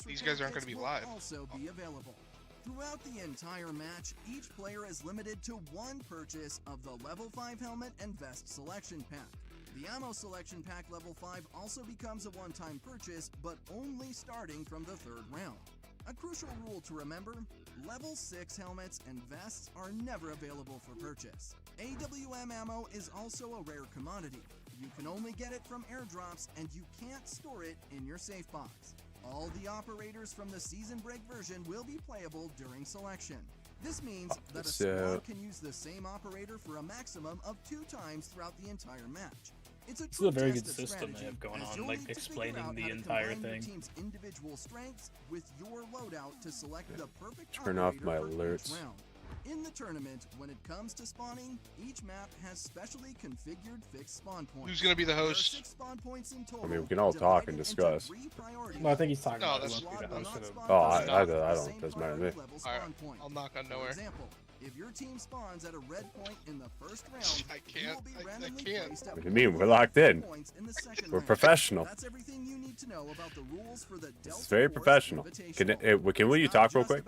these guys aren't going to be live. Also be available. Throughout the entire match, each player is limited to one purchase of the Level 5 Helmet and Vest Selection Pack. The Ammo Selection Pack Level 5 also becomes a one-time purchase, but only starting from the 3rd round. A crucial rule to remember, Level 6 helmets and vests are never available for purchase. AWM ammo is also a rare commodity. You can only get it from airdrops, and you can't store it in your safe box. All the operators from the Season Break version will be playable during selection. This means that a squad can use the same operator for a maximum of 2 times throughout the entire match. This is a very good system they have going on, like explaining the entire thing. Team's individual strengths with your loadout to select the perfect turn off my alerts. In the tournament, when it comes to spawning, each map has specially configured fixed spawn points. Who's going to be the host? 6 spawn points in total, I mean, we can all talk and discuss. No, I think he's talking about that's... I don't. Doesn't matter to me. Alright, I'll knock on nowhere. For example, if your team spawns at a red point in the 1st round, I can't. What do you mean? We're locked in. We're professional. That's everything you need to know about the rules for the It's very professional. Can we talk real quick?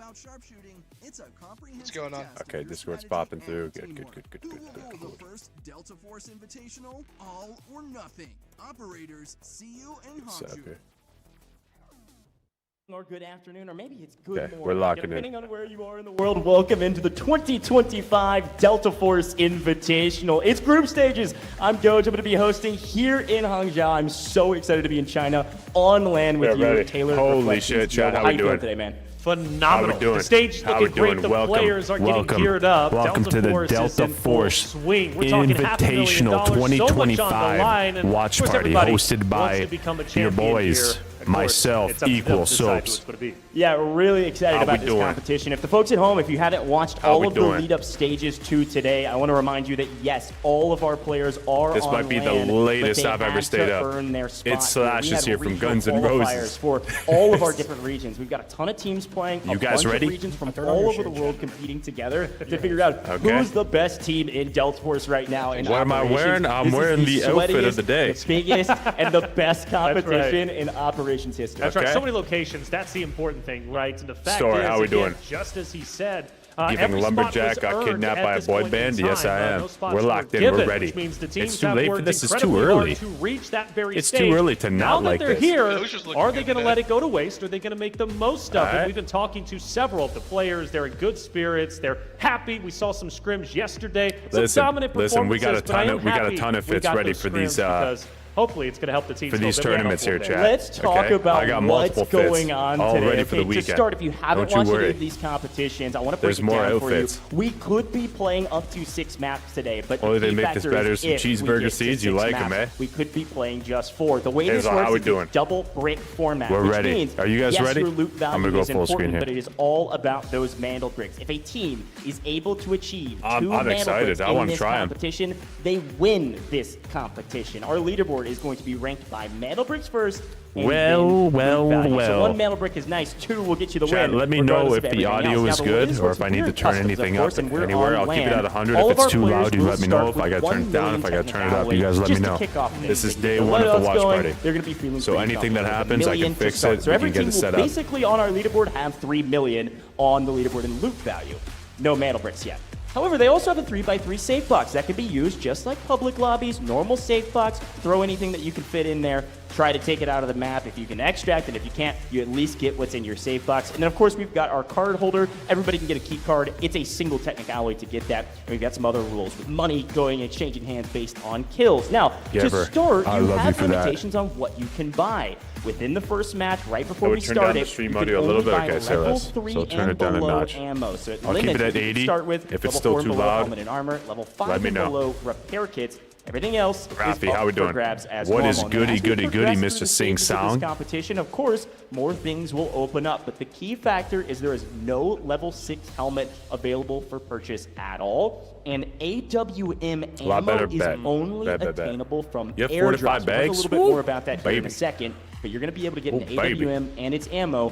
What's going on? Okay, Discord's popping through. Good. The first Delta Force Invitational, all or nothing. Operators, see you in Hangzhou. Or good afternoon, or maybe it's good morning. We're locking depending on where you are in the world. Welcome into the 2025 Delta Force Invitational. It's group stages. I'm Doge. I'm going to be hosting here in Hangzhou. I'm so excited to be in China on land with you, Taylor. Holy shit, Chad! How we doing today, man? Phenomenal. How we doing? The stage is looking great. The players are getting geared up. Welcome to the Delta Force Invitational 2025 Watch Party, hosted by your boys. Myself, Equal Soaps. Yeah, we're really excited about this competition. If the folks at home, if you haven't watched all of the lead-up stages to today, I want to remind you that, yes, all of our players are This might be the latest I've ever stayed up. It's Slashes here from Guns N' Roses. For all of our different regions. We've got a ton of teams playing. You guys ready? Regions from all over the world competing together to figure out who's the best team in Delta Force right now. What am I wearing? I'm wearing the outfit of the day. The biggest and the best competition in operations history. That's right. So many locations. That's the important thing, right? And the fact is, how we doing? Just as he said, Even Lumberjack got kidnapped by a boy band? Yes, I am. We're locked in. We're ready. It's too late for this. It's too early. It's too early to not like this. Now that they're here, are they going to let it go to waste? Or are they going to make the most of it? We've been talking to several of the players. They're in good spirits. They're happy. We saw some scrims yesterday. Listen, we got a ton of fits ready for these. Hopefully, it's going to help the team for these tournaments here, Chad. Let's talk about what's going on all today. ready for the weekend. To start, if you haven't watched any of these competitions, I want to break it down for you. We could be playing up to 6 maps today, but only they make this better. Some cheeseburger seeds, you like them, eh? We could be playing just 4. The way this works is a double brick format. We're ready. Are you guys ready? Your loot value I'm going to go is full screen here. But it is all about those Mandelbricks. If a team is able to achieve 2 I'm excited. I want to try them. Competition, they win this competition. Our leaderboard is going to be ranked by Mandelbricks first. Well. So 1 Mandelbrick is nice. 2 will get you the win. Let me know if the audio is good or if I need to turn anything up anywhere. I'll keep it at 100. If it's too loud, you let me know. If I got to turn it down, if I got to turn it up, you guys let me know. This is day 1 of the watch party. They're going to be feeling so anything that happens, I can fix it. So every team will basically on our leaderboard have 3 million on the leaderboard in loot value. No Mandelbricks yet. However, they also have a 3x3 safe box that can be used just like public lobbies, normal safe box. Throw anything that you can fit in there. Try to take it out of the map if you can extract it. If you can't, you at least get what's in your safe box. And then, of course, we've got our card holder. Everybody can get a key card. It's a single technicality to get that. And we've got some other rules with money going exchanging hands based on kills. Now, to start, you have limitations on what you can buy. Within the first match, right before we start it, you can only buy level 3 and below ammo. So it limits what you can start with. If it's still too loud, helmet and armor, level 5 and below repair kits. Everything else Rafi, how we doing? Grabs as what normal. is goody, Mr. Sing Song? Competition, of course, more things will open up. But the key factor is there is no level 6 helmet available for purchase at all. And AWM ammo is only attainable from airdrops. You have 45 bags? We'll talk a little bit more about that here in a second. But you're going to be able to get an AWM and its ammo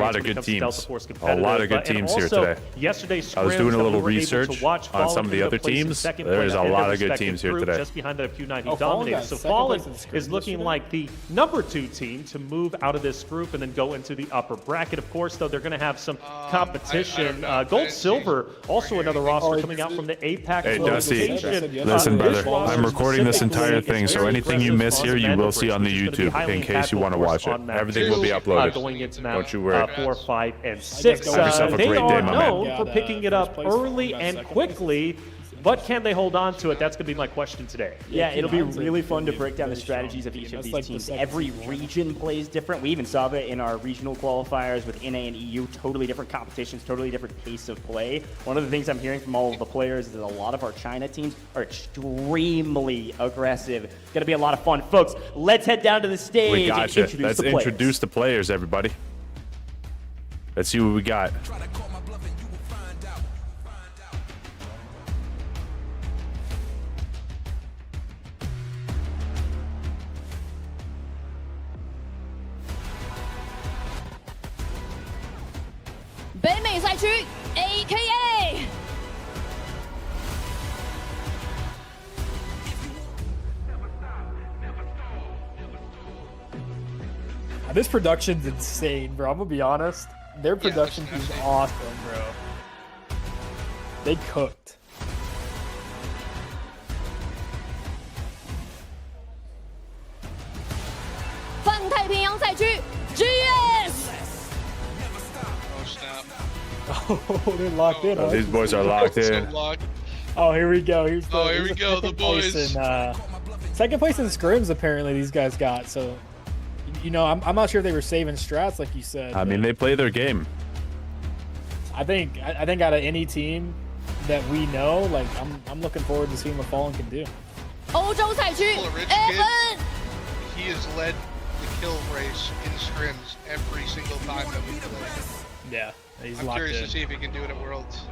lot of good teams. A lot of good teams here today. Yes, yesterday's scrims I was doing a that little we were able to research watch, on some Fallen of the ended other up placing teams. second There's place a in lot their of good respective teams here group, today. just behind that Q9 he Oh, Fallen dominated. got So second Fallen place in is scrims looking yesterday? like the number 2 team to move out of this group and then go into the upper bracket. Of course, though, they're going to have some competition. I Gold, didn't silver, also another roster Oh, coming out from the APAC Hey, Dusty, location. listen, This brother, roster I'm recording this entire specifically thing, is so very anything you aggressive miss on here, you will Mandelbrick, see on the which is gonna be YouTube highly in case you impactful want to for us watch it. on map Everything two, will be uploaded. going into map Don't you worry. 4, 5, and 6. Have yourself a They great day, are my man. known for picking it up First place, early got and second quickly, but can they hold on to it? That's going to be my question today. Yeah, it'll be Q9's really a fun to pretty- break down the pretty strategies strong of each team. of That's these like the teams. second Every team. region plays different. We even saw that in our regional qualifiers with NA and EU. Totally different competitions, totally different pace of play. One of the things I'm hearing from all of the players is that a lot of our China teams are extremely aggressive. It's going to be a lot of fun. Folks, let's head down to the stage We and got you. introduce Let's the players. introduce the players, everybody. Let's see what we got. "北美赛区 AKA This production's insane, bro. I'm gonna be honest. Their production is awesome, bro. They cooked. "泛太平洋赛区 GS Oh snap. Oh, they're locked in. Oh, these boys are locked So in. locked. Oh, here we go. Here's Oh, here we the go, the second place boys. second place in scrims, apparently, these guys got. So, you know, I'm not sure if they were saving strats, like you said. I mean, but they play their game. I think out of any team that we know, like, I'm looking forward to seeing what Fallen can do. 欧洲赛区 Well, Rich FN He has led the kill race in scrims every single time that we play. Yeah, he's I'm locked curious in. to see if he can do it at Worlds.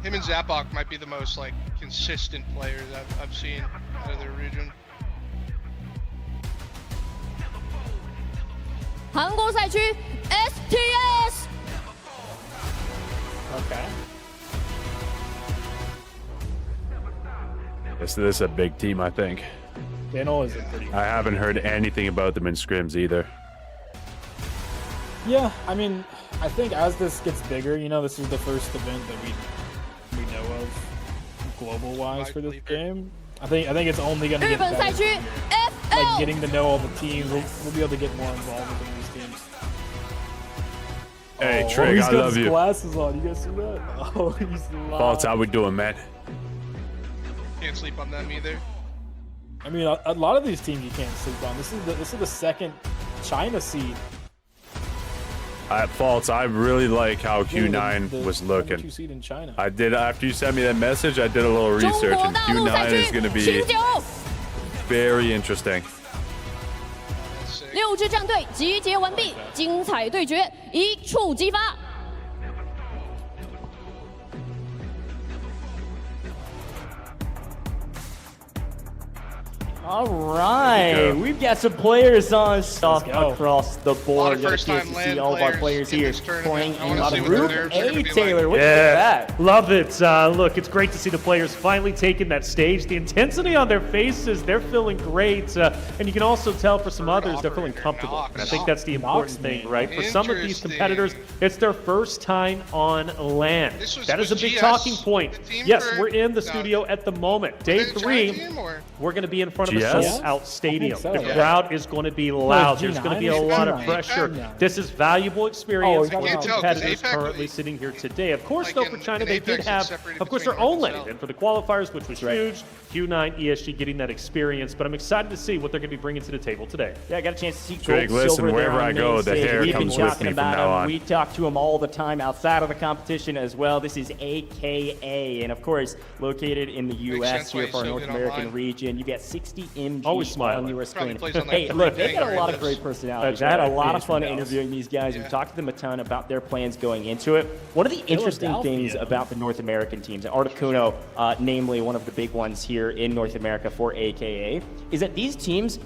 Him and Zapok might be the most like consistent players I've seen out of their region. 韩国赛区 STS Okay. This is a big team, I think. Daniel is a pretty. I haven't heard anything about them in scrims either. Yeah, I mean, I think as this gets bigger, you know, this is the first event that we know of global wise for this game. I think it's only gonna 日 get 本赛 better. 区 Like FL getting to know all the teams, we'll be able to get more involved with these teams. Hey, Oh, Trig, he's I got love his you. glasses on. You guys see that? Oh, he's False, live. how we doing, man? Can't sleep on them either. I mean, a lot of these teams you can't sleep on. This is the second China seed. At False, I really like how Q9 The was number looking. 2 seed in China. I did, after you sent me that message, I did a little 中 research, 国 and 大陆赛 Q9 区 is going to be 清酒 very interesting. That's sick. 6支战队集结完毕，精彩对决一触即发。 All right, go. we've got some players on stuff go. across the board. Got a first-time chance to see land all of our players players in here this tournament. playing I wanna see in what their Group nerves are A. gonna be Taylor, like. what do you think of that? Love it. Look, it's great to see the players finally taking that stage. The intensity on their faces, they're feeling great. And you can also tell for some others, they're feeling comfortable. And I think that's the important thing, right? For some of these Interesting. competitors, it's their first time on land. This was That is a big GS, talking point. the team Yes, for- we're in the no. studio at the moment. Day Is it a China 3, team, or- we're going to be in front of a GS? sold-out stadium. so, The yeah. crowd is going to be loud. it's There's going to be a G9, lot of G9. pressure. G9. This is valuable experience I for the can't tell, 'cause competitors APAC currently really- sitting here today. Of course, Like though, in- for China, in they Apex, did it's have, separated of course, their between own north lane. and And for the qualifiers, which was huge, Q9, ESG getting that experience. But I'm excited to see what they're going to be bringing to the table today. Yeah, I got a chance to see Drake, Gold, listen, Silver there wherever on I main go, the stage. hair We've been comes with talking me from about now him. on. We talk to him all the time outside of the competition as well. This is AKA, and of course, located in the U.S. sense why here he's for our so North good American online. region. You get 60 MG Always on smiling. your Probably screen. plays on that Hey, look, they got a thing lot of or great this. personalities. That's I had a right. lot of He's fun from Dallas. interviewing these guys. Yeah. We've talked to them a ton about their plans going into it. One of the interesting things Philadelphia. about the North American teams, Articuno, namely one of the big ones here in North America for AKA, is that these teams,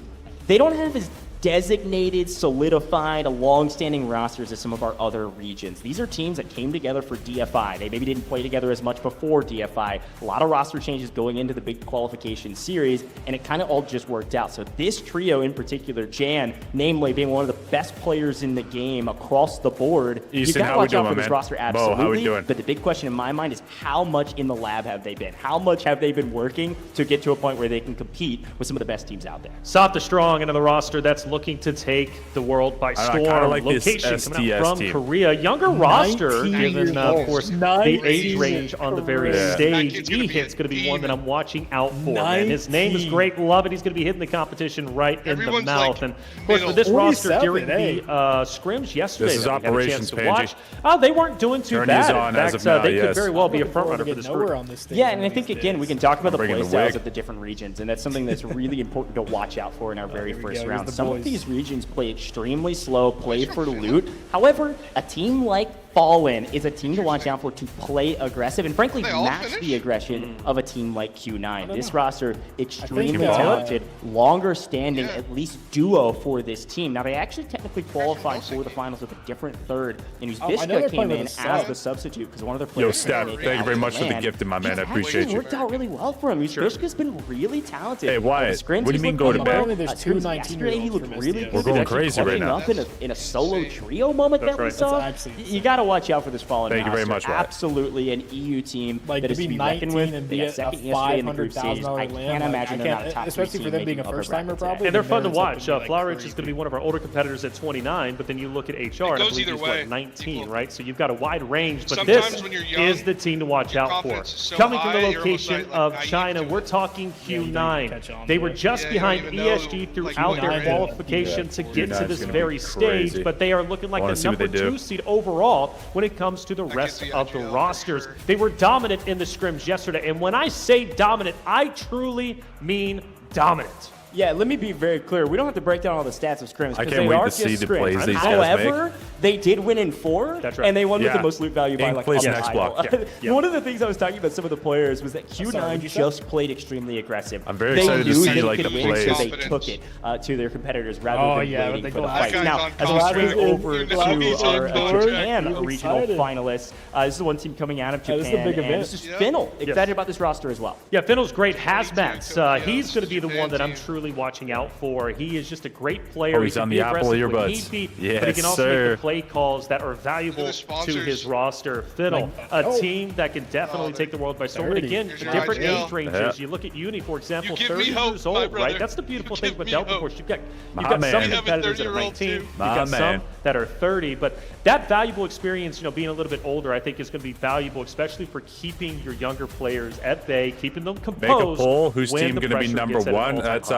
they don't have as designated, solidified, long-standing rosters as some of our other regions. These are teams that came together for DFI. They maybe didn't play together as much before DFI. A lot of roster changes going into the big qualification series, and it kind of all just worked out. So this trio in particular, Jan, namely being one of the best players in the game across the board, Easton, you got to watch out for this roster, absolutely. Bo, how we doing? But the big question in my mind is how much in the lab have they been? How much have they been working to get to a point where they can compete with some of the best teams out there? Soft to Strong, another roster that's looking to take the world by storm. Like location this coming out from team. Korea. Younger roster, given, of course, the age range on the very stage. E-Hit's going to be one that I'm watching out for. Man. His name is great. Love it. He's going to be hitting the competition right in the mouth. And, of course, for this roster during the scrims yesterday, this is Operations watch, they weren't doing too bad. On in fact, they could very well be a front runner for this group. Yeah, and I think, again, we can talk about the play styles of the different regions, and that's something that's really important to watch out for in our very first round. Some of these regions play extremely slow, play for loot. However, a team like Fallen is a team to watch out for, to play aggressive and frankly match the aggression of a team like Q9. This roster, extremely talented, longer standing, at least duo for this team. Now they actually technically qualified for the finals with a different third, and Uzbishka came in as the substitute because one of their players. Yo, Steph, thank you very much for the gift, my man. I appreciate you. Worked out really well for him. Uzbishka's been really talented. Hey, Wyatt, what do you mean go to bed? There's two 19-year-olds he looked really good. We're going crazy right now. Up in a solo trio moment that we saw. You got to watch out for this Fallen. Thank you very much, Wyatt. Absolutely an EU team like that is to be reckoned with. And be a $500,000 I can't imagine they're not a top especially for them being a first-timer probably. And they're fun to watch. Flowerich is going to be one of our older competitors at 29, but then you look at HR and I believe he's like 19, right? So you've got a wide range, but this is the team to watch out for. Coming from the location of China, we're talking Q9. They were just behind ESG throughout their qualification to get to this very stage, but they are looking like the number 2 seed overall when it comes to the rest of the rosters. They were dominant in the scrims yesterday, and when I say dominant, I truly mean dominant. Yeah, let me be very clear. We don't have to break down all the stats of scrims. I can't wait to see the plays these guys However, they did win in 4, That's right. and they won with the most loot value by like plays next block. One of the things I was talking about some of the players was that Q9 just played extremely aggressive. I'm very excited to see like the plays. So they took it to their competitors rather than waiting for the fight. Now, as we swing over to our Japan regional finalists, this is the one team coming out of Japan. This is a big event. This is Finnel. Excited about this roster as well. Yeah, Finnel's great. Hazmats. He's going to be the one that I'm truly watching out for. He is just a great player. Oh, he's on the Apple earbuds. But he can also make the play calls that are valuable to his roster. Fiddle, a team that can definitely take the world by storm. And again, different age ranges. You look at Uni, for example, 30 years old, right? That's the beautiful thing with Delta Force. You've got some competitors that are 19. You've got some that are 30. But that valuable experience, being a little bit older, I think is going to be valuable, especially for keeping your younger players at bay, keeping them composed. Make a poll. Whose team going to be number 1? That's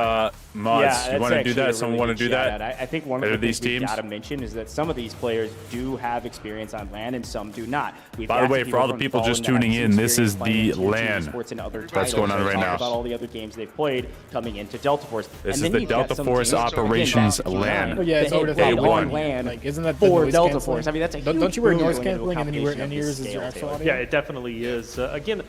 Mods. You want to do that? Someone want to do that? I think one of the things we've got to mention is that some of these players do have experience on LAN and some do not. By the way, for all the people just tuning in, this is the LAN that's going on right now. About all the other games they've played coming into Delta Force. This is the Delta Force Operations LAN. Oh yeah, it's over the LAN. Like, isn't that for Delta Force? I mean, that's a huge. Don't you wear noise canceling and then you wear in-ears as your actual audio? Yeah, it definitely is. Again,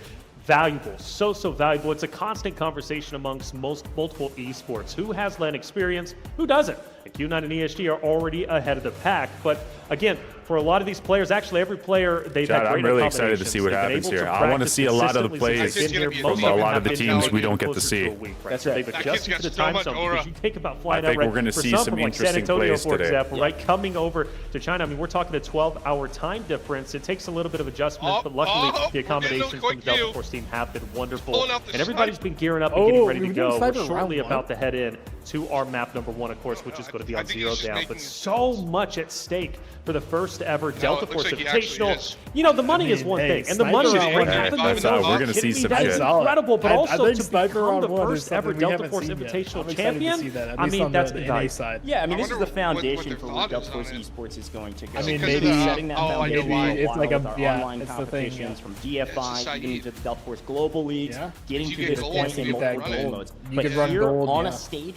valuable, so valuable. It's a constant conversation amongst multiple esports. Who has LAN experience? Who doesn't? And Q9 and ESG are already ahead of the pack. But again, for a lot of these players, actually every player, they've had great I'm really excited to see what happens here. I want to see a lot of the plays from a lot of the teams we don't get to see. That's right. They've adjusted to the time zone because you think about flying out, I think we're going to see some interesting plays for today. example, right? Coming over to China, I mean, we're talking a 12-hour time difference. It takes a little bit of adjustment, but luckily the accommodations from the Delta Force team have been wonderful. And everybody's been gearing up and getting ready to go. We're shortly about to head in to our map number 1, of course, which is going to be on 0 down. But so much at stake for the first ever Delta Force Invitational. The money is one thing, and the money is what happens. We're going to see some shit. That's incredible, but also to become the Sniper first ever Delta Force Invitational champion, I mean, that's been nice. Yeah, I mean, this is the foundation for where Delta Force Esports is going to go. I mean, maybe setting that foundation it's like online it's the thing, competitions from DFI, even to the Delta Force Global Leagues, getting to this point in multiple game modes. But here on a stage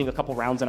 losing a couple rounds in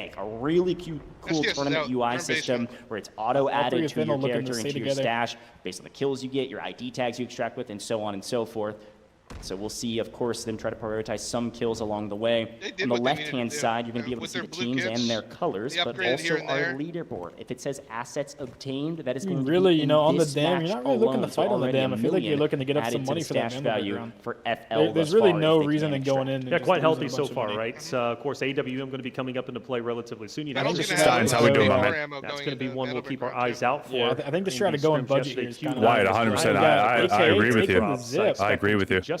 bank, a really cool SDS tournament out. UI Turn system basement. where it's auto-added to Then your they'll look character to into stay your together. stash based on the kills you get, your ID tags you extract with, and so on and so forth. So we'll see, of course, them try to prioritize some kills along the way. They did On the what they needed to left-hand do. side, you're going to be able to With see their the blue teams kits, and their colors, they but upgraded also here and our there. leaderboard. If it says assets obtained, that is going to Really, be you know, in on the this dam, match you're not really looking alone. to fight So on the already dam. I feel like you're $1 looking to get up added some to money the for that stash Mandal value round. for FL. There's thus really far no if they reason can in going extract. in. Yeah, and quite just healthy losing a so bunch of far, money. right? Of course, AWM going to be coming up into play relatively soon. You know, Metal's this gonna is- have Steins, how we doing, my man? That's going to be one we'll keep our eyes out for. Yeah, I think just in trying to these go in scrims budget yesterday. here is kind of Wyatt, 100%. I agree with you. Zip. I agree with you. Just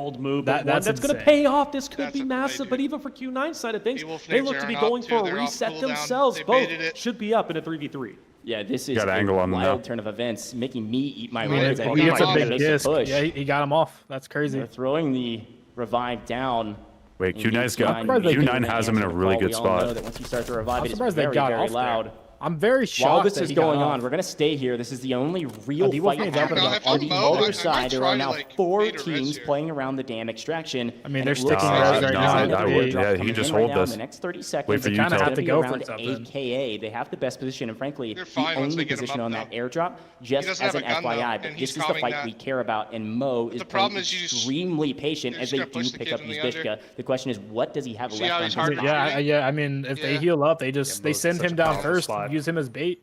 bold move, but That's one that's going to insane. pay off. This could That's be what they massive, do. but even for Q9 side of things, He wolf they nades look to be Aaron going off, for too. a They're off reset cooldown. themselves. They Both baited it. should be up in a 3v3. Yeah, this is Got an angle a on them wild now. turn of events, making me eat my I mean, words. if I He think gets a they're big gonna miss disc. push. Yeah, he got him off. That's crazy. They're throwing the revive down. Wait, Indeed, Q9's got surprised they Q9 didn't has him in a answer the really call. good We all know spot. that once you start to revive, I'm it is surprised they very, got very off loud. there. I'm very shocked While this that is he got going off. on, we're going to stay here. This is the only real D-Wolf fight needs up happening. and If up. On I'm the Mo, other I side, might there try are to, now like, 4 bait a res teams here. playing around the damn extraction. I mean, and they're it looks sticking like res there's right another now. I would, airdrop yeah, you coming just in right hold now in this. the next 30 seconds. Wait for It's you kinda to- have to gonna go be for around something. AKA. They have the best position, and frankly, They're the fine once only they get him position up on now. that airdrop, just doesn't as have an a gun, though, FYI. and But he's this is the calming fight that. we care about, and Mo is problem playing is you just- extremely patient you're as just they gonna push do the pick kid up in these the under. Vishka. The question is, what does he have See left how on he's his hard back? to Yeah, I mean, if they Yeah. heal up, they just they Mo's send such him a down powerful first, slot. use him as bait,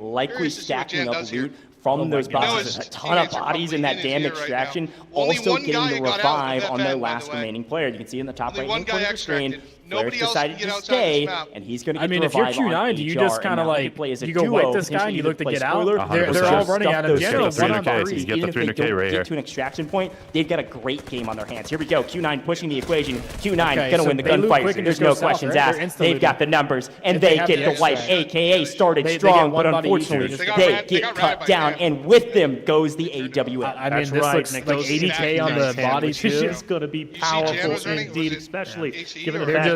doing, likely Curious to see what stacking Jan up does here. loot from those God. boxes. No, A his ton of teammates are bodies in that probably damn in his ear right extraction, now. Only also one getting guy the got out of revive that on vent, their by the last way. remaining player. You can see in the top Only right one hand corner guy of the screen, extracted. players Nobody else decided can get to outside this stay, map. and he's going to get I mean, the if you're revive on Q9, do you HR, just and kind of now he like plays a you go wipe duo, this guy and you potentially look to play get out? spoiler. They're Or all just running stuff out of those general. six Get the 1 on 300K. 3. Get the even if they 300K don't right get here. to an extraction point, they've got a great game on their hands. Here we go. Q9 pushing the equation. Q9 Okay, gonna so win the they loot gunfight. quick and There's just go no south, questions right? asked. They're insta They've got looting. the numbers, and If they they have get the the wipe. extract. AKA started They strong, get one but body each. unfortunately They got they ran- they get got cut ran by down, Cam. and with them goes the AWM. I mean, That's this right, looks and it like goes 80K on the stacking body which is too. just going to be Jan powerful was running, indeed, was it especially ACE given the or- fact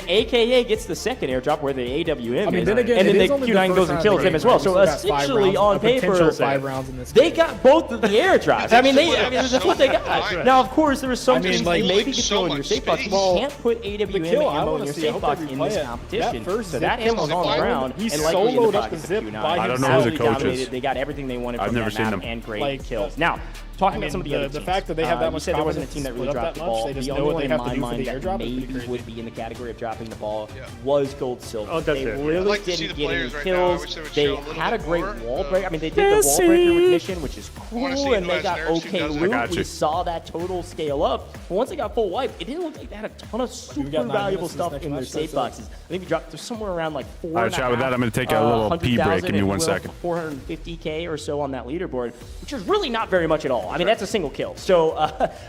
then AKA gets the second airdrop where the AWM I mean, is, then again, and then it the is only Q9 the goes first and round kills of the him as game, well. right? So So that's 5 essentially, rounds, on a potential paper, 5 rounds in this they game. got both of the airdrops. I mean, that's what they got. Now, of course, there was some things like, you maybe could so throw in your much safe box. You space. can't put AWM kill, I ammo in wanna your see, I safe hope box they in replay this it. competition. That first So that zip ammo's kill, on the zip ground he and likely in the soloed up pockets the of zip Q9. by I don't know who the Absolutely coach is. dominated. They got everything they wanted I've from never that seen map them. and great Like, kills. Now, talking I mean, about some of the other the teams. fact that they have that You much said there wasn't a confidence team that to really split up dropped the that much, ball. they just The know only what one they in have to my do for the mind airdrop that is pretty maybe crazy. would be in the category of dropping the ball Yeah. was Gold Silver. Oh, that's They it. really I'd like to see didn't the get any players right now. I kills. wish they would They show a little had a bit great more. wall break. I mean, they did the wall breaker recognition, which is wanna cool, see and who they has got nerfs, who okay doesn't. loot. got We you. saw that total scale up But once they got full wipe, it didn't look like they had a ton of super valuable stuff in their safe boxes. I think we dropped somewhere around like 4. All right, chat, with that, I'm going to take a little pee break. Give me 1 second. 450K or so on that leaderboard, which is really not very much at all. I mean, that's a single kill. So,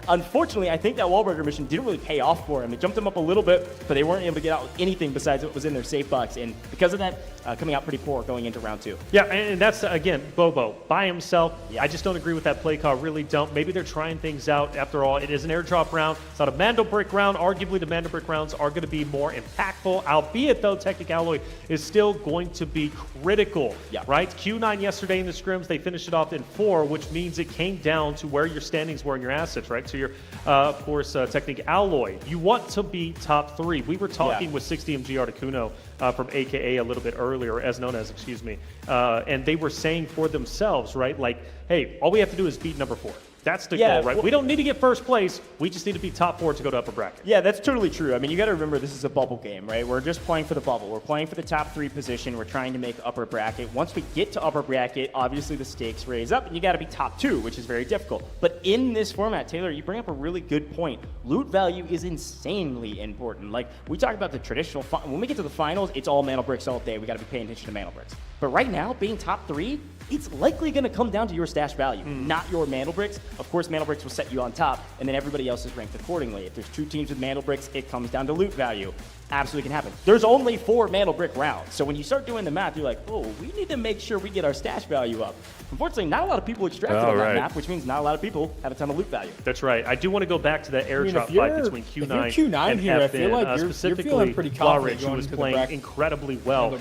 unfortunately, I think that wallbreaker mission didn't really pay off for him. It jumped him up a little bit, but they weren't able to get out with anything besides what was in their safe box. And because of that, coming out pretty poor going into round 2. Yeah, and that's, again, Bobo by himself. Yeah. I just don't agree with that play call. Really don't. Maybe they're trying things out. After all, it is an airdrop round. It's not a Mandelbrick round. Arguably, the Mandelbrick rounds are going to be more impactful, albeit, though, Technic Alloy is still going to be critical, right? Q9 yesterday in the scrims, they finished it off in 4, which means it came down to where your standings were in your assets, right? So your, of course, Technic Alloy. You want to be top 3. We were talking with 60MG Articuno from AKA a little bit earlier, as known as, excuse me, and they were saying for themselves, right, like, hey, all we have to do is beat number 4. That's the goal, right? We don't need to get first place. We just need to be top 4 to go to upper bracket. Yeah, that's totally true. I mean, you got to remember this is a bubble game, right? We're just playing for the bubble. We're playing for the top 3 position. We're trying to make upper bracket. Once we get to upper bracket, obviously the stakes raise up, and you got to be top 2, which is very difficult. But in this format, Taylor, you bring up a really good point. Loot value is insanely important. Like, we talk about the traditional, when we get to the finals, it's all Mandelbricks all day. We got to be paying attention to Mandelbricks. But right now, being top 3, it's likely going to come down to your stash value, not your Mandelbricks. Of course, Mandelbricks will set you on top, and then everybody else is ranked accordingly. If there's 2 teams with Mandelbricks, it comes down to loot value. Absolutely can happen. There's only 4 Mandelbrick rounds, so when you start doing the math, you're like, oh, we need to make sure we get our stash value up. Unfortunately, not a lot of people extracted on that map, which means not a lot of people have a ton of loot value. That's right. I do want to go back to that airdrop fight between Q9 and here, FN, I feel like you're feeling pretty confident who was going playing incredibly well.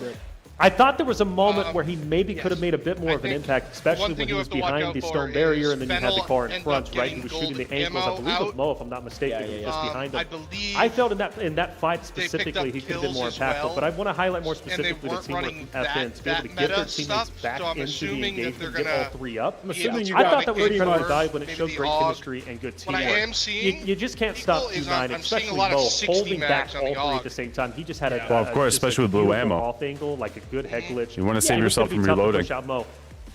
I thought there was a moment where he maybe could have made a bit more of an impact, especially when he was behind the stone barrier and then you had the car in front, right? He was shooting the ankles, I believe of Mo, if I'm not mistaken, just behind him. I felt in that fight specifically he could have been more impactful, but I want to highlight more specifically the teamwork from FN to be able to get their teammates back into the engagement and get all 3 up. I thought that was incredibly valuable and it showed great chemistry and good teamwork. You just can't stop Q9, especially Mo, holding back all 3 at the same time. He just had a of course, especially with blue ammo. Off angle, like a good head glitch. You want to save yourself from reloading.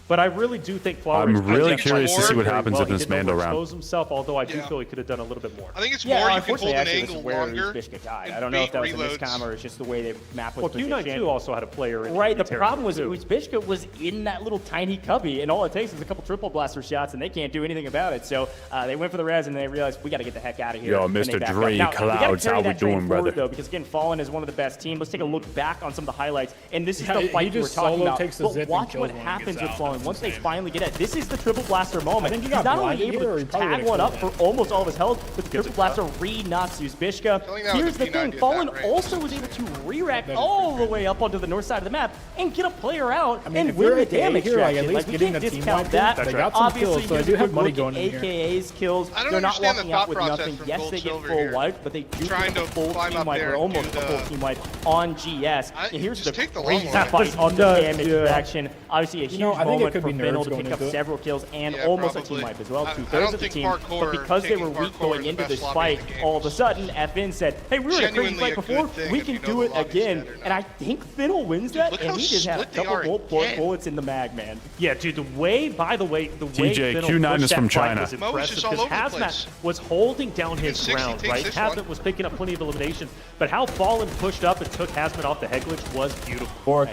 But I really do think Flower I'm really curious to see what happens in this Mandal round. Expose himself, although I do feel he could have done a little bit more. I think it's more you can hold an angle angle longer. I don't know if that was a miscom or it's just the way the map was positioned. Q9 too also had a player in the problem was Uzbishka was in that little tiny cubby, and all it takes is a couple triple blaster shots, and they can't do anything about it. So they went for the res, and they realized we got to get the heck out of here. Yo, Mr. Dre Clouds, how we doing, brother? Though, because again, Fallen is one of the best teams. Let's take a look back on some of the highlights, and this is the fight we were talking about. But watch what happens with Fallen once they finally get it. This is the triple blaster moment. He's not only able to tag one up for almost all of his health, but the triple blaster re-knocks Uzbishka. Here's the thing, Fallen also was able to re-rack all the way up onto the north side of the map and get a player out and win the damage extraction. Like, we can't discount that. Obviously, so I do have money going in here. AKA's kills, they're not walking out with nothing. Yes, they get full wipe, but they do get a full team wipe, or almost a full team wipe on GS. And here's the crazy fight on the damage extraction. Obviously, a huge moment for Finnell to pick up several kills and almost a team wipe as well. 2/3 of the team, but because they were weak going into this fight, all of a sudden FN said, hey, we were in a crazy fight before, we can do it again. And I think Finnell wins that, and he just had a couple bullets in the mag, man. Yeah, dude, the way TJ, Q9 is from China. Was impressive because Hazmat was holding down his ground, right? Hazmat was picking up plenty of eliminations, but how Fallen pushed up and took Hazmat off the head glitch was beautiful.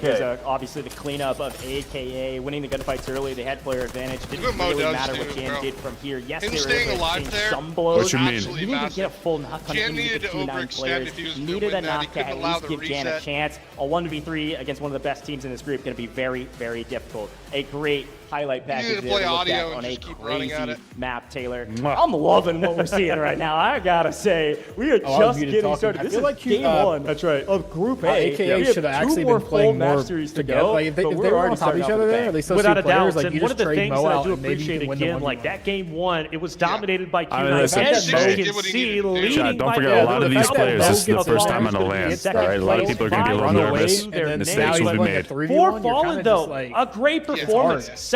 Obviously the cleanup of AKA, winning the gunfights early, they had player advantage. Didn't really matter what Jan did from here. Yes, they were able to exchange some blows. What you mean? He needed to get a full knock on any of the Q9 players. He needed a knock to at least give Jan a chance. A 1v3 against one of the best teams in this group going to be very, very difficult. A great highlight package there to look back on a crazy map, Taylor. I'm loving what we're seeing right now. I gotta say, we are just getting started. This is game 1. That's right. Of Group A. AKA should have actually been playing more together. Like, if they were on top of each other there, at least those without a doubt. Like, and one of the things that I do appreciate again, like that game 1, it was dominated by Q9. As you can see, leading don't forget, a lot of these players, this is the first time on the land. All right, a lot of people are going to be a little nervous. Mistakes will be made. For Fallen, though, a great performance.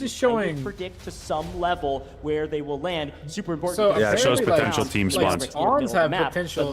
this is showing. And you predict to some level where they will land. Super important. So yeah, it shows potential team like, spots. Arms have potential.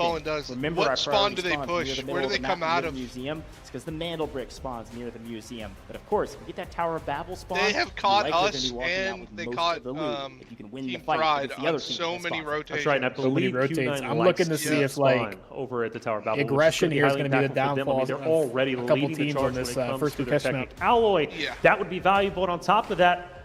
Fallen does. Remember, what our spawn do priority they spawns near push? the Where do middle they the come map, out near of? the museum? It's because the Mandelbrick spawns near the museum. But of course, if you get that Tower of Babel spawn, They have caught you're likely us, gonna be walking out and with they most caught of the loot. If you can win the Team fight Pride against the on other team so that many spawns. rotations. That's right, and I So many believe rotates. Q9 I'm likes looking to to see if, spawn like, over at the Tower of Babel, aggression here is going gonna to be the downfall They're of already a couple leading the teams charge on this, when it comes first to we their catch them technique alloy. Yeah. That would be valuable, and on top of that,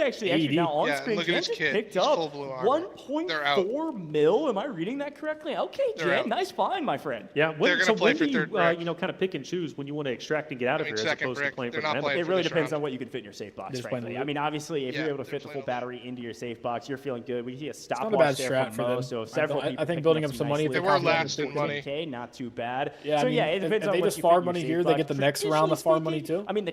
actually now on Yeah, screen. look at Jan his just kit. picked He's up full blue armor. They're out. 1.4 mil. Am I reading that correctly? Okay, They're Jan, out. nice find, my friend. Yeah, They're gonna play for do you, third brick. you know, kind of pick and choose when you want to extract and get out of here as second opposed to brick. playing They're for not the playing It for really this depends round. on what you can fit in your safe box, Just playing frankly. the I mean, obviously, if Yeah, you're able to they're fit the playing full the loop. battery into your safe box, you're feeling good. We see a Not a stopwatch bad there strat from for Mo, them. so several I people think picking building up up some money if nicely. They were confident last in 130K, not too bad. Yeah, so I mean, yeah, it depends if on they what just you farm fit in money your here, safe they box. get the next round of farm money too. I mean, the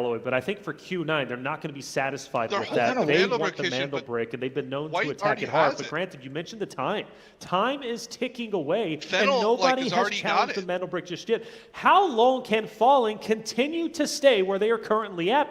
alloy, but I think for Q9, they're not going to be satisfied They're with that. hoping They Mandalbrick want the hits it, but Mandelbrick, and they've been known White to attack already it hard. has But it. granted, you mentioned the time. Time is ticking away, Fennel, and nobody has has already got challenged the it. Mandelbrick just yet. How long can Falling continue to stay where they are currently at?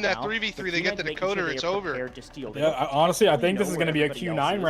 win that 3v3, they get the decoder, it's over. Yeah, honestly, I think this is going to be a Q9 round.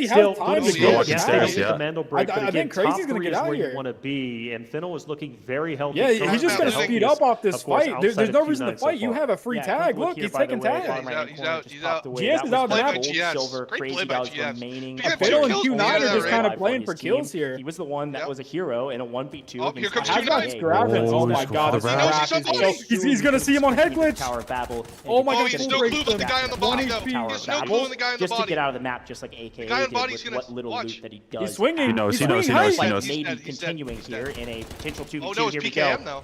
he has Still, time good to to go get against stairs, the Mandalbrick, but I again, think Crazy's top gonna three get is out where of you here. want to be, and Finnell was looking very healthy. Yeah, Strong, he's just gonna healthy, speed up off this of course, fight. outside There's of no reason to Q9 so fight. You far. have a free tag. Look, he's taking tags. He's out. GS is out of the map. Silver, Great Crazy play by Dog's GS. remaining. You got Fiddle two and kills Q9 together, are just right? kind of playing for kills here. He was the one that was a hero in a 1v2 Oh, against here comes Has got Q9. Scraven. Oh my god, this He knows Scrap he's is somebody. he's gonna see him on head glitch. Tower Babel. Oh my Oh, god, he has full no break clue about the guy on the One body, though. HP. He has no clue on the guy on the Just to body. get out of the map, just like AKA guy on did body's with gonna what little watch. loot that he does. He's swinging. He knows, He's he knows, swinging he knows, height. he knows. Maybe He's dead, continuing he's here dead. in a potential 2v2. Oh no, it's Here we PKM go. though.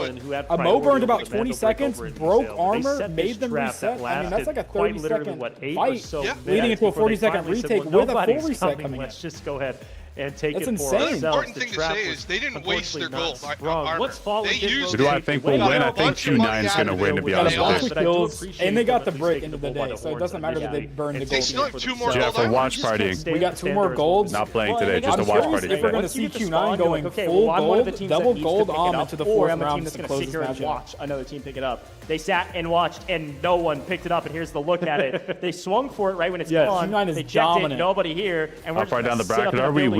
Allen, who had a Mo burned priority about over the 20 Mandelbrick seconds, over in broke Decisive. armor, They set made this them trap reset. that I mean, that's like a lasted quite 30 literally, second what, 8 or fight so Yeah. leading minutes into a before they 40-second finally said, retake well, with a full nobody's reset coming. coming in. Let's just go ahead and take That's it for insane. ourselves. The important The thing to trap say was is they didn't waste their unfortunately gold not sprung. armor. What's Fallen They did used Who do I it. think will win? I think Q9 is going to win, to be Got honest a with bunch you. of But I do kills, appreciate and they got the them at least brick taking into the bull by day, the so it horns doesn't and matter that they initiating. burned the And They gold. still have 2 more Jeff, gold a armor. watch party. We got 2 more golds. Not playing Well, today, and just a I'm watch curious party. if we're going to Once you see get the Q9 spawn, you're going like, okay, full well, I'm one of the gold, teams double that needs to gold pick it on up, into the or 4th I'm a team round that's to going to close sit this here and matchup. watch another team pick it up. They sat and watched, and no one picked it up. And here's the look at it. They swung for it right when it's Yeah, on. Q9 is they checked dominant. it, nobody here, and we're How far just down the gonna sit up bracket in a are we? building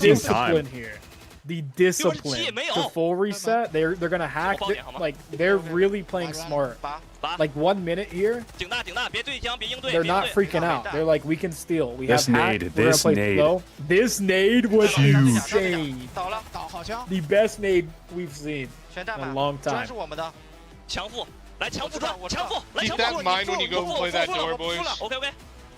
wasting time. Here. The discipline to full reset, they're gonna hack. Like they're really playing smart. Like 1 minute here, they're not freaking out. They're like, we can steal. We have hack. This nade was insane. The best nade we've seen in a long time. 来强辅转，强辅，来 Keep 强辅， that in mind when you go play that door, 我 boys. 服了 ，OK OK。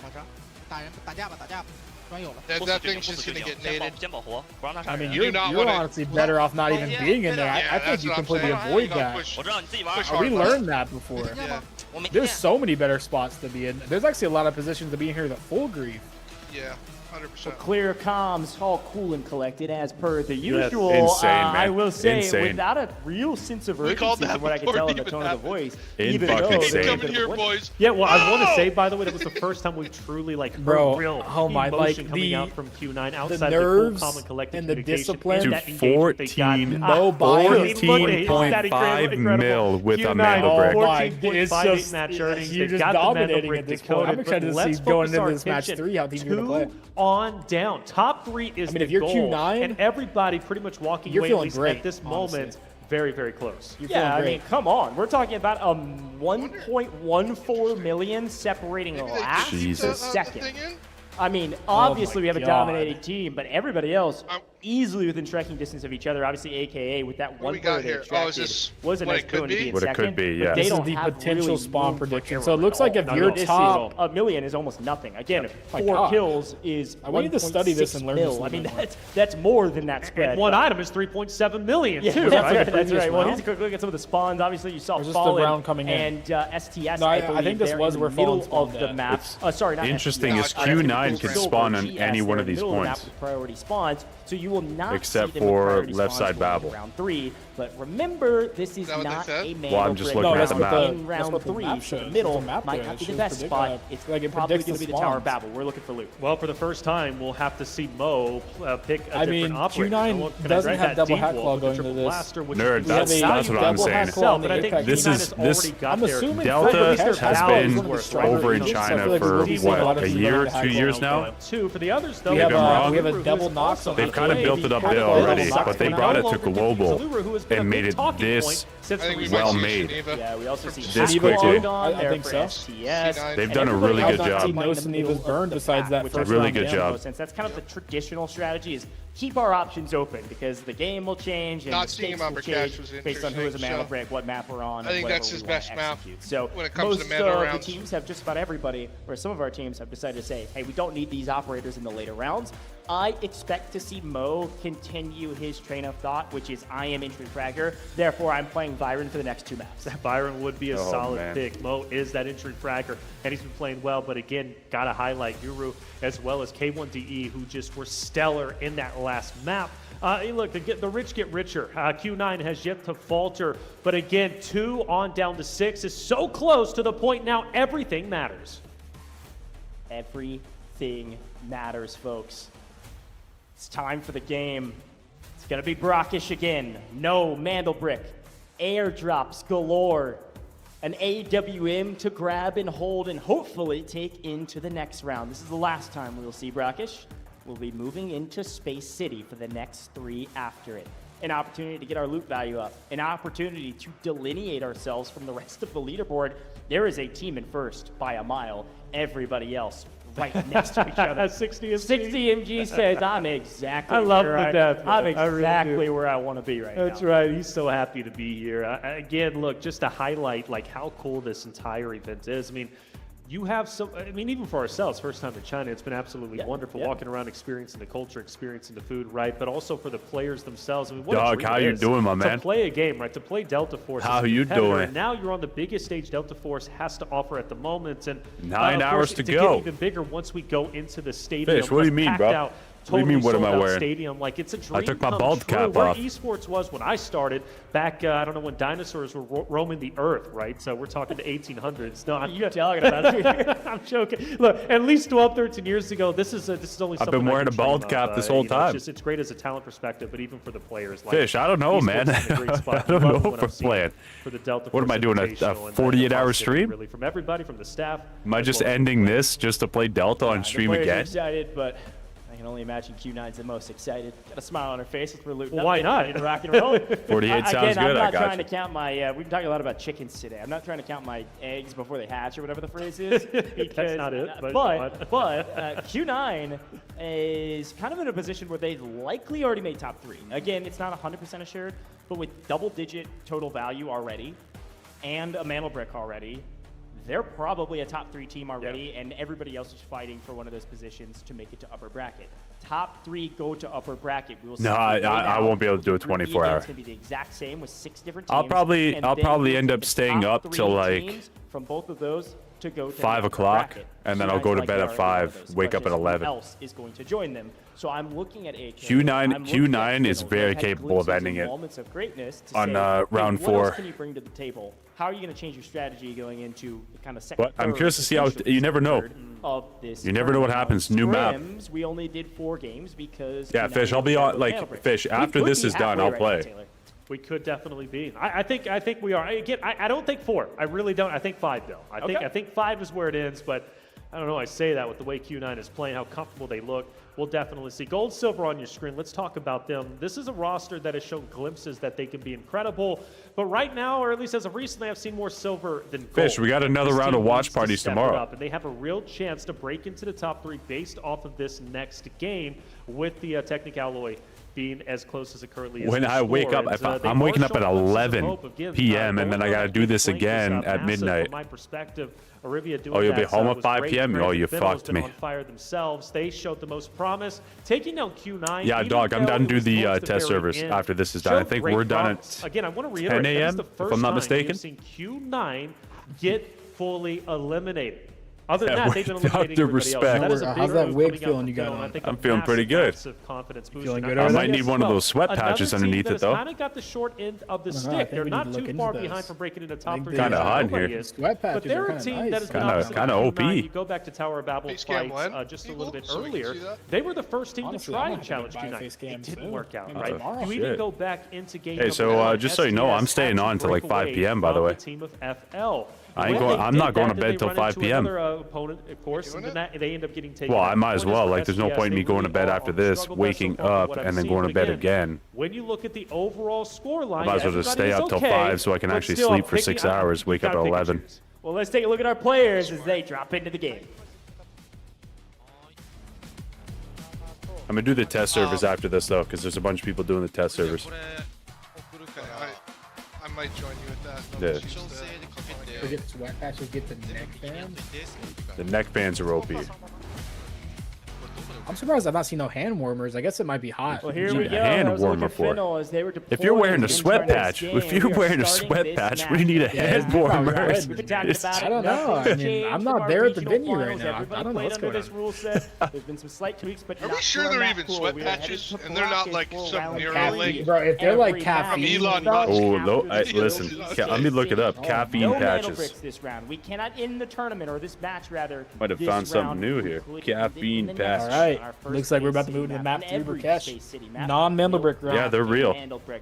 打这，打人，打架吧，打架吧，专有了。That thing's just gonna get naded. 先保活，不让他杀 I 人。 mean, You you're do not you're wanna- honestly better off not even being in there. Yeah, I think that's you what I'm completely saying. avoid You gotta that. push- 我知道你自己玩， push We hard. learned that before. 天天吗？ 我没 There's so many better spots to be in. There's actually a lot of positions to be in here that full grief. Yeah, 100%. Clear comms, all cool and collected as per the That's usual. insane, man. I will say, Insane. without a real sense of We called urgency that from what I can before tell it in the even tone of the happened. voice. In even fucking though insane. there's a Coming bit of here, a blip. boys. Yeah, well, I want to say, by the way, that was the first time we've truly like heard Bro, real oh my, emotion like, coming the- out from Q9 the outside nerves the cool, calm, and collected and the communication discipline. and To that engagement they got. 14 No bias. 14.5 mil with a Mandelbrick. Oh my, it's 14.58 just match earnings. you're They've just got the dominating Mandelbrick at this point. I'm decoded, excited but to let's see going focus into our this match attention 3 how teams are going to play. 2 on down. Top 3 is mean, the if you're goal, Q9, and everybody pretty much walking you're away feeling at least great, at this honestly. moment. Very, very close. You're Yeah, feeling I great. mean, come on. We're talking about 1.14 million separating Maybe they last keep to Jesus. second. thing in? I mean, obviously my we have a God. dominating team, but everybody else Um, easily within striking distance of each other. Obviously, AKA with that What one we got player they here? Oh, extracted is this was a what nice it could boon to be? be in What it second. could be, but yeah. they This is don't the have potential really spawn room for prediction. error So it looks at like all. if Not you're at all. top- a million is almost nothing. Again, my 4 God. kills is I want you to study this and learn this a mil. I little mean, bit that's more than that spread. And one item is 3.7 million Yeah, too, that's right? right. That's previous right. Well, round? here's a quick look at some of the spawns. Obviously, you saw Or is this the Fallen round coming in? and STS. No, I believe think this they're was in where the middle Fallen of spawned the at. map. It's Sorry, not interesting No, is it's Q9 can Silver spawn on GS, any they're one in of the these middle of the points. map with priority spawns, so you will not Except see them with for priority left spawns side going Babel. into round 3. But remember, this is that what they not said? a man. Well, I'm just No, looking that's at the what map. In round that's what the 3, map so shows. the middle There's a map might there. not It be the shows best spot. It's like it probably predicts going to the be the Tower of spawns. Babel. We're looking for loot. Well, for the first time, we'll have to see Mo pick a different mean, operator. Q9 Well, can I doesn't grab have that double deep hack wall claw with the going triple into this. blaster, which Nerd, is that's value what I'm double saying. hack claw But I think Apex. This Q9 is- has this- already got I'm their assuming Delta Delta has been over in I feel China like for, we're decent what, about a it. year, Hack 2 years claw. now? 2 for the others, though. We have, Maybe I'm wrong. we have a double knock. So They've kind of built it up there already, but they brought it to global and made it this I think we well might see made. Geneva. Yeah, we also see This Hack quickly. Claw on I there think for so. STS. C9. They've And done a everybody really else good on job. team No in the Sneeva's middle burned of besides the that which first I Really find good makes the job. most sense. That's kind of the traditional strategy is keep our options open because the game will change and Not the seeing stakes him on will Bricash change was based on who is a interesting, so Mandelbrick, what map we're on, I think and that's whatever his we wanna best map execute. So when it comes to most Mandal of the rounds. teams have just about everybody, or some of our teams have decided to say, hey, we don't need these operators in the later rounds. I expect to see Mo continue his train of thought, which is I am entry fragger, therefore I'm playing Byron for the next 2 maps. Byron would be a Oh, solid man. pick. Mo is that entry fragger, and he's been playing well. But again, gotta highlight Yuru as well as K1DE, who just were stellar in that last map. Hey, look, the rich get richer. Q9 has yet to falter, but again, 2 on down to 6 is so close to the point now everything matters. Everything matters, folks. It's time for the game. It's going to be brackish again. No Mandelbrick. Airdrops galore. An AWM to grab and hold and hopefully take into the next round. This is the last time we'll see brackish. We'll be moving into Space City for the next 3 after it. An opportunity to get our loot value up. An opportunity to delineate ourselves from the rest of the leaderboard. There is a team in first by a mile. Everybody else right next to each other. 60 MG. 60 MG says, I'm exactly I love where the depth. I'm I really exactly do. where I want to be right now. That's right. He's so happy to be here. Again, look, just to highlight like how cool this entire event is. I mean, you have some. I mean, even for ourselves, first time in China, it's been absolutely wonderful walking around, experiencing the culture, experiencing the food, right? But also for the players themselves. I mean, what a Dog, dream how it you is doing, my to man? play a game, right? To play Delta Force. How as a you competitor, doing? And now you're on the biggest stage Delta Force has to offer at the moment, and 9 of hours course, to to go. get even bigger once we go into the stadium. Fish, what do you mean, packed bro? out, What do you mean, totally what am I sold-out wearing? Stadium. Like, it's a dream took my come bald true. cap Where off. esports was when I started back, I don't know, when dinosaurs were roaming the earth, right? So we're talking the 1800s. No, I'm talking about? I'm joking. Look, at least 12, 13 years ago, this is only I've something been I wearing can a bald dream cap of. this whole You know, time. it's great as a talent perspective, but even for the players. Like, Fish, I don't know, esports man. is in a great spot. I don't Love know what if I'm we're seeing playing. For the Delta What am I Force doing, a Invitational and 48-hour positivity, stream? Really, from everybody, from the staff. Am I as just well as the ending players. this just to play Delta on The stream players are again? excited, but I can only imagine Q9's the most excited. Got a smile on her face as we're looting. Well, up, why not? getting Rock and roll. 48 sounds Again, good, I'm I not got trying you. to count my. We've been talking a lot about chickens today. I'm not trying to count my eggs before they hatch or whatever the phrase is. Because, not it, but Q9 is kind of in a position where they've likely already made top 3. Again, it's not 100% assured, but with double-digit total value already. and a Mandelbrick already, they're probably a top 3 team already, and everybody else is fighting for one of those positions to make it to upper bracket. Top 3 go to upper bracket. We will see. No, I won't be able to do a 24-hour. It's going to be the exact same with 6 different teams. I'll probably end up staying up till like from both of those to go to 5 o'clock, and then I'll go to bed at 5, wake up at 11. Else is going to join them. So I'm looking at Q9 is very capable of ending it on round 4. What else can you bring to the table? How are you going to change your strategy going into the kind of second? But I'm curious to see how. You never know. You never know what happens. New map. We only did 4 games because. Yeah, Fish. I'll be on like Fish. After this is done, I'll play. We could definitely be. I think we are. Again, I don't think 4. I really don't. I think 5 though. I think 5 is where it ends. But I don't know. I say that with the way Q9 is playing, how comfortable they look. We'll definitely see. Gold, silver on your screen. Let's talk about them. This is a roster that has shown glimpses that they can be incredible. But right now, or at least as of recently, I've seen more silver than gold. Fish, we got another round of watch parties tomorrow. And they have a real chance to break into the top 3 based off of this next game with the Technic Alloy being as close as it currently is. When I wake up, I'm waking up at 11 p.m. and then I got to do this again at midnight. From my perspective, Arivia doing Oh, you'll be that, home at 5 p.m.? Oh, you fucked me. On fire themselves. They showed the most promise, taking down Q9. Yeah, dog, I'm done to do the test servers after this is done. I think we're done at again, I want to reiterate, 10 a.m., if I'm not mistaken. We've seen Q9 get fully eliminated. Other than that, they've been eliminating everybody else. That is a big How's that move wig coming out feeling you from got Phil, on? I think I'm feeling pretty good. Feeling good I over might there? need one of those sweat patches underneath it, though. Kind of got the short end of the stick. They're not too far behind from breaking into top 3. Kind of hot in here. Sweat patches But they're are a team nice. that is kind of OP. You go back to Tower of Babel fights just a little bit earlier. They were the first team to try and challenge Q9. It didn't work out, right? You even go back into game. Hey, so just so you know, I'm staying on till like 5 p.m. by the way. Team of FL. I'm not going to bed till 5 p.m. Opponent, of course, and then they end up getting taken. Well, I might as well. Like, there's no point in me going to bed after this, waking up, and then going to bed again. When you look at the overall score line, I might as well just stay up till 5 so I can actually sleep for 6 hours, wake up at 11. Well, let's take a look at our players as they drop into the game. I'm going to do the test servers after this, though, because there's a bunch of people doing the test servers. I might join you with that. Yeah. Get sweat patches, get the neck fans. The neck fans are OP. I'm surprised I've not seen no hand warmers. I guess it might be hot. Well, here we go. Hand warmer for. If you're wearing a sweat patch, what do you need a hand warmer? I don't know. I mean, I'm not there at the venue right now. I don't know what's going on. There's been some slight tweaks, but are we sure they're even sweat patches and they're not like some Neuralink? Bro, if they're like caffeine stuff. Listen, let me look it up. Caffeine patches. This round. We cannot end the tournament, or this match rather. Might have found something new here. Caffeine patches. All right. Looks like we're about to move to the map 3 Burkesh. Non-Mandelbrick round. Yeah, they're real.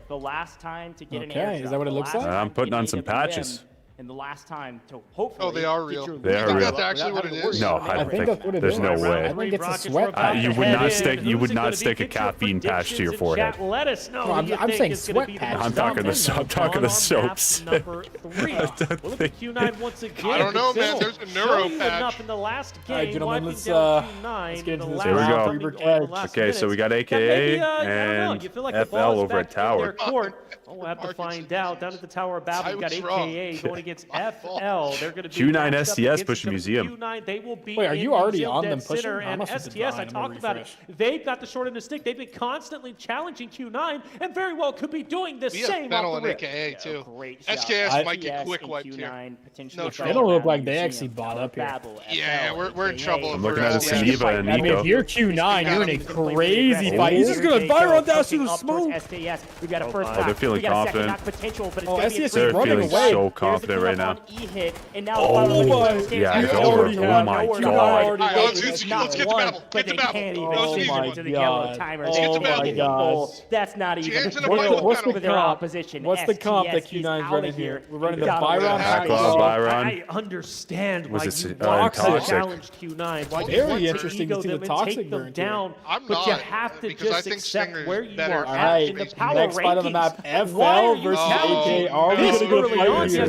The last time to get an Okay, is that what it looks like? I'm putting on some patches. And the last time to hopefully. Oh, they are real. They are real. That's actually what it is. No, I don't think. There's no way. I think it's a sweat patch. You would not stick a caffeine patch to your forehead. Let us know. I'm saying sweat patch. I'm talking the soaps. Number 3. Q9 once again. I don't know, man. There's a neuro patch. Enough in the last game. All right, gentlemen, let's Get into this. Here we go. Okay, so we got AKA and FL over at Tower. We'll have to find out. Down at the Tower of Babel, we've got AKA going against FL. They're going to be Q9 STS push museum. Q9, they will be. Wait, are you already on them pushing? And STS, I talked about it. They've got the short end of the stick. They've been constantly challenging Q9, and very well could be doing the same. Fennel and AKA too. SKS might get quick wiped here. No trouble. They don't look like they actually bought up here. Yeah, we're in trouble. I'm looking at Geneva and I mean, if you're Q9, you're in a crazy fight. He's just gonna viral dash through the smoke. We've got a first they're feeling confident. STS They're feeling so confident right now. Oh my! Yeah, it's over. Oh my god! Let's get to battle. Get to battle. Oh my god! That's not even What's for their opposition. What's the comp that Q9's running here? We're running the Byron. I understand why you challenged Q9. Very interesting to see the toxic burn down, but you have to just accept where you are at in the power rankings. Next fight on the map, FL versus AK. Are we going to go fight here?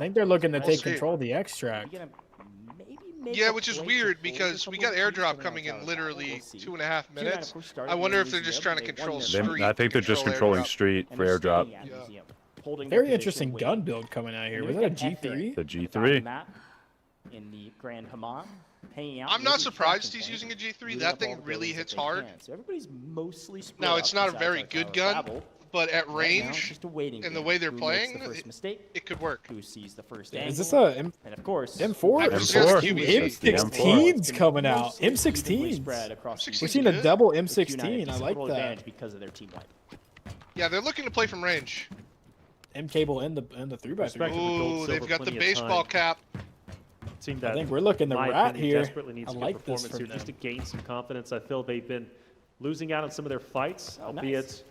think they're looking to We'll take see. control of the extract. Yeah, which is weird because we got airdrop coming in literally 2.5 minutes. I wonder if they're just trying to control street. I think they're just controlling street for airdrop. Very interesting gun build coming out here. Was that a G3? The G3. In the Grand Hamad. I'm not surprised he's using a G3. That thing really hits hard. So everybody's mostly Now, it's not a very good gun, but at range, and the way they're playing, it could work. Who sees the first Is this a and of course, M4? M16's coming out. M16s. We're seeing a double M16. I like that. Because of their team wipe. Yeah, they're looking to play from range. M cable and the 3x3. Ooh, they've got the baseball cap. Team that I think we're looking the rat here. Desperately needs a good performance here just to gain some confidence. I feel they've been losing out on some of their fights, albeit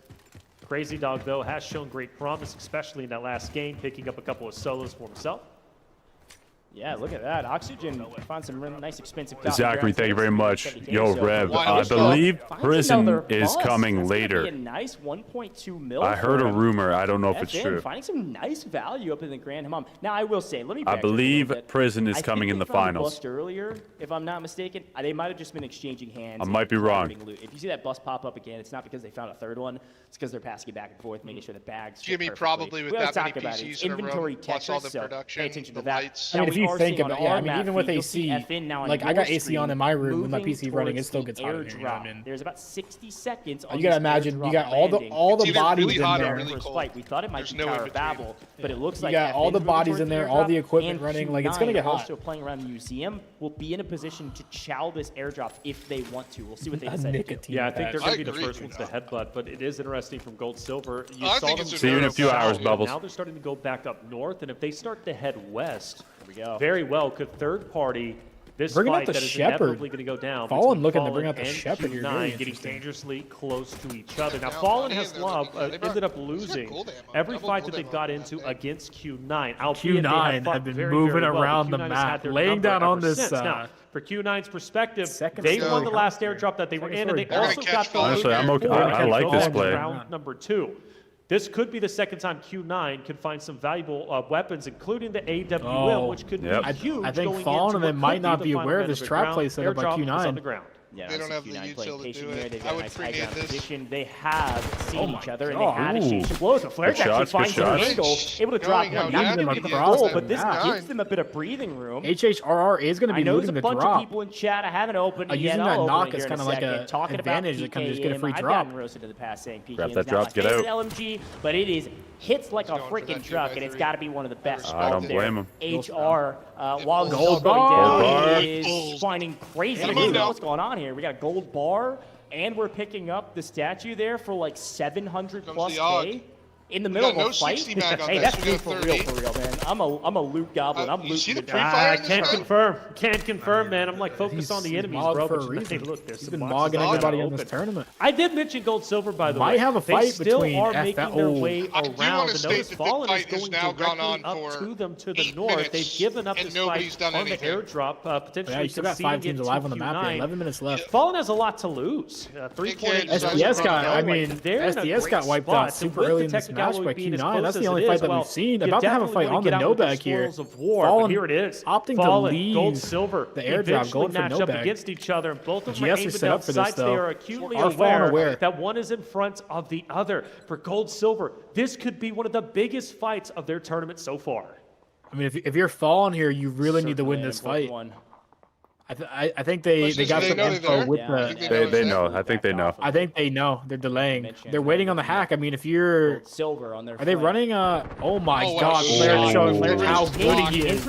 Crazy Dog, though, has shown great promise, especially in that last game, picking up a couple of solos for himself. Yeah, look at that. Oxygen found some really nice expensive Zachary, thank you very much. Yo, Rev, I believe Prison is coming later. A nice 1.2 mil. I heard a rumor. I don't know if it's true. Finding some nice value up in the Grand Hammam. Now, I will say, let me I believe Prison is coming in the finals. Earlier, if I'm not mistaken, they might have just been exchanging hands. I might be wrong. If you see that bust pop up again, it's not because they found a third one. It's because they're passing it back and forth, making sure the bags. Jimmy probably with that many PCs in a row, plus all the production, pay attention to the that. lights. I mean, if you think about it, yeah, I mean, even with AC, like I got AC on in my room, when my PC running, it still gets hot in here. You know what I mean? There's about 60 seconds. You gotta imagine, you got all the bodies in there. We thought it might be Tower of Babel, but it looks like you got all the bodies in there, all the equipment running. Like it's gonna get hot. Also playing around the museum will be in a position to chow this airdrop if they want to. We'll see what they decide. Yeah, I think they're going to be the first ones to headbutt, but it is interesting from Gold Silver. You saw them see you in a few hours, Bubbles. Now they're starting to go back up north, and if they start to head west, very well could third party this bringing fight out the that is Shepherd. inevitably going to go down. Fallen looking to bring out the Shepherd here. Q9 getting dangerously close to each other. Now, Fallen has ended up losing every fight that they've got into against Q9. Q9 have been moving around the map, laying down on this. Now, for Q9's perspective, they won the last airdrop that they were in, and they also got the honestly, I'm okay. I like this play. Round number 2. This could be the second time Q9 can find some valuable weapons, including the AWM, which could be huge. I think Fallen and them might not be aware of this trap play set up by Q9. Yeah, they don't have the util to do it. They've I got a would nice high ground this. position. They have seen each other, and they God. had exchange blows. But Flair actually finds an angle, able to drop one. Not going to be a goal, but this gives them a bit of breathing room. HHRR is going to be looting the drop. I know there's a bunch of people in chat. I haven't opened it yet. Using that knock is kind of like an advantage to kind of just get a free drop. I've gotten roasted in the past saying PKM Grab that drop, get out. LMG, but it is hits like a freaking truck, and it's got to be one of the best. I don't blame him. HR, while this is all going down, is finding crazy. What's going on here? We got a gold bar, and we're picking up the statue there for like 700 plus K. In the middle of a fight? Hey, that's me for real, man. I'm a loot goblin. I'm looting. I can't confirm, man. I'm like focused on the enemies, bro. But hey, look, there's some mogging everybody in this tournament. I did mention Gold Silver, by the way. Might have a fight between are making their way around. The notice Fallen is going directly up to them to the north. They've given up this fight on the airdrop, potentially still got 5 teams alive on the map here. 11 minutes left. Fallen has a lot to lose. 3.8. SDS got, I mean, SDS got wiped out super early in this match by Q9. That's the only fight that we've seen. About to have a fight on the Novak here. Fallen, here it is. Opting to leave Gold Silver, the airdrop, going for match up Novak. against each other, and both of them are aiming set down up for this, sights. They are acutely aware that one is in front of the other. For Gold Silver, this could be one of the biggest fights of their tournament so far. I mean, if you're Fallen here, you really need to win this fight. I think they got some info with the. They know. I think they know. I think they know. They're delaying. They're waiting on the hack. I mean, if you're Silver on their. Are they running? Oh my God! Flair showing Flair how good he is.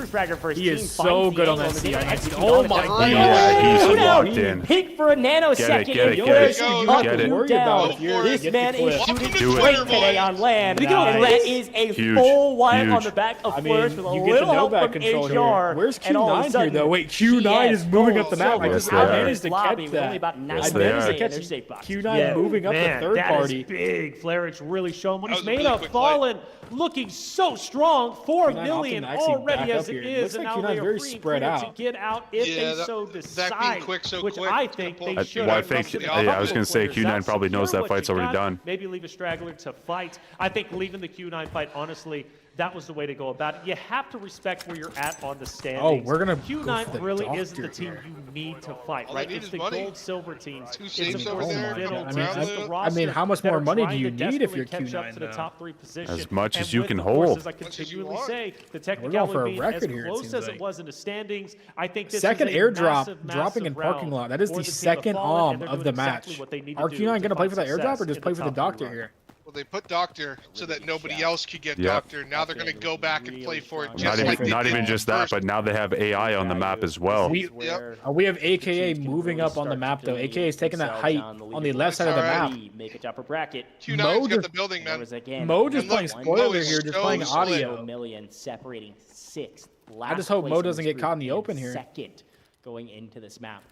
He is so good on that CI. Oh my God! Yeah, he's locked in. Peek for a nanosecond. Get it. Down. This man is shooting straight today on land. And that is a full wipe on the back of Flourish with a little help from HR. Where's Q9 here though? Wait, Q9 is moving up the map. I managed to catch that. I managed to catch Q9 moving up the third party. That is big. Flairich really showing what he's made of. Fallen looking so strong. 4 million already as it is, and now they are free to get out if they so decide, which I think they should. I was going to say Q9 probably knows that fight's already done. Maybe leave a straggler to fight. I think leaving the Q9 fight, honestly, that was the way to go about it. You have to respect where you're at on the standings. Oh, we're gonna Q9 really isn't the team you need to fight, right? It's the gold silver teams. It's of course the middle teams. I mean, how much more money do you need if you're Q9? To the top 3 position. As much as you can hold. As I continually say, the technicality being as close as it was in the standings, I think this second is a airdrop dropping in parking lot. That is the second of the match. Are Q9 gonna play for that airdrop or just play for the doctor here? Well, they put Doctor so that nobody else could get Doctor. Now they're going to go back and play for it. Not even just that, but now they have AI on the map as well. We have AKA moving up on the map though. AKA is taking that height on the left side of the map. Make a upper bracket. Q9's got the building, man. Mo just playing spoiler here, just playing audio. Million separating 6th. I just hope Mo doesn't get caught in the open here. Second going into this map.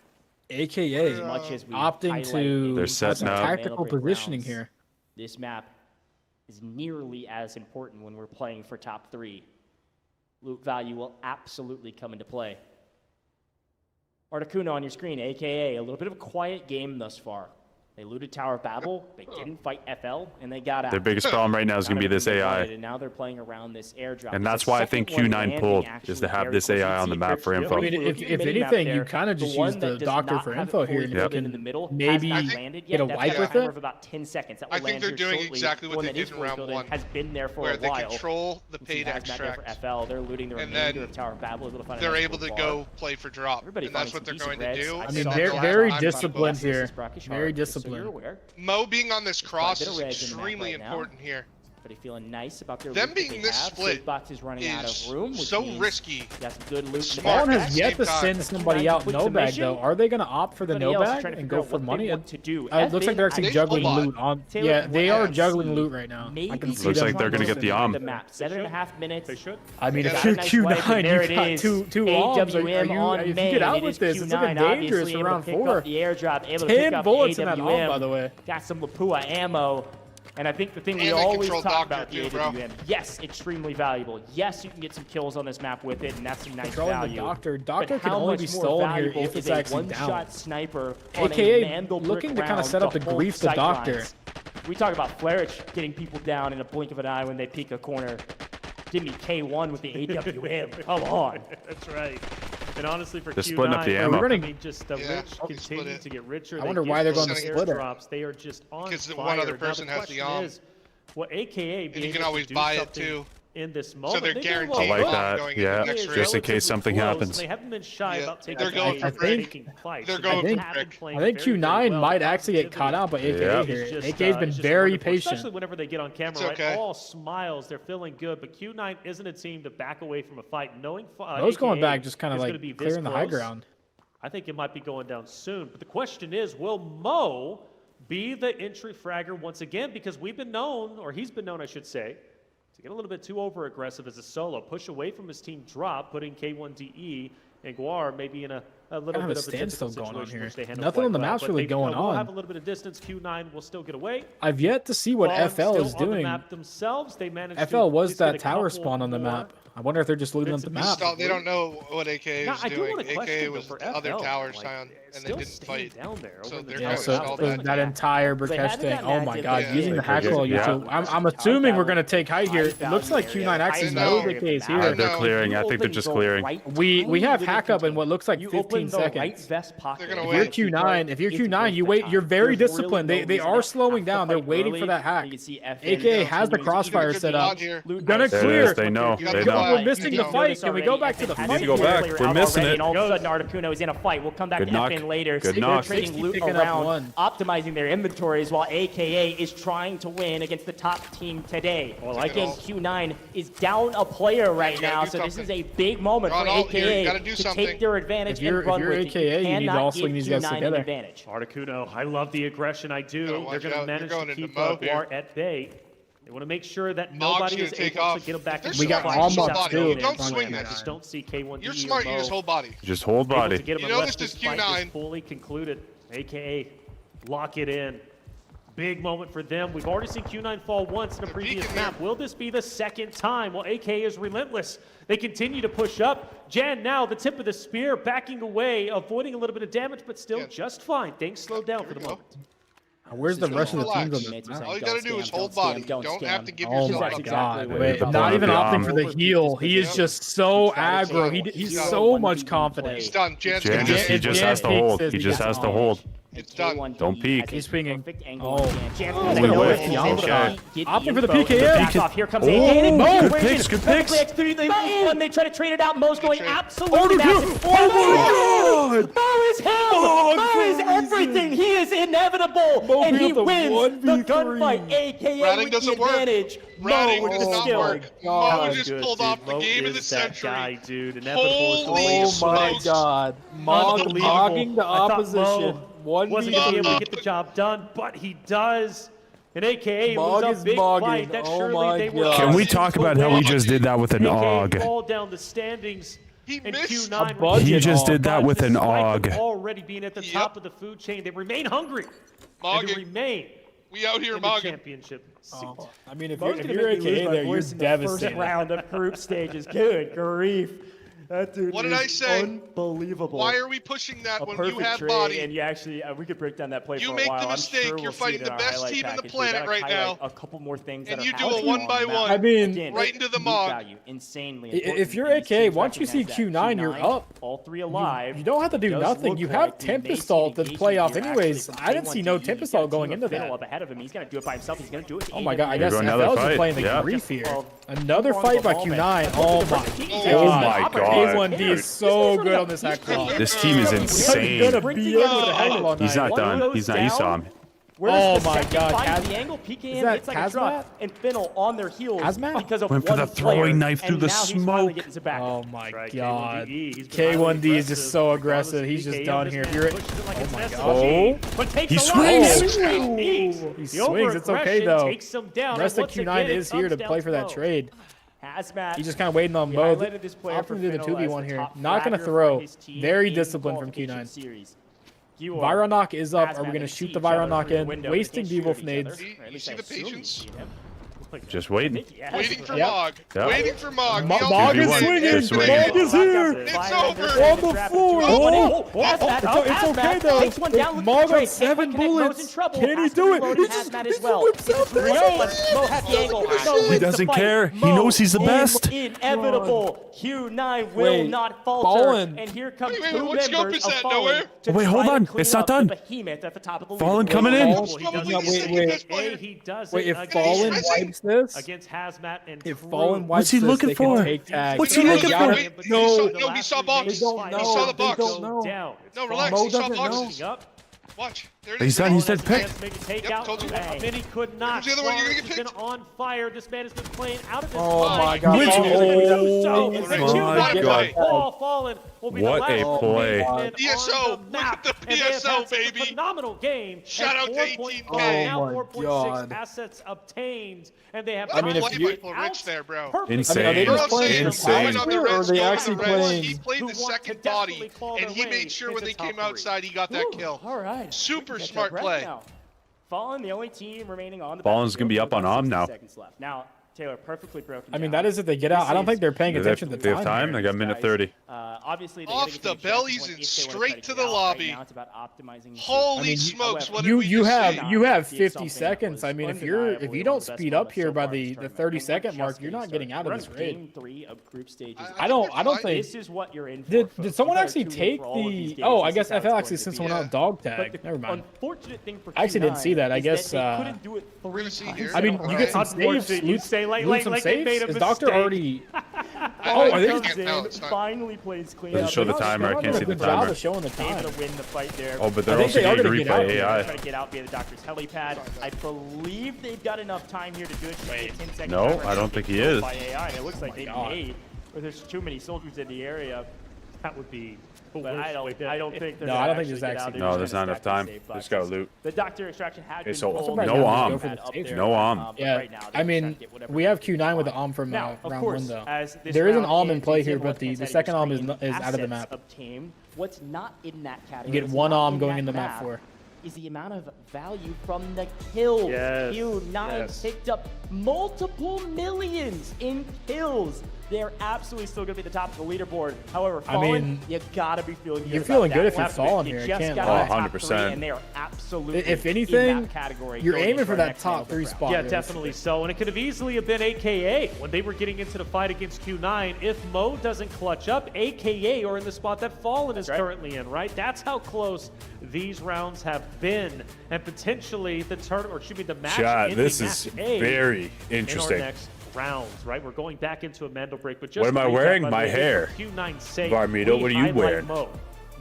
AKA opting to They're setting some up. tactical positioning here. This map is nearly as important when we're playing for top 3. Loot value will absolutely come into play. Articuno on your screen, AKA a little bit of a quiet game thus far. They looted Tower of Babel, they didn't fight FL, and they got out. Their biggest problem right now is going to be this AI. And now they're playing around this airdrop. And that's why I think Q9 pulled, is to have this AI on the map for info. I mean, if anything, you kind of just use the doctor for info here. Yep. In the middle, maybe get a wipe with it. About 10 seconds. I think they're doing exactly what they did in round 1. Has been there for where a while. they control the paid extract. FL, they're looting the remainder of Tower of Babel. They're able to go play for drop. And that's what they're going to do. I mean, very disciplined here. Very disciplined. Mo being on this cross is extremely important here. But feeling nice about their them being this split is running out of room, so risky. Got some good loot. Spawn has yet to send somebody out no bag though. Are they going to opt for the no bag and go for money? It looks like they're actually juggling loot on. Yeah, they are juggling loot right now. I can see looks like they're going to get the 7.5 minutes. They should. I mean, if you're Q9, you got two arms. If you get out with this, it's looking dangerous for round 4. 10 bullets in that arm, by the way. Got some Lapua ammo. And I think the thing we always talk about the AWM, yes, extremely valuable. Yes, you can get some kills on this map with it, and that's some nice value. Doctor can only be stolen here if it's actually down. One-shot sniper AKA looking to kind of set up to grief the doctor. We talk about Flarich getting people down in a blink of an eye when they peek a corner. Give me K1 with the AWM. Come on. That's right. And honestly, for they're Q9, splitting up the ammo. I mean, just the rich continue to get richer. I wonder why they're going to split it. They are just on fire. Because one other person has the arm. Well, AKA and you can always buy it too. In this moment, so they're guaranteed. I like that. Yeah, just in case something happens. They haven't been shy about taking. They're going for brick. They're going for brick. I think Q9 might actually get caught out by AKA here. AKA's been very patient. Especially whenever they get on camera, right? All smiles. They're feeling good. But Q9 isn't a team to back away from a fight, knowing those going back just kind of like clearing the high ground. I think it might be going down soon. But the question is, will Mo be the entry fragger once again? Because we've been known, or he's been known, I should say, to get a little bit too over-aggressive as a solo, push away from his team drop, putting K1DE and Guar maybe in a little bit of a standstill going on here. Nothing on the map's really going on. We'll have a little bit of distance. Q9 will still get away. I've yet to see what FL is doing. FL was that tower spawn on the map. I wonder if they're just looting up the map. They don't know what AKA is doing. AKA was the other towers down, and they didn't fight. So that entire Brikesh thing. Oh my god, using the hack roll. I'm assuming we're going to take height here. It looks like Q9 actually knows AKA's here. They're clearing. I think they're just clearing. We have hack up in what looks like 15 seconds. If you're Q9, you wait. You're very disciplined. They are slowing down. They're waiting for that hack. AKA has the crossfire set up. Gonna clear. They know. We're missing the fight. Can we go back to the fight? We need to go back. We're missing it. And all of a sudden, Articuno is in a fight. We'll come back to FN later. Good They're knock. trading loot around, optimizing their inventories while AKA is trying to win against the top team today. Well, again, Q9 is down a player right now, so this is a big moment for AKA to take their advantage and run with it. If you're AKA, you need to also link these guys together. Articuno, I love the aggression. I do. They're going to manage to keep Guar at bay. They want to make sure that nobody is able to get them back. We got almost too. Don't swing that. Just don't see K1. You're smart. You just hold body. Just hold body. You know this is Q9. Fully concluded. AKA lock it in. Big moment for them. We've already seen Q9 fall once in a previous map. Will this be the second time? Well, AKA is relentless. They continue to push up. Jan now, the tip of the spear, backing away, avoiding a little bit of damage, but still just fine. Things slowed down for the moment. Where's the rest of the teams on this map? All you gotta do is hold body. Don't have to give yourself up. Oh my god. Wait, not even opting for the heal. He is just so aggro. He's so much confidence. He's done. He just has to hold. He just has to hold. It's done. Don't peek. He's swinging. Oh. Opting for the PKM. Here comes AKA. Good picks. Good picks. When they try to trade it out, Mo's going absolutely massive. Oh my god. Mo is hell. Mo is everything. He is inevitable. And he wins the gunfight. AKA with the advantage. Ratting with does the not skill. work. Mo just pulled off the game of the century. Oh my god. Mog logging the opposition. Wasn't going to be able to get the job done, but he does. And AKA moves up big fight. That surely they were. Can we talk about how he just did that with an AUG? Fall down the standings. He in missed Q9. He just did that with an AUG. Already being at the top of the food chain, they remain hungry. And they remain. We out here, in the championship. I mean, if you're AKA there, you're devastated. First round of group stages. Good grief. That dude what did I say? Unbelievable. Why are we pushing that when you have trade, body? And you actually, we could break down that play you for a make while. the mistake. Sure You're fighting the best team in the planet right now. A couple more things. And that you are do a happening 1-by-1. I mean, again, right into the mog. Insanely. If you're AKA, once you see Q9, you're up. All three alive. You don't have to do nothing. You have Tempest Salt to play off anyways. I didn't see no Tempest Salt going into that. Up ahead of him. He's gonna do it by himself. He's gonna do it. Oh my god! I guess FL's just playing the grief here. Another fight by Q9. Oh my god! God. A1D is so good on this hack clock. This team is insane. He's not done. He's not. You saw him. Oh my god. The angle PKM is that hits like a truck, and Finnel on their heels because of went for the throwing knife through the smoke. Oh my god. K1D is just so aggressive. He's just done here. Oh my god. Oh, he swings. He swings. It's okay though. The rest of Q9 is here to play for that trade. He's just kind of waiting on both. Opting to do the 2v1 here. Not going to throw. Very disciplined from Q9. Viral knock is up. Are we going to shoot the viral knock in? Wasting D-Wolf nades. You see the patience? Just waiting. Waiting for Mog. Yep. Waiting for Mog. Mog is swinging. Mog is here. It's over. On the floor. It's okay though. Mog on 7 bullets. Can he do it? He just whips out. He doesn't care. He knows he's the best. Inevitable. Q9 will not falter. And here comes two what scope members is of that? Fallen. Nowhere? Wait, hold on. It's not done. Fallen coming in. Wait, if Fallen wipes this, against Hazmat and if Fallen wipes What's he this, looking they can for? take tags. What's he looking for? No, he saw box. He saw the box. Down. No, relax. He saw boxes. Watch. There it is. He's done. He's dead. Pick. Yep, told you. Mini could not. Here's the other one. You're gonna get He's been picked. on fire. This man has been playing out of his Oh mind. my god. Fallen will be What the a last play. DSO. Look at the PSO, baby. Phenomenal game. Shout out to 18K. Now Oh my 4.6 God. assets obtained, and they have. I mean, if you- rich there, bro. Insane. Are they You're just all playing saying Insane. on the or red are they scope, actually the red, playing? he played the second body, and he made sure when they came outside, he got that kill. All right. Super smart play. Fallen, the only team remaining on the Fallen's gonna be up on Om now. Seconds left. Now, Taylor, perfectly broken. I mean, that is if they get out. I don't think they're paying attention to the They have time. time. They got a minute 30. Obviously, they Off gotta get the to bellies checkpoint and if they wanna straight try to get the out. lobby. Right now, it's about optimizing. Holy smokes! What did You we just see? you have 50 seconds. I mean, if you don't speed up here by the 30-second mark, you're not getting out of this raid. Game 3 of group stages. I don't think. This is what you're in for. Did someone actually take the? Oh, I guess FL actually sent someone out dog tag. Never mind. Unfortunate thing for I actually didn't see that. I guess. couldn't do it We're gonna see here. I mean, you get some saves. You say like some they saves. made a Is Doctor mistake. already? Oh, I think it's- no, it's not. finally plays clean Doesn't up. show the timer. I can't see the timer. Of showing the Able time. to win the fight there. Oh, but they're I think also they are getting gonna griefed get by out. AI. Trying to get out via the doctor's helipad. I believe they've got enough time here to do it. Wait, 10 seconds No, timer I don't think he is. by AI, and it looks like they God. made, but there's too many soldiers in the area. That would be. But I don't think they're No, I don't think gonna there's get out. actually- They're No, just there's gonna not enough stack time. the safe They just gotta boxes. loot. The doctor extraction had been so pulled. no They arm. go for the safe. No arm. But Yeah, right now, they I just mean, gotta get whatever we they have can Q9 with the find. arm from Now, of round course, 1 though. as this There is an round arm in ends, play you see here, everyone's but the heading second arm straight is out of the assets map. obtained. What's not in that category? You get what's one not arm in going that in the map for. is the amount of value from the kills. Yes, Q9 yes. picked up multiple millions in kills. They're absolutely still going to be at the top of the leaderboard. However, Fallen, mean, you got to be feeling good. you're about feeling that good if one. you're Fallen You here, I just can't got lie. in the top 100%. 3, and they are absolutely If in anything, that category. you're going aiming into for our that next top 3 round. spot. Yeah, really. definitely so. And it could have easily have been AKA when they were getting into the fight against Q9. If Mo doesn't clutch up, AKA are in the spot that Fallen is currently in, right? That's how close these rounds have been. And potentially the the match. Chat, this is match A very in interesting. our next rounds, right? We're going back into a Mandelbrick, but just What am I to recap, wearing? by the My way, hair. for Q9's sake, Varmito, we what are you highlight wearing?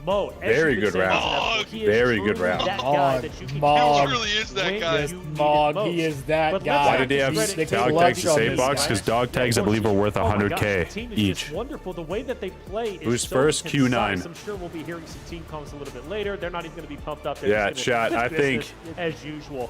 Mo, as Very you good could say, round. he is Very good truly round. That guy that you can Mog. count He really is that when guy. you need it Mog, most. he is that But guy. let's Why not did they have discredit They dog clutch tags to on save this box? guy. Because dog tags, I believe, are worth Oh my God, 100K the team is each. just wonderful. The way that they play is Who's so first? concise. Q9. I'm sure we'll be hearing some team comments a little bit later. They're not even going to be pumped up. They're Yeah, just gonna chat, do I business think- as usual.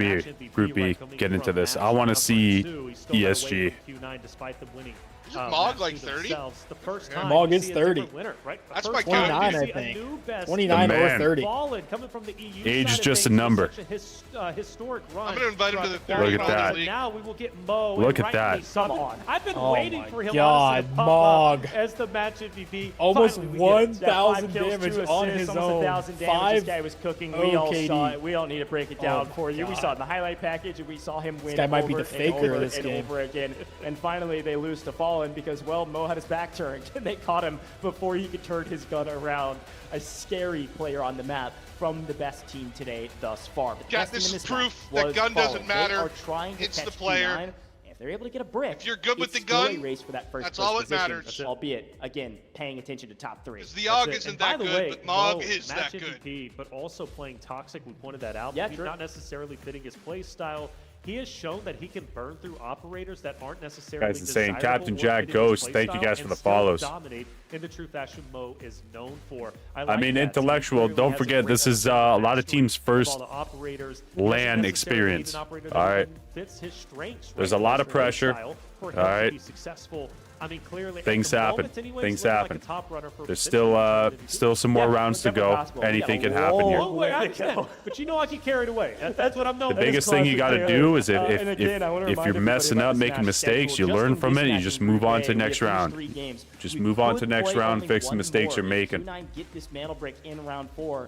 B get into this. I want to see ESG. Mog like 30? The first time Mog we is see a 30. different winner, right? That's The my first time count. we 29, see I a think. new best 29 or 30. Fallen coming from the EU Age side of just a things, number. such a historic run. I'm gonna invite him to the throughout 30 Look at that. And now we will get Mo. Look and at that. rightly so. Come on. I've been Oh waiting my for him God, honestly to pop Mog. up as the match MVP. Almost Finally, we get that. 1,000 damage on his own. 1,000 damage. 5 This guy was cooking. We all OKD. saw it. We don't need to break it down Oh, for you. We God. saw it in the highlight package, and we saw him win. This guy might be over the faker and of this over game. and over again. And finally, they lose to Fallen because, well, Mo had his back turned, and they caught him before he could turn his gun around. A scary player on the map from the best team today thus far. But the Got best team this in this proof match that was gun doesn't Fallen. matter. They are trying to It's catch the player. Q9. If they're able to get a brick, If you're good with it's the still gun, a race for that first that's all that position, matters. albeit, again, paying attention to top 3. Because the AUG And isn't by that the good, way, but Mog Mo, is match that good. MVP, but also playing toxic. We pointed that out. Yeah, Maybe true. not necessarily fitting his play style. He has shown that he can burn through operators that aren't necessarily Guys, insane. desirable Captain or Jack fitting his Ghost, play thank you style guys for and the still follows. dominate in the true fashion Mo is known for. I mean, that. intellectual. He Don't clearly forget, has this great is a lot of teams' of first all the operators. He LAN doesn't necessarily experience. need an operator that All right. even fits his strengths, There's right? a lot His of pressure. style for him All to right. be successful. I mean, clearly, Things at the happen. moment anyways, Things looking like happen. a top runner for There's position. still some more rounds to go. Anything can happen here. Oh, wait, I understand. But you know I get carried away. That's what I'm known The for. biggest thing you got to do is if you're messing up, making mistakes, you learn from it. You just move on to the next round. Just move on to the next round, fix the mistakes you're making. Q9 get this Mandelbrick in round 4.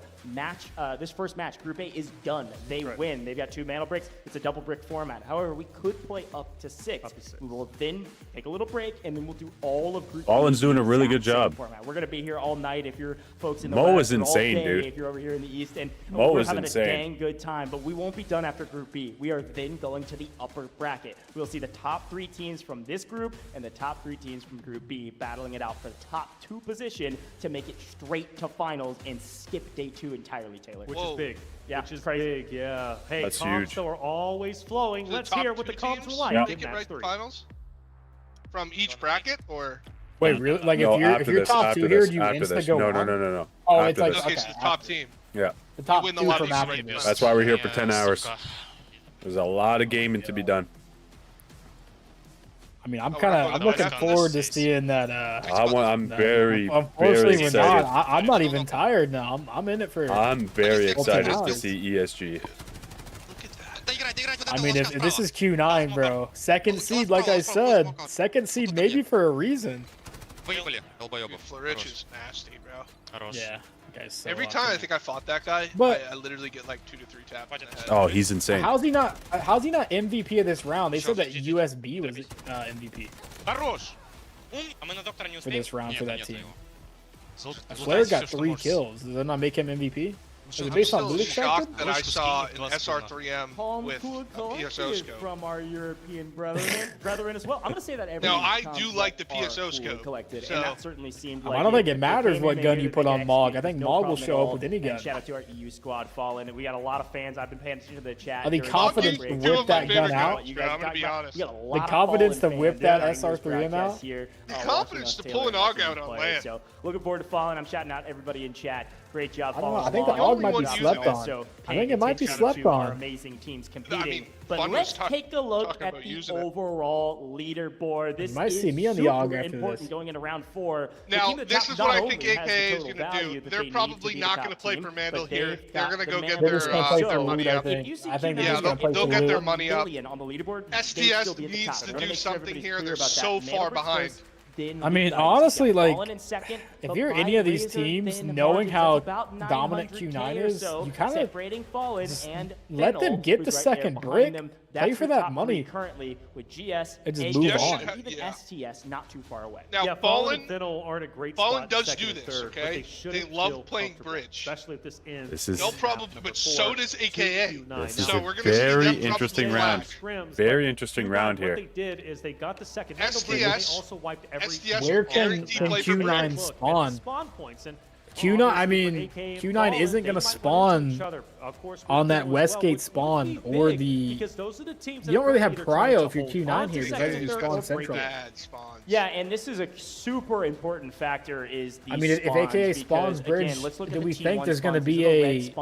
This first match, Group A is done. They win. They've got 2 Mandelbricks. It's a double brick format. However, we could play up to 6. We will then take a little break, and then we'll do all of Group Allen's B doing a really good exact same job. format. We're going to be here all night if you're folks in the Mo West, is or all insane, day dude. if you're over here in the East. And Mo we're is having insane. a dang good time, but we won't be done after Group B. We are then going to the upper bracket. We'll see the top 3 teams from this group and the top 3 teams from Group B battling it out for the top 2 position to make it straight to finals and skip day 2 entirely, Taylor. Which is big. Yeah, Which is crazy. big, yeah. Hey, That's comps huge. though are always flowing. The Let's top hear what the 2 comps are teams like Yeah. in make it match right to 3. finals from each bracket, or Wait, really? Like No, if you're after this, top after 2 here, this, do you after insta this. go No, on? no. Oh, After it's like this. okay, okay, so it's the top team. Yeah. the top win the 2 lobby from after right this. now. That's why we're here for 10 hours. There's a lot of gaming to be done. I mean, I'm Oh, kind we're of going I'm to looking back on forward this. to seeing that. I'm very Unfortunately, we're excited. not. I'm not even tired now. I'm in it for. I'm very excited to hours. see ESG. I mean, if this is Q9, bro, second seed, like I said, second seed maybe for a reason. Florich is nasty, bro. Yeah. Okay, so, Every time I think I fought that guy, But- I literally get like 2 to 3 taps in the head. Oh, he's insane. How's he not MVP of this round? They said that USB was MVP for this round for that team. Flair got 3 kills. Does that not make him MVP? Is it I'm based on still loot extracted? shocked that I saw an SR3M with a PSO scope. from our European brethren as well. I'm going to say that every Now, I comp do like the are PSO cool scope, collected, so- and that certainly seemed I like don't think it They matters came what in, gun they you did put the on big Mog. I execute, think no Mog will problem at show up all. with any And gun. shout out to our EU squad Fallen, and we got a lot of fans. I've been paying attention to the chat. Are the during confidence the to break. whip that gun out? You guys I'm gonna be honest. you got a lot of confidence Fallen to whip fans that during this SR3M broadcast out? here, The watching confidence us, to Taylor, pull an and AUG watching out the on players. land. So looking forward to Fallen. I'm shouting out everybody in chat. Great job I don't know. following I think the along. AUG might be Great slept job. on. So I think it might be paying slept attention to our on. amazing teams competing. mean, But Fun was let's talk- take a look talking at about the using it. overall leaderboard. This might is see me on the super AUG after important this. going into round 4. The Now, team that this not is what I only think has the AKA is total going to value do. that They're they need probably to be the not top going to play team, for but Mandal here. they've They're got going to the go get Mandal They're their, just gonna play their for money loot, I up. think. If you see I think they're Q9 just gonna play they'll for get loot. their money up. on the leaderboard, STS needs to do something here. They're so far behind. I mean, honestly, like, if you're any of these teams, knowing how dominant Q9 is, you kind of let them get the second brick, play for that money, currently with GS and just move on. even STS not too far away. Now, Yeah, Fallen and Fiddle aren't a great Fallen spot does second do and this, third, but okay? They, shouldn't They love feel playing comfortable, bridge. especially if this ends. This is- No problem, Number but 4 so does AKA. to Q9. This is So a we're gonna see very them interesting probably round. flash. Very interesting round What here. they did is they got the second STS handle, but they also wiped every STS Where can guaranteed play for Q9 bridge. look at spawn? spawn points and Q9, I obviously mean, with AK and Q9 Fallen, isn't they gonna might run into spawn each other. on that Westgate spawn or the. You don't really have prio if you're Q9 here because that's your spawn central. Yeah, and this is a super important factor. Is the I mean, if AKA spawns bridge, do we think there's going to be a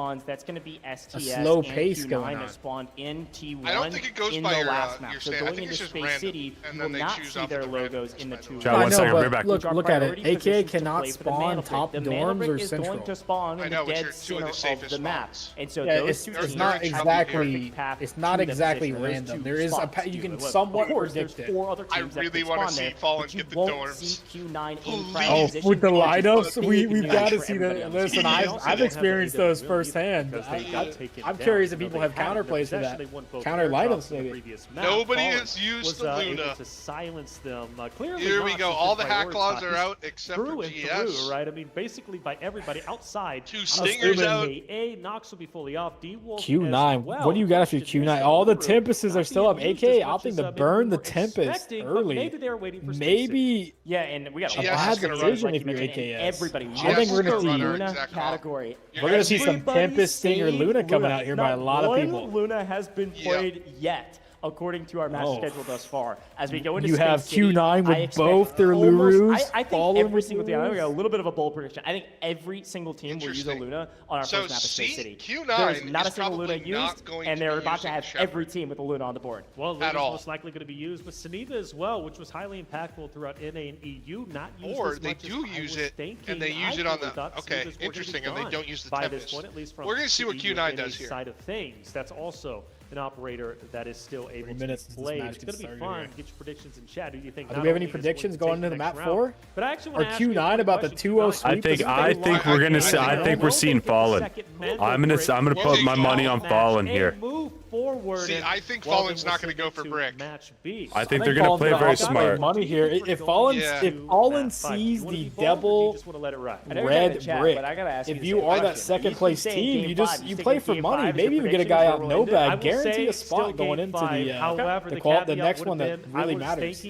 slow pace going on? Spawned in T1 I don't think it goes by your stand. I think it's just random, City, and then they choose off their the logos in the two. I know, but look at it. AKA cannot spawn top dorms or central. Going to spawn in the dead center of the map, and so it's not exactly random. There is you can somewhat predict it. I really want to see Fallen get the dorms. Oh, with the lineups, we've got to see that. Listen, I've experienced those firsthand. I'm curious if people have counterplays for that. Counter lineups, maybe. Nobody has used the Luna. To silence them. Clearly, here we go. All the hack laws are out except for GS. Right? I mean, basically by everybody outside. 2 stingers out. Nox will be fully off. Q9. What do you got if you're Q9? All the Tempests are still up. AKA opting to burn the Tempest early. Maybe they're waiting for maybe. Yeah, and we got a bad decision if you're AKS. Everybody. I think we're going to see Luna category. We're going to see some Tempest Stinger Luna coming out here by a lot of people. Luna has been played yet, according to our match schedule thus far. As we go into you have Q9 with both their Lurus. I think every single team. I got a little bit of a bold prediction. I think every single team will use a Luna on our first map of Space City. Q9 There's not a single Luna used, and they're about to have every team with a Luna on the board. Well, Luna's most likely going to be used, but Saniva as well, which was highly impactful throughout NA and EU. Not used or as they much do as use I was it, thinking. and they use it on the. Okay, Saniva's interesting, and they don't use the by Tempest. this point, at least from we're going to see what Q9 does here. Side of things, that's also an operator that is still able to play. It's going to be fun. Get your predictions in chat. Who do you think? Do we have any predictions going into the map 4? But I actually or Q9 about the 2-0 sweep? I think we're gonna see. I think we're seeing Fallen. I'm gonna put my money on Fallen here. See, I think Fallen's not going to go for Brick. I think they're going to play very smart. Money here. If Fallen sees the double red Brick, if you are that second place team, you play for money. Maybe even get a guy out no bag. Guarantee a spot going into the next one that really matters.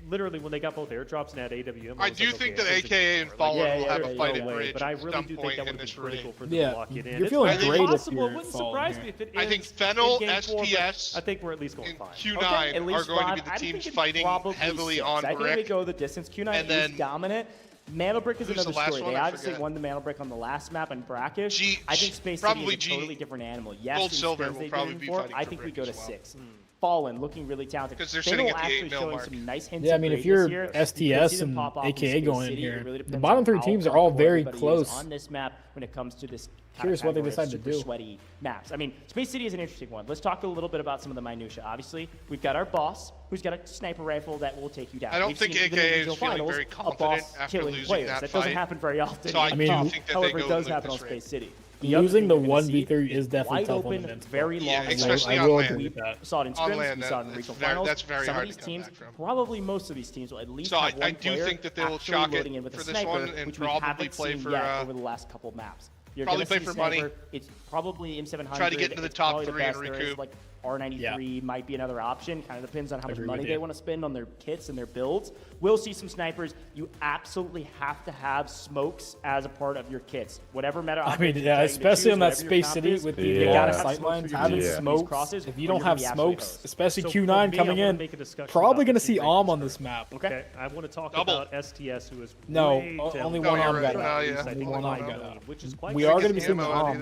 Literally, when they got both airdrops and had AWM, I do think that AKA and Fallen will have a fight at bridge. But I really do think that would be critical for them to lock it in. You're feeling great if you're wouldn't surprise me if it is. I think Fennel, SPS, I think we're at least going fine. Q9 are going to be the teams fighting heavily on Brick. I think we go the distance. Q9 is dominant. Mandelbrick is another story. They obviously won the Mandelbrick on the last map in Brackish. I think Space City is a totally different animal. Yes, Gold Silver will probably be fighting I think we go to 6. Fallen, looking really talented. Because they're sitting at the 8 mil mark. Some nice hints I mean, if you're STS and AKA going in here, the bottom 3 teams are all very close. On this map, when it comes to this curious what they decide to do. Sweaty maps. I mean, Space City is an interesting one. Let's talk a little bit about some of the minutia. Obviously, we've got our boss, who's got a sniper rifle that will take you down. I don't think AKA is feeling very confident after losing that fight. That doesn't happen very often. So I think that however, it does happen on Space City. Losing the 1v3 is definitely tough on the very long. Especially on land. We saw it in scrims, we saw it in regional finals. That's very hard to come back from. Probably most of these teams will at least have one I do think that they will chalk it for this one and probably play for over the last couple maps. Probably play for money. It's probably M700. Try to get into the top 3 and recoup. Like R93 might be another option. Kind of depends on how much money they want to spend on their kits and their builds. We'll see some snipers. You absolutely have to have smokes as a part of your kits. Whatever meta. I mean, yeah, especially on that Space City with the sightlines, having smokes. If you don't have smokes, especially Q9 coming in, probably going to see Alm on this map. Okay, I want to talk about STS, who is only one Alm got out. Only one Alm got out. We are going to be seeing Alm.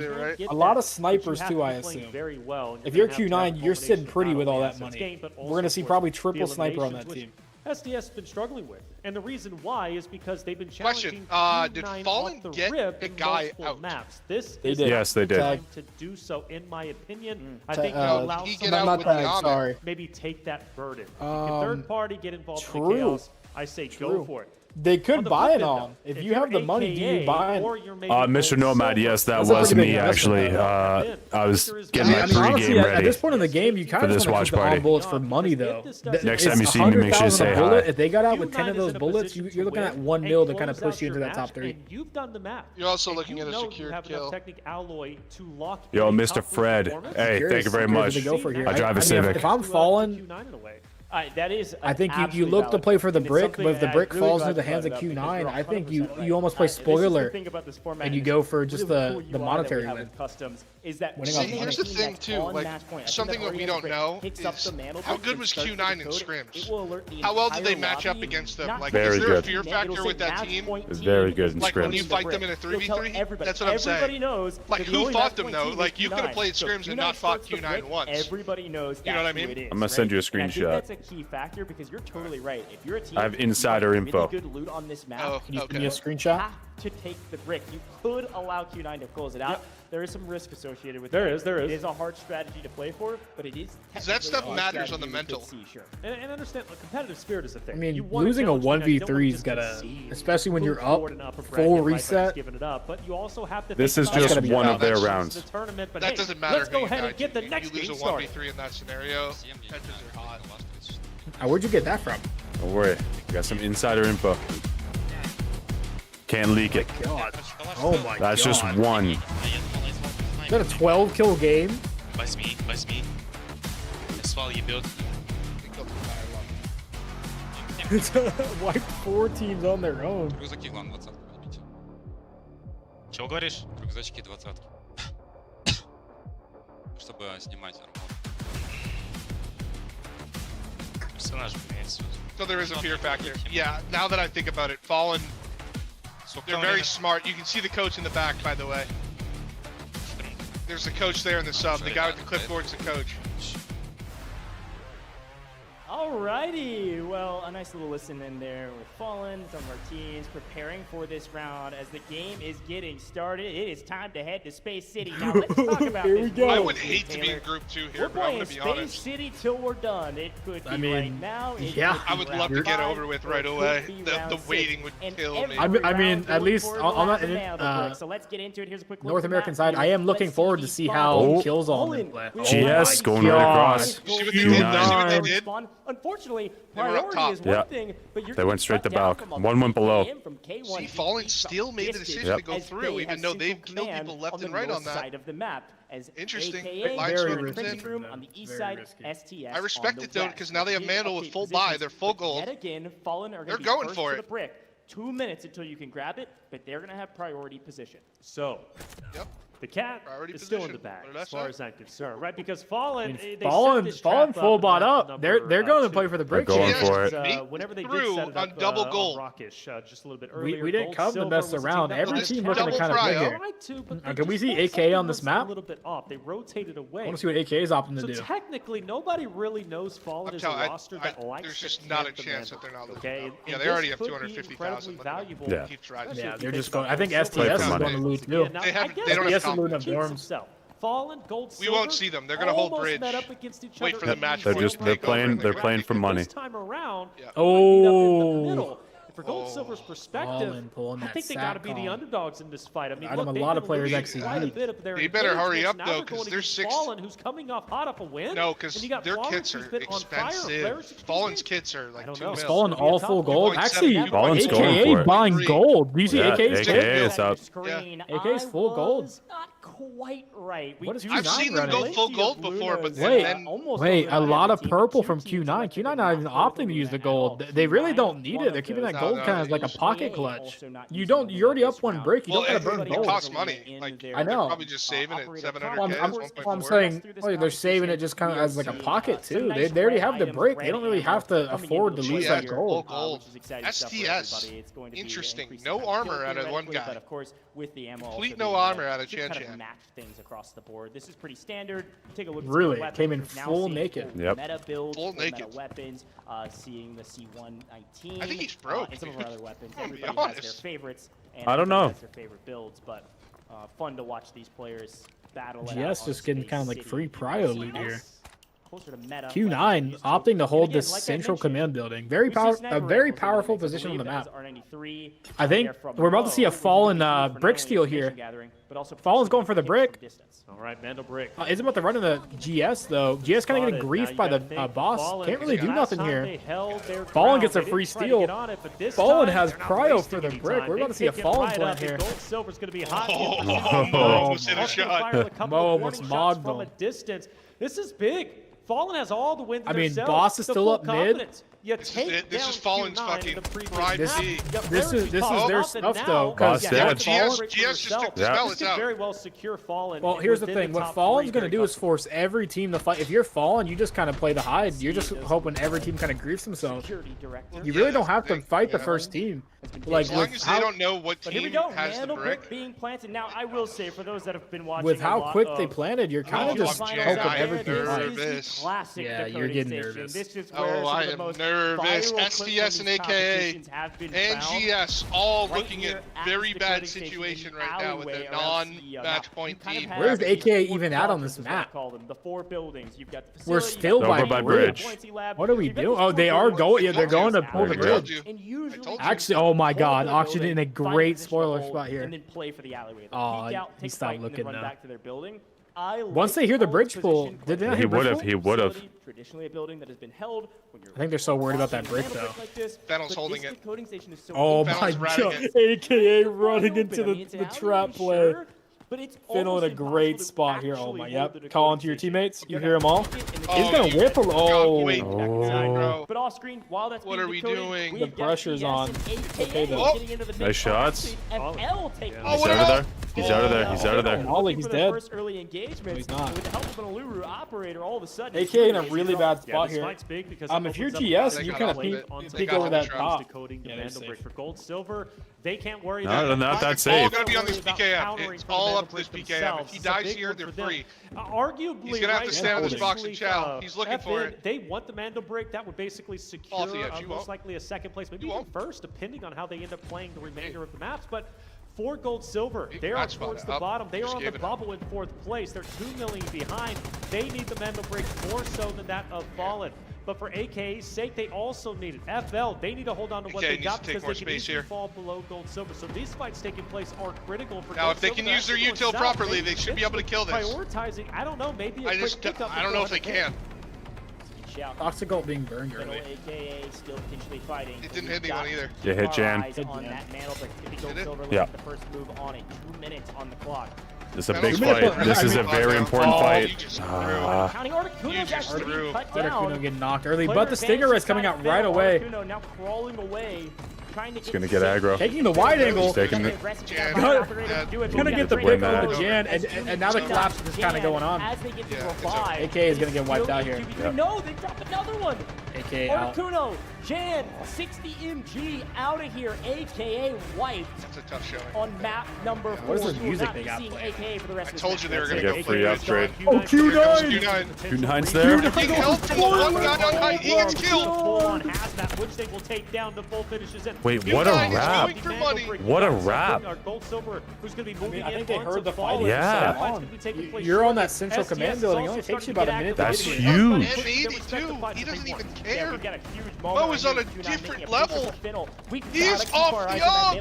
A lot of snipers too, I assume. If you're Q9, you're sitting pretty with all that money. We're going to see probably triple sniper on that team. SDS has been struggling with, and the reason why is because they've been challenging did Fallen get a guy out? Maps. This is yes, they did. Time to do so, in my opinion. I think you'll allow someone maybe take that burden. Third party get involved in the chaos. I say go for it. They could buy it on. If you have the money, do you buy it? Mr. Nomad, yes, that was me actually. I was getting my pregame ready. At this point in the game, you kind of just want to keep the bullets for money, though. Next time you see me, make sure you say hi. If they got out with 10 of those bullets, you're looking at 1 mil to kind of push you into that top 3. You've done the map. You're also looking at a secure kill. Yo, Mr. Fred. Hey, thank you very much. I drive a Civic. If I'm Fallen, That is. I think you look to play for the brick, but if the brick falls into the hands of Q9, I think you almost play spoiler, and you go for just the monetary win. See, here's the thing too, like something that we don't know is how good was Q9 in scrims? How well did they match up against them? Like, Very is there a good. fear factor with that team? It's very good in Like when you scrims. fight them in a 3v3? That's what I'm saying. Like who fought them though? Like you could have played scrims and not fought Q9 once. Everybody knows. You know what I mean? I'm gonna send you a screenshot. That's a key factor because you're totally right. If you're a team, I have insider info. Really good loot on this map. Oh, Can you send me a screenshot? Have to take the brick. You could allow Q9 to close it out. There is some risk associated with There that. is, there is. It is a hard strategy to play for, but it is. That stuff technically a matters on the strategy we mental. could see, sure. And understand, the competitive spirit is a thing. I mean, You wanna losing a challenge the guy, you don't 1v3 is just gotta, concede, especially when move you're up forward in upper bracket, full right, by reset. just giving it up. But you also have to This think is about just gotta be one done. of their That's- rounds. the tournament, but That hey, doesn't matter. let's go who ahead you and get the guide. next You lose game a started. 1v3 in that scenario. Hedges are hot. Where'd you get that from? Don't worry. We got some insider info. Can't leak it. God. Oh my god. That's just one. Is that a 12-kill game? Возьми. Свал ебет. Wipe 4 teams on their own. Рюкзаки, главное, 20-ку возьмите. Чего говоришь? Рюкзачки 20-ки. Чтобы снимать армор. Персонаж меняется. So there is a fear factor. Yeah, now that I think about it, Fallen, they're very smart. You can see the coach in the back, by the way. There's a coach there in the sub. The guy with the clipboard's the coach. Alrighty, well, a nice little listen in there with Fallen, some of our teams preparing for this round as the game is getting started. It is time to head to Space City. Now let's talk about Here this. we go. I would hate to be in Group 2 here, We're but I'm playing going to be Space honest. City till we're done. It could be right now. It yeah. could be I would round love to get 5, over with or right it could away. be The round waiting 6. would And kill me. every I mean, round at going least forward on will that have the Mandelbrick. So let's get into it. Here's a quick look North at the American map side, here. I am looking Let's forward to these see bombs. how Oh. kills on Fallen them play. with GS a going right across. You see what they did? You see what they did? Unfortunately, They were up priority top. is one Yeah. thing, but you're They went straight to down back. from a One went below. from K1 See, Fallen still made the decision to go as through, they even have though they've central killed command people left on the and right north on that. side of the map. As Interesting. AKA Line Very smoke risky. comes in. room on the east Very side, risky. STS I respect on it the though, west. because now they have Big Mandal with update full buy. positions, They're full but gold. Yet again, Fallen are They're going to be going first for to it. the brick. 2 minutes until you can grab it, but they're going to have priority position. So, Yep. the cat Priority is still in the position. bag, What did I as far say? as I'm concerned, right? Because Fallen, they set Fallen this Fallen trap full up bot at up. number, They're going to 2. play for the break. They're going Yes, for it. Make Whenever they did through set it on up double on gold. Rockish just a little bit earlier. We didn't Gold come to Silver mess was a around. team that Every was team double looking to kind of pry win out. here. tried to, but Can we just see one AK side on this was map? A little bit off. They rotated away. I want to see what AK is opting to So do. technically, nobody really knows Fallen I'm is a telling you, roster that likes there's to just not a camp the chance that Mandal, they're not losing. okay? Yeah, And they already this have could be 250,000. incredibly valuable. Yeah. Keeps riding. Especially Yeah, if they're you just think going. I think about Play STS for is money. going to lose Yeah, too. now, They have- I guess they don't have STS is looting up confidence. dorms. Himself. Fallen, Gold, We won't Silver, see them. They're gonna hold almost bridge. met up against each Wait other for the at match the They're point. they're Take over playing and they're grab playing it. for money. This time around, Yeah. Oh. for Gold Silver's perspective, Fallen pulling I that think they got to sack be the call. underdogs in this fight. I mean, Got look, him a they've lot been of players losing actually quite a lead. bit of their They better hurry engagements. up, Now though, they're 'cause going they're against six- Fallen, who's coming off hot off a win. No, because and you got their Fallen, kits who's are been on fire. Flair, expensive. Fallen's kits are like I don't 2 know. mil. Is Fallen It's gonna be all a tough full one. gold? 2.7, Actually, Fallen's going for AKA it. buying gold. Do you see Yeah, AK's AKA gold? is up. Screen. AK's full I gold. was Not quite right. What is do Q9 I've seen them running? go full gold before, but Wait, then Wait, a lot of purple from Q9. Q9 not even opting to use the gold. They really don't need it. They're keeping that gold kind of like a pocket clutch. You're already up 1 brick. You well, don't gotta burn it gold. costs money. Like I know. they're probably just saving it 700k. I'm saying, they're saving it just kind of as like a pocket too. They already have the brick. They don't really have to afford to lose that gold. STS, interesting. No armor out of one guy. Of course, with the ammo, Complete no armor out of Chan. Chan. Match things across the board. This is pretty standard. Take a look. At Really? weapons. Came in We're now full seeing naked. full Yep. Meta builds, Full full naked. meta weapons. Seeing the C119. I think he's broke, And some of dude. our other weapons. I'll be Everybody has their honest. favorites. And I don't everybody know. has their favorite builds, but fun to watch these players battle. it GS out just on getting Space kind of like City. free prio loot here. Closer to meta, Q9 like opting to hold again, this like I central mentioned, command building. A very powerful position on the map. I think we're about to see a Fallen brick steal here. Fallen's going for the brick. All right, Mandelbrick. Is about to run in the GS though. GS kind of getting griefed by the boss. Can't really do nothing here. Fallen gets a free steal. Fallen has cryo for the brick. We're about to see a Fallen plant here. Gold Silver's going to be hot. Almost hit a shot. Mo almost mogged him. From a distance. This is big. Fallen has all the wins. I mean, Boss is still up mid. This is Fallen's fucking prime D. This is their stuff though. Boss dead. GS just took the spell. It's out. Very well secure Fallen. Well, here's the thing. What Fallen's going to do is force every team to fight. If you're Fallen, you just kind of play the hide. You're just hoping every team kind of griefs themselves. You really don't have to fight the first team. Like, as long as they don't know what team has the brick. Being planted. Now, I will say, for those that have been watching, with how quick they planted, you're kind of just hoping everything nervous. Yeah, you're getting nervous. Oh, I am nervous. SDS and AKA and GS all looking at very bad situation right now with a non-match point team. Where's AKA even at on this map? We're still by bridge. What are we doing? Oh, they are going. Yeah, they're going to pull the bridge. Actually, oh my God, Auction in a great spoiler spot here. Oh, he stopped looking now. Once they hear the bridge pull, did they not hear bridge pull? He would have. Traditionally a building that has been held. I think they're so worried about that brick though. Fennel's holding it. Oh my God, AKA running into the trap play. Fennel in a great spot here. Oh my, yep. Call on to your teammates. You hear them all. He's gonna whip him. Oh. But off screen, while that's what are we doing? The pressure's on. Okay, nice shots. He's out of there. He's out of there. He's out of there. Ollie, he's dead. No, he's not. With the help of an Aluru operator, all of a sudden, AK in a really bad spot here. If you're GS, you kind of peek over that top. Decoding the Mandelbrick for gold, silver. They can't worry. No, not that safe. It's all gonna be on this PKF. It's all up to this PKF. If he dies here, they're free. Arguably, he's gonna have to stand on this box and chow. He's looking for it. They want the Mandelbrick. That would basically secure most likely a second place, maybe even first, depending on how they end up playing the remainder of the maps. But for gold, silver, they are towards the bottom. They are on the bubble in 4th place. They're 2 million behind. They need the Mandelbrick more so than that of Fallen. But for AKA's sake, they also need it. FL, they need to hold on to what they got because they can easily fall below gold, silver. So these fights taking place are critical for now. If they can use their util properly, they should be able to kill this. Prioritizing, I don't know, maybe I don't know if they can. Toxic Gold being burned early. AKA still potentially fighting. It didn't hit anyone either. You hit Jan. Yeah. The first move on it. 2 minutes on the clock. This is a big fight. This is a very important fight. Articuno getting knocked early, but the Stinger is coming out right away. Now crawling away. He's gonna get aggro. Taking the wide angle. Taking it. Gonna get the brick over Jan, and now the collapse is kind of going on. AK is gonna get wiped out here. No, they drop another one. AK out. Articuno, Jan, 60 MG out of here. AKA wiped. That's a tough showing. On map number 4. What is this music they got playing? AKA for the rest I told you they were gonna get free upgrade. Oh, Q9! Q9's there. Being held from the one guy on height, he gets killed. Which they will take down the full finishes in. Wait, what a wrap! What a wrap! I think they heard the fight. Yeah. You're on that central command building. It only takes you about a minute. That's huge. M82, he doesn't even care. Mo is on a different level. He's off the up.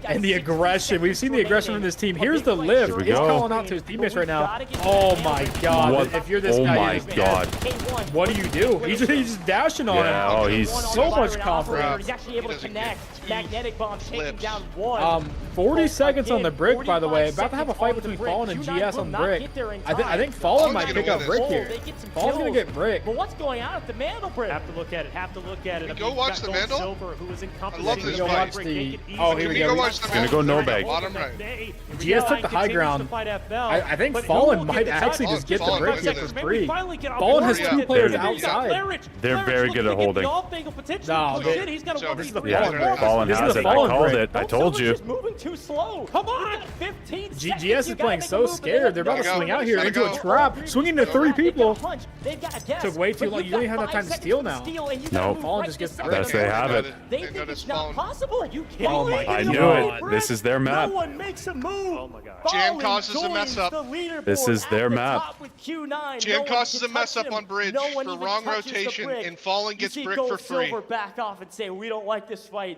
And the aggression. We've seen the aggression from this team. Here's the lift. He's calling out to his teammates right now. Oh my God. What? If you're this guy, oh my God. What do? He's just dashing on him. Oh, he's so much confidence. He's actually able to connect. Magnetic bomb taking down one. 40 seconds on the brick, by the way. About to have a fight between Fallen and GS on the brick. I think Fallen might pick up brick here. Fallen's gonna get brick. But what's going on at the Mandelbrick? Have to look at it. Go watch the Mandal. Silver, who is in I love this fight. Oh, here we go. He's gonna go no bag. Bottom right. GS took the high ground. I think Fallen might actually just get the brick here for free. Fallen has 2 players outside. They're very good at holding. No, this is the Fallen has it. I called it. I told you. Moving too slow. Come on. 15 seconds. GS is playing so scared. They're about to swing out here into a trap. Swinging to 3 people. Took way too long. You don't even have enough time to steal now. No. Fallen just gets the brick. Yes, they have it. They think it's not possible. Are you kidding me? Oh my God. I knew it. This is their map. No one makes a move. Oh my God. Jan causes a mess up. This is their map. Jan causes a mess up on bridge for wrong rotation, and Fallen gets brick for free. Back off and say we don't like this fight.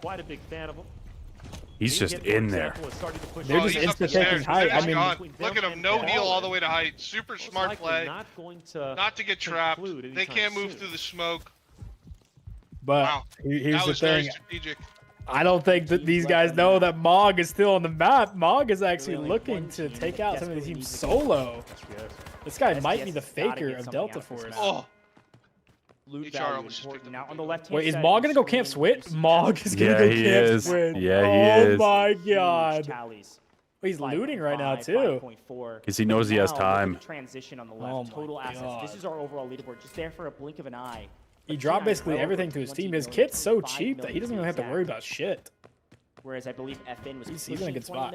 quite a big fan of him. He's just in there. They're just insta-taking height. I mean, look at him, no heal all the way to height. Super smart play. Not to get trapped. They can't move through the smoke. But wow. Here's the thing. Strategic. I don't think that these guys know that Mog is still on the map. Mog is actually looking to take out some of the teams solo. This guy might be the faker of Delta Force. Oh. Loot value important. Now on the left hand Wait, is Mog gonna go camp Switch? Mog is gonna go camp Switch. Yeah, he is. Oh my god. He's looting right now too. Because he knows he has time. Transition on the left. Total assets. This is our overall leaderboard. Just there for a blink of an eye. He dropped basically everything to his team. His kit's so cheap that he doesn't even have to worry about shit. Whereas I believe FN was he's in a good spot.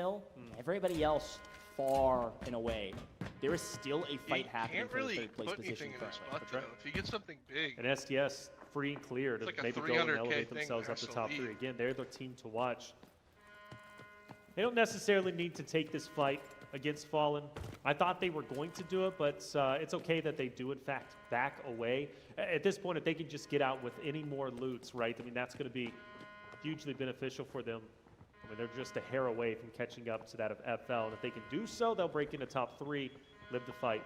Everybody else far and away. There is still a fight happening for the third place position. If you get something big. And STS free and clear to maybe go and elevate themselves up to top 3 again. They're the team to watch. They don't necessarily need to take this fight against Fallen. I thought they were going to do it, but it's okay that they do in fact back away. At this point, if they can just get out with any more loots, right? I mean, that's going to be hugely beneficial for them. I mean, they're just a hair away from catching up to that of FL. And if they can do so, they'll break into top 3, live the fight.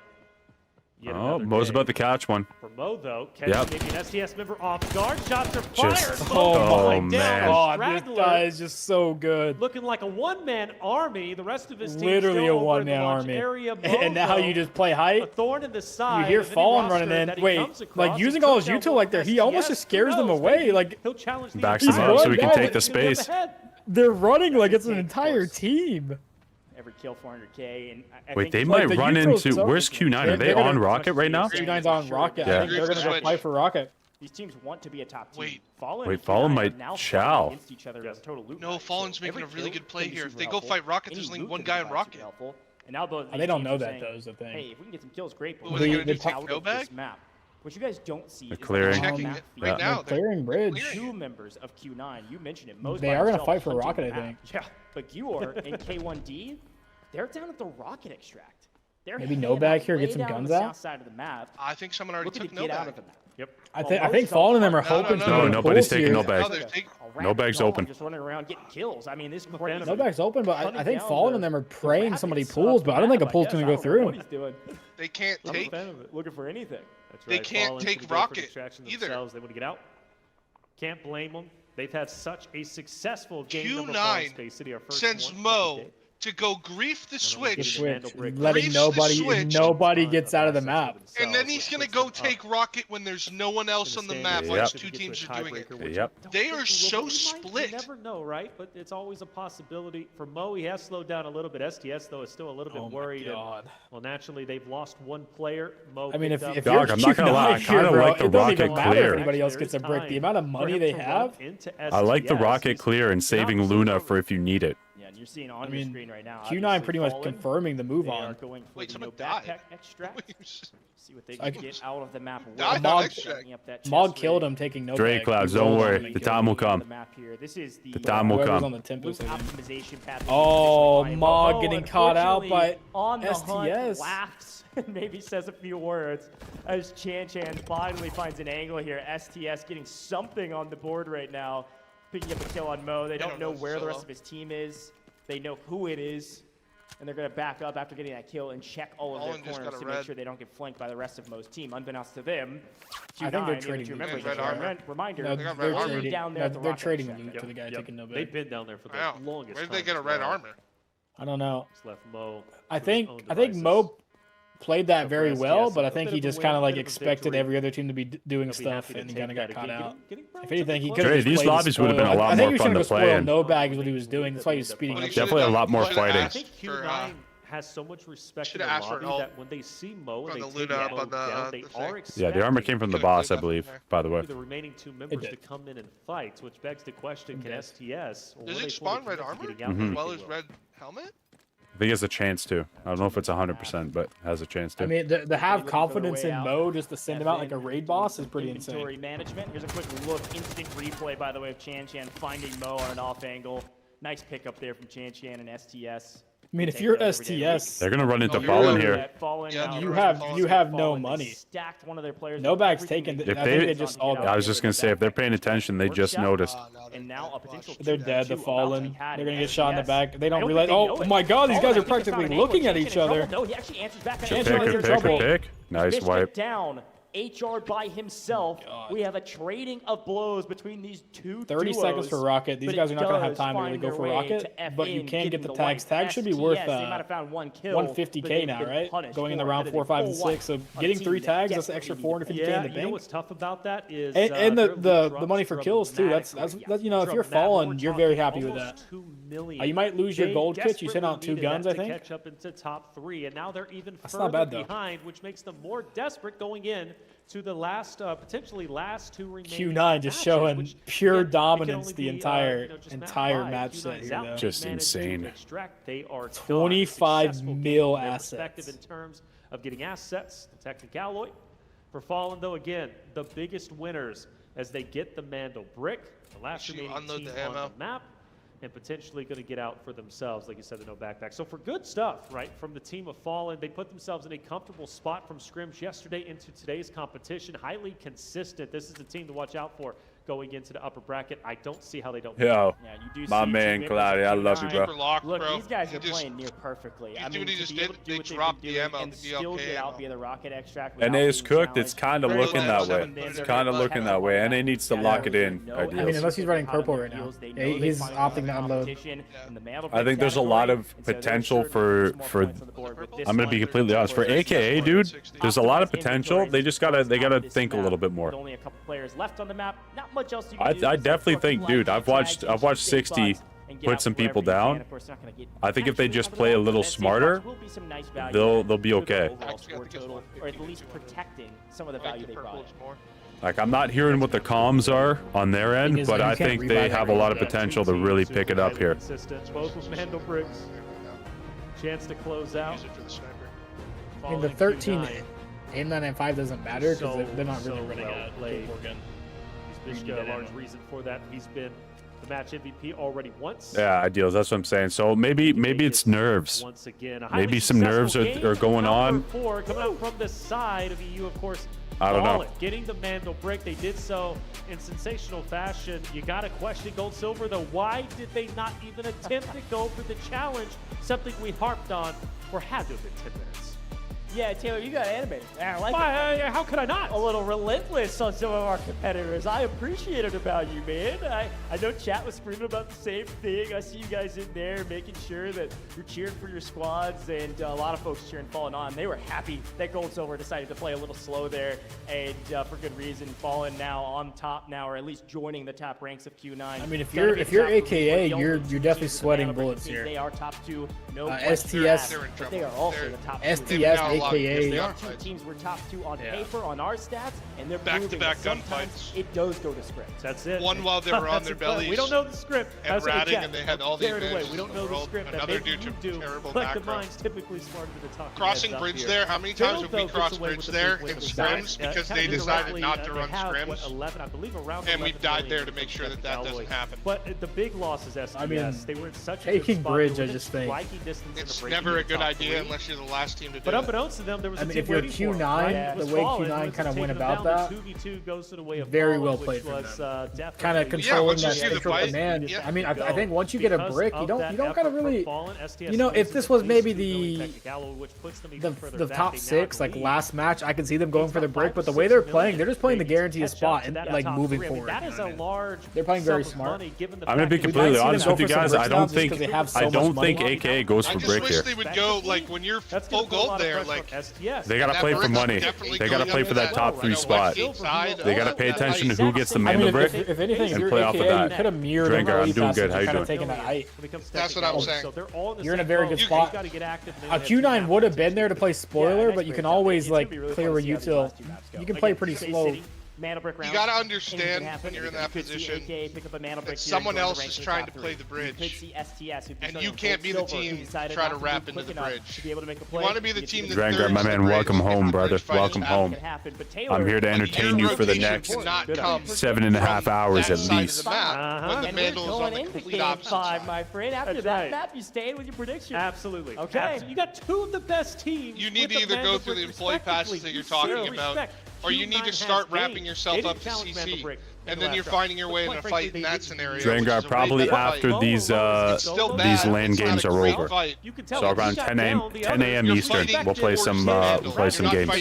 Oh, Mo's about to catch one. For Mo, though, catching maybe an STS member off guard. Shots are fired. Oh, man. God, this guy is just so good. Looking like a one-man army. The rest of his team literally a one-man army. And now you just play height. A thorn in the side. You hear Fallen running in. Wait, like using all his util like there, he almost just scares them away. Like he'll challenge the backs them up so he can take the space. They're running like it's an entire team. Every kill 400k. And I wait, they think might run into. Where's Q9? Are they on Rocket right now? Q9's on Rocket. I think they're gonna go fight for Rocket. These teams want to be a top team. Wait, Fallen might chow. No, Fallen's making a really good play here. If they go fight Rocket, there's only one guy on Rocket. And now they don't know that though is the thing. Hey, if we can get some kills, great. What are they gonna do? Take no bag? What you guys don't see is clearing. Right now, they're clearing bridge. 2 members of Q9. You mentioned it. They are gonna fight for Rocket, I think. Yeah, but Gior and K1D, they're down at the Rocket extract. They're maybe no bag here, get some guns out. Side of the map. I think someone already took no bag. Yep. I think Fallen and them are hoping. No, nobody's taking no bag. No bag's open. Just running around getting kills. I mean, this is crazy. No bag's open, but I think Fallen and them are praying somebody pulls, but I don't think a pull's gonna go through. They can't take. Looking for anything. That's right. They can't take Rocket either. They want to get out. Can't blame them. They've had such a successful game. Q9 sends Mo to go grief the switch, letting nobody gets out of the map. And then he's gonna go take Rocket when there's no one else on the map. While his 2 teams are doing it. They are so split. You never know, right? But it's always a possibility. For Mo, he has slowed down a little bit. STS though is still a little bit worried. And, well, naturally they've lost 1 player. Mo, I mean, if Dog, I'm not gonna lie, I kind of like the Rocket clear. Everybody else gets a brick. The amount of money they have. I like the Rocket clear and saving Luna for if you need it. You're seeing on your screen right now. Q9 pretty much confirming the move on. Wait, someone died. See what they can get out of the map. Mog killed him taking no Drake Clouds, don't worry. The time will come. The time will come. On the optimization path. Oh, Mog getting caught out by STS. Laughs and maybe says a few words as Chan finally finds an angle here. STS getting something on the board right now. Picking up a kill on Mo. They don't know where the rest of his team is. They know who it is. And they're going to back up after getting that kill and check all of their corners to make sure they don't get flanked by the rest of Mo's team. Unbeknownst to them, I think they're trading. Reminder, they're trading loot to the guy taking no bag. They've been down there for the longest Where did time. they get a red armor? I don't know. Just left Mo. I think Mo played that very well, but I think he just kind of like expected every other team to be doing stuff and he kind of got caught out. If anything, he could have these lobbies would have been a lot more fun to play in. No bag is what he was doing. That's why he was speeding up. Definitely a lot more fighting. I think Q9 has so much respect in the lobby that when they see Mo and they take Mo down, they are expecting. Yeah, the armor came from the boss, I believe, by the way. The remaining 2 members to come in and fight, which begs the question, can STS... Does it spawn red armor as well as red helmet? I think he has a chance to. I don't know if it's 100%, but has a chance to. I mean, to have confidence in Mo just to send him out like a raid boss is pretty insane. Management. Here's a quick look. Instant replay, by the way, of Chan finding Mo on an off angle. Nice pickup there from Chan and STS. I mean, if you're STS, they're gonna run into Fallen here. You have no money. Stacked one of their players. No bag's taken. If I think they just all. I was just gonna say, if they're paying attention, they just noticed. And now a potential They're dead. The Fallen. They're gonna get shot in the back. They don't realize. Oh my God! These guys are practically looking at each other. No, he actually answers back. Pick. Nice wipe. Down. HR by himself. We have a trading of blows between these two 30 duos, seconds for Rocket. These guys are not going to have time to really go for Rocket, but you can get the tags. Tags should be worth 150K now, right? Going in the round 4, 5, and 6. So getting 3 tags, that's an extra 450K in the bank. You know what's tough about that is and the money for kills too. That's you know, if you're Fallen, you're very happy with that. You might lose your gold kit. You sent out 2 guns, I think. Catch up into top 3, and now they're even That's further not bad, though. behind, which makes them more desperate going in to the last, potentially last 2 remaining Q9 just showing pure dominance the be, entire map match set here, though. Just insane. They are 25 mil assets. In terms of getting assets, the Technic Alloy. For Fallen, though, again, the biggest winners as they get the Mandelbrick, the last remaining team on the map, and potentially going to get out for themselves, like you said, the no backpack. So for good stuff, right, from the team of Fallen, they put themselves in a comfortable spot from scrims yesterday into today's competition. Highly consistent. This is the team to watch out for going into the upper bracket. I don't see how they don't. Yo, my man, Cloudy, I love you, bro. Look, these guys are playing near perfectly. I mean, he just did. They dropped the ammo and still get out via the rocket extract. NA is cooked. It's kind of looking that way. It's kind of looking that way. NA needs to lock it in. I mean, unless he's running purple right now. He's opting to unload. I think there's a lot of potential for. I'm gonna be completely honest. For AKA, dude, there's a lot of potential. They gotta think a little bit more. Only a couple players left on the map. Not much else. I definitely think, dude, I've watched 60 put some people down. I think if they just play a little smarter, they'll be okay. Or at least protecting some of the value they brought. Like, I'm not hearing what the comms are on their end, but I think they have a lot of potential to really pick it up here. Both with Mandelbricks. Chance to close out. I mean, the 13, 8, 9, and 5 doesn't matter because they're not really running a gun. He's been a large reason for that. He's been the match MVP already once. Yeah, ideals. That's what I'm saying. So maybe it's nerves. Once again, maybe some nerves are going on. 4 coming out from the side of EU, of course. I don't know. Getting the Mandelbrick, they did so in sensational fashion. You got to question Gold Silver, though. Why did they not even attempt to go for the challenge? Something we harped on for had to have been 10 minutes. Yeah, Taylor, you got animated. I like it. How could I not? A little relentless on some of our competitors. I appreciate it about you, man. I know chat was screaming about the same thing. I see you guys in there making sure that you're cheering for your squads, and a lot of folks cheering Fallen on. They were happy that Gold Silver decided to play a little slow there, and for good reason. Fallen now on top now, or at least joining the top ranks of Q9. I mean, if you're AKA, you're definitely sweating bullets here. They are top 2. No STS. But they are also the top 2. STS. AKA, our 2 teams were top 2 on paper on our stats, and they're back-to-back gunfights. It does go to script. That's it. One while they were on their bellies. We don't know the script. And ratting, and they had all the advantages. We don't know the script. Another due to terrible macro. The mind's typically smarter than the talk. Crossing bridge there. How many times have we crossed bridge there in scrims because they decided not to run scrims? And we died there to make sure that doesn't happen. But the big loss is SDS. I mean, they were in such a taking bridge, I just think. It's never a good idea unless you're the last team to do it. But unbeknownst to them, there was a if you're Q9, the way Q9 kind of went about that, very well played from them. Kind of controlling that central command. I mean, I think once you get a brick, you don't gotta really, you know, if this was maybe the top 6, like last match, I can see them going for the brick, but the way they're playing, they're just playing the guaranteed spot and like moving forward. They're playing very smart. I'm gonna be completely honest with you guys. I don't think AKA goes for brick here. I just wish they would go like when you're full gold there, like they gotta play for money. They gotta play for that top 3 spot. They gotta pay attention to who gets the Mandelbrick and play off of that. You could have mirrored them I'm doing good. How you doing? Taking that height. That's what I'm saying. You're in a very good spot. A Q9 would have been there to play spoiler, but you can always like play where util. You can play pretty slow. Mandelbrick round. You gotta understand when you're in that position that someone else is trying to play the bridge, and you can't be the team to try to wrap into the bridge. You want to be the team that Drangar, my man, welcome home, brother. Welcome home. I'm here to entertain you for the next 7.5 hours at least. When the Mandal is on the complete opposite side. My friend. After that map, you stayed with your prediction. Absolutely. Okay. You got two of the best teams. You need to either go through the employee passes that you're talking about, or you need to start wrapping yourself up to CC, and then you're finding your way in a fight in that scenario. Drangar, probably after these LAN games are over. So around 10 a.m. Eastern, we'll play some games.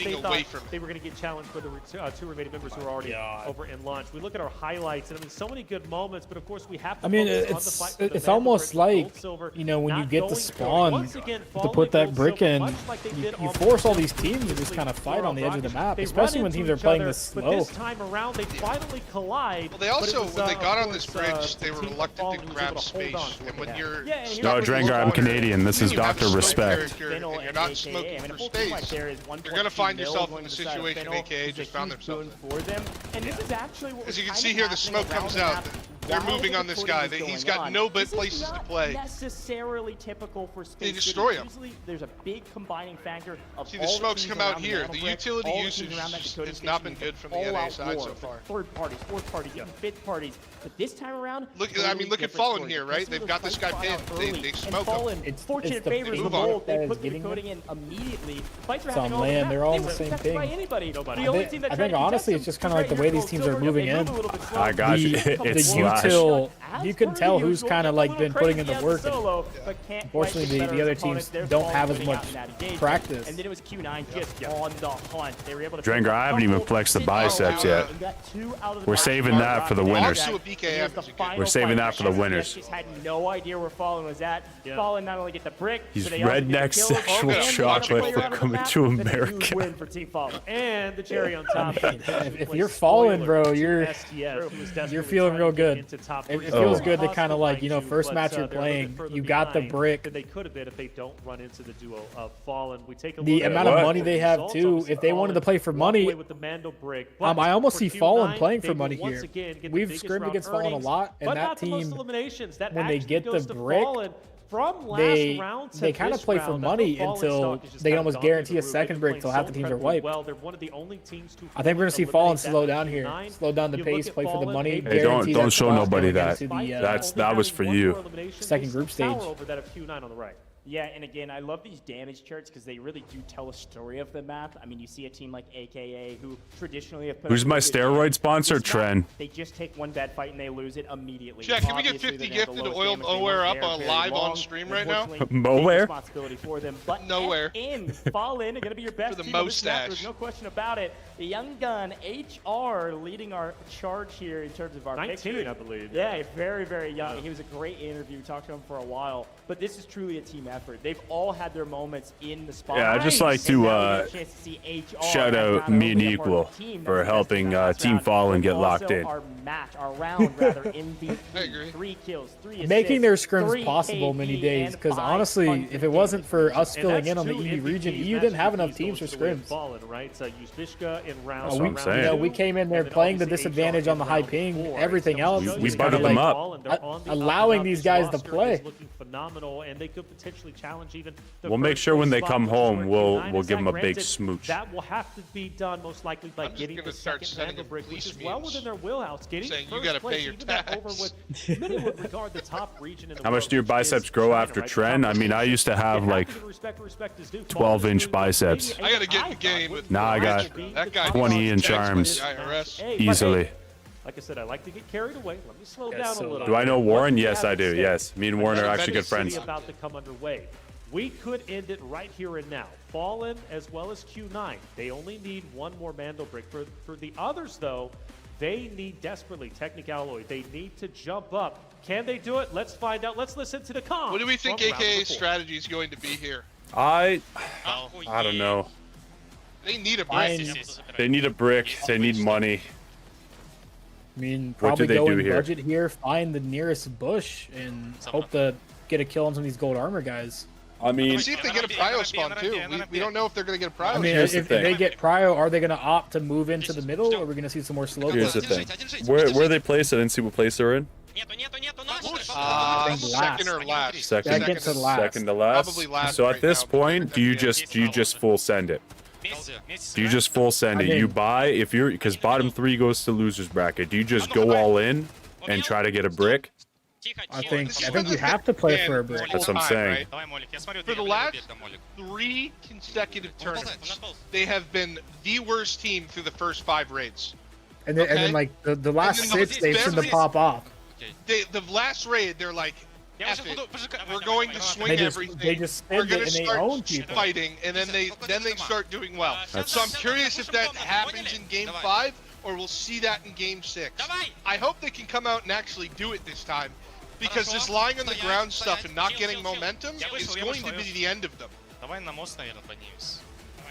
They were going to get challenged for the two remaining members who are already over in launch. We look at our highlights, and I mean, so many good moments, but of course we have to. I mean, it's almost like, you know, when you get the spawn to put that brick in, you force all these teams to just kind of fight on the edge of the map, especially when teams are playing this slow. But this time around, they finally collide. Well, they also, when they got on this bridge, they were reluctant to grab space. And when you're no, Drangar, I'm Canadian. This is Dr. Respect. And you're not smoking for space, you're going to find yourself in the situation AKA just found themselves in. As you can see here, the smoke comes out. They're moving on this guy. He's got no places to play. Necessarily typical for space. They destroy him. There's a big combining factor of see, the smokes come out here. The utility usage has not been good from the NA side so far. Third parties, fourth parties, even fifth parties. But this time around, look at Fallen here, right? They've got this guy pinned. They smoke him. It's fortunate favors the bold. They put the coding in immediately. Fights are happening all the time. They're all the same thing. I think honestly, it's just kind of like the way these teams are moving in. I got you. It's Slash. You can tell who's kind of like been putting in the work. And unfortunately, the other teams don't have as much practice. And then it was Q9 just on the hunt. They were able to. Drangar, I haven't even flexed the biceps yet. We're saving that for the winners. We're saving that for the winners. Just had no idea where Fallen was at. Fallen not only get the brick, he's redneck sexual chocolate for coming to America. And the cherry on top. If you're Fallen, bro, you're feeling real good. It feels good to kind of like, you know, first match you're playing, you got the brick. They could have been if they don't run into the duo of Fallen. We take a the amount of money they have too. If they wanted to play for money, I almost see Fallen playing for money here. We've scrimmed against Fallen a lot, and that team, when they get the brick, they kind of play for money until they can almost guarantee a second break till half the teams are wiped. I think we're going to see Fallen slow down here, slow down the pace, play for the money. Hey, don't show nobody that. That was for you. Second group stage. Yeah, and again, I love these damage charts because they really do tell a story of the map. I mean, you see a team like AKA who traditionally have put. Who's my steroid sponsor? Tren. They just take one bad fight and they lose it immediately. Jack, can we get 50 gifted to oil Nowhere up on live on stream right now? Nowhere. Responsibility for them, but Nowhere. In Fallen are going to be your best for the team mustache. There's no question about it. The young gun HR leading our charge here in terms of our 19, I believe. Yeah, very, very young. Yeah. He was a great interview. We talked to him for a while, but this is truly a team effort. They've all had their moments in the spotlight. Yeah, I'd just like to shout out me and Equal for helping Team Fallen get locked in. Our round rather in the 3 kills, 3 assists, making their scrims possible many days, because honestly, if it wasn't for us filling in on the EU region, EU didn't have enough teams for scrims. We came in there playing the disadvantage on the high ping, everything else. We buttered them up. Allowing these guys to play. We'll make sure when they come home, we'll give them a big smooch. That will have to be done most likely by getting the second Mandelbrick, which is well within their wheelhouse. Getting first place, even that over with many would regard the top region in the world. How much do your biceps grow after Tren? I mean, I used to have like 12-inch biceps. I gotta get in the game with. Now I got 20-inch arms easily. Like I said, I like to get carried away. Let me slow down a little. Do I know Warren? Yes, I do. Yes, me and Warren are actually good friends. About to come underway. We could end it right here and now. Fallen as well as Q9. They only need one more Mandelbrick. For the others, though, they need desperately Technicalloy. They need to jump up. Can they do it? Let's find out. Let's listen to the comms. What do we think AKA's strategy is going to be here? I don't know. They need a brick. They need a brick. They need money. I mean, probably go in budget here, find the nearest bush, and hope to get a kill on some of these gold armor guys. I mean, see if they get a prio spawn too. We don't know if they're going to get a prio. I mean, if they get prio, are they going to opt to move into the middle, or are we going to see some more slow? Here's the thing. Where they place, I didn't see what place they're in. Second or last. Second to last. Probably last. So at this point, do you just full send it? Do you just full send it? You buy because bottom 3 goes to losers bracket. Do you just go all in and try to get a brick? I think you have to play for a brick. That's what I'm saying. Right? For the last 3 consecutive tournaments, they have been the worst team through the first 5 raids. And then like the last 6, they seem to pop off. The last raid, they're like, F it. We're going to swing everything. They just We're spend going it to and they own start people. fighting, and then they start doing well. So I'm curious if that happens in Game 5, or we'll see that in Game 6. I hope they can come out and actually do it this time, because this lying on the ground stuff and not getting momentum is going to be the end of them.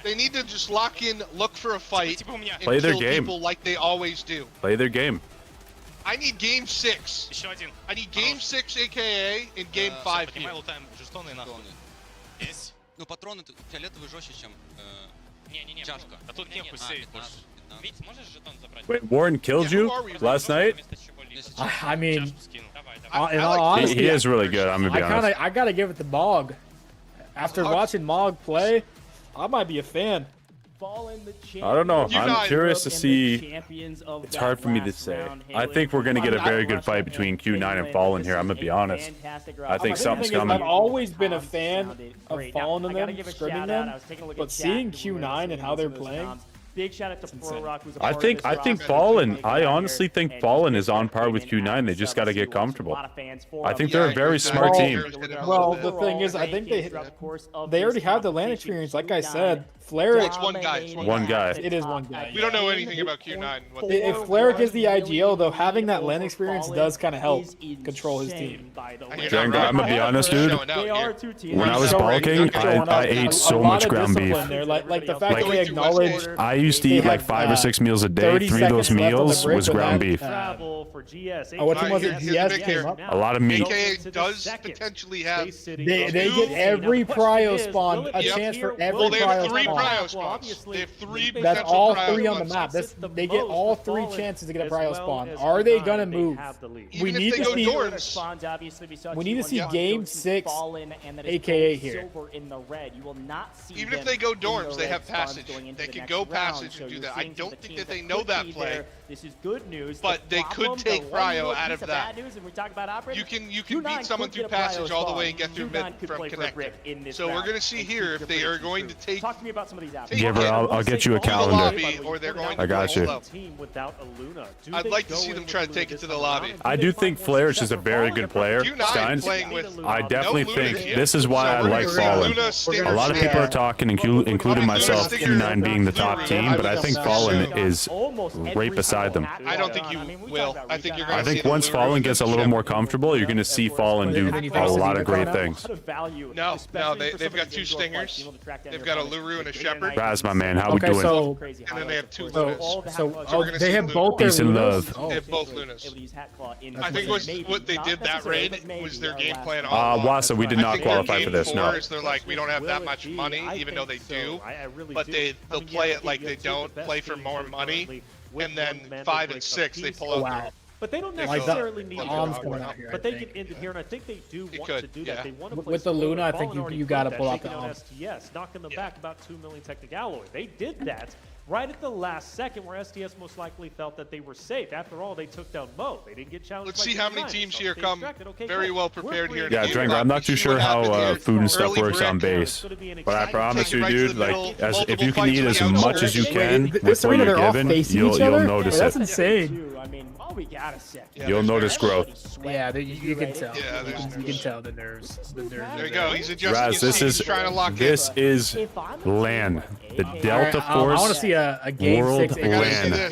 They need to just lock in, look for a fight, and Play their kill game. people like they always do. Play their game. I need Game 6. I need Game 6, aka, in Game 5 here. Ну, патроны фиолетовые жестче, чем чашка. А тут нехуй сейф. Вить, можешь жетон забрать? Wait, Warren killed you last night? I mean, in all honesty, he is really good. I'm gonna be honest. I gotta give it to Mog. After watching Mog play, I might be a fan. I don't know. I'm curious to see. It's hard for me to say. I think we're going to get a very good fight between Q9 and Fallen here. I'm going to be honest. I think something's coming. I've always been a fan of Fallen and them, scrimming them, but seeing Q9 and how they're playing. Big shout out to Pro Rock, who's a I think Fallen. I honestly think Fallen is on par with Q9. They just got to get comfortable. I think they're a very smart team. Well, the thing is, I think they already have the LAN experience. Like I said, Flair. It's one guy. One guy. It is one guy. We don't know anything about Q9. If Flair is the IGL, though, having that LAN experience does kind of help control his team. I'm gonna be honest, dude. When I was bulking, I ate so much ground beef. Like the fact that they acknowledge. I used to eat like 5 or 6 meals a day. 3 of those meals was ground beef. What team was it? GS came up. A lot of meat. AKA does potentially have. They get every prio spawn a chance for every Well, they have prio 3 spawn. prio spawns. They have 3 That's potential all prio 3 on the map. They get all 3 chances to get a prio spawn. Are they gonna move? We need to see. We need to see Game 6, AKA here. Even if they go dorms, they have passage. They can go passage and do that. I don't think that they know that play. This is good news. But they could take Prio out of that. You can beat someone through passage all the way and get through mid from connector. So we're gonna see here if they are going to take. Talk to me about some of these apples. Yeah, bro, I'll get you a calendar. Or they're going I got you. I'd like to see them try to take it to the lobby. I do think Flair is just a very good player. Steins, I definitely think this is why I like Fallen. A lot of people are talking, including myself, Q9 being the top team, but I think Fallen is right beside them. I don't think you will. I think you're going to I think once Fallen gets a little more comfortable, you're going to see Fallen do a lot of great things. No, they've got 2 stingers. They've got a Luru and a Shepherd. Raz, my man, how we doing? And then they have 2 Lunas. They have both their Peace and love. They have both Lunas. I think what they did that raid was their game plan all along. Wasa, we did not qualify for this, no. They're like, we don't have that much money, even though they do. But they'll play it like they don't, play for more money. And then 5 and 6, they pull out. But they don't necessarily need Arms coming out here. But they can end it here, and I think they do want to do that. They want to play with the Luna, I think you got to pull out the arms. STS, knocking them back about 2 million technic alloy. They did that right at the last second, where STS most likely felt that they were safe. After all, they took down Mo. They didn't get challenged. Let's see how many teams here come very well prepared here. Yeah, Drango, I'm not too sure how food and stuff works on base, but I promise you, dude, like, if you can eat as much as you can with what you're given, you'll notice it. That's insane. You'll notice growth. Yeah, you can tell. You can tell that there's. There you go. He's adjusting. Raz, this is LAN. The Delta Force I want to see a game World 6. LAN.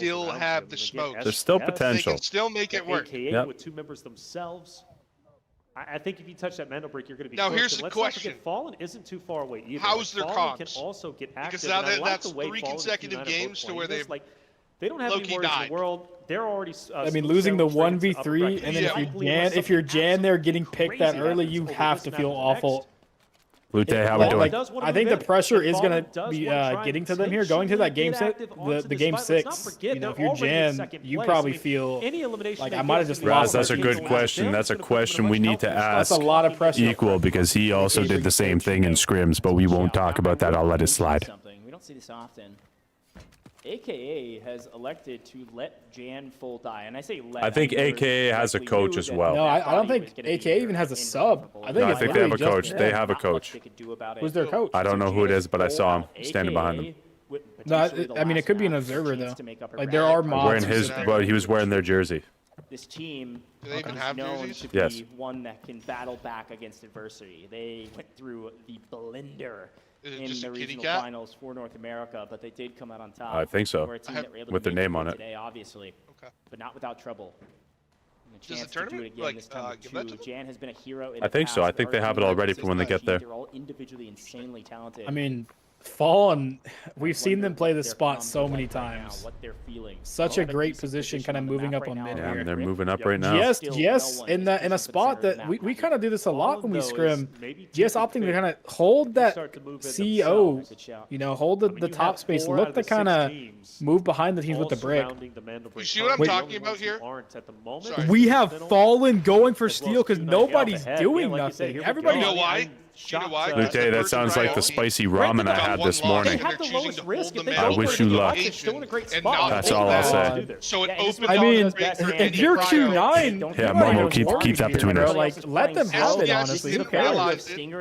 still have the smoke. There's still They potential. can still make it work. AKA with 2 members themselves. I think if you touch that Mandelbrick, you're going to be now. close. Here's the question: Fallen isn't too far away either. How's their Fallen comms? Can also get active. Because now that's the way 3 Fallen consecutive games to where they've they don't have any worries in the world. They're already. I mean, losing the 1v3, and then if you're Jan there getting picked that early, you have to feel awful. Lute, how we doing? I think the pressure is going to be getting to them here. Going to that game set, the game 6, you know, if you're Jan, you probably feel like I might have just lost. That's a good question. That's a question we need to ask. That's a lot of pressure. Equal, because he also did the same thing in scrims, but we won't talk about that. I'll let it slide. We don't see this often. AKA has elected to let Jan full die, and I say let. I think AKA has a coach as well. No, I don't think AKA even has a sub. I think they have a coach. They have a coach. Who's their coach? I don't know who it is, but I saw him standing behind them. No, I mean, it could be an observer, though. Like, there are mods. Well, he was wearing their jersey. This team is known to be one that can battle back against adversity. They went through the blender in the regional finals for North America, but they did come out on top. I think so. With their name on it. Today, obviously, but not without trouble. Does the tournament give that to them? Jan has been a hero. I think so. I think they have it all ready for when they get there. They're all individually insanely talented. I mean, Fallen, we've seen them play this spot so many times. Such a great position, kind of moving up on mid Yeah, here. they're moving up right now. GS in a spot that we kind of do this a lot when we scrim. GS opting to kind of hold that CEO, you know, hold the top space, look to kind of move behind the teams with the brick. You see what I'm talking about here? We have Fallen going for steal because nobody's doing nothing. Everybody. You know why? You know why? Lute, that sounds like the spicy ramen I had this morning. I wish you luck. That's all I'll say. So it opens. I mean, if you're Q9, yeah, Momo, keep that between us. Like, let them have it. Honestly, who cares? Playing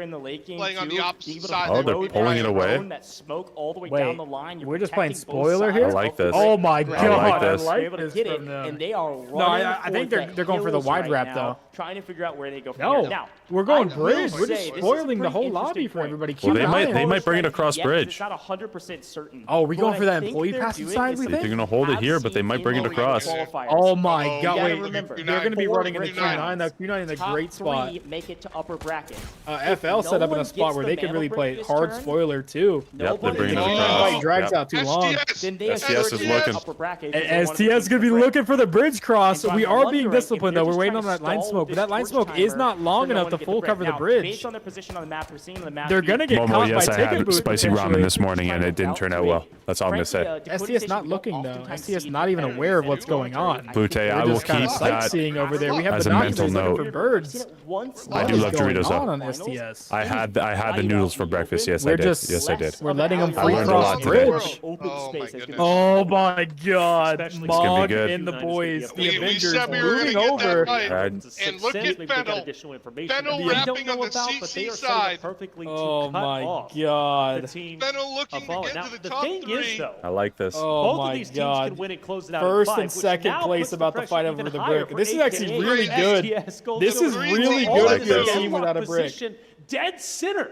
on the opposite side. Oh, they're pulling it away. Wait, we're just playing spoiler here. I like this. Oh my god, I like this from them. And they are No, I think they're going for the wide wrap though. Trying to figure out where they go from No, here. Now, we're going bridge. We're just spoiling the whole lobby for everybody. Well, they might bring it across bridge. It's not 100% certain. Oh, we going for that employee passing side? We They're think. gonna hold it here, but they might bring it across. Oh my god! Wait, remember, they're gonna be running in the Q9. The Q9 in a great spot. Make it to upper bracket. FL set up in a spot where they could really play hard spoiler too. Yep, they're bringing it If across. drags out too long. STS is looking. STS is gonna be looking for the bridge cross. We are being disciplined though. We're waiting on that line smoke, but that line smoke is not long enough to full cover the bridge. Based on their position on the map, we're seeing on the map. They're gonna get Momo, caught yes, by I ticket had booth. spicy ramen this morning, and it didn't turn out well. That's all I'm gonna say. STS not looking though. STS not even aware of what's going on. Lute, I will keep that sightseeing over there. We have as the a mental doctors looking note. for birds. I do love Doritos though. On STS. I had the noodles for breakfast. Yes, I did. Yes, I did. We're letting them I free learned a cross lot today. bridge. Oh my goodness. Oh my god. gonna be Mog good. and the boys, the We Avengers said we were moving gonna get over. that right. And And look at Fennel. Fennel wrapping on the CC side. Oh my god. Fennel looking to get to the top three. I like this. Oh both my of these teams god. can win and close it out First in 5, and which second now place puts about the the fight pressure over the even higher brick. for This is actually AKA. really good. STS goes This to is the really all good like if you're a this. team without a brick. Position, dead center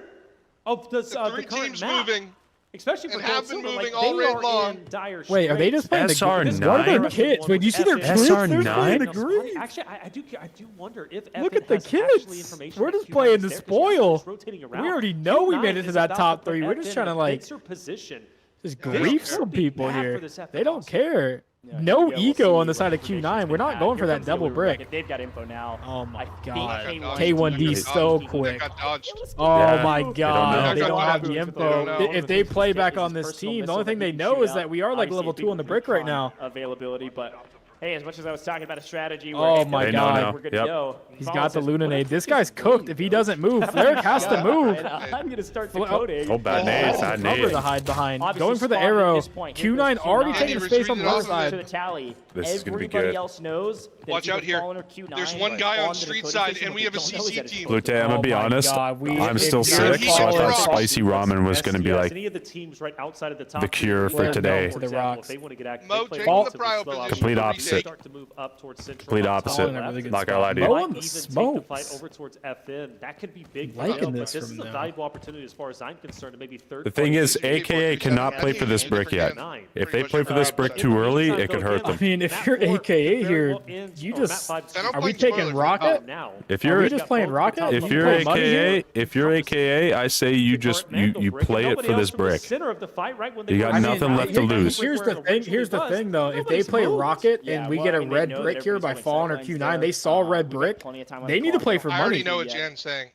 of the Three current teams map. moving. Especially for and have Gold been Silver, moving like, all they right are long. in dire Wait, are they just playing the SR9? What are their kits? Wait, do you see their kits? They're playing the SR9? green. Actually, I do wonder if Look FN at the has actually kits. information We're that just Q9 playing is the there, 'cause spoil. Q9 is rotating We around. already know we Q9 made it to is that about top put three. We're just FN trying to in like fixer position. just This grief should some be people bad here. for this FN They don't also. care. No ego on the side of Q9. We're not going for that double brick. They've got info now. Oh my I god. think K1D so That quick. got dodged. Oh Yeah, my know. god. They don't have the They don't info. know. If they play back on this team, the only thing they know is that we are like level 2 on the brick right now. Availability, but hey, as much as I was talking about a strategy, Oh my They know god. now. we're good Yep. to go. He's got the Lunanade. This guy's cooked. If he doesn't move, Flarik has to move. I'm gonna start decoding. Oh, bad nade, bad Cover nade. the hide behind. Obviously, Going for the Spawn at arrow. this point, here Q9 goes already Q9. taking He space on the retreated left off to the side. tally. This is gonna be Everybody good. else knows that Watch it's out either here. Fallen or Q9, There's one but guy on the street decoding side, system, and we what have a they don't know is CC that it's team. Lute, I'm gonna be Oh my honest. God, I'm still if sick, you're so I thought following- spicy ramen was gonna be like any of the teams right outside of the top the cure for Yeah, today. to the rocks. If they want to get active, Mo they play taking the relatively prio slow position. Complete for opposite. opposite. Complete opposite. Not gonna lie to you. Even take the fight over towards FN. That could be big for them, but this is a valuable opportunity as far as I'm concerned to maybe third. The thing is, AKA cannot play for this brick yet. If they play for this brick too early, it could hurt them. I mean, if you're AKA here, you just are we taking Rocket? If you're just playing Rocket, if you're AKA, I say you just you play it for this brick. You got nothing left to lose. Here's the thing though. If they play Rocket and we get a red brick here by Fallen or Q9, they saw red brick. They need to play for money. I already know what Jan's saying.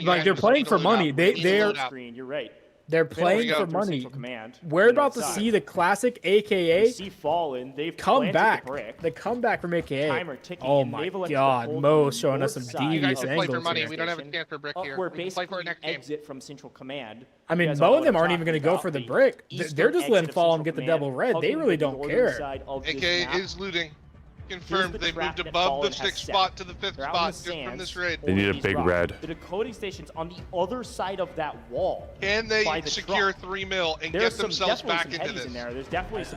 Like they're playing for money. They're playing for money. We're about to see the classic AKA come back. The comeback from AKA. Oh my God, Mo showing us some devious angles. Play for money. We don't have a chance for brick here. We're basically exit from Central Command. I mean, Mo and them aren't even going to go for the brick. They're just letting Fallen get the double red. They really don't care. AKA is looting. Confirmed they moved above the 6th spot to the 5th spot just from this raid. They need a big red. The decoding station's on the other side of that wall. Can they secure 3 mil and get themselves back into this?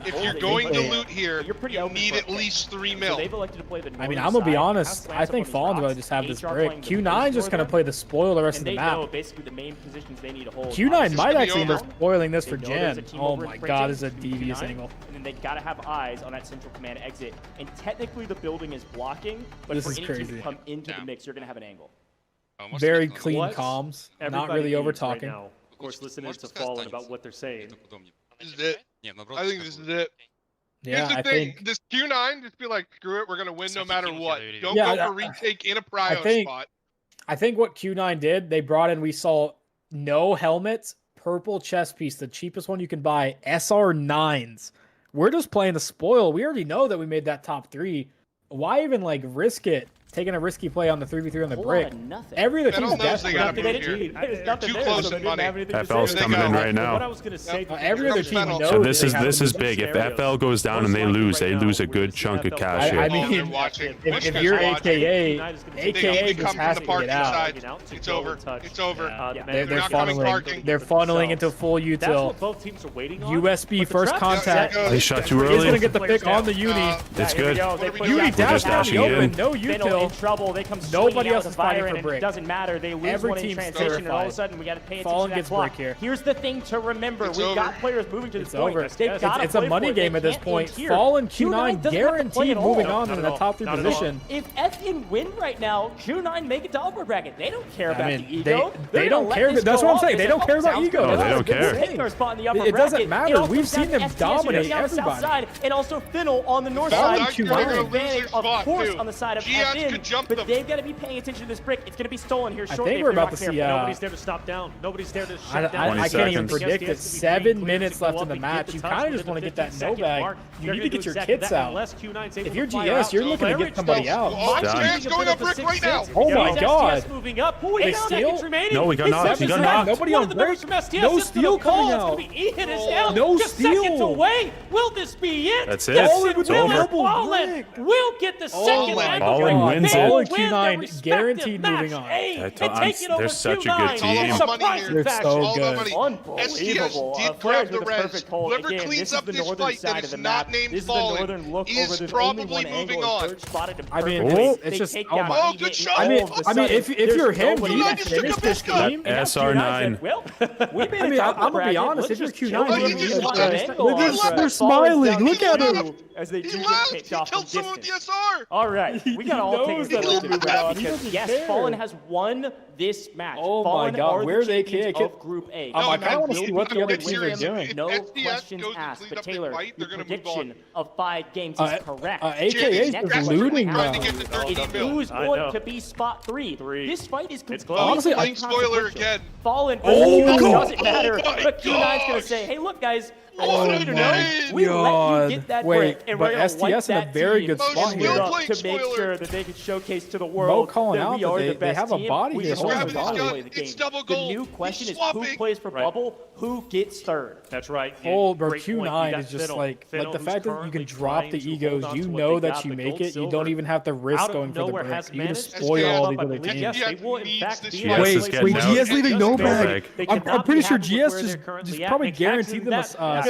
If you're going to loot here, you need at least 3 mil. I mean, I'm going to be honest. I think Fallen's going to just have this brick. Q9's just going to play the spoil the rest of the map. Basically the main positions they need to hold. Q9 might actually end up spoiling this for Jan. Oh my God, this is a devious angle. And they got to have eyes on that Central Command exit. And technically the building is blocking, but this for is any crazy. team to come into the mix, you're going to have an angle. Very clean comms, not really over talking. Right now. Of course, listening to Fallen about what they're saying. This is it. I think this is it. Yeah, Here's the thing. This Q9, just be like, screw it, we're going to win no matter what. Don't go for retake in a prio spot. I think what Q9 did, they brought in, we saw no helmets, purple chest piece, the cheapest one you can buy, SR9s. We're just playing the spoil. We already know that we made that top 3. Why even like risk it? Taking a risky play on the 3v3 on the brick. Every other team's desperate. Too close in money. FL's coming in right now. What I was going to say. Every other team knows. So this is big. If FL goes down and they lose a good chunk of cash here. I mean, if you're AKA just has to get out. It's over. It's over. They're funneling into full util. USB first contact. They shot too early. He's gonna get the pick on the uni. It's good. Uni dashing open. No util. In trouble. They come nobody else is fighting fighting for brick. It doesn't matter. They lose one in transition, and all of a sudden we got to pay attention to that clock. Here. Here's the thing to remember: we've got players moving to this point. It's a money game at this point. Fallen Q9 guaranteed moving on in the top 3 position. If FN win right now, Q9 make it to upper bracket. They don't care about the ego. They don't care. That's what I'm saying. They don't care about ego. No, they don't care. It doesn't matter. We've seen them dominate everybody. And also Finnell on the north side. Of course, on the side of FN. But they've got to be paying attention to this brick. It's going to be stolen here shortly. I think we're about to see. Nobody's there to stop down. Nobody's there to shut down. I can't even predict it. 7 minutes left in the match. You kind of just want to get that no bag. You need to get your kits out. If you're GS, you're looking to get somebody out. Jan's going up brick right now. Oh my God. They steal? No, we got knocked. We got knocked. Nobody on brick. No steal coming out. No steal. Will this be it? That's it. It's over. We'll get the second Fallen wins Fallen it. Q9 guaranteed moving on. They're such a good team. They're so good. Unbelievable. did grab the res. Whoever cleans up this fight that is not named Fallen is probably moving on. I mean, it's just, oh my. Oh, good shot. I mean, if you're him, you need to finish this game. SR9. I mean, I'm gonna be honest. If you're Q9, they're smiling. Look at him. He left. He killed someone with the SR. All right, we got all take because yes, Fallen has won this match. Oh my God, where's AK? Of Group A. I kind of want to see what the other teams are doing. No questions asked, but Taylor, your prediction of 5 games is correct. AKA is looting now. Who's going to be spot 3? This fight is completely honestly, spoiler again. Fallen doesn't matter, but Q9's going to say, hey, look, guys. Oh we let you get that brick, and but we're STS in a very good spot here to make sure that they can showcase to the world that we are the best they have a team. body We here. just want to play the game. It's double goal. The new question is who plays for bubble, who gets third. That's right. Oh, bro, Q9 is just like the fact that you can drop the egos, you know that you make it. You don't even have to risk going for the brick. You just spoil all these other teams. Wait, GS leaving no bag. I'm pretty sure GS just probably guaranteed them a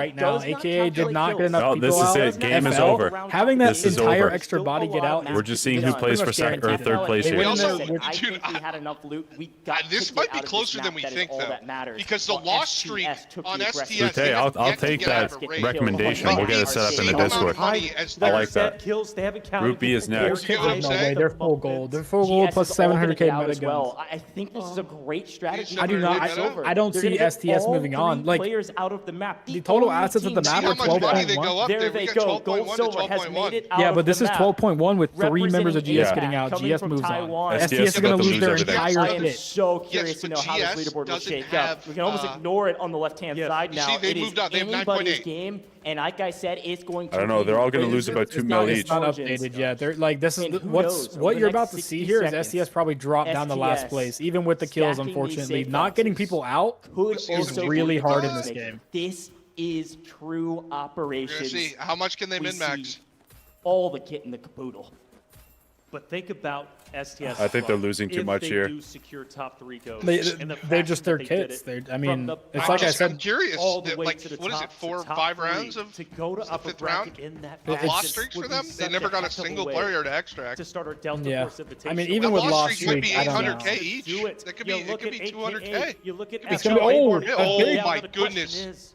right now. AKA did not get enough people this is out. it. Game is over. Having that This is entire over. extra body get out. We're just seeing who plays for second or third place here. I think we had enough loot. We got this might be closer than we think, though, because the loss streak on STS. I'll take that recommendation. We'll get it set up in the Discord. I like that. Kills, they haven't counted. Group B is next. No way, they're full gold. They're full gold plus 700k meta as well. I think this is a great strategy. I do not. I don't see STS moving on. Like players out of the map. The total assets of the map are 12.1. There they go. Gold Silver has made it out. Yeah, but this is 12.1 with 3 members of GS getting out. GS moves on. STS is going to lose their entire I am kit. so curious to know how this leaderboard will shake up. We can almost ignore it on the left-hand side now. It is anybody's game. And like I said, it's going to. I don't know. They're all going to lose about 2 mil each. It's not updated yet. They're like this is what you're about to see here is STS probably dropped down to last place, even with the kills. Unfortunately, not getting people out is really hard in this game. This is true operations. See, how much can they min-max? All the kit in the caboodle. But think about STS. I think they're losing too much here. Do secure top 3 goes. They're just their kits. I mean, it's like I said. I'm curious. All the way like, to the what is top, it? 4 or 5 3 rounds of to go to upper bracket in that lost streaks for them? They never got a single player to extract. To start our Delta Force Invitation. I mean, even with lost streaks, I don't know. $800K each. That could be. It could be 200K. You look at it's gonna be oh my goodness.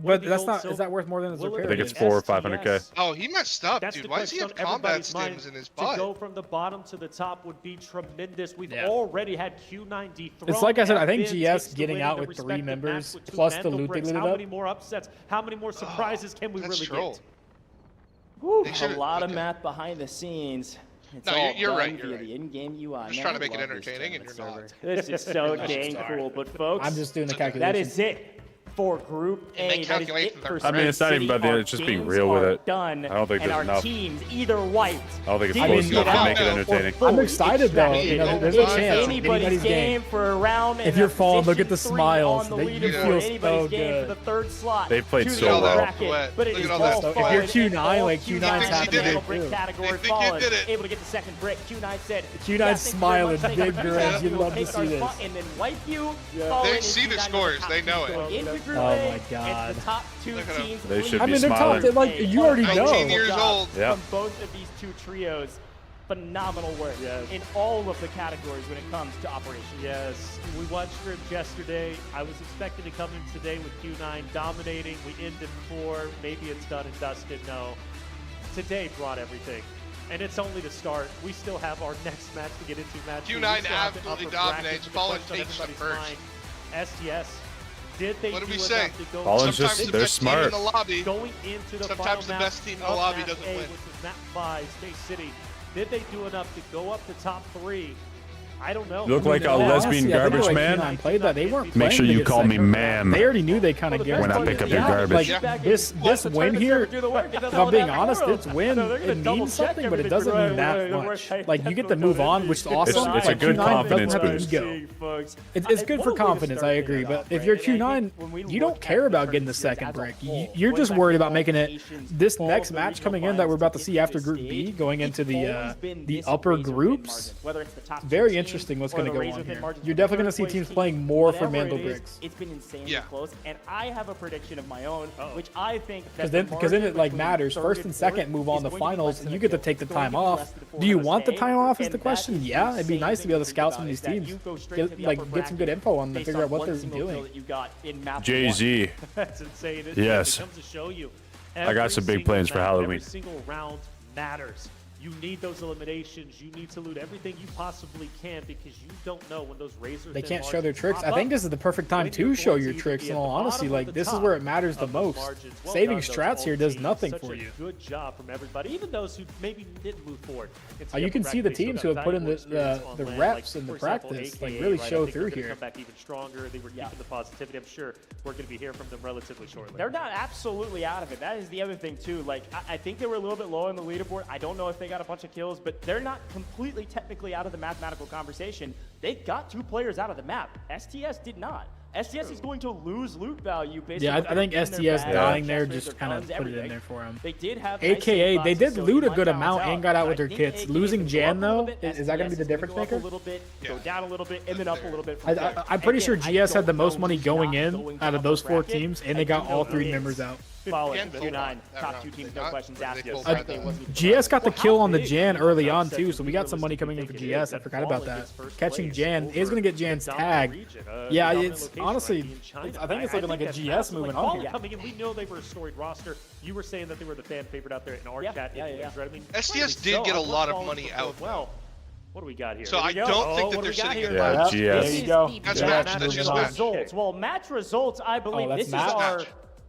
But that's not. Is that worth more than his repair? I think it's 400 or 500K. Oh, he messed up, dude. Why does he have combat stims in his butt? To go from the bottom to the top would be tremendous. We've already had Q9 dethroned. It's like I said. I think GS getting out with 3 members plus the loot they looted up. How many more upsets? How many more surprises can we really get? Woo, a lot of math behind the scenes. It's all you're done right. via the in-game UI. I'm just trying to make it entertaining, and you're not. This is so dang cool. But folks, I'm just doing the calculation. That is it for Group A. That is it for I mean, it's not even about the. It's just being real with it. Done. I don't think there's enough. Teams either wiped. I don't think it's close enough to make it entertaining. I'm excited though. You know, there's a chance. Anybody's game for a round. If you're falling, look at the smiles. You feel so good. For the 3rd slot. They played so well. But it is all if you're Q9, like Q9's happening. Mandelbrick category fallen. Able to get the 2nd brick. Q9 said. Q9's smiling, big grins. You'd love to see this. And then wipe you. They see the scores. They know it. Oh my God. The top 2 teams. They should be they're smiling. top. Like you already know. 19 years old. From both of these 2 trios. Phenomenal work in all of the categories when it comes to operations. Yes, we watched scrims yesterday. I was expecting to come in today with Q9 dominating. We ended 4. Maybe it's done and dusted. No. Today brought everything. And it's only the start. We still have our next match to get into. Q9 absolutely dominates. Fallen takes the first. STS. Did they what did we say? Fallen's just, they're smart. Going into the Sometimes the best team in the lobby doesn't win. Which was map 5, State City. Did they do enough to go up the top 3? I don't know. You look like a lesbian garbage man. Played that. They weren't Make sure you call me ma'am. They already knew they kind of when I pick up your garbage. Like this win here, if I'm being honest, it's win. It means something, but it doesn't mean that much. Like you get to move on, which is awesome. It's a good confidence boost. It's good for confidence, I agree. But if you're Q9, you don't care about getting the 2nd brick. You're just worried about making it this next match coming in that we're about to see after Group B, going into the upper groups. Very interesting what's going to go on here. You're definitely going to see teams playing more for Mandelbricks. It's been insanely close, and I have a prediction of my own, which I think because then it like matters. 1st and 2nd move on the finals, and you get to take the time off. Do you want the time off? Is the question. Yeah, it'd be nice to be able to scout some of these teams, get some good info on them, figure out what they're doing. Jay-Z. That's insane. Yes. I got some big plans for Halloween. Every single round matters. You need those eliminations. You need to loot everything you possibly can because you don't know when those razors. They can't show their tricks. I think this is the perfect time to show your tricks. In all honesty, like this is where it matters the most. Saving strats here does nothing for you. Good job from everybody, even those who maybe didn't move forward. You can see the teams who have put in the reps and the practice like really show through here. Come back even stronger. They were keeping the positivity. I'm sure we're going to be hearing from them relatively shortly. They're not absolutely out of it. That is the other thing too. Like I think they were a little bit low on the leaderboard. I don't know if they got a bunch of kills, but they're not completely technically out of the mathematical conversation. They got 2 players out of the map. STS did not. STS is going to lose loot value based on I think STS dying there just kind of put it in there for him. They did have AKA, they did loot a good amount and got out with their kits. Losing Jan, though, is that going to be the difference maker? Go down a little bit, and then up a little bit. I'm pretty sure GS had the most money going in out of those 4 teams, and they got all 3 members out. Fallen, Q9, top 2 teams, no questions asked. GS got the kill on the Jan early on, too, so we got some money coming in for GS. I forgot about that. Catching Jan is going to get Jan's tag. Yeah, it's honestly, I think it's looking like a GS moving on here. Coming in, we know they were a storied roster. You were saying that they were the fan favorite out there in our chat. I mean, STS did get a lot of money out. Well, what do we got here? So I don't think that they're sitting in GS. There you go. That's match. That's just match. Results. Well, match results, I believe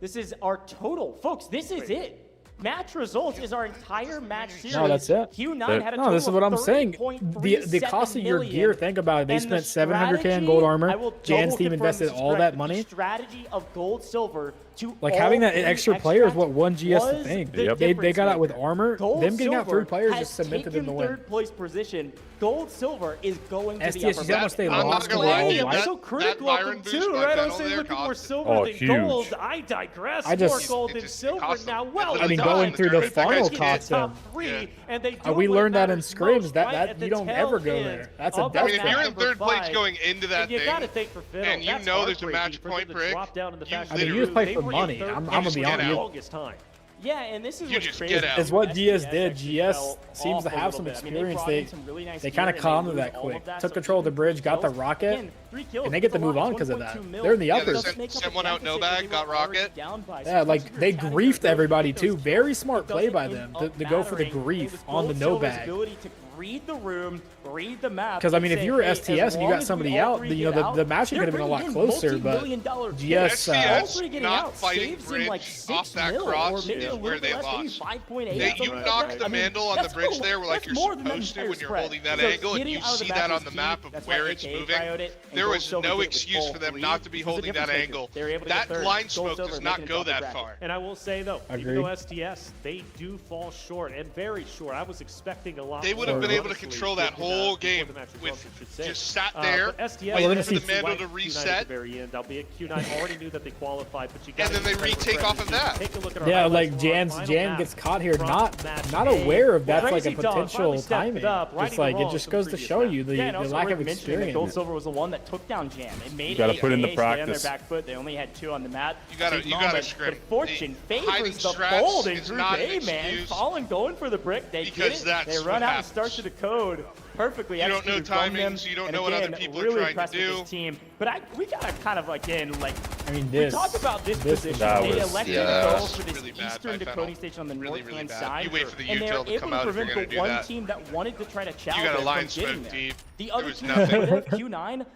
this is our total. Folks, this is it. Match results is our entire match series. No, that's it. Q9 had a No, this is what I'm saying. The cost of your gear, think about it. They spent 700k in gold armor. Jan's team invested all that money. Strategy of gold, silver to like having that extra player is what won GS the thing. They got out with armor. Them getting out 3 players just cemented them to win. Third place position. Gold, silver is going to STS, the upper you almost stay lost. I'm so critical of them too, right? I was saying looking more silver than gold. I digress. More gold than silver now. Well, I mean, going through the funnel cost them. We learned that in scrims. That you don't ever go there. That's a death. I mean, if you're in 3rd place going into that thing, and you know there's a match point brick, I mean, you just play for money. I'm gonna be honest. Yeah, and this is what's crazy. It's what GS did. GS seems to have some experience. They kind of calmed that quick. Took control of the bridge, got the rocket, and they get to move on because of that. They're in the uppers. Sent one out, no bag, got rocket. Yeah, like they griefed everybody too. Very smart play by them to go for the grief on the no bag. Read the room, read the map. Because I mean, if you were STS and you got somebody out, you know the matching could have been a lot closer. But GS not fighting bridge off that cross is where they lost. You knocked the Mandal on the bridge there, like you're supposed to when you're holding that angle, and you see that on the map of where it's moving. There was no excuse for them not to be holding that angle. That blind smoke does not go that far. And I will say though, even though STS, they do fall short and very short. I was expecting a lot. They would have been able to control that whole game with just sat there, waiting for the Mandal to reset. At the very end, albeit Q9 already knew that they qualified, but you got and then they retake off of that. Yeah, like Jan gets caught here, not aware of that's like a potential timing. Just like it just goes to show you the lack of experience. Gold Silver was the one that took down Jan. It made got to put in the practice. On their back foot. They only had 2 on the mat. You gotta scrim. Fortune favors the bold in Group A, man. Fallen going for the brick. They get it. They run out and start to the code. Perfectly. You don't know timings. You don't know what other people are trying to do. Team. But we gotta kind of again we talk about this position. They elected to go for this eastern decoding station on the north-hand side, you wait for the and they're util to come able to out if you're prevent gonna the do one that. team that wanted to try to challenge You got a line from getting smoke there. deep. The other team, Q9,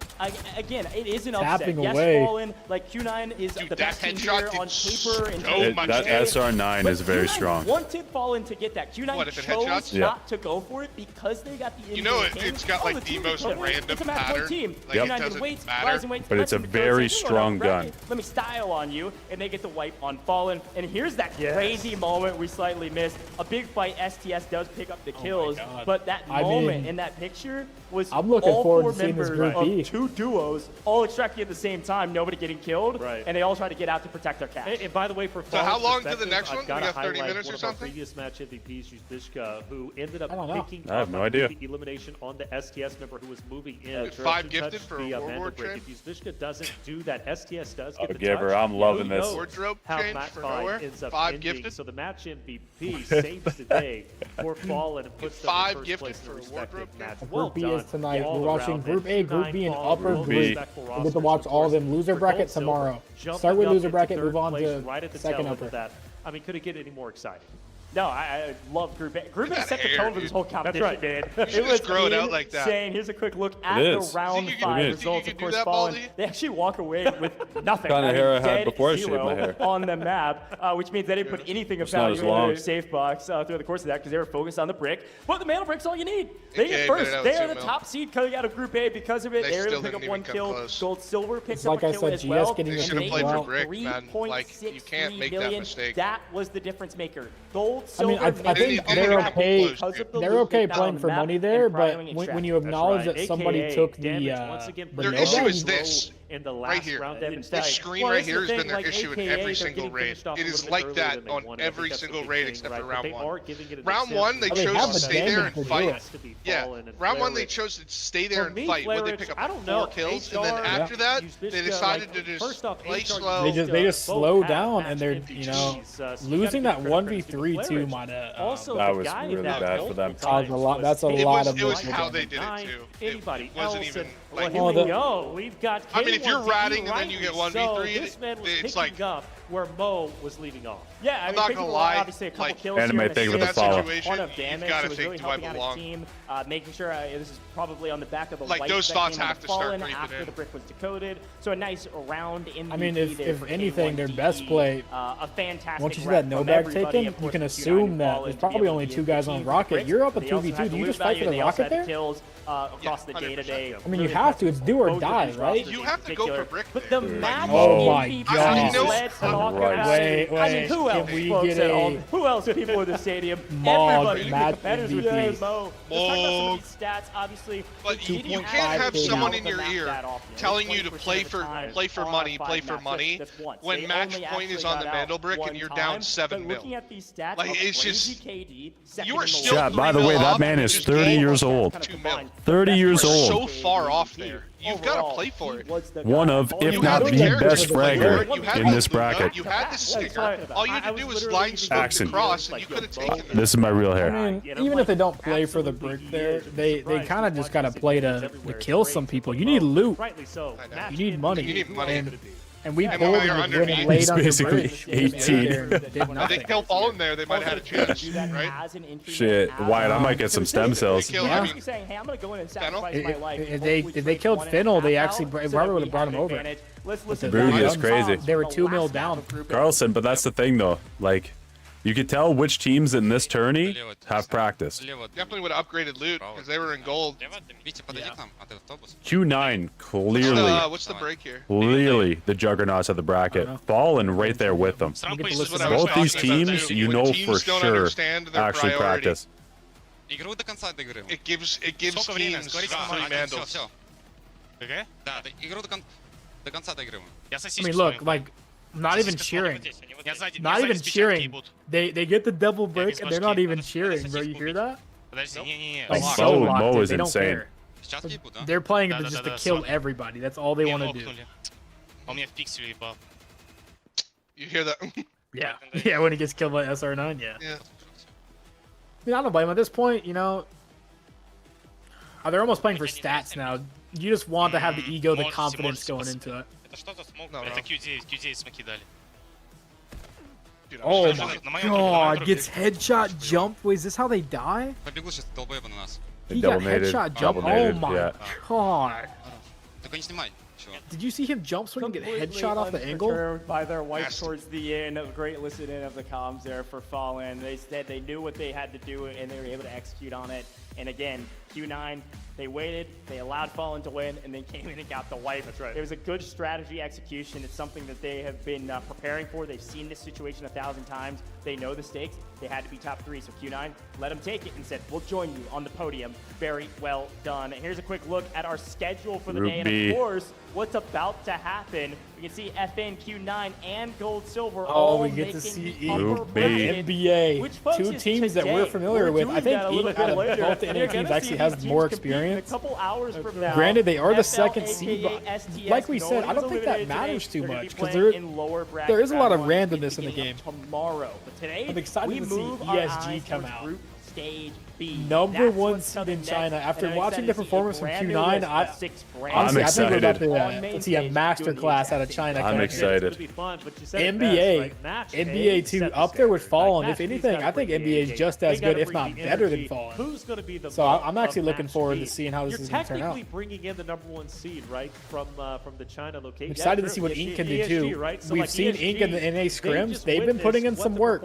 again, it is an upset. Tapping Yes, away. Fallen, Q9 is the best team here on paper. That SR9 is very strong. Wanted Fallen to get that. Q9 chose not to go for it because they got the. You know, it's got like the most random pattern. Like it doesn't matter. But it's a very strong gun. Let me style on you, and they get the wipe on Fallen. And here's that crazy moment we slightly missed. A big fight. STS does pick up the kills, but that moment in that picture was I'm looking all forward 4 to seeing this members Group B. of 2 duos all extracting at the same time, nobody getting killed, right. And they all try to get out to protect their cash. And by the way, for so how long to the next one? We got 30 minutes or something? Previous match MVPs, Yuzbishka, who ended up picking I have no idea. The elimination on the STS member who was moving in. 5 gifted for a wardrobe change? If Yuzbishka doesn't do that, STS does get the Giver, touch. I'm loving this. Wardrobe how change Match for 5 nowhere? ends up 5 ending. gifted? So the match MVP saves the day for Fallen and puts them in 5 first gifted place in for the a respective wardrobe match. Group B is tonight. all We're watching around. Group A, Group B, and Upper Fallen, Group. respectful We get to watch all of them. Loser bracket tomorrow. Start with loser bracket, move on to right at the second tail end upper. of that. I mean, could it get any more exciting? No, I love Group A. Group A set the tone for this whole competition, right. man. It was grow it out like that. Insane. Here's a quick look at the round 5 results. Of course, Fallen, they actually walk away with nothing. Kind of hair I had dead before I shaved zero my hair. on the map, which means they didn't put anything of It's not value as into long. their safe box throughout the course of that because they were focused on the brick. But the Mandelbrick's all you need. They get Okay, first. but They that are was the 2 top seed coming out of Group A because of it. They They're able still to pick up didn't 1 even kill. come close. Gold Silver picks It's up like a I kill said, as GS well. getting They into should have played for brick, man. 3.63 Like, you can't make that million. mistake. That was the difference maker. Gold, I silver, mean, I think They they're didn't okay. because of the They're loot okay they found playing on for the map money there, and but priming when you extract. acknowledge right. that somebody AKA took the damage once again the Their no issue bag, is this. In the last Right here. round, Devin This This Stack. screen Well, right that's the here has thing, been their like, issue in AKA, every they're single getting raid. finished off a It is little bit like earlier that than they on wanted. I every think that's single the raid thing, except right? for But round they 1. are giving it a Round chance. 1, they Oh, they chose have to the stay there damage and to do fight. it. To be Yeah, Fallen and round 1 they Flare chose to stay there For and me, fight. Would they Flare pick up I don't 4 know. kills? And then HR, after that, Yuzbishka, they decided like, to first just off, play HR slow. They just both slow have down, match and they're MVPs, so you losing gotta that give credit to 1v3 too Flare. might have Also, That the was guy really that bad for them. caused a lot. That's a It lot was of how they did it too. Anybody It wasn't else even well, like. here Oh, we the- go. We've got I mean, if if you're ratting and then you get 1v3, this man was it's picking like up where Mo was leaving off. Yeah, I I'm mean, not Big gonna Blue lie, obviously a couple like, kills Anime here and thing there. with that the follow. situation, Ton of you've damage, got to so he's think, really do I helping out belong? his team, making sure this is probably on the back of the Like, light those that thoughts came out have of to start Fallen creeping after in. the brick was decoded. So a nice round in. I mean, if anything, their best play. A fantastic. Once you see that no bag taken, you can assume that there's probably only 2 guys on Rocket. You're up a 2v2. Do you just fight for the Rocket there? Kills across the day-to-day. I mean, you have to. It's do or die, right? You have to go for brick But there. the match Oh my MVP God. led to knockout. Wait, I mean, who else? Can we Folks get at a all? Who else are people in the stadium? Mog Everybody, even match competitors with MVP? Mo. Let's talk about some of these stats. Obviously, But you you can't can't have KD. someone in your ear telling you to play for money, when match point is on the Mandelbrick and you're down 7 mil. Like, it's just you are still. Chat, by the way, that man is 30 years old. 2 mil. 30 years You're so old. far off there. You've got to play for it. One of, if You not had the characters best to play for fragger it. You had in the this Luna, bracket. You had the stinger. All you had to do was line smoke Axon. across, and you could have taken them. This is my real I hair. mean, even if they don't play for the brick there, they kind of just gotta play to kill some people. You need loot. Rightly so. You need money. You need money. And we And pulled when you're and went underneath, laid he's under basically bridge. 18. Did If they nothing. killed all in there, they might have had a chance, right? Shit, Wyatt, I might get some stem cells. Kill, Yeah. I mean, saying, hey, I'm gonna go in and Fennel? sacrifice my life. If they killed Fennel, they actually probably would have brought him over. Let's listen the to Rudy that. is crazy. They were 2 mil down. Carlson, but that's the thing though. Like, you could tell which teams in this tourney have practice. definitely would have upgraded loot because they were in gold. Q9, What's the break here? clearly the juggernauts of the bracket. Fallen right there with them. This is what I was Both these talking about, teams, too. you When know teams for don't sure understand their actually priority, practice. It gives teams free Mandals. I mean, look, like, not even cheering. Not even cheering. They get the double break and they're not even cheering, bro. You hear that? Like, so Mo locked in. is They don't insane. care. They're playing just to kill everybody. That's all they want to do. You hear that? Yeah. Yeah, when he gets killed by SR9, yeah. Yeah. I mean, I don't blame him. At this point, you know, they're almost playing for stats now. You just want to have the ego, the confidence going into it. Dude, Oh my god, gets headshot jump. Wait, is this how they die? They He got double-naded, headshot jump. Oh double-naded, my yeah. god. Did you see him jump swing and get headshot off the angle? Unperturbed by their wipes towards the end. A great listen in of the comms there for Fallen. They said they knew what they had to do and they were able to execute on it. And again, Q9, they waited, they allowed Fallen to win, and then came in and got the wipe. That's right. It was a good strategy execution. It's something that they have been preparing for. They've seen this situation 1,000 times. They know the stakes. They had to be top 3. So Q9 let them take it and said, we'll join you on the podium. Very well done. And here's a quick look at our schedule for the day. And of course, what's about to happen. We can see FN, Q9, and Gold Silver all we get to making see the upper bracket, NBA. which, folks, 2 is teams that we're today. familiar with. I doing think that a little out of bit later. both the You're NA gonna teams see actually these has teams more compete in experience. A couple hours from now. Granted, they are the FL, second seed, but AKA STS, like we said, I don't think that eliminated matters today. too They're gonna much be because playing in lower bracket there is a lot of round 1 randomness in the game. Tomorrow, but today I'm excited we to see move our ESG eyes come towards out. Group Stage B. Number That's 1 what's seed coming in China. next. After And I'm watching excited the to see a performance from brand new Q9, list of 6 brand I'm new I think we're about to on see a main master stage class doing out of the China. I'm coming. excited. It's gonna be fun, but you said it NBA, best, right? Match A NBA 2 set the up there with standard. Like, Fallen. Match If B's anything, gotta I think bring the NBA is energy. just as They gotta good, if bring not the better than energy. Fallen. Who's going to be the So butt I'm actually of looking Match forward B? to seeing how this is going to turn out. You're technically bringing in the number 1 seed, right, from the China location. I'm excited to see what Ink can do too. Right? So We've like seen Ink in the NA scrims. They've been putting in some work.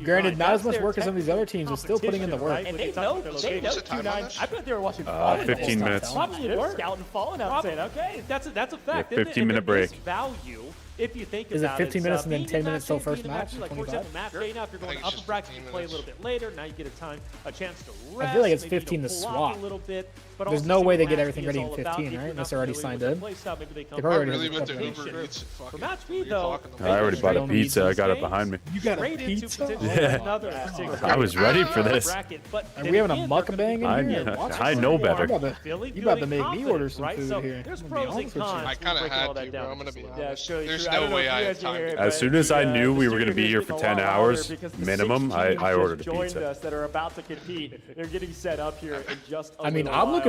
Granted, not as much work as some of these other teams, but still putting in the work. And they know Q9. I bet they were watching 15 minutes. Probably they're scouting Fallen out saying, okay. That's a fact. Yeah, 15-minute break. Value, if you think Is it about 15 minutes and then being 10 in minutes match till A, first being in match? Like, for 25? example, match A now, if you're going I think upper it's just bracket, you 15 play a minutes. little bit later. Now you get a chance to rest. I feel like it's maybe 15 to pull off swap. a little bit. But There's also no see way what they get Match everything B ready is in all about. 15, If right? you're Unless not they're already familiar signed with in. the play style, maybe they come They've I already really got went to the Uber Eats. For Match B, though, I already bought a pizza. I got it behind me. You got a straight into pizza? potentially Yeah. another six I was ready for this. bracket, but Are then we having a again, they're gonna be mukbang in here? I- Watch I this. know better. You about to make me confident, order some right? food So here. there's I'm gonna be pros and honest with you. cons. I kind of Breaking all had that to, down. bro. I'm gonna be Yeah, honest. sure. There's I don't no know way if I you had guys are time. here, to but As soon as I knew we were going to be here studio for is 10 getting a lot hours louder because the minimum, 6 I teams ordered a just joined pizza. us that are about to compete. They're getting set up here in just a I mean, little I'm looking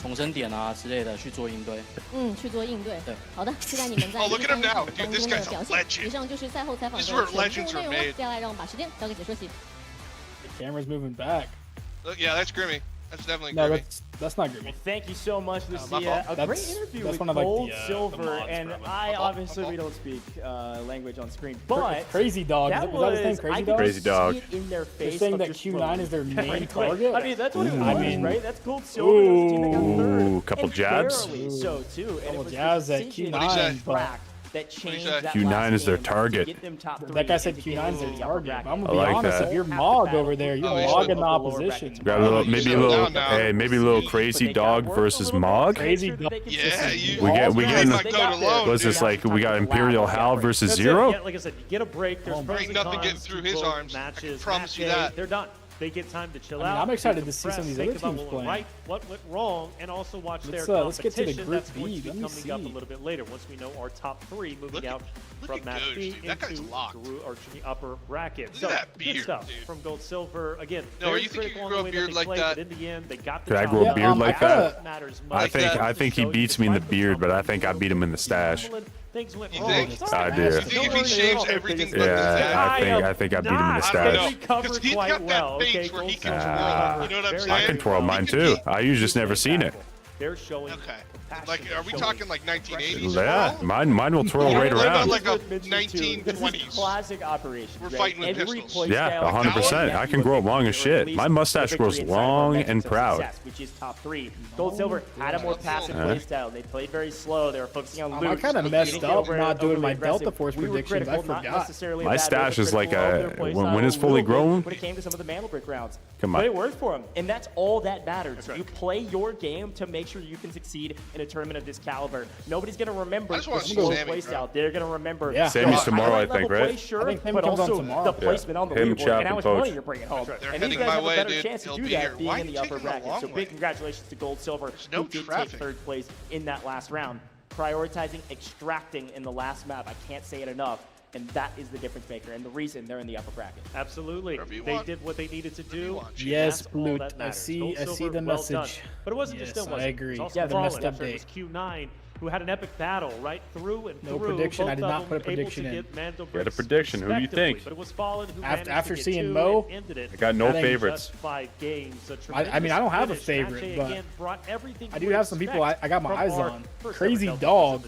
重生点啊之类的去做应对。去做应对。对，好的，期待你们在这场当中的表现。以上就是赛后采访的全部内容了。接下来让我们把时间交给解说席。The camera's moving back. Yeah, that's Grimmy. That's definitely no, Grimmy. That's not Grimmy. Well, thank you so much, Lucia. A great interview with Gold, Silver, and I obviously we don't speak language on screen, but Crazy Dog. That Was that his name? Crazy Dog. Crazy Dog. See it in their face. They're saying that Q9 is their main target. I mean, that's what it was, right? That's Gold, Silver. That was the team that got third. Ooh, couple jabs. Barely so too. And it was jabs at Q9, but that changed that Q9 is their game target. to get them top three that guy said and to get Q9 is into their the upper target. bracket. I'm gonna I be like honest. that. If you're Mog over there, you're Mogging the opposition. Got a little, maybe a little, hey, maybe a little Crazy Dog versus Mog. Crazy Dog. Yeah, we get. Was this like we got Imperial Hal versus Zero? Yeah, like I said, you get a break. There's pros and nothing cons getting through to his both arms. I matches. can promise you Match A, that. they're done. They get time to chill I mean, out. I'm excited to decompress, see some of these think other about teams what went playing. right, what went wrong, and also watch their Let's get to competition. the Group That's going B. to be coming up a little bit later once we know our top three moving out from match B into the upper bracket. Look So at that beard, good stuff dude. from Gold Silver. Again, No, very you think you critical can on grow the a way beard they like played, that? but in the end, they got the Could I job grow a done. beard like that? Matters I much. think he beats me in the beard, but I think I beat him in the stash. Things went You wrong. think? I do. You think if he shaves everything but the Yeah, I think I beat him in the stash. Because he's got that face where he can twirl. You know what I'm saying? I can twirl mine too. You just never seen it. They're showing. Okay. Like, are we talking like 1980s? Yeah, mine will twirl right around. Like a This is 1920s. classic operation. We're fighting with pistols. Yeah, 100%. I can grow it long as shit. My mustache grows long and proud. Which is top three. Gold Silver had a more passive play style. They played very slow. They were focusing on I loot. kind of messed up not doing my Delta Force predictions. I forgot. My stash is like when it's fully grown. When it came to some of the Mandelbrick rounds, Come but on. it worked for him, and that's all that matters. You play your game to make sure you can succeed in a tournament of this caliber. Nobody's gonna remember the slow play style. They're gonna remember. Sammy's tomorrow, I think, right? Sure, I think but comes on also tomorrow. the placement on the Him, leaderboard Chap, and how and much Poach. money you're bringing home. They're And these heading guys my have a way, better dude. chance to He'll do be that here. being Why in are the you upper taking a bracket. long So way? big congratulations to Gold Silver, no who did traffic. take third place in that last round. Prioritizing extracting in the last map. I can't say it enough. And that is the difference maker and the reason they're in the upper bracket. Absolutely. They did what they needed to do. Yes, That's all Blute. that I matters. see Gold, the Silver, well message. done. But it wasn't just Yes, them, I was it? agree. It was also Yeah, the Fallen messed up after it day. was Q9, who had an epic battle right through and No through. prediction. Both I did of not them put a prediction able to in. get Mandelbrick Get a prediction. Who do you respectively, think? But it was Fallen who After managed to get seeing two Mo, and ended it. I got no I think favorites. Just 5 games. I mean, I don't have a favorite, but I do have some people I got my eyes on. Crazy Dog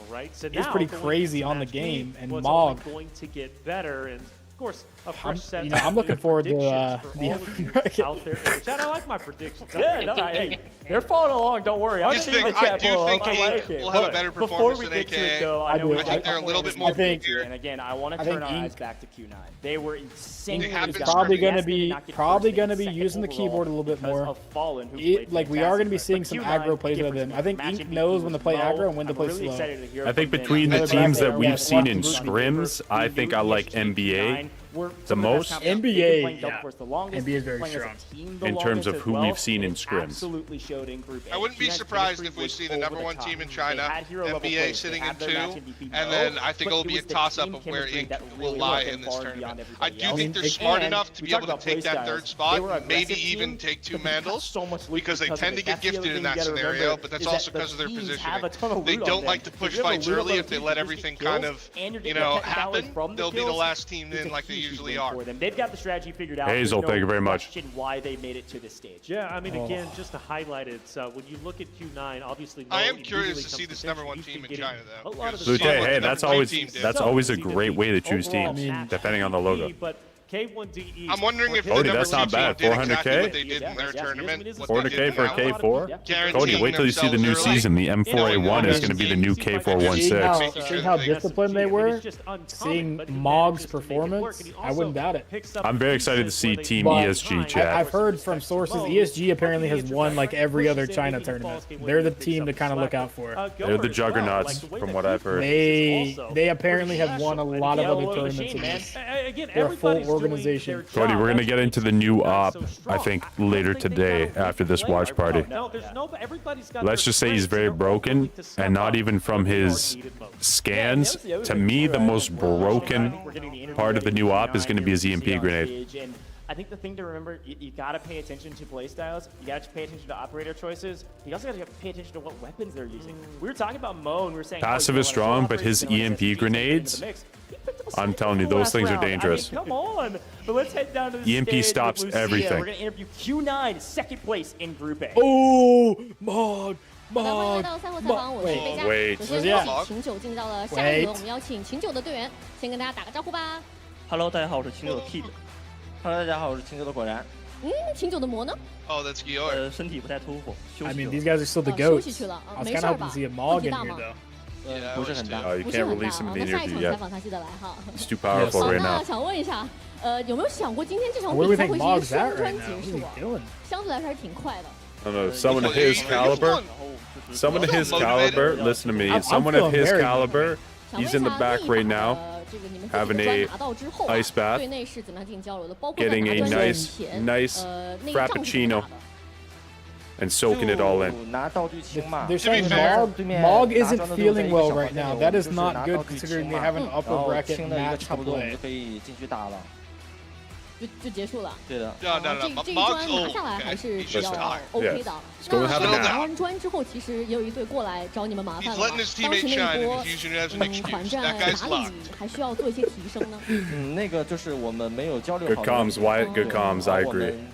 right? So is pretty crazy on the game, and Mog. Going to get better, and of course, a fresh set. I'm looking forward to the out there in the chat. I like my predictions. Yeah, no, hey, they're following along. Don't worry. I'm seeing the chat blow up. I like it. We'll have a better Before performance we than get to it, AKA. though, I think they're a little bit more here. And again, I want to turn our eyes back to Q9. They were insanely. Probably gonna be using the keyboard a little bit more. Like we are gonna be seeing some aggro plays with them. I think Ink knows when to play aggro and when to play slow. I think between the teams that we've seen in scrims, I think I like NBA the most. NBA, yeah. NBA is very strong in terms of who we've seen in scrims. I wouldn't be surprised if we see the #1 team in China, NBA sitting in 2, and then I think it'll be a toss-up of where Ink will lie in this tournament. I do think they're smart enough to be able to take that third spot, and maybe even take 2 Mandals, because they tend to get gifted in that scenario, but that's also because of their positioning. They don't like to push fights early. If they let everything kind of, happen, they'll be the last team in like they usually are. They've got the strategy figured out. Hazel, thank you very much. Why they made it to this stage. Yeah, I mean, again, just to highlight it, when you look at Q9, obviously, I am curious to see this #1 team in China, though. Lute, hey, that's always a great way to choose teams, depending on the logo. K1DE. I'm wondering if Cody, that's not bad. 400K? What they did in their tournament. 400K for a K4? Cody, wait till you see the new season. The M4A1 is going to be the new K416. Seeing how disciplined they were, seeing Mog's performance, I wouldn't doubt it. I'm very excited to see Team ESG, chat. I've heard from sources, ESG apparently has won like every other China tournament. They're the team to kind of look out for. They're the juggernauts, from what I've heard. They apparently have won a lot of other tournaments. They're a full organization. Cody, we're going to get into the new op, I think, later today after this watch party. Let's just say he's very broken, and not even from his scans. To me, the most broken part of the new op is going to be his EMP grenade. I think the thing to remember, you got to pay attention to play styles. You got to pay attention to operator choices. You also got to pay attention to what weapons they're using. We were talking about Mo, and we were saying passive is strong, but his EMP grenades I'm telling you, those things are dangerous. I mean, come on. But let's head down to the EMP stage stops with Lucia. everything. We're going to interview Q9, second place in Group A. Oh, Mod. 欢迎来到赛后采访，我是贝佳。 Wait. 首先恭喜秦九进到了下一轮，我们邀请秦九的队员先跟大家打个招呼吧。Hello， 大家好，我是秦九的 Kid。Hello， 大家好，我是秦九的果然。秦九的魔呢？ Oh, that's Georg. 身体不太舒服，休息。 I mean, these guys are still the 休 goats. 息去了， I was 没 kind 事 of 儿 hoping 吧？ to see a 问 Mog 题 in 大 here 吗？ Yeah, 不是很大。 You 不是 can't 很大 release him in 那 the 下一 interview 场采 yet. 访他记得来哈。 It's too powerful 好， right 那 now. 想问一下，有没有想过今天这场 Where 比 do we 赛 think 会是一 Mog's 个双 at 专 right 结 now? What's 束 he 啊？ doing? 相对来说还是挺快的。 I don't know. Someone of his caliber. Someone of his caliber. Listen to me. Someone of his caliber. He's in the back right now, having a ice bath, 队内是怎么样进行交流的？包括 getting 在 a 拿专 nice, 前 nice 那个仗是怎么 frappuccino, 打的？ and soaking it all in. 拿道具清嘛。 They're saying Mog isn't feeling well right now. That is not good considering they have an upper bracket 清了一个 match 差 to 不多，我们 play. 就可以进去打了。就结束了。对的。No, no, no. 这一 Mog's 砖拿下来 old. 还 Okay. 是 He's 比 just 较 tired. OK 的。 gonna 那 happen 拿 now. 完砖之后，其实也有一队过来找你们麻烦 He's 了 letting 嘛。 his 当时 teammates 那 shine 一 and 波 he's using it as an 团 excuse. 战 That guy's 哪 locked. 里还需要做一些提升呢？那个就是我们没有交流 Good 好。 comms, Wyatt. Good comms. I 我 agree. 们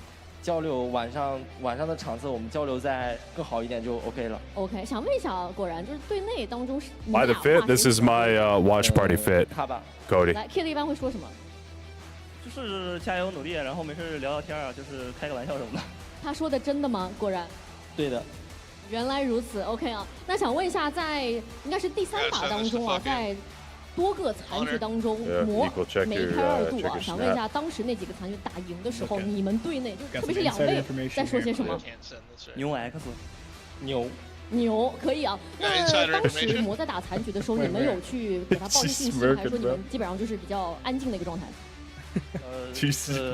交流晚上的场次，我们交流再更好一点就 OK 了。 OK，想问一下，果然就是队内当中是你 By 俩 the fit, 话 this 谁 is 比较 my watch party fit. 他吧。 Cody. 来 Kid 一般会说什么？就是加油努力，然后没事聊聊天啊，就是开个玩笑什么的。他说的真的吗？果然。对的。原来如此 ，OK 啊。那想问一下，在应该是第3把当中啊，在多个残局当中，魔梅开2度啊。想问一下，当时那几个残局打赢的时候，你们队内就特别是2位在说些什么？牛 X， 牛可以啊。那当时魔在打残局的时候，你们有去给他报信息，还是说你们基本上就是比较安静的一个状态？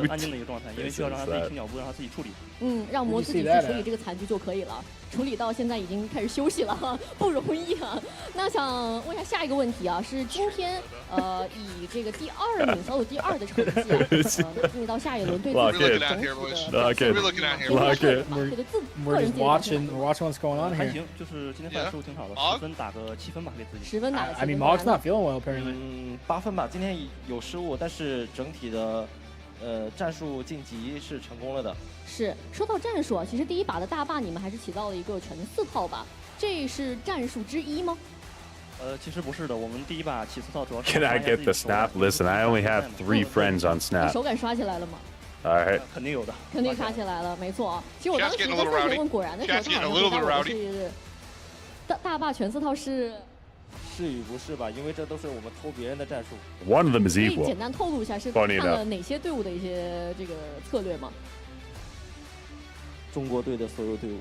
安静的一个状态，因为需要让他自己听脚步，让他自己处理。让魔自己去处理这个残局就可以了。处理到现在已经开始休息了，不容易啊。那想问一下下一个问题啊，是今天以这个第2名小组第2的成绩啊，进入到下一轮对自己整体的表现，We're just watching what's going on 还 here. 行，就是今天发挥挺好的，10分打个7分吧，给自己。10分打。 I mean, Mog's not feeling well apparently. 8分吧，今天有失误，但是整体的战术晋级是成功了的。是，说到战术啊，其实第1把的大坝你们还是起到了一个全4套吧，这是战术之一吗？其实不是的，我们第1把起4套主要是。 Can I get the snap? Listen, I only have 3 friends on snap. 手感刷起来了吗？ All right. 肯定有的。肯定刷起来了，没错啊。其实我当时在赛前问果然的时候，他好像回答我是大坝全4套是。 是与不是吧？因为这都是我们偷别人的战术。 One of them is 可以 equal. 简单透露一下是看了哪些队伍的一些这个策略吗？中国队的所有队伍。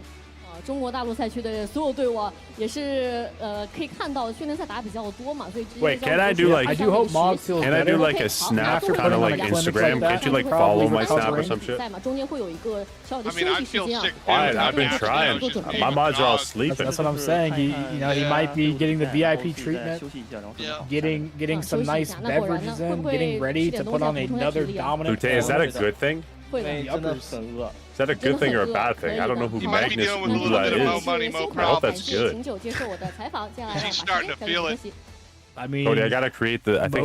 中国大陆赛区的所有队伍也是可以看到训练赛打比较多嘛，所以 Wait, can I do like? I do hope Mog feels Can I do better. like a snap, kind of like Instagram? Can't you like follow my snap or some shit? 赛嘛，中间会有一个小小的休息时间啊。 Wyatt, I've been trying. My mods are all sleeping. That's what I'm saying. He might be getting the VIP treatment, getting some nice beverages in, getting ready to put on another dominant. Lute, is that a good thing? 会的。 Is that a good thing or a bad thing? I don't know who Magnus Ula is. I hope that's good. 秦九接受我的采访，接下来把时间交给主席。 I mean, Cody, I think I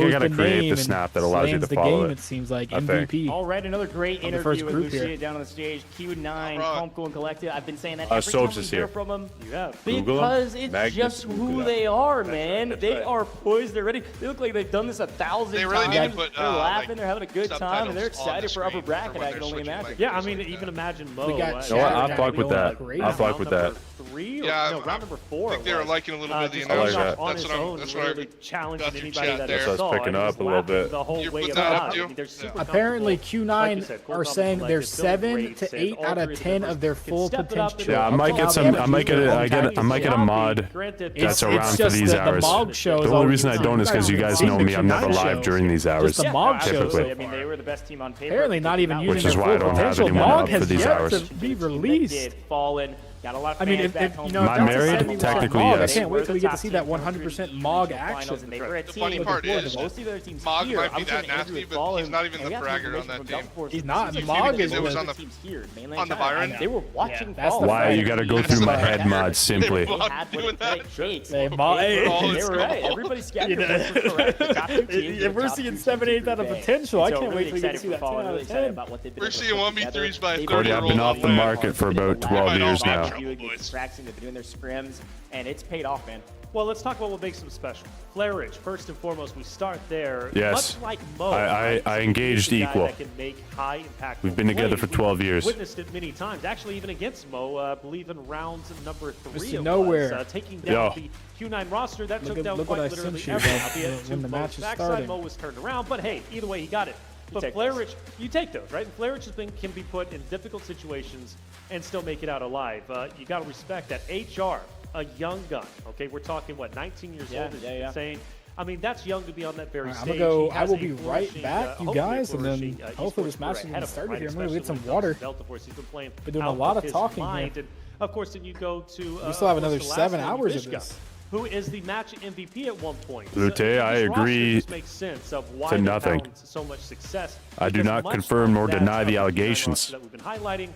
gotta create the snap that allows you to follow it. It seems like I think. MVP. All right, another great the first interview with group Lucia here. down on the stage. Q9, Calm, Cool, and Collected. I've been saying that every time Soaps we is hear here. from them. You have. Google Because them. it's Magnus just who Google they them. are, man. That's They right. are poised. They're ready. They look like they've done this 1,000 They really times. need to put, They're laughing. like, They're having a good time, and they're subtitles on the excited for upper screen bracket. for when I can they're only switching imagine. languages. Yeah, I mean, even imagine Mo. We got You know what? I'll fuck with that. I'll fuck with that. No, round number 4. I think they were liking a little bit of the I like announcement. that. On That's his what I'm. own, That's what I really challenging got through anybody chat that there. That's what I was picking up a little bit. The whole You way put about that up, it. too? I mean, they're super Apparently, comfortable. Like you Q9 said, are Cool saying Calm they're Collected, feeling 7 great, to said 8 all out of 3 of 10 them of their can full step it up potential. Yeah, I might get some. I might get a mod that's around for these hours. The only reason I don't is because you guys know me. I'm never live during these hours. Just the Mog shows. Typically. I mean, they were the best team on paper. Apparently, not even using Which is their why I full don't have potential. anyone Mog up for has these yet hours. to be released. Fallen. Got a lot of I mean, fans back if home. you know, Am I if that's married? 70% Technically, Mog, yes. I can't wait till we get to see that Top 100% Mog finals, action. and they were a The team funny with part before is, most of their teams Mog here. might I be was in that an interview nasty, with but Ball, he's not even and the we got some bragger on information that from Delta team. He's not. Force. Mog is It was the- on the teams here, mainland on the China, Byron. and they were watching that's Ball. the Wow, you got to go through my head mod simply. They had what it takes. Hey, Mog, They hey, were right. Everybody's scattered. You know, if we're seeing 7, 8 out of potential, I can't wait till we get to see that 10 out of 10. We're seeing 1v3s by Cody, I've been off the market for about 12 years now. They've been doing their scrims, and it's paid off, man. Well, let's talk about what makes them special. Flareage, first and foremost, we start there. Yes. Much like Mo, I engaged he's a guy equal. that can make high impactful We've been together plays. for 12 years. We've witnessed it many times, actually even against Mo, I believe in rounds number 3 Mr. Nowhere. taking down the Q9 roster. That took down look what quite I literally sent you everyone. when Albeit the to match Mo's is backside, starting. Mo was turned around, but hey, either way, he got it. But Flareage, you take those, right? Flareage can be put in difficult situations and still make it out alive. You got to respect that. HR, a young gun, okay? We're talking, what, 19 years old, as you've been saying? I mean, that's young to be on that very stage. I will be right back, you guys, and then hopefully this match is going to start here. I'm going to get some water. Delta Force, he's been playing Been doing a lot of talking here. And of course, then you go to We still have another the last 7 one, hours of Vishka, this. who is the match MVP at one point. Lute, This I roster agree just makes sense of why to they nothing. found so much success. I do Because not much confirm nor like that deny the Q9 allegations. roster that we've been highlighting,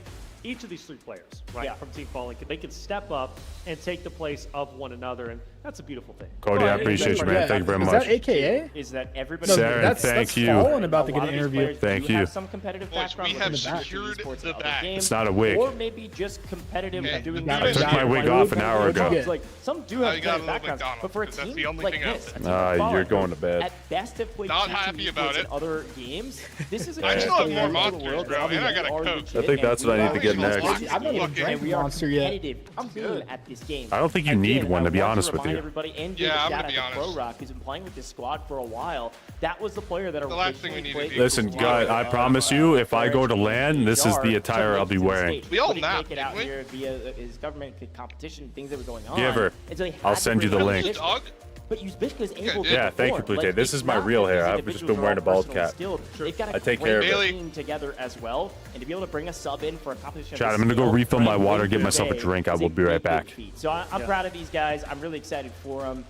each of these 3 players, right, from Team Fallen, they can step up and take the place of one another, and that's a beautiful thing. Cody, I appreciate you, man. Thank you very much. Is that AKA? Is that everybody? Saren, that's thank you. Fallen about to get an interview. Thank you. Have some competitive background we have within the secured esports the and other bag. games, It's not a wig. or maybe just competitive doing. I took my wig off an hour ago. Like some do have you got a competitive little backgrounds, McDonald's, but for a 'cause that's team the only like thing this, out a team there. like Fallen, You're going to bed. At best, have played Not G2 happy about esports it. in other games. This is a I game still have that more the monsters, world bro, and I got a are Coke. legit, I think that's and what I need we to get are next. legit, I've not even and drank we are Monster yet. competitive at this game. I don't think you need one, to be honest with you. Everybody and give Yeah, a I'm shout gonna out be to honest. Pro Rock, who's been playing with this squad for a while. That was the player that The last thing we need to played. do. Listen, guys, I promise you, if I go to LAN, this is the attire I'll be wearing. We all Couldn't nap, make it out didn't we? here via his government competition, things that were going on. Giver. And so he I'll had to send you the bring link. Uzbek, Dog? But Uzbek is able to Yeah, thank you, perform. Plute. This it's is my not real that hair. these I've just individuals been wearing are a bald personally cap. skilled. They've got a I take great care of it. team together as well, and to be able to bring a sub in for a competition. Chad, of I'm gonna go scale, refill my right, water, win get myself a today drink. I is will a be right big, big back. feat. So I'm proud of these guys. I'm really excited for them.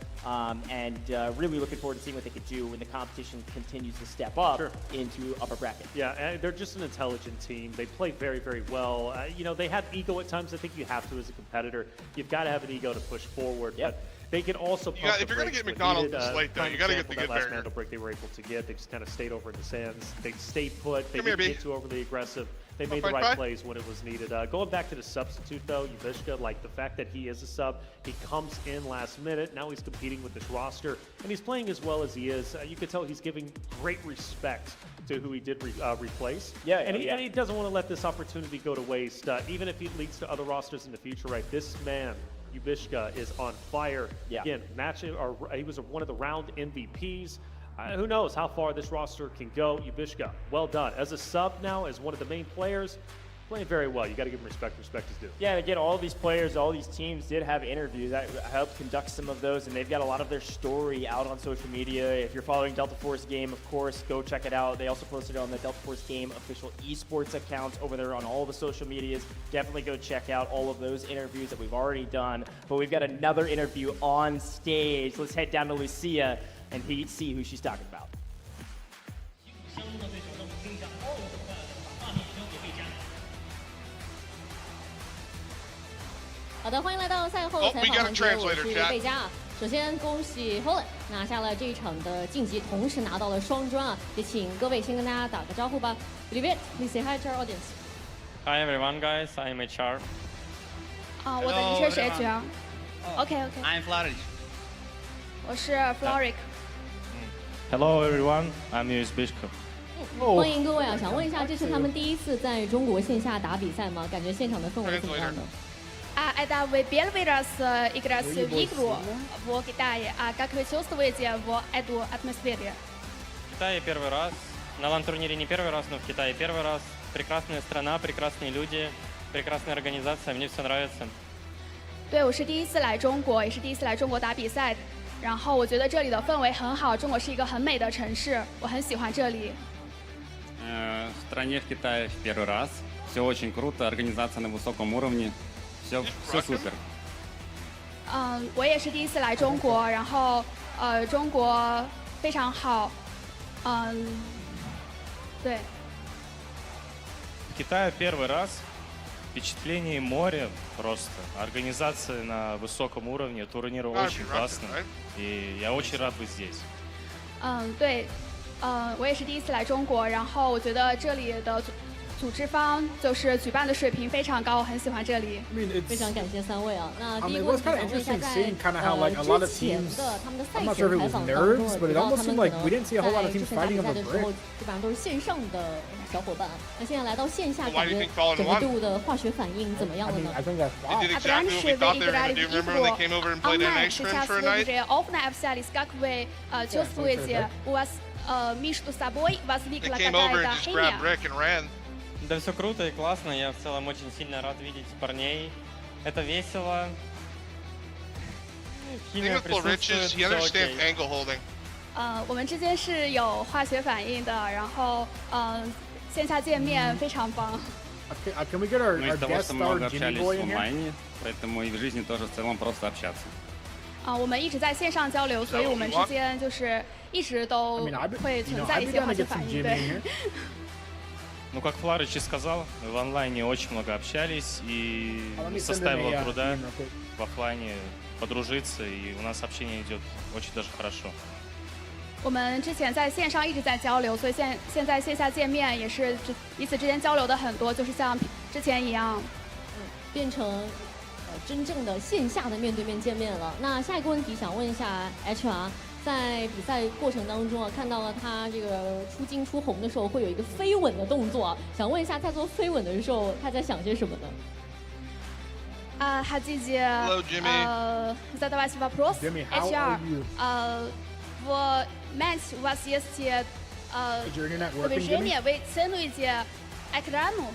And really looking forward to seeing what they could do when the competition continues to step up into upper bracket. Yeah, and they're just an intelligent team. They play very, very well. You know, they have ego at times. I think you have to as a competitor. You've got to have an ego to push forward. Yep. But they can also You got- if you're gonna get McDonald's this late, though, you gotta get the good last burger. Mandelbrick they were able to get. They just kind of stayed over in the sands. They stayed put. They Come here, didn't B. get too overly aggressive. They made the fine, right fine. plays when it was needed. Going back to the substitute, though, Uvishka, like the fact that he is a sub, he comes in last minute. Now he's competing with this roster, and he's playing as well as he is. You can tell he's giving great respect to who he did replace. And he doesn't want to let this opportunity go to waste, even if it leads to other rosters in the future, right? This man, Uvishka, is on fire. Again, he was one of the round MVPs. Who knows how far this roster can go. Uvishka, well done. As a sub now, as one of the main players, playing very well. You got to give him respect. Respect is due. Yeah, and again, all these players, all these teams did have interviews. I helped conduct some of those, and they've got a lot of their story out on social media. If you're following Delta Force Game, of course, go check it out. They also posted it on the Delta Force Game official esports accounts over there on all the social medias. Definitely go check out all of those interviews that we've already done. But we've got another interview on stage. Let's head down to Lucia and see who she's talking about. 好的，欢迎来到赛后采访环节，我是贝佳啊。首先恭喜 Holland 拿下了这一场的晋级，同时拿到了双专啊！也请各位先跟大家打个招呼吧。Olivier, please say hi to our audience. Hi everyone, guys. I'm HR. 啊，我的昵称是 HR。OK OK。I'm Floric. 我是 Floric。 Hello everyone, I'm Uzbek. 欢迎各位啊！想问一下，这是他们第一次在中国线下打比赛吗？感觉现场的氛围怎么样呢？ Это вы первый раз играете в игру в Китае, а как вы чувствуете в эту атмосфере? В Китае первый раз. На лан-турнире не первый раз, но в Китае первый раз. Прекрасная страна, прекрасные люди, прекрасная организация. Мне все нравится. 对，我是第一次来中国，也是第一次来中国打比赛。然后我觉得这里的氛围很好，中国是一个很美的城市，我很喜欢这里。В стране в Китае в первый раз. Все очень круто, организация на высоком уровне. все супер. 我也是第一次来中国，然后中国非常好，对。В Китае первый раз. Впечатление моря просто. Организация на высоком уровне, турниры очень классные. И я очень рад быть здесь. 对，我也是第一次来中国，然后我觉得这里的组织方就是举办的水平非常高，我很喜欢这里。非常感谢3位啊。那第一个问题想问一下，在之前的他们的赛前采访当中，我知道他们可能在之前打比赛的时候，基本上都是线上的小伙伴。那现在来到线下，感觉整个队伍的化学反应怎么样了呢？Online сейчас выиграли оффная общались, как вы чувствуете? У вас между собой возникла какая-то химия? Да все круто и классно, я в целом очень сильно рад видеть парней. Это весело. Химия присутствует, все окей. 我们之间是有化学反应的，然后线下见面非常棒。Can we get our Мы из того, guest что star много Jimmy общались Boy в in here? онлайне, поэтому и в жизни тоже в целом просто общаться. 我们一直在线上交流，所以我们之间就是一直都会存在一些化学反应。对。Ну, как Фларыч и сказал, в онлайне очень много общались, и составило труда в офлайне подружиться, и у нас общение идет очень даже хорошо. 我们之前在线上一直在交流，所以现在线下见面也是彼此之间交流的很多，就是像之前一样，变成真正的线下的面对面见面了。那下一个问题想问一下 HR。在比赛过程当中啊，看到了他这个出金出红的时候会有一个飞吻的动作，想问一下，在做飞吻的时候他在想些什么呢？Хотите задавать вопрос? HR, в матч у вас есть движение, вы ценуете экрану,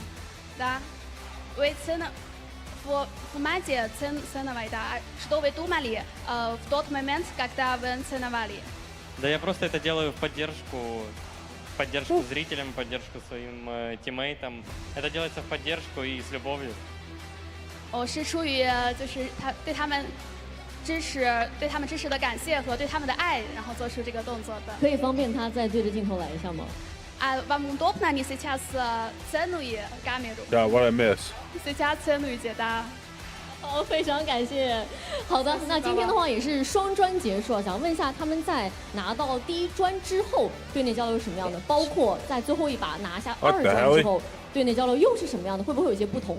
да? Вы в матче ценовали, да? Что вы думали в тот момент, когда вы ценовали? Да я просто это делаю в поддержку зрителям, поддержку своим тиммейтам. Это делается в поддержку и с любовью. 我是出于就是对他们支持的感谢和对他们的爱，然后做出这个动作的。可以方便他再对着镜头来一下吗？Вам удобно не сейчас ценуете камеру? Yeah, what I miss? Сейчас ценуете, да. 非常感谢。好的，那今天的话也是双专结束，想问一下他们在拿到第1专之后，队内交流是什么样的？包括在最后一把拿下2专之后，队内交流又是什么样的？会不会有一些不同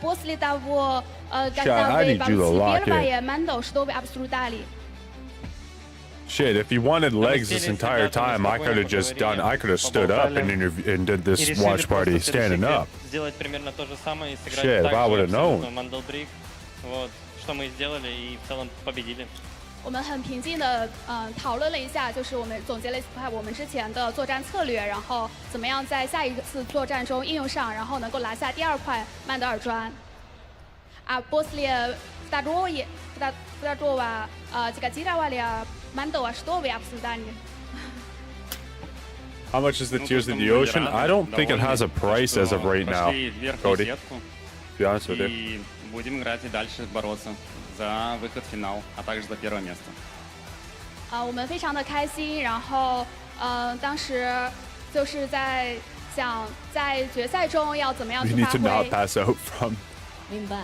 ？После того, когда вы получили первое Mandal, что вы обсуждали? Shit, if he wanted legs this entire time, I could have just done. I could have stood up and did this watch party standing up. Сделать примерно то же самое и сыграть Shit, if I would have known. Mandelbrick, вот, что мы сделали и в целом победили. 我们很平静的讨论了一下，就是我们总结了一下我们之前的作战策略，然后怎么样在下一次作战中应用上，然后能够拿下第2块曼德尔砖。После второго деградировали Mandal, что вы обсуждали? How much is the Tears of the Ocean? I don't think it has a price as of right now, Cody. To be honest with you. И будем играть и дальше бороться за выход в финал, а также за первое место. 我们非常的开心，然后当时就是在想在决赛中要怎么样去发挥。 We need to not pass out from. 明白。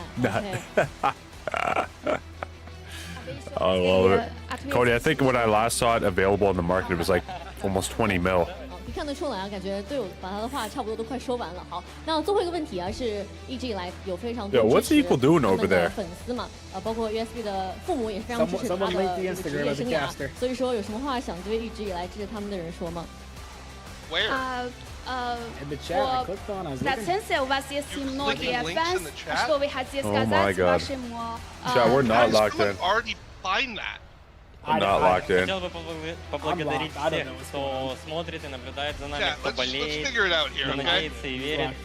Oh, well, Cody, I think when I last saw it available in the market, it was like almost 20 mil. 看得出来啊，感觉队友把他的话差不多都快说完了。好，那最后一个问题啊，是一直以来有非常多支持他们的粉丝嘛，包括 USB 的父母也是非常支持他的职业生涯。所以说，有什么话想对一直以来支持他们的人说吗？ Процессе у вас есть многие fans, что вы хотите сказать вашему... Chat, we're not locked in. I'm not locked in. Хотел бы поблагодарить всех, кто смотрит и наблюдает за нами, кто болеет, кто надеется и верит.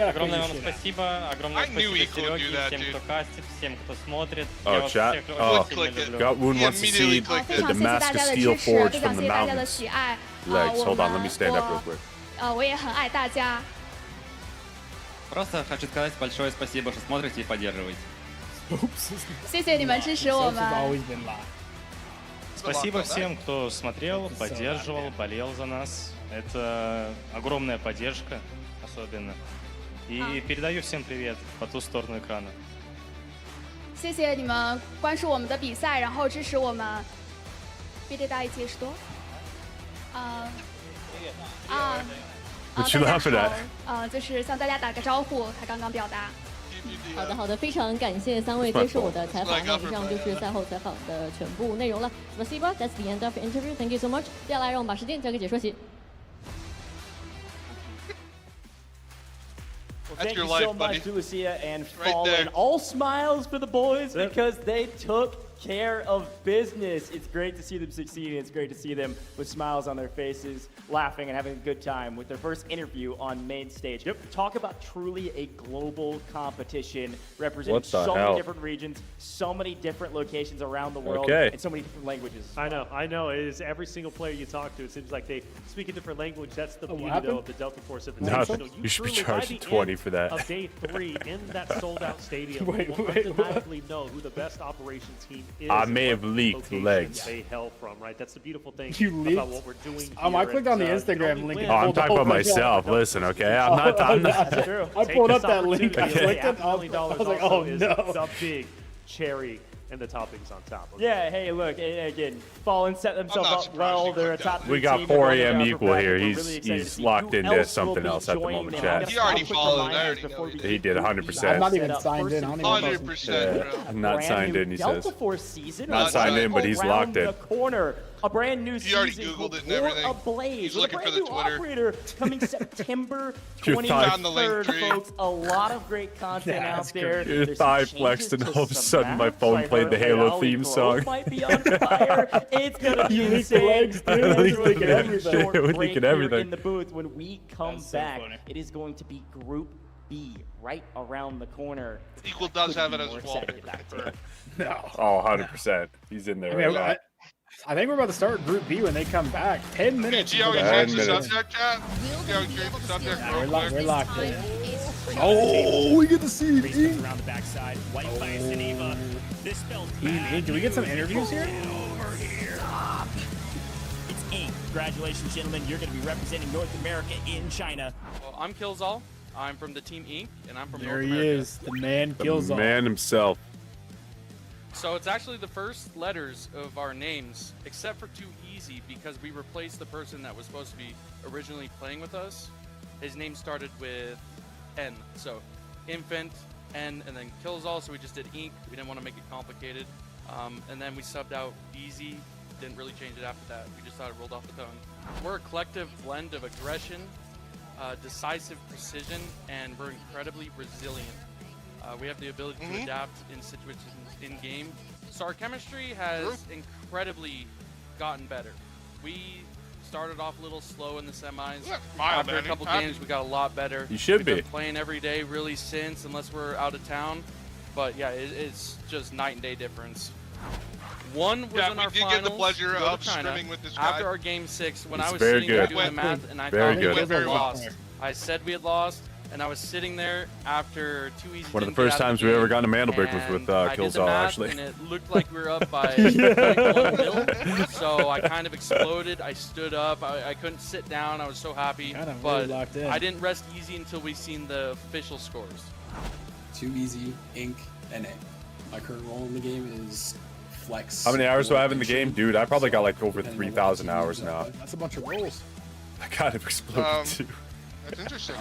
Огромное вам спасибо, огромное спасибо Сереге, всем, кто кастит, всем, кто смотрит. Я вас всех очень сильно люблю. Gutwoon wants to see the mask of steel forged from the mountains. Legs, hold on, let me stand up real quick. 我也很爱大家。Просто хочу сказать большое спасибо, что смотрите и поддерживаете. 谢谢你们支持我们。 Спасибо всем, кто смотрел, поддерживал, болел за нас. Это огромная поддержка, особенно. И передаю всем привет по ту сторону экрана. 谢谢你们关注我们的比赛，然后支持我们。Bitte da jetzt что？ What you laughing at? 就是向大家打个招呼，他刚刚表达。 好的，好的，非常感谢3位接受我的采访。那以上就是赛后采访的全部内容了。Спасибо, that's the end of the interview. Thank you so much. 接下来让我们把时间交给解说席。 Well, thank you so much, Lucia and Fallen. All smiles for the boys because they took care of business. It's great to see them succeed. It's great to see them with smiles on their faces, laughing and having a good time with their first interview on main stage. Talk about truly a global competition representing so many different regions, so many different locations around the world, and so many different languages. I know. It is every single player you talk to. It seems like they speak a different language. That's the beauty though of the Delta Force Invitational. You should be charging 20 for that. Of day 3 in that sold-out stadium, you will undeniably know who the best operations team is. I may have leaked legs. They hail from, right? That's the beautiful thing about what we're doing. I clicked on the Instagram link. I'm talking about myself. Listen, okay? I'm not. That's true. I pulled up that link. I clicked it. I was like, oh no. The big cherry and the toppings on top. Okay? Yeah, hey, look, again, Fallen set themselves up well. They're a top 3 We got team. 4 AM equal here. He's locked into something else at the moment, Chad. He already followed. I already know. He did 100%. I'm not even signed in. 100%. I'm not signed in, he says. Delta Force season Not signed in, but he's locked in. A brand new he already season Googled it and everything. Ablaze. He's looking for the Twitter. Operator coming September Your 23rd, folks. A lot of great content out there. Your thigh flexed and all of a sudden my phone played the Halo theme song. Might be on fire. It's gonna be insane. Legs, dude. Leaking everything. In the booth when we come back, it is going to be Group B right around the corner. Equal does have it as well. No. Oh, 100%. He's in there right now. I think we're about to start Group B when they come back. 10 minutes. See how he changed the subject, chat? See how he changed the subject real quick? We're locked in. Oh, we get to see Ink. Around the backside. White by Geneva. This spells Ink, do we get some interviews here? Over here. It's Ink. Congratulations, gentlemen. You're going to be representing North America in China. Well, I'm Killzall. I'm from the team Ink, and I'm from There North he America. is, the man Killzall. The man himself. So it's actually the first letters of our names, except for Too Easy, because we replaced the person that was supposed to be originally playing with us. His name started with N, so Infant, N, and then Killzall, so we just did Ink. We didn't want to make it complicated. And then we subbed out Easy, didn't really change it after that. We just thought it rolled off the tongue. We're a collective blend of aggression, decisive precision, and we're incredibly resilient. We have the ability to adapt in situations in game. So our chemistry has incredibly gotten better. We started off a little slow in the semis. After a couple games, we got a lot better. You should We've been playing every day really since, unless we're out of town. But yeah, it's just night and day difference. One was in our finals. Get the pleasure of scrimming with this guy. After our game 6, when I was sitting there doing the math, and I thought we had lost. I said we had lost. And I was sitting there after Too Easy. One of the first times we ever got to Mandelbrick was with Killzall, actually. And it looked like we were up by 1-0. So I kind of exploded. I stood up. I couldn't sit down. I was so happy. But I didn't rest easy until we seen the official scores. Too Easy, Ink, NA. My current role in the game is Flex. How many hours do I have in the game? Dude, I probably got like over 3,000 hours now. That's a bunch of rolls. I kind of exploded too. That's interesting.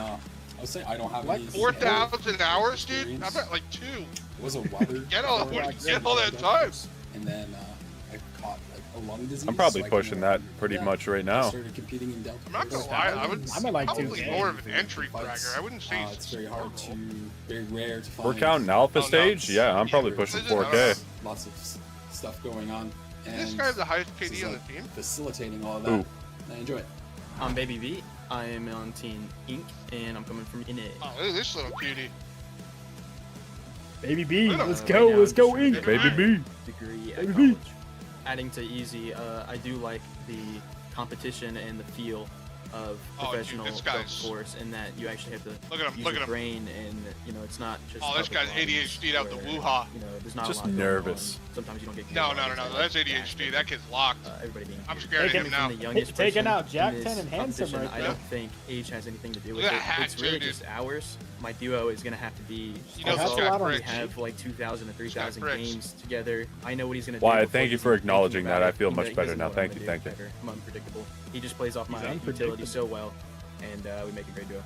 I was saying I don't have like 4,000 hours, dude. I bet like 2. It was a weather. Get all that time. And then I caught like a lung disease. I'm probably pushing that pretty much right now. I started competing in Delta. I'm not gonna lie, I might like probably more of an entry fragger. I wouldn't say it's very hard to, very rare to find. We're counting alpha stage? Yeah, I'm probably pushing 4K. Lots of stuff going on. And this guy have the highest KD on the team? Facilitating all of that. And I enjoy it. I'm Baby V. I am on Team Ink, and I'm coming from NA. Oh, look at this little cutie. Baby B, let's go Ink. Baby B. Degree at college. Adding to Easy, I do like the competition and the feel of professional force, in that you actually have to use your brain, and it's not just. Oh, this guy's ADHD'd out the woo-ha. There's not just a lot nervous. Sometimes you don't get. No, that's ADHD. That kid's locked. I'm scared of him now. Taking out Jack 10 and Handsome right there. I don't think age has anything to do with it. It's really just ours. My duo is gonna have to be. We have like 2,000 to 3,000 games together. I know what he's gonna do. Why? Thank you for acknowledging that. I feel much better now. Thank you. I'm unpredictable. He just plays off my utility so well, and we make a great duo.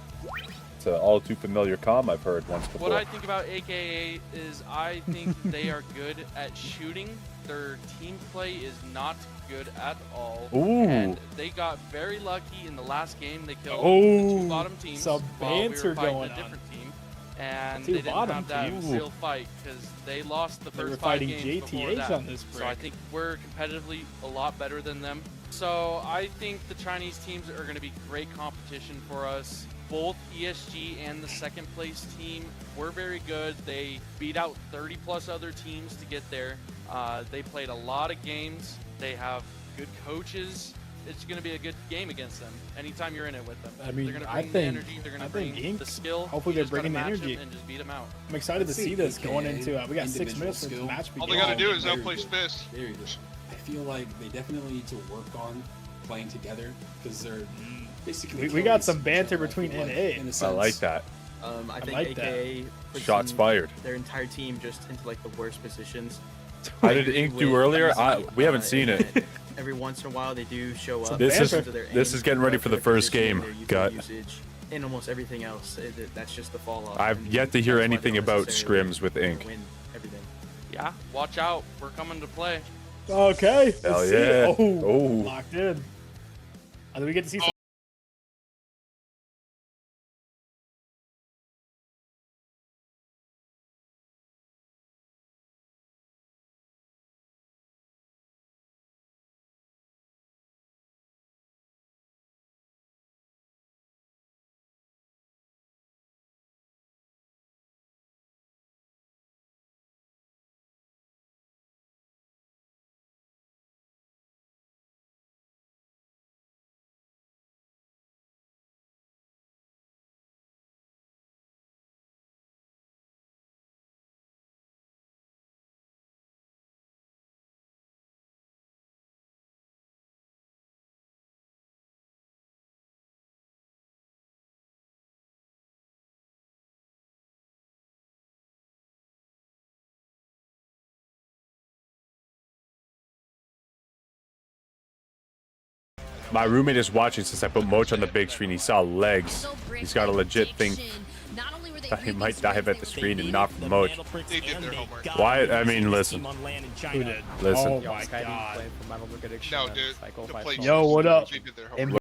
It's an all too familiar comm I've heard once before. What I think about AKA is I think they are good at shooting. Their team play is not good at all. Ooh. And they got very lucky in the last game. They killed the two bottom teams some while we banter were fighting going a on. different team. And they didn't have that real fight because they lost the first 5 games before that. on this so I think we're competitively a lot better than them. So I think the Chinese teams are going to be great competition for us. Both ESG and the second place team were very good. They beat out 30 plus other teams to get there. They played a lot of games. They have good coaches. It's going to be a good game against them anytime you're in it with them. I mean, they're going to bring the energy. They're going to bring the skill. Hopefully they're bringing the energy and just beat them out. I'm excited to see this going into we got 6 minutes for the match begins. All they got to do is outplay Spiss. I feel like they definitely need to work on playing together because they're basically. We got some banter between NA. I like that. I think AKA shots fired. Their entire team just into like the worst positions. How did Ink do earlier? We haven't seen it. Every once in a while they do show up. This is getting ready for the first game. Got usage and almost everything else. That's just the fall off. I've yet to hear anything about scrims with Ink. Win everything. Yeah, watch out. We're coming to play. Okay. Hell yeah. Oh, locked in. And then we get to see some My roommate is watching since I put Moch on the big screen. He saw legs. He's got a legit thing that he might dive at the screen and not from Moch. They did their homework. Why? I mean, listen. Who did? Listen. Oh my god. No, dude. The play Yo, what up? They did their homework.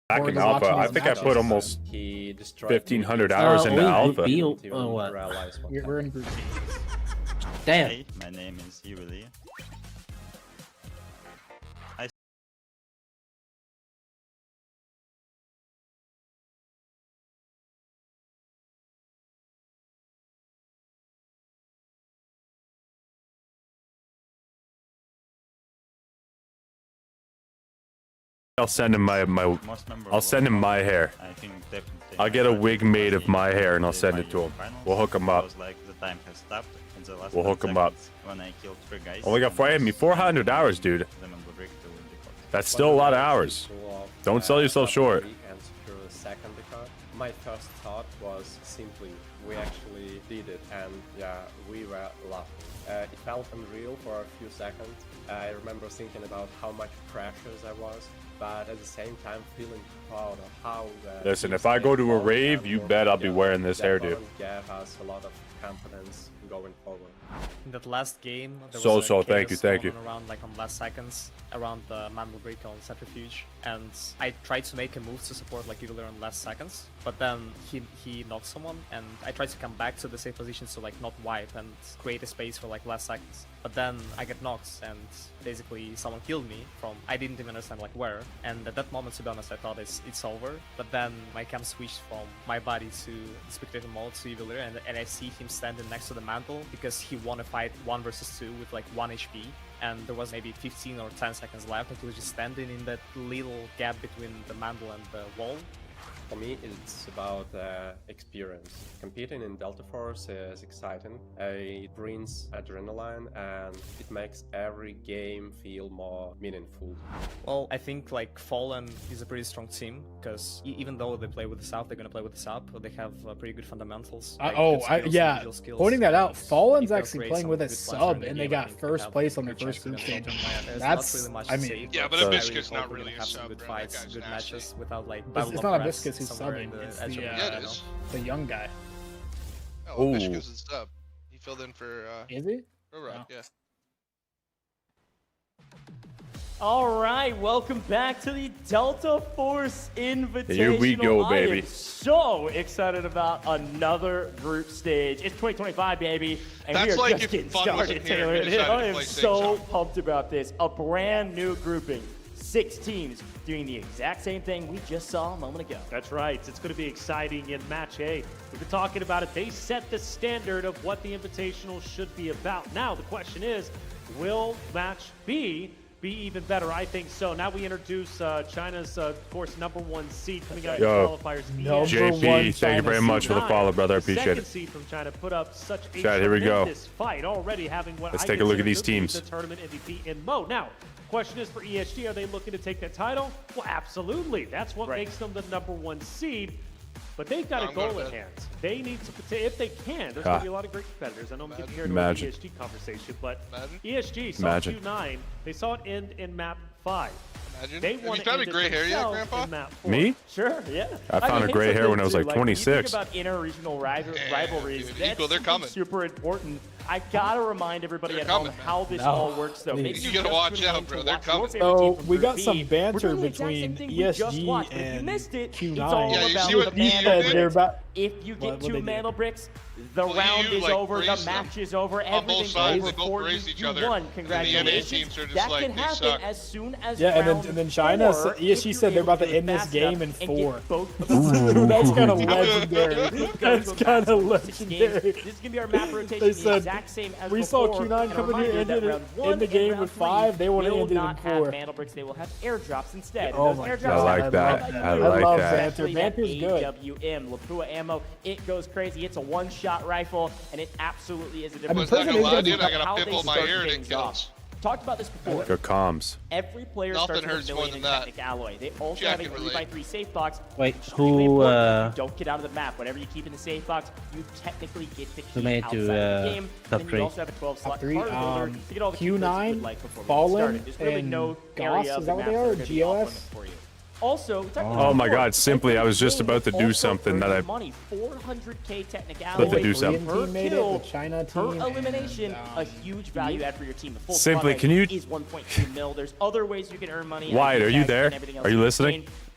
Back in alpha, I think I put almost 1,500 hours into alpha. We're in group B. Damn. Hey, my name is Yuli. I'll send him I'll send him my hair. I think definitely. I'll get a wig made of my hair and I'll send it to him. We'll hook him up. Like the time has stopped in the last We'll hook him up. When I killed 3 guys. Only got 400 hours, dude. That's still a lot of hours. Don't sell yourself short. My first thought was simply, we actually did it, and yeah, we were lucky. It felt unreal for a few seconds. I remember thinking about how much pressures I was, but at the same time feeling proud of how... Listen, if I go to a rave, you bet I'll be wearing this hairdo. Gave us a lot of confidence going forward. In that last game, there was a thank you. around like on last seconds around the Mandelbrick on Centrifuge, and I tried to make a move to support like Yugler on last seconds, but then he knocked someone, and I tried to come back to the safe position to like not wipe and create a space for like last seconds. But then I get knocked, and basically someone killed me from I didn't even understand like where. And at that moment, to be honest, I thought it's over. But then my cam switched from my body to spectator mode to Yugler, and I see him standing next to the mantle because he won a fight 1 versus 2 with like 1 HP. And there was maybe 15 or 10 seconds left, and he was just standing in that little gap between the mantle and the wall. For me, it's about experience. Competing in Delta Force is exciting. It brings adrenaline, and it makes every game feel more meaningful. Well, I think like Fallen is a pretty strong team, because even though they play with the sub, they're gonna play with the sub. They have pretty good fundamentals. Like yeah. Pointing that out, Fallen's actually playing with a sub, and they got first place on their first group stage. That's, I mean, yeah, but Abishka's not really a sub. Good fights, good matches without like. It's not Abishka's who's subbing. It's the young guy. Oh, Abishka's a sub. He filled in for. Is he? Right, yeah. All right, welcome back to the Delta Force Invitational. Here we go, baby. I am so excited about another group stage. It's 2025, baby, and That's we are like just getting fun started, Taylor. I am so pumped about this. A brand new grouping. 6 teams doing the exact same thing we just saw a moment ago. That's right. It's going to be exciting in Match A. We've been talking about it. They set the standard of what the Invitational should be about. Now, the question is, will Match B be even better? I think so. Now we introduce China's, of course, #1 seed coming out of the qualifiers. JP, thank you very much for the follow, brother. I appreciate it. Second seed from China put up such a here we go. tremendous fight already, having what Let's I take a look at these consider teams. the tournament MVP in Mo. Now, question is for ESG, are they looking to take that title? Well, absolutely. That's what makes them the #1 seed. But they've got a goal at hand. They need to, if they can, there's going to be a lot of great competitors. I know I'm getting here to the ESG conversation, but ESG saw Q9. They saw it end in map 5. They Have you found a gray hair yet, Grandpa? Me? Sure, yeah. I found a gray hair when I was like 26. When you think about inter-regional rivalries, that's super important. I gotta remind everybody at home how this all works, though. You gotta watch out, bro. They're coming. So we got some banter between ESG and Q9. Yeah, you see what they're about. If you get 2 Mandelbricks, the round is over, the match is over, everything's over for you. You won. Congratulations. That can happen as soon as and then China, ESG said they're about to end this game in 4. That's kind of legendary. That's kind of legendary. This is going to be our map rotation, the exact same as we saw Q9 come in here and end the game with 5. They want to end it in 4. Mandelbricks, they will have airdrops instead. Oh my God. I like that. I like that. Banter's good. AWM, Lapua ammo, it goes crazy. It's a one-shot rifle, and it absolutely is a difference. I gotta pimple my ear and it kills. Talked about this before. Good comms. Every player starts with $1 million in technic alloy. They also have a 3x3 safe box. Wait, who? Don't get out of the map. Whatever you keep in the safe box, you technically get the key outside of the game. Top and then you also have a 12-slot card builder to get all the Q9, Fallen, and Goss. Is that what they are? GOS? Also, oh my God! Simply, I was just about to do something that I. Money, 400k technic About to do something. Per kill, China per elimination, a huge value add for your team. The full Simply, can you? Is 1.2 mil. There's other ways you can earn money. Wyatt, are you there? Are you listening?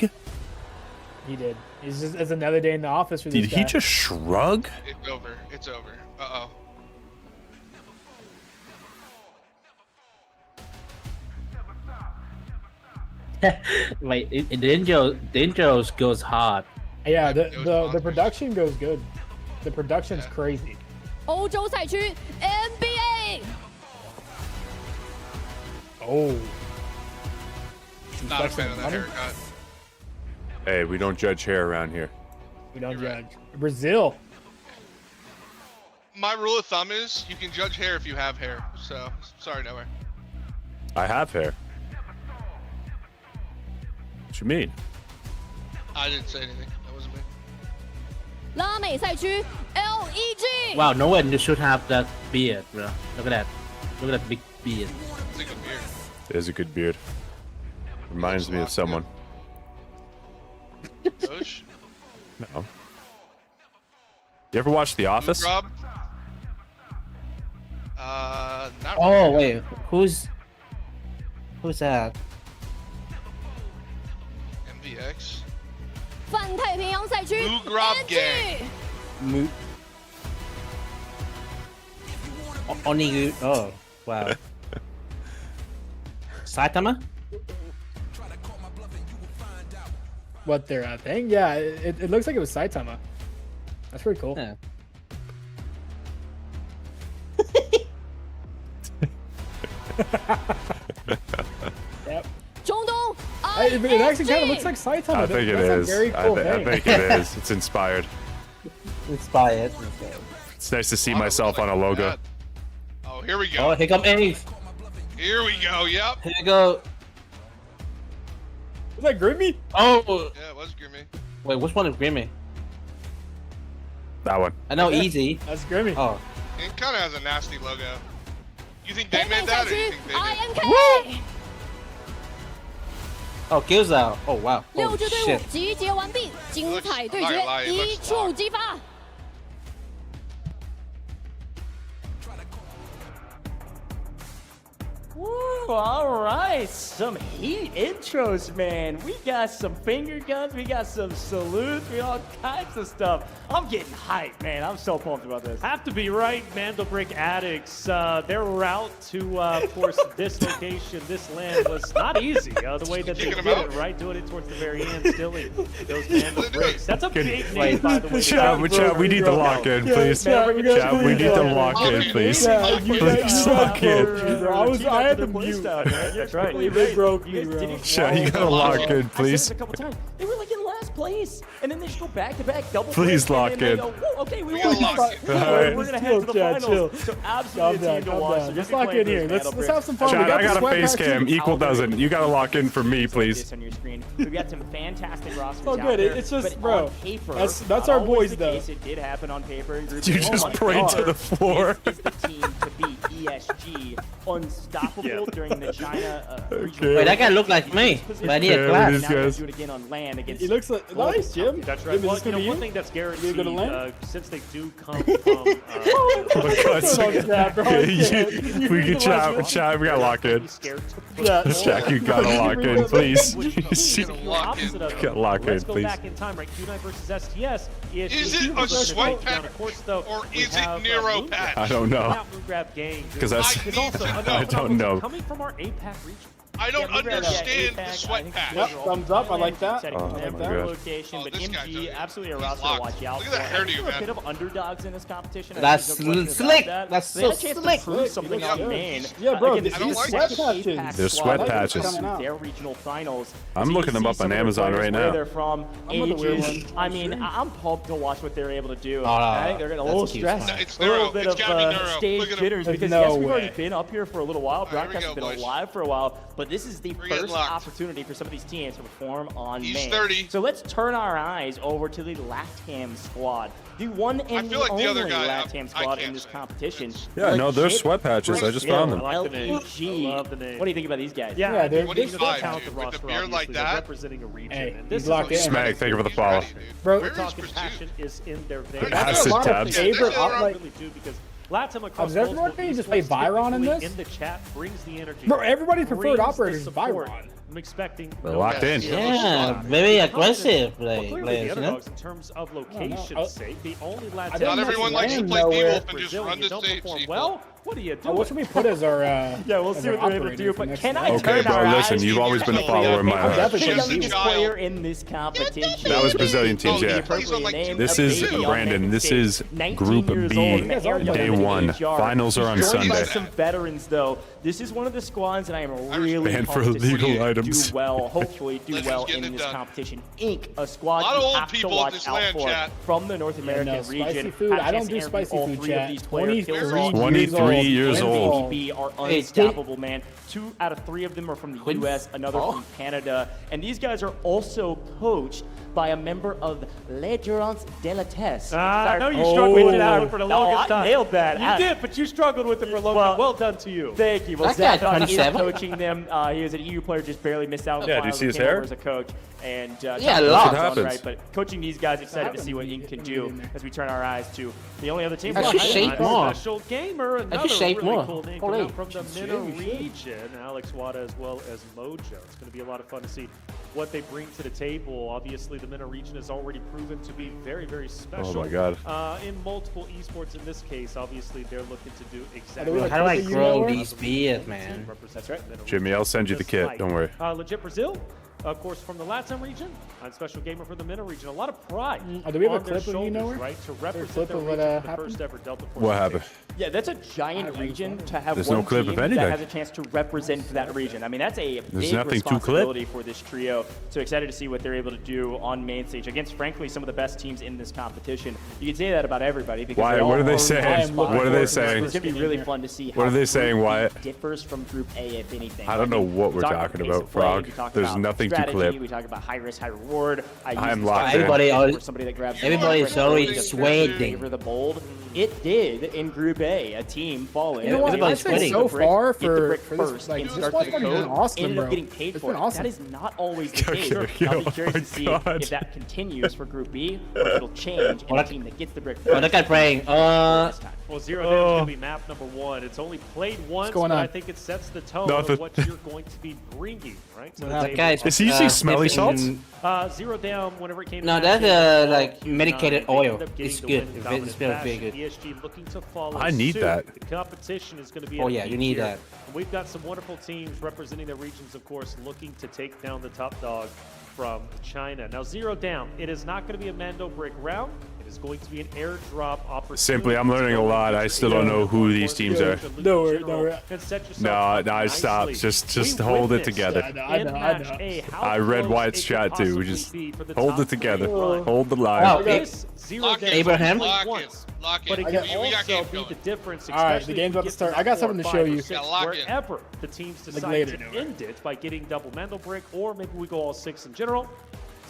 shrug? He did. It's another day in the office for this Did guy. he just shrug? It's over. It's over. Uh-oh. Like Dangerous goes hard. Yeah, the production goes good. The production's crazy. 欧洲赛区 NBA。 Oh. He's Not a flexing fan of that money. haircut. Hey, we don't judge hair around here. We don't judge. Brazil. My rule of thumb is you can judge hair if you have hair. So sorry, nowhere. I have hair. What you mean? I didn't say anything. That wasn't me. 拉美赛区 LEG。 Wow, no one should have that beard, bro. Look at that. Look at that big beard. It's a good beard. It is a good beard. Reminds me of someone. Coach? No. You ever watch The Office? Rob? Not Oh really. wait, who's that? MVX. 泛太平洋赛区 Blue Grab Gang. Mo Only oh wow. Saitama? What their thing? Yeah, it looks like it was Saitama. That's pretty cool. Yeah. Yep. 中东 It actually kind of looks like Saitama. I think it That's is. A very cool I think it is. It's inspired. Inspired. It's nice to see myself on a logo. Oh, here we go. Oh, here come Ace. Here we go. Yep. Here we go. Was that Grimmy? Oh. Yeah, it was Grimmy. Wait, which one is Grimmy? That one. I know Easy. That's Grimmy. Oh. It kind of has a nasty logo. You think they made that, or you think they did? INK。 Oh, kills out. Oh wow. 6 Oh 支队伍 shit. 集结完毕，精彩对决一触即发。 Woo, all right, some heat intros, man. We got some finger guns, we got some salutes, we all kinds of stuff. I'm getting hyped, man. I'm so pumped about this. Have to be right, Mandelbrick addicts. Their route to, of course, this location, this land was not easy. The way that they did it, right? Doing it towards the very end, stealing those Mandelbricks. That's a big name, by the way. Chat, we need to lock in, please. Chat, we need to lock in, please. Please lock in. I had to mute. That's right. They broke me, Chat, you gotta lock in, please. A couple times. They were like in last place, and then they just go back to back double. Please lock in. Okay, we gotta won. lock in. Alright, we're gonna head to the finals. Chill. So absolutely a team to watch. Just lock in here. Let's have some fun. Chat, I got a sweat face patch cam. too. Equal doesn't. You gotta lock in for me, please. On your screen. We've got some fantastic rosters Oh, out good. there, It's just, but bro, on paper, that's not our always boys, the though. case. It did happen on paper. In group You play. just Oh my prayed to God. the floor. This is the team to beat ESG. Unstoppable during the China Okay. Wait, that guy look like me, but I need a Yeah, glass. these Now we're guys. do it again on land against. He looks like nice, Jim. That's right. Jim, Well, is this gonna be one you? thing that's guaranteed, gonna land? since they do come from... We can chat. We gotta lock in. Yeah. Jack, you gotta lock in, please. You Lock in. gotta lock in, Let's go please. back in time, right? Q9 versus STS. Is it a sweat pack, or is it Nero patch? I don't know. Because that's. I don't know. Coming from our APAC region. I don't understand the sweat patch. Yep, thumbs up. I like that. Oh, my God. Location, Oh, but this guy MG does. absolutely a He's roster to locked. watch out Look for. at that hairdo, I think they're man. a bit of underdogs in this competition. That's I think no question slick. about that. That's They had so a chance to slick. prove something He looks on good. main. Yeah, bro, Again, these I don't like sweat this. patches. They're sweat patches. Their regional finals. I'm So you looking them see up some on of their Amazon players, right where now. They're from, I'm with the weird ages. one. I mean, I'm pumped to watch what they're able to do. no, I think they're getting a little that's a cute stressed, spot. It's a little Nero. bit It's of gotta be Nero. stage Look at him. jitters There's because no yes, we've way. already been up here for a little while. All right, here we Broadcast has go, been boys. alive for a while, but this is the We're getting first locked. opportunity for some of these teams to perform on He's main. 30. So let's turn our eyes over to the LATAM squad. The one and feel the like only the other guy, LATAM I squad can't in this say. competition. Yeah, no, they're Legit sweat patches. I just Brazil, found them. I like the name. LEG. I love the name. What do you think about these guys? Yeah, Yeah, I they're- mean, they're you know, fine, count dude. the With roster, the beard like obviously, they're that. representing a region. Hey, and he's this locked is in. Smack, thank you for the follow. Bro, Where is talking Pursuit? passion is in their veins. It has a to lot of tabs. favorite Yeah, like, really do because LATAM across Does everyone multiple think you just play esports Byron in typically this? in the chat brings the energy. Bro, everybody's preferred brings the operator is support. Byron. I'm expecting They're locked in. Yeah, very aggressive Well, clearly players, the you know? underdogs in terms of location's sake. The only LATAM. Not everyone likes to land play nowhere. D-Wolf and just Brazil, run you the don't safe perform sequel. well. What are you Oh, doing? what should we put as our Yeah, we'll as see our what they're able to operator do. for But next can time? I Okay, turn bro, our listen, eyes you've always been a to follower of the mine. Definitely youngest gonna be. player in this competition? That was Brazilian teams, Oh, yeah. he plays on like two. This is Two. Brandon. This is 19 Group years B, old, and they're day younger than one. HR. Finals are on He's joined by Sunday. some veterans, though. This is one of the squads that I am really Banned for pumped to illegal see. items. Adams. do well, hopefully do well in this competition. Inc., a squad you have to watch out for from the North American region. Food. I don't do spicy food, chat. 23 years old. MVB are unstoppable, man. 2 out of 3 of them are from the US, another from Canada. And these guys are also coached by a member of L'Endurance de la Test. I know you struggled with that for the longest time. I nailed that. You did, but you struggled with it for a long time. Well done to you. Thank you. Well, Zach is coaching them. He was an EU player, just barely missed out on the finals. Do you see his hair? As a coach. And a lot. Right, but coaching these guys, excited to see what Inc. can do as we turn our eyes to the only other team. Special gamer, another really cool name coming out from the MENA region. Alex Wada as well as Mojo. It's going to be a lot of fun to see what they bring to the table. Obviously, the MENA region has already proven to be very, very special. Oh my God! In multiple esports, in this case, obviously they're looking to do exactly. How do I grow these beards, man? That's right. Jimmy, I'll send you the kit. Don't worry. Legit Brazil. Of course, from the Latin region, and special gamer for the MENA region. A lot of pride do we have a on their clip of shoulders, right? To represent the region, the first ever Delta Force. What happened? Yeah, that's a giant region to have There's one no clip team of anything. that has a chance to represent that region. I mean, that's a There's big nothing to clip. responsibility for this trio. So excited to see what they're able to do on main stage against, frankly, some of the best teams in this competition. You can say that about everybody because Why? What are they saying? What are they saying? It's going to be really fun to see how What are they saying, Wyatt? differs from Group A, if anything. I don't know what we're talking about, Frog. There's nothing to clip. We talk about high risk, high reward. I'm locked in. Everybody is already sweating. For the bold. It did in Group A, a team falling. You know what? I'd say so far for this, like, this watch party's been awesome, ended bro. up getting paid for it. Awesome. That is not always the case. I'll be curious to see if that continues for Group B or if it'll change and the team that gets the brick first. Oh, that guy praying. Well, Zero Damage is going to be map number 1. It's only played once, but I think it sets the tone of what you're going to be bringing, right? So that guy is he using smelly salts? Zero Down, whenever it came no, to that's like medicated oil. It's good. It's very good. ESG looking to follow I need suit. that. The competition is going to be Oh yeah, you need that. We've got some wonderful teams representing their regions, of course, looking to take down the top dog from China. Now, Zero Down, it is not going to be a Mandelbrick round. It is going to be an airdrop opportunity. Simply, I'm learning a lot. I still don't know who these teams are. No, I stopped. Just hold it together. I read Wyatt's chat too. Just hold it together. Hold the line. Oh, Abraham. But it can also be the difference. All right, the game's about to start. I got something to show you. Wherever the teams decide to end it by getting double Mandelbrick, or maybe we go all 6 in general.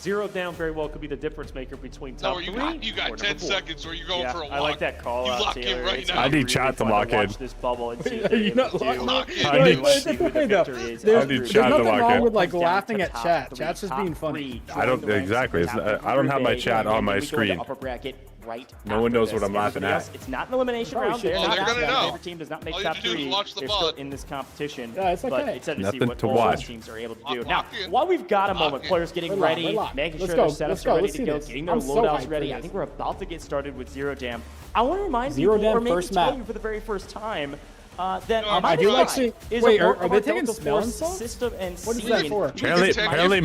Zero Down very well could be the difference maker between top 3. You got 10 seconds or you're going for a walk. I like that call out, lock in right now. I need chat to lock in. Watch this bubble and see what they're able to do. I need chat to lock in. There's nothing wrong with like laughing at chat. Chat's just being funny. I don't exactly. I don't have my chat on my screen. No one knows what I'm laughing at. It's not an elimination round. They're gonna know. Every team does not make All you top have to do 3. is watch the They're ball. still in this competition. Yeah, it's okay. But it's excited to see Nothing what to all watch. these teams are able to do. Now, while we've got a moment, players getting ready, making sure their setups are ready to go, getting their loadouts ready. I think we're about to get started with Zero Jam. I want to remind people, or maybe tell you for the very first time, that I do like see. Wait, are they taking smelling salts? System and what is that for? Apparently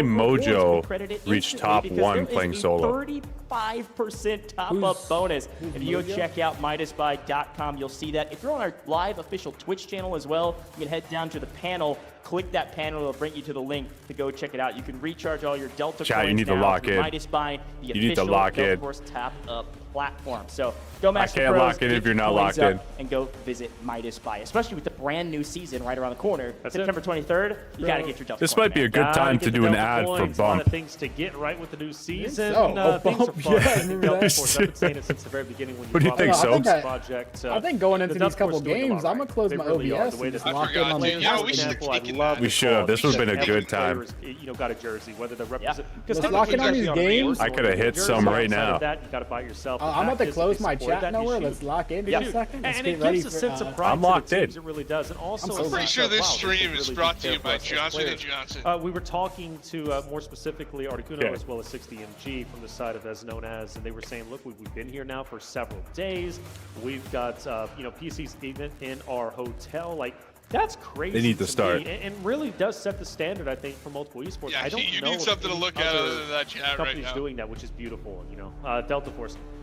Mojo reached top 1 playing solo. 35% top-up bonus. If you go check out midasbuy.com, you'll see that. If you're on our live official Twitch channel as well, you can head down to the panel, click that panel, it'll bring you to the link to go check it out. You can recharge all your Delta Chat, coins you need to now lock through in. Midas Buy, the You need to official lock in. Delta Force tap-up platform. So go Master I can't Pros, lock in get if you're your not coins locked up, in. and go visit Midas Buy, especially with the brand new season right around the corner. September 23rd, you got to get your Delta This coin, might be a man. good time to do an ad for A lot of Bump. things to get right with the new season. So, Things are fun. yeah, I think Delta Force, I've been saying it since the very beginning when you What do you brought think, up Soaps? this project. I think going into the these Delta Force couple is doing a games, lot I'm right. gonna close They my really are. OBS The way and this just lock in on dude. the Yeah, we should example, I keep love We the should have. This would've been a every good time. player is, got a jersey, whether they're represent. Let's lock in on these games. I could have hit some right now. You got to buy yourself. I'm about to close my chat nowhere. Let's lock in for a second. Let's And get it ready gives a for. sense of pride I'm to locked the teams. in. It really does. And also, I'm pretty sure this stream is really brought to you by care for us as Johnson & players. Johnson. We were talking to more specifically Articuno Okay. as well as 60MG from the side of as known as, and they were saying, look, we've been here now for several days. We've got PCs even in our hotel. Like, that's crazy. They need to start. me, and really does set the standard, I think, for multiple esports. Yeah, I don't you know need something to look at other than that chat right companies now. doing that, which is beautiful. Delta Force.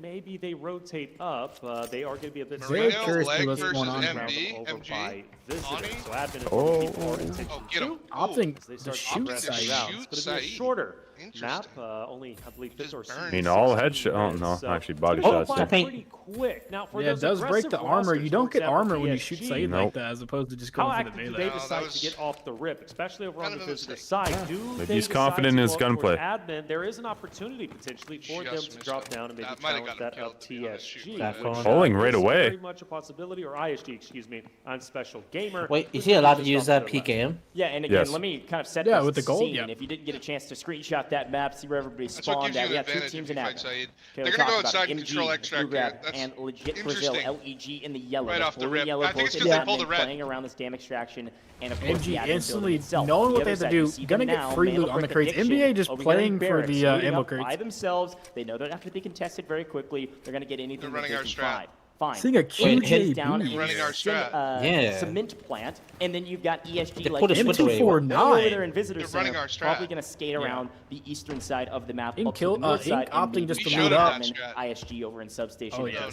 Maybe they rotate up. They are going to be a bit Very curious to see what's going on. MG, So admin is opting the shoot side. It's going to be shorter. map. Only, I believe, 5th or 6th. I mean, all headshot. Oh no, actually body shots. I think pretty quick. Now, for it does break the armor. You don't get armor when you shoot Saeed like that, as opposed to just going how for the melee. melee. They decide to get off the rip, especially over on the visitor side. Maybe he's confident in his gunplay. Admin, there is an opportunity potentially for them to drop down and maybe challenge that of TSG. Pulling right away. Very much a possibility, or ISG, excuse me, on Special Gamer. Wait, is he allowed to use that PKM? Yeah, and again, let me kind of set this with the gold, scene. If you didn't get a chance to screenshot that map, see where everybody spawned at. We got 2 teams in action. They're going to go outside and control extract here. And legit Brazil, LEG in the yellow. Right off the rip. Yellow I think it's because they pulled the red. Playing around this damn extraction. And of course, MG instantly knowing what they have to do, gonna get free loot on the crates. NBA just playing for the ammo crates. By themselves, they know they don't have to be contested very quickly. They're gonna get anything that they can find. Fine. Seeing a QJB. Running our strat. Cement plant, and then you've got ESG like M249 over there in visitor center. Running our strat. Probably gonna skate around the eastern side of the map. Ink opting just to loot loot up. ISG over in substation. Oh yeah.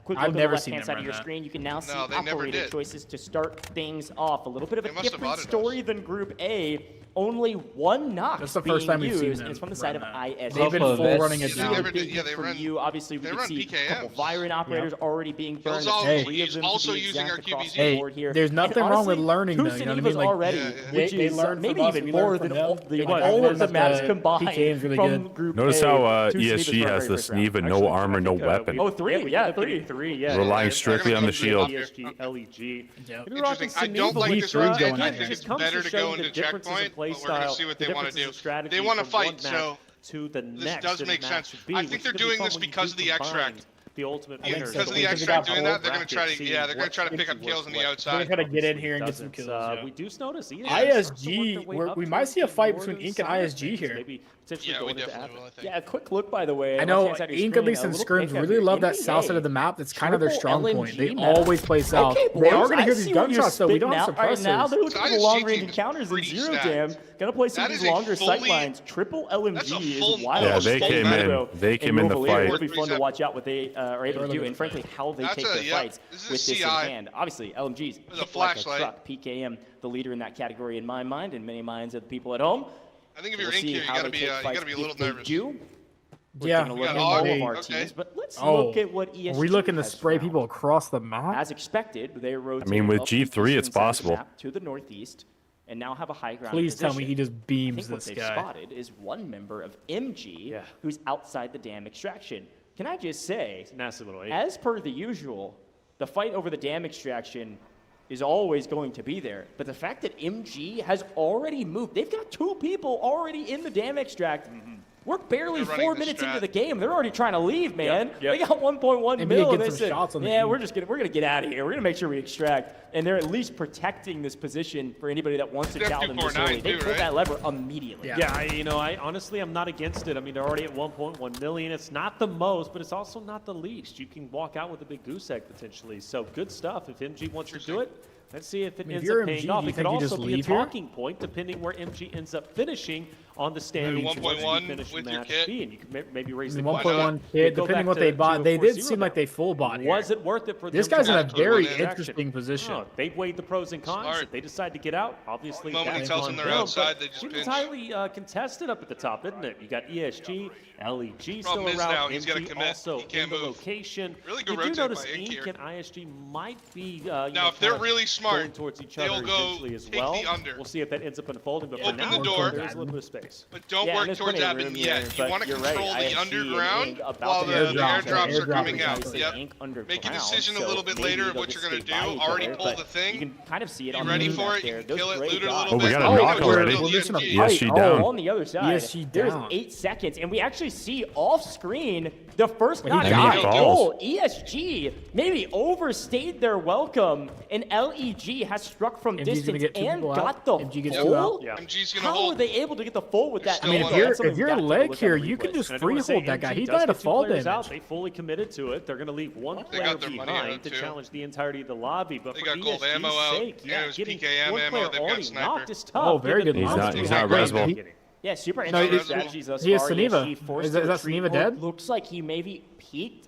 Quick look I've on never the seen left-hand them side of your run screen. You can now see No, they never operator did. choices to start things off. A little bit of a must have different audited story than Group A. Only one knock That's the first time we've seen them It's from the side of run ISG. They've been full running it Yeah, down. they run. You obviously we they can run see a couple PKMs. Viren operators already being burned. He's also using our QBZ. Hey, there's nothing wrong with learning though. You know what I mean? Like, already, which is maybe even more than all of the maps combined from Group A. Notice how ESG has the Sneva, no armor, no weapon. Oh, 3, yeah, 3, yeah. Relying strictly on the shield. ESG, LEG. Interesting. I don't like this route. I think it's better to go into checkpoint, but we're going to see what they want to do. They want to fight, so to the this does make sense. I think they're doing this because of the extract. The ultimate winner. Because of the extract doing that, they're going to try to, they're going to try to pick up kills on the outside. They're going to get in here and get some kills. We do notice ISG, we might see a fight between Ink and ISG here. Yeah, we definitely will, I think. Yeah, a quick look, by the way. I know Ink, at least in scrims, really love that south side of the map. That's kind of their strong point. They always play south. They are going to hear these gunshots, though. We don't have suppressors. Now they're looking for the long-range encounters in Zero Jam. Going to play some of these longer sight lines. Triple LMG is wild. Yeah, they came in. They came in the fight. It'll be fun to watch out what they are able to do, and frankly, how they take their fights with this in hand. Obviously, LMG's hit like a truck. PKM, the leader in that category in my mind, and many minds of the people at home. I think if you're Ink here, you gotta be a little nervous. Yeah. Look at all of our teams, but let's look at what ESG Are we looking to has spray found. people across the map? As expected, they rotate. I mean, with G3, it's possible. To the northeast, and now have a high ground. Please tell me position. he just beams I think this what guy. they've spotted is one member of MG who's outside the dam extraction. Can I just say, nasty little as per the usual, the fight over the dam extraction is always going to be there. But the fact that MG has already moved, they've got 2 people already in the dam extract. We're barely 4 minutes into the game. They're already trying to leave, man. They got 1.1 mil. They said, yeah, we're gonna get out of here. We're gonna make sure we extract. And they're at least protecting this position for anybody that wants to chow them this early. They pulled that lever immediately. Yeah, I honestly, I'm not against it. I mean, they're already at 1.1 million. It's not the most, but it's also not the least. You can walk out with a big goose egg potentially. So good stuff. If MG wants to do it, let's see if it ends up paying off. It could also be a talking point depending where MG ends up finishing on the standings. 1.1 with your kit. And you can maybe raise the 1.1 kit, depending what they bought. They did seem like they full bought here. Was it worth it for them? This guy's in a very interesting position. They've weighed the pros and cons. If they decide to get out, obviously the moment he tells them they're outside, they just pinch. It's highly contested up at the top, isn't it? You got ESG, LEG Problem still is around. now he's got to MG commit. also He can't in the move. location. Really good You do rotate notice by Ink Ink here. and ISG might be Now, if they're really smart, towards each they'll other go eventually as take well. the under. We'll see if that ends up unfolding. But Open for now, the door. there is a little bit of space. But don't work towards admin yet. You want to control the underground while the airdrops are coming out. Yep. Make a decision a little bit later of what you're going to do. Already pull the thing. You can kind of see it. Be ready for it. You can kill it, loot it a little Oh, bit. we got a knock already. ESG down. On the other side, ESG there's down. 8 seconds, and we actually see off screen the first knock. ESG maybe overstayed their welcome, and LEG has struck from distance and got the full. How were they able to get the full with that? I mean, if you're leg here, you can just freehold that guy. He died of fall damage. They fully committed to it. They're going to leave one player behind to challenge the entirety of the lobby. But They for got gold ammo out. sake, getting PKM one ammo. player They've got already sniper. knocked is tough. Oh, very good. He's not resable. Yeah, super No, interesting strategies thus he has far. Sneva. ESG forced Is to that retreat. Sneva dead? Looks like he maybe peeked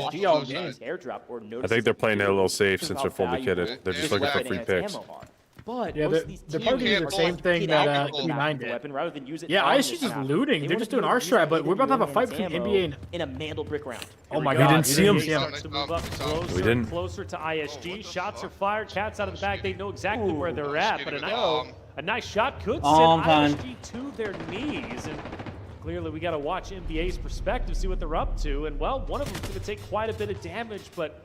ISG all game. Airdrop or I think they're playing it a little safe since they're fully kitted. They're just looking for free picks. But yeah, they're probably doing the same thing that Q9 did. Weapon rather than use it. Yeah, ISG's just looting. They're just doing our strat, but we're about to have a fight between NBA and in a Mandelbrick round. Oh my God, God, we didn't see him. To move up closer, We didn't. closer to ISG. Shots are fired. Cats out of the bag. They know exactly where they're at, but a nice shot could send ISG to their knees. And clearly, we got to watch NBA's perspective, see what they're up to. And well, one of them's going to take quite a bit of damage, but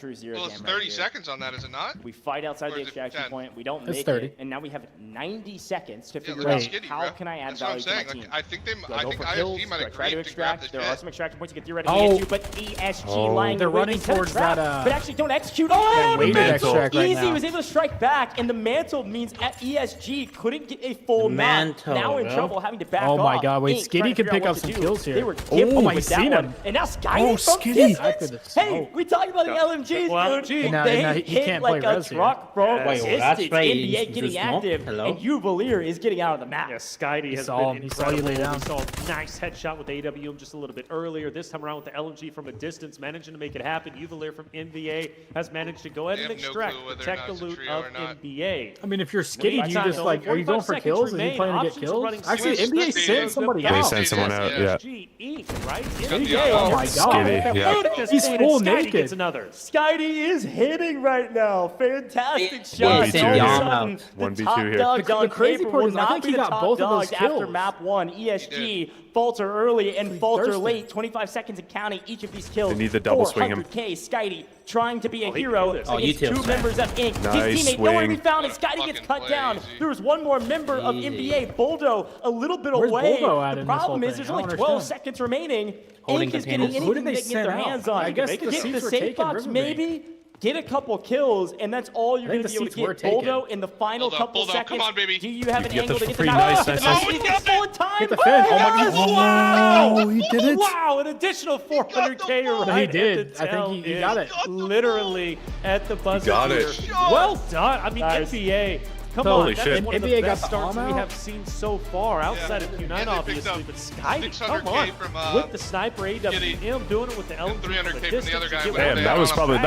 true zero Well, game it's right 30 here. seconds on that, is it not? We fight outside Or the is it extraction 10? point. We don't It's make 30. it, and now we have 90 seconds to Yeah, figure look how out skinny, how bro. can I add That's what I'm value to my saying. team. Like, I think they, Do I go think for ISG kills? might Do I have try to agreed to grab extract? this There are shit. some extraction points to get theoretically Oh. into, but ESG lying They're in wait, running they set a towards trap, that, but actually don't execute. Oh, that the weighted mantle! extract right Easy now. was able to strike back, and the mantle means at ESG couldn't get a full The knock. mantle, Now in bro. trouble, having to back Oh my off. God, wait, Inc. Skitty trying to can figure pick out up what some to do. kills here. They were Oh, gifted he's with that seen one. him. And now Skitty Oh, from Skitty. distance. Hey, we talked about the LMGs, Well, dude. Now- They now he hit can't like play a res here. truck, bro. Wait, well, Distance, that's right. NBA He's getting smoke. active, Hello? and Uvalier is getting out of the map. Yeah, Skitty has saw been him. He saw you incredible. lay down. We saw a nice headshot with AWM just a little bit earlier. This time around with the LMG from a distance, managing to make it happen. Uvalier from NBA has managed to go ahead and They have no extract, clue whether or protect the not it's a loot trio of or not. NBA. I mean, if you're Skitty, Wait, do you time just zone. like, are you going for 45 kills? Is seconds he planning to get remain. Options kills? running Actually, switch. NBA Switch. sent somebody They out. sent someone out, yeah. Inc, right? got the Oh my Skitty, God. yeah. He's full Skitty naked. gets another other. Skydie is hitting right now. Fantastic shot. 1v2 here. The crazy part is I think he got both of those kills. After map 1, ESG falter early and falter late. 25 seconds and counting each of these kills. They need the double swing him. 400K. Skydie trying to be a hero against two members of Inc. His teammate nowhere to be found, and Skydie gets cut down. There was one more member of NBA, Boldo, a little bit away. The problem is there's only 12 seconds remaining. Inc. is getting anything they can get their hands on. I guess get the safe box, maybe. Get a couple kills, and that's all you're going to be able to get. Boldo in the final couple seconds. Come on, baby. Do you have an angle to get the nice. He gets full in time. Get the finish. Oh my God! Wow, he did it. Wow, an additional 400K right. He did. I think he got it. Literally at the buzzer. Got it. Well done. I mean, NBA. Come Holy on, that's shit. one of the NBA best got the starts arm we out? have seen so far, outside of Q9 obviously, but Skydie, come on, with the sniper AWM, doing it with the LG 300K from the other guy. Damn, that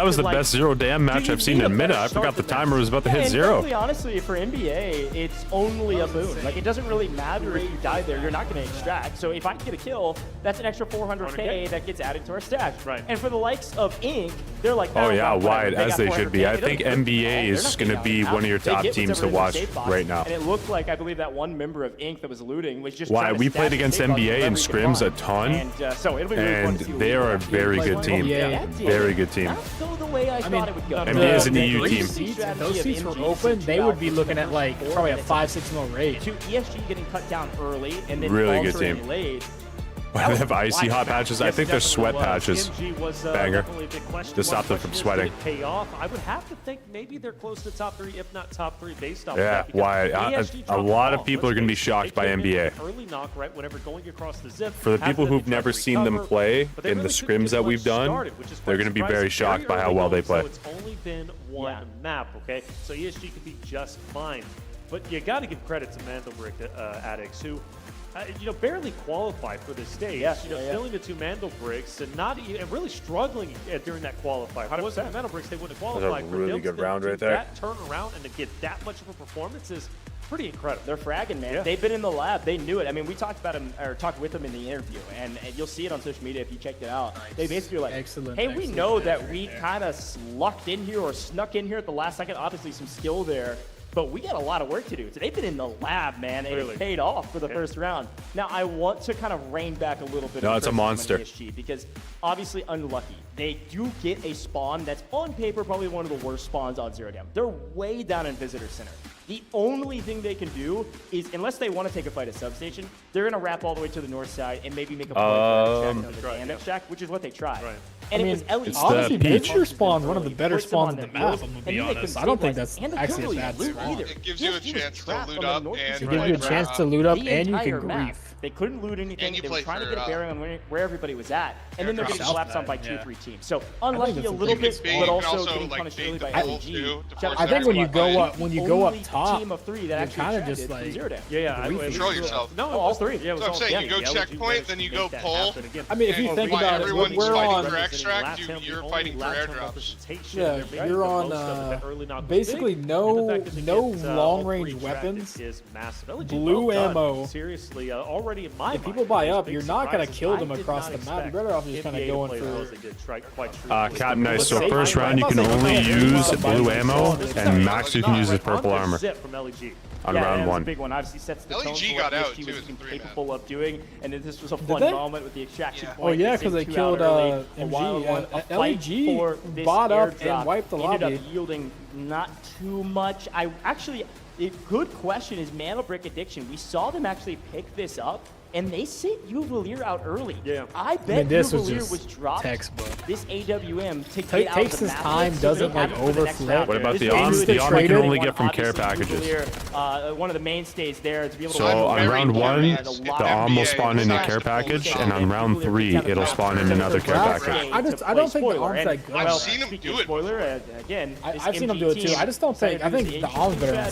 was the best zero damn match I've seen in a minute. I forgot the timer was about to hit zero. Frankly, honestly, for NBA, it's only a boon. Like, it doesn't really matter if you die there. You're not going to extract. So if I get a kill, that's an extra 400K that gets added to our stash. Right. And for the likes of Inc., they're like, Oh yeah, wide as they should be. I think NBA is going to be one of your top teams to watch right now. And it looked like, I believe, that one member of Inc. that was looting was just Why, we played against NBA in scrims a ton, and they are a very good team. Very good team. Not the way I thought it would go. NBA is an EU team. If those seats were open, they would be looking at like probably a 5-6-0 raid. To ESG getting cut down early and then really good faltering team. late. They have icy hot patches. I think they're sweat patches. Banger. To stop them from sweating. Pay off. I would have to think maybe they're close to top 3, if not top 3, based off Yeah, why? A lot of people are going to be shocked by NBA. Early knock right whenever going across the zip. For the people who've never seen them play in the scrims that we've done, they're going to be very shocked by how well they play. So it's only been one map, okay? So ESG could be just fine. But you got to give credit to Mandelbrick addicts who barely qualified for this stage. Filling the 2 Mandelbricks and really struggling during that qualifier. If it wasn't the Mandelbricks, they wouldn't have qualified. That's a really good round right there. That turnaround and to get that much of a performance is pretty incredible. They're fragging, man. They've been in the lab. They knew it. I mean, we talked about him, or talked with them in the interview, and you'll see it on social media if you checked it out. They basically were like, hey, we know that we kind of lucked in here or snuck in here at the last second. Obviously, some skill there. But we got a lot of work to do. So they've been in the lab, man, and it paid off for the first round. Now, I want to kind of rein back a little bit. No, it's a monster. ESG because obviously unlucky. They do get a spawn that's on paper probably one of the worst spawns on Zero Dam. They're way down in Visitor Center. The only thing they can do is, unless they want to take a fight at Substation, they're going to wrap all the way to the north side and maybe make a play for the Bandit Shack, which is what they tried. Right. And I mean, it was honestly, Visitor spawn's one of the better spawns on the map, I'm going to be honest. I don't think that's actually a bad spawn. It gives you a chance to loot up and it gives you a chance to loot up and you can grief. They couldn't loot anything. They were trying to get a bearing on where everybody was at, and then they're getting slapped on by 2-3 teams. So unlucky a little bit, but also getting punished early by LG. I think when you go up top, team of 3 that you're kind of just like control yourself. No, all 3. Yeah, so I'm saying you go checkpoint, then you go pull. I mean, if you think about it, we're on for extract. You're fighting for airdrops. Yeah, you're on basically no long range weapons. Blue ammo. Seriously, already in my mind, if people buy up, you're not going to kill them across the map. You're better off just kind of going for. Captain Nice. So first round you can only use blue ammo, and max you can use his purple armor. On round 1. Big one. Obviously sets the tone LG for got what out he was too capable of doing, and then this was a fun moment with the extraction point. Oh yeah, because they killed MG. LG bought up and wiped the lobby. Ended up yielding not too much. A good question is Mandelbrick addiction. We saw them actually pick this up, and they sent Uvalier out early. Yeah. I bet this Uvalier was dropped. Textbook. This AWM to get out takes of the his map time, doesn't like overflip. What about the arms? The armor can only get from care packages. One of the mainstays there to be able to. So on round 1, the arm will spawn in a care package, and on round 3, it'll spawn in another care package. I don't think the arm's that good. I've seen him do it. Spoiler again. I've seen him do it too. I just don't think. I think the arm's better in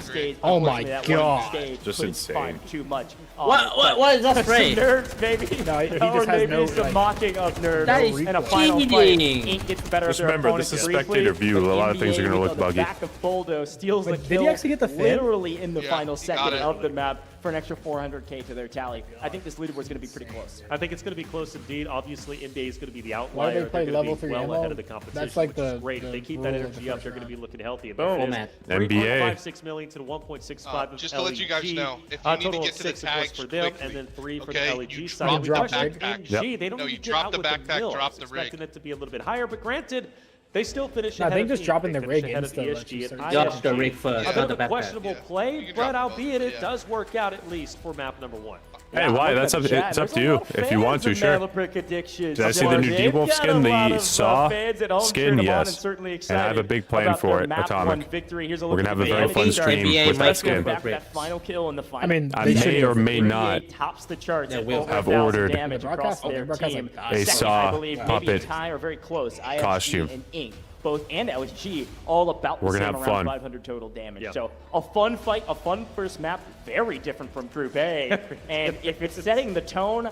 space. Oh my god! Just insane. Too much. What is that spray? Nerds, baby. No, he just has no. The mocking of nerds. That is and a final fight. Ink gets better. Just remember, this is spectator view. A lot of things are going to look buggy. Back of Boldo steals the kill. Did he actually get the fin? Literally in the final second of the map. for an extra 400K to their tally. I think this leaderboard is going to be pretty close. I think it's going to be close indeed. Obviously, NBA is going to be the Why outlier. do they play They're level going to be 3 well ammo? ahead of the competition, That's like which the is great. If they keep that rule of energy the up, they're first going to be looking healthy. Boom, man. NBA. 3.56 million to the 1.65 of Just to let you guys LEG. know, if you need to Total get of to the 6, of course, tags for them, quickly, and then 3 for okay, the LEG you side. drop the Question, backpack. NG, they don't No, need you to get drop out the with backpack, mill. drop I was the rig. expecting it to be a little bit higher, but granted, they still finish No, I ahead think of just Team. dropping They the finish rig ahead of insta lets ESG you and start Drop the ISG. rig first, A bit not of the a backpack. questionable play, You can but drop both, albeit it yeah. does work out at least for map number 1. Hey, why? That's up. It's up to you. If you want to, sure. Did I see the new D-Wolf skin, the Saw skin? Yes. And I have a big plan for it, Atomic. We're gonna have a very fun stream with that skin. I mean, I may or may not tops the charts Yeah, we'll have ordered damage across their team. a Second, Saw I believe, maybe puppet tie or very close. ISG costume. and Ink, both and LG, all about the We're gonna same, have around fun. 500 total damage. Yeah. So a fun fight, a fun first map, very different from Group A. And if it's setting the tone,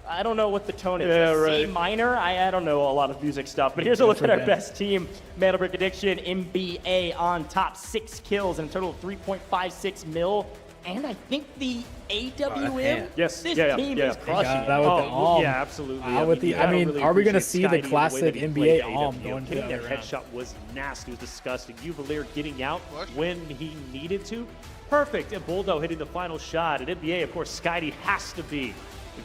I don't know what the tone is. Yeah, C right. minor? I don't know a lot of music stuff. But here's a look at our best team. Mandelbrick Addiction, NBA on top, 6 kills and a total of 3.56 mil. And I think the AWM, Yes, this yeah, team yeah. is crushing Got it. that with the Oh, AWM. yeah, absolutely. I mean, are we gonna see the classic NBA AWM going to Getting that that round? headshot was nasty. It was disgusting. Uvalier getting out when he needed to. Perfect. And Boldo hitting the final shot. At NBA, of course, Skydie has to be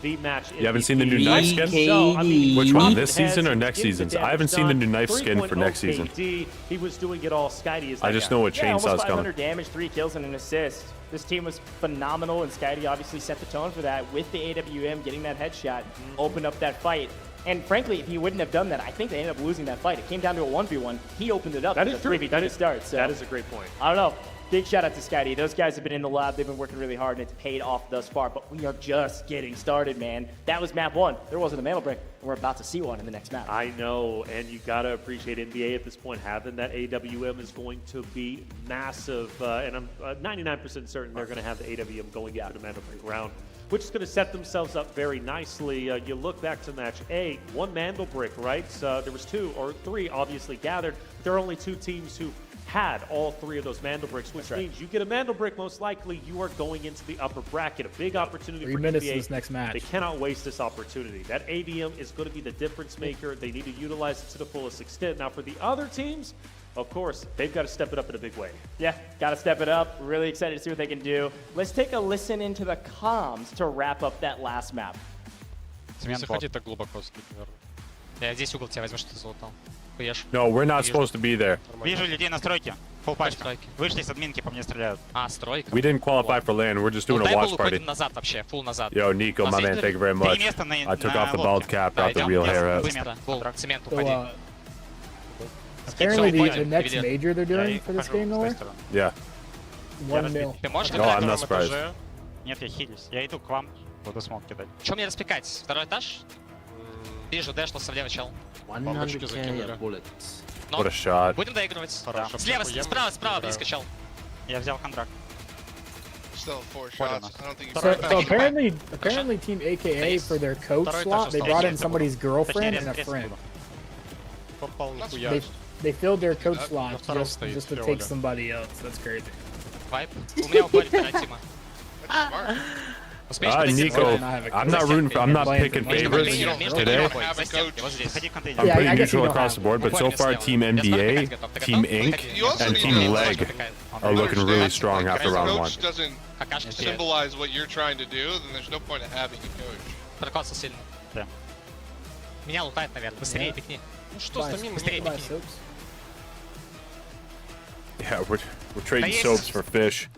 the match. You haven't seen the new MVP. knife skin? So, I mean, Which one? dropped This heads, season or next getting the season's? I damage haven't seen the new done. knife skin for 3.0 next season. KD. He was doing it all. Skydie is I that just guy. know what Yeah, almost chainsaw's 500 coming. damage, 3 kills, and an assist. This team was phenomenal, and Skydie obviously set the tone for that with the AWM getting that headshot, opened up that fight. And frankly, if he wouldn't have done that, I think they ended up losing that fight. It came down to a 1v1. He opened it up. That to is the true. 3v2 That to is start. So That is a great point. I don't know. Big shout out to Skydie. Those guys have been in the lab. They've been working really hard, and it's paid off thus far. But we are just getting started, man. That was map 1. There wasn't a Mandelbrick, and we're about to see one in the next map. I know, and you got to appreciate NBA at this point. Having that AWM is going to be massive, and I'm 99% certain they're going to have the AWM going into the Mandelbrick round, which is going to set themselves up very nicely. You look back to match A, 1 Mandelbrick, right? There was 2 or 3 obviously gathered. There are only 2 teams who had all 3 of those Mandelbricks, which means you get a Mandelbrick, most likely you are going into the upper bracket. A big opportunity 3 for minutes NBA. to this next match. They cannot waste this opportunity. That ADM is going to be the difference maker. They need to utilize it to the fullest extent. Now, for the other teams, of course, they've got to step it up in a big way. Yeah, got to step it up. Really excited to see what they can do. Let's take a listen into the comms to wrap up that last map. Не заходи так глубоко, наверное. Я здесь угол тебя возьму, что ты залутал. Хуешь. No, we're not supposed to be there. Вижу людей на стройке. Full пачка. Вышли с админки, по мне стреляют. А, стройка. We didn't qualify for land. We're just doing a watch party. Уходим назад вообще, full назад. Yo, Nico, my man, thank you very much. I took off the bald cap, brought the real hair out. Цемент, So, уходи. apparently the next major they're doing for this game, Miller? Yeah. 1 mil. Ты можешь No, I'm not surprised. Нет, я хилюсь. Я иду к вам. Буду смог кидать. Чем мне распекать? Второй этаж? Вижу, дэшнулся влево, чел. 100k bullets. What a shot. Будем доигрывать. Слева, справа, близко, чел. Я взял контракт. Still 4 shots. I don't think you So apparently Team AKA for their coach slot, they brought in somebody's girlfriend and a friend. They filled their coach slot just to take somebody else. That's crazy. Вайп. У меня уходит вторая тима. Nico, I'm not picking favorites today. I'm pretty neutral across the board, but so far Team NBA, Team Ink, and Team Leg are looking really strong after round 1. If the coach doesn't symbolize what you're trying to do, then there's no point in having a coach. Прокался сильно. Да. Меня лутает, наверное. Быстрее пикни. Ну что, стамина, быстрее пикни. Yeah, we're trading soaps for fish.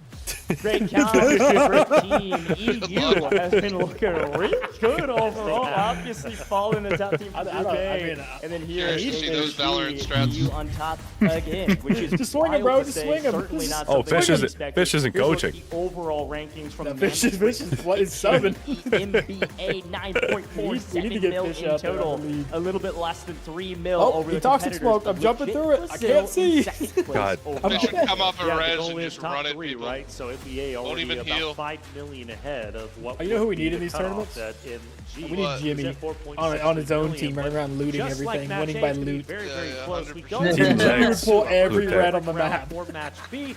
Great counter for Team EU has been looking really good overall. Obviously following the top team from Group A. And then here is EU on top again, which is just swing him, bro. Just swing him. Certainly not Oh, something Fish isn't coaching. The overall rankings from the Fish is what is subbing. NBA 9.47 mil in total. A little bit less than 3 mil Oh, over he the talks in competitors. smoke. I'm jumping through it. I can't see. God. Fish should come off a Yeah, res the and goal is just top run it, 3, people. right? So NBA Won't already even about heal. 5 million ahead of what. You know who we would be need in the these cutoff tournaments? at MG. We need Jimmy He's at 4.6 on his own million, team, running but around looting just like everything, match winning A, by it's gonna be loot. Very, very Yeah, close. We 100%. go Team to Leg. He would pull every Loot red that. on the map. for match B.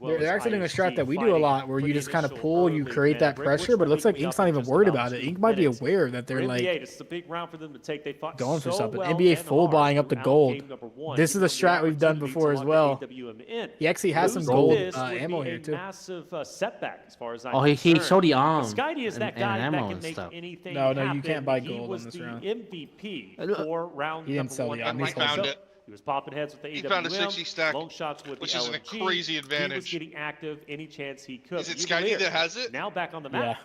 well. They're actually doing a strat that we do a lot, where you just kind of pull, you create that pressure, but it looks like Ink's not even worried about it. Ink might be aware that they're like this is a big round for them to take. They fought going for so something. well NBA and full hard buying up the throughout gold. game number 1. This is a strat we've done before as well. He actually has some gold This would ammo be here a too. massive setback as far as I'm Oh, he concerned. showed the arm. Skydee is that and guy that ammo can and make stuff. anything No, happen. you can't buy He gold was on this the round. MVP for round He didn't number sell 1. the arm. He found it. He was popping heads with the He AWM, found a 60 stack, long shots with which the is a LMG. crazy He was advantage. getting active any chance he could. Is it Skydee that has it? Now back on the Yeah. map.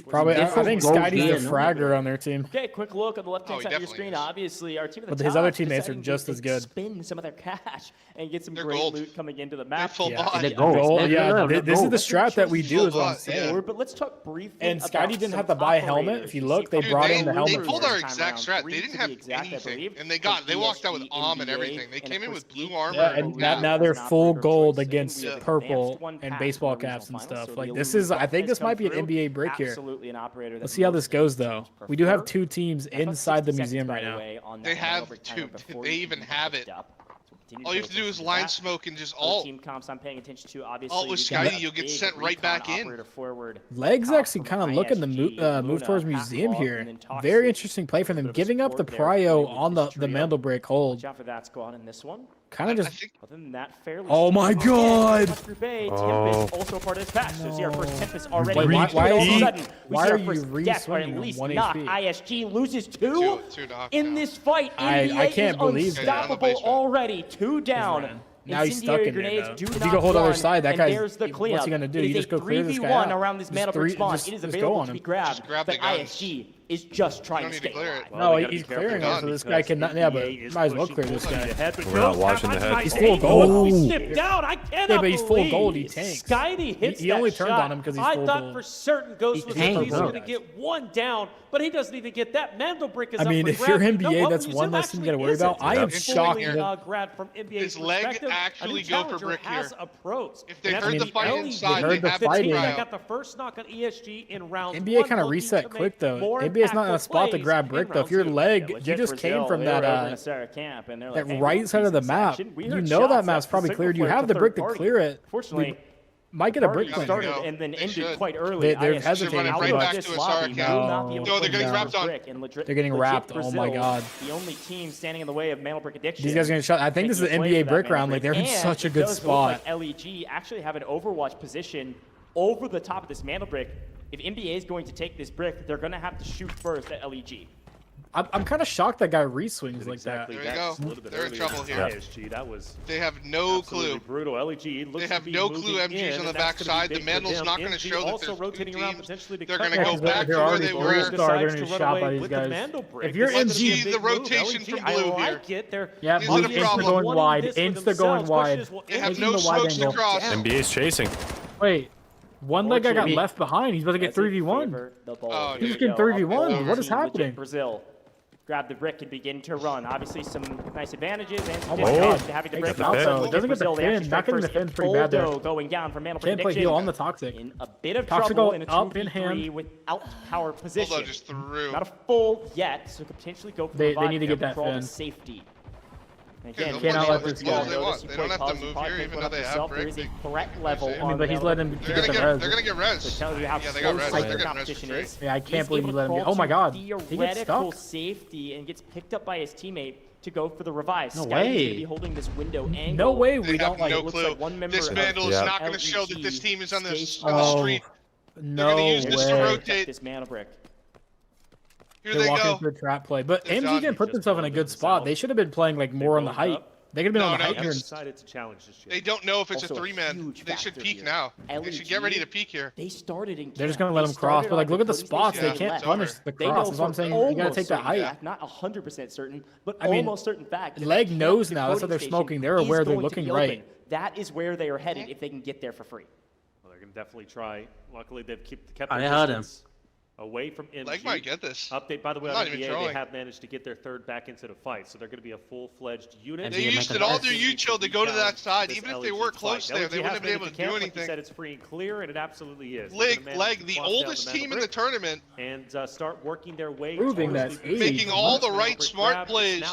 Probably, I think Skydie's the fragger on their team. Okay, quick look on the left-hand side of your screen. Obviously, our team at the But top his other teammates are deciding just to as good. Spin some of their cash and get some They're great gold. loot coming into the map. Yeah, this is the strat that we do, is what I'm saying. But let's talk briefly. And Skydie didn't have to buy a helmet. If you look, they brought in the helmet. They pulled our exact strat. They didn't have anything, and they walked out with and everything. They came in with blue armor. Yeah, and now they're full gold against purple and baseball caps and stuff. Like this is, I think this might be an NBA break here. Absolutely an operator. Let's see how this goes, though. We do have 2 teams inside the museum right now. They have 2. They even have it. All you have to do is line smoke and just ult. Team comps I'm paying attention to. Obviously, Ult with Skydie, you'll get sent right back in. Legs actually kind of looking to move towards museum here. Very interesting play from them, giving up the prio on the Mandelbrick hold. Watch out for that squad in this one. Kind of just. Other than that, fairly. Oh my God! Tempest also part of this patch. So see our first Tempest already. Wait, why are you at least knock. ISG loses 2 in this fight. I can't believe that. Unstoppable already. 2 down. Now he's stuck in there, though. If you go hold other side, that guy's, what's he going to do? You just go clear this guy out. Around this Mandelbrick spawn. It is available to be grabbed, but ISG is just trying to stay alive. No, he's clearing it, so this guy cannot. Yeah, but might as well clear this guy. We're not watching the head. He's full gold. He snipped down. I cannot Yeah, but he's full gold. He tanks. Skydie hits he only turned on him because he's full gold. I thought for certain Ghost was going to get 1 down, but he doesn't even get that. Mandelbrick is I mean, if you're NBA, that's one less thing you got to worry about. I am shocked that his leg actually go for brick here. If they heard the fight inside, they have the fight. Got the first knock on ESG in round 1. NBA kind of reset quick though. NBA's not in a spot to grab brick though. If your leg, you just came from that right side of the map. You know that map's probably cleared. You have the brick to clear it. Fortunately, might get a brick started and then ended quite early. They're hesitating. Right back to no, they're getting wrapped on. They're getting wrapped. Oh my God. The only team standing in the way of Mandelbrick addiction. These guys are gonna shut. I think this is an NBA brick round. Like they're in such a good spot. LEG actually have an Overwatch position over the top of this Mandelbrick. If NBA is going to take this brick, they're gonna have to shoot first at LEG. I'm kind of shocked that guy re-swings like that. There you go. They're in trouble here. ISG, that was they have no clue. Brutal. LEG looks they have no clue. MG's on the backside. The Mandal's not going to show that also rotating around potentially. They're going to go back to where they were. They're going to shop by these guys. If you're MG, the rotation from blue here. Yeah, Insta going wide. Insta going wide. They have no smokes to cross. NBA's chasing. Wait. One leg guy got left behind. He's about to get 3v1. He's just getting 3v1. What is happening? Brazil. Grab the brick and begin to run. Obviously, some nice advantages and some disadvantages to having the brick. Also, doesn't get the fin. Not getting the fin's pretty bad there. Going down from Mandal Can't play heal on the Toxic. In a bit of trouble in a 2v3 without power position. Just through. Not a full yet, so could potentially go for they need to get that fin. Safety. Again, cannot let this go. They don't have to move here, even though they have brick. There is a threat level on but he's letting him get the res. They're gonna get res. Yeah, they got res. They're getting res for straight. Yeah, I can't believe he let him get. Oh my God, he gets stuck. Safety and gets picked up by his teammate to go for the revive. No Skydie's way. gonna be holding this window angle. No way. We don't like. No clue. This Mandal is not gonna show that this team is on the street. No They're gonna use this to rotate. This Mandelbrick. Here they go. Into a trap play, but MG didn't put themselves in a good spot. They should have been playing like more on the height. They could have been on the height here. Decided to challenge this shit. They don't know if it's a 3-man. They should peek now. They should get ready to peek here. They started in. They're just gonna let them cross, but like look at the spots. They can't punish the cross. That's what I'm saying. You gotta take that height. Not 100% certain, but almost certain fact. Leg knows now. That's what they're smoking. They're aware they're looking right. That is where they are headed if they can get there for free. Well, they're gonna definitely try. Luckily, they've kept I their heard him. distance away from MG. Leg might get this. Update, by the way, on NBA, they have managed to get their third back into the fight, so they're going to be a full-fledged unit. They used it all their U-chill to go to that side. Even if they were close there, they wouldn't have been able to do anything. Said it's free and clear, and it absolutely is. Leg, the oldest team in the tournament, and start working their way, proving that making all the right smart plays,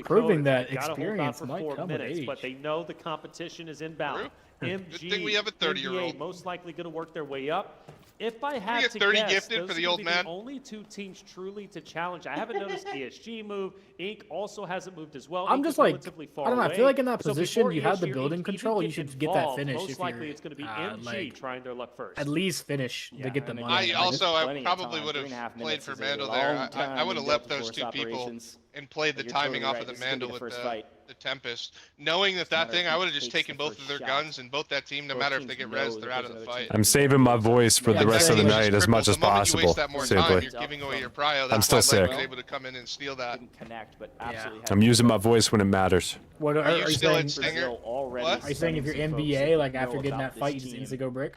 proving that experience might come with age. But they know the competition is inbound. MG, good thing we have a 30-year-old. Most likely going to work their way up. If I had to 30 guess, gifted those for the are old gonna be man. The only 2 teams truly to challenge. I haven't noticed ESG move. Inc. also hasn't moved as well. I'm Inc. just like, far I don't know. I away. feel like in that So position, you have the ESG building control. You should get that finish. Most if likely, you're, it's going to be MG like, trying their luck first. At least finish to get the money. I probably would have played for Mandal there. I would have left those 2 people and played the timing off of the Mandal with the the Tempest. Knowing that thing, I would have just taken both of their guns and both that team, no matter if they get res, they're out of the fight. I'm saving my voice for the rest of the night as much as possible. Simply. You're giving away your prio. I'm still sick. Able to come in and steal that. I'm using my voice when it matters. What are you still at Stinger? What? Are you saying if you're NBA, like after getting that fight, you just instantly go brick?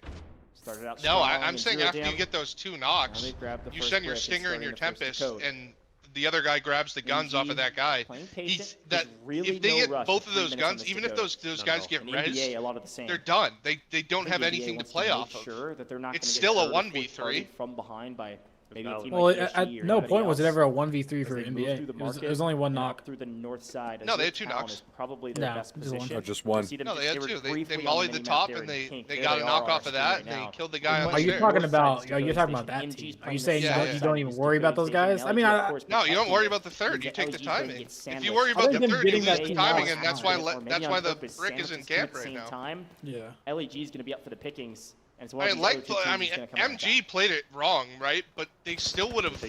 No, I'm saying after you get those 2 knocks, you send your Stinger and your Tempest, and the other guy grabs the guns off of that guy. If they get both of those guns, even if those guys get res, they're done. They don't have anything to play off of. It's still a 1v3. From behind by well, at no point was it ever a 1v3 for NBA. It was only 1 knock. Through the north side. No, they had 2 knocks. Probably their best position. Just one. No, they had 2. They mollied the top and they got a knock off of that and they killed the guy on the stairs. You're talking about that team. Are you saying you don't even worry about those guys? I mean, no, you don't worry about the third. You take the timing. If you worry about the third, you lose the timing, and that's why the brick is in camp right now. Yeah. LEG is going to be up for the pickings. MG played it wrong, right? But they still would have.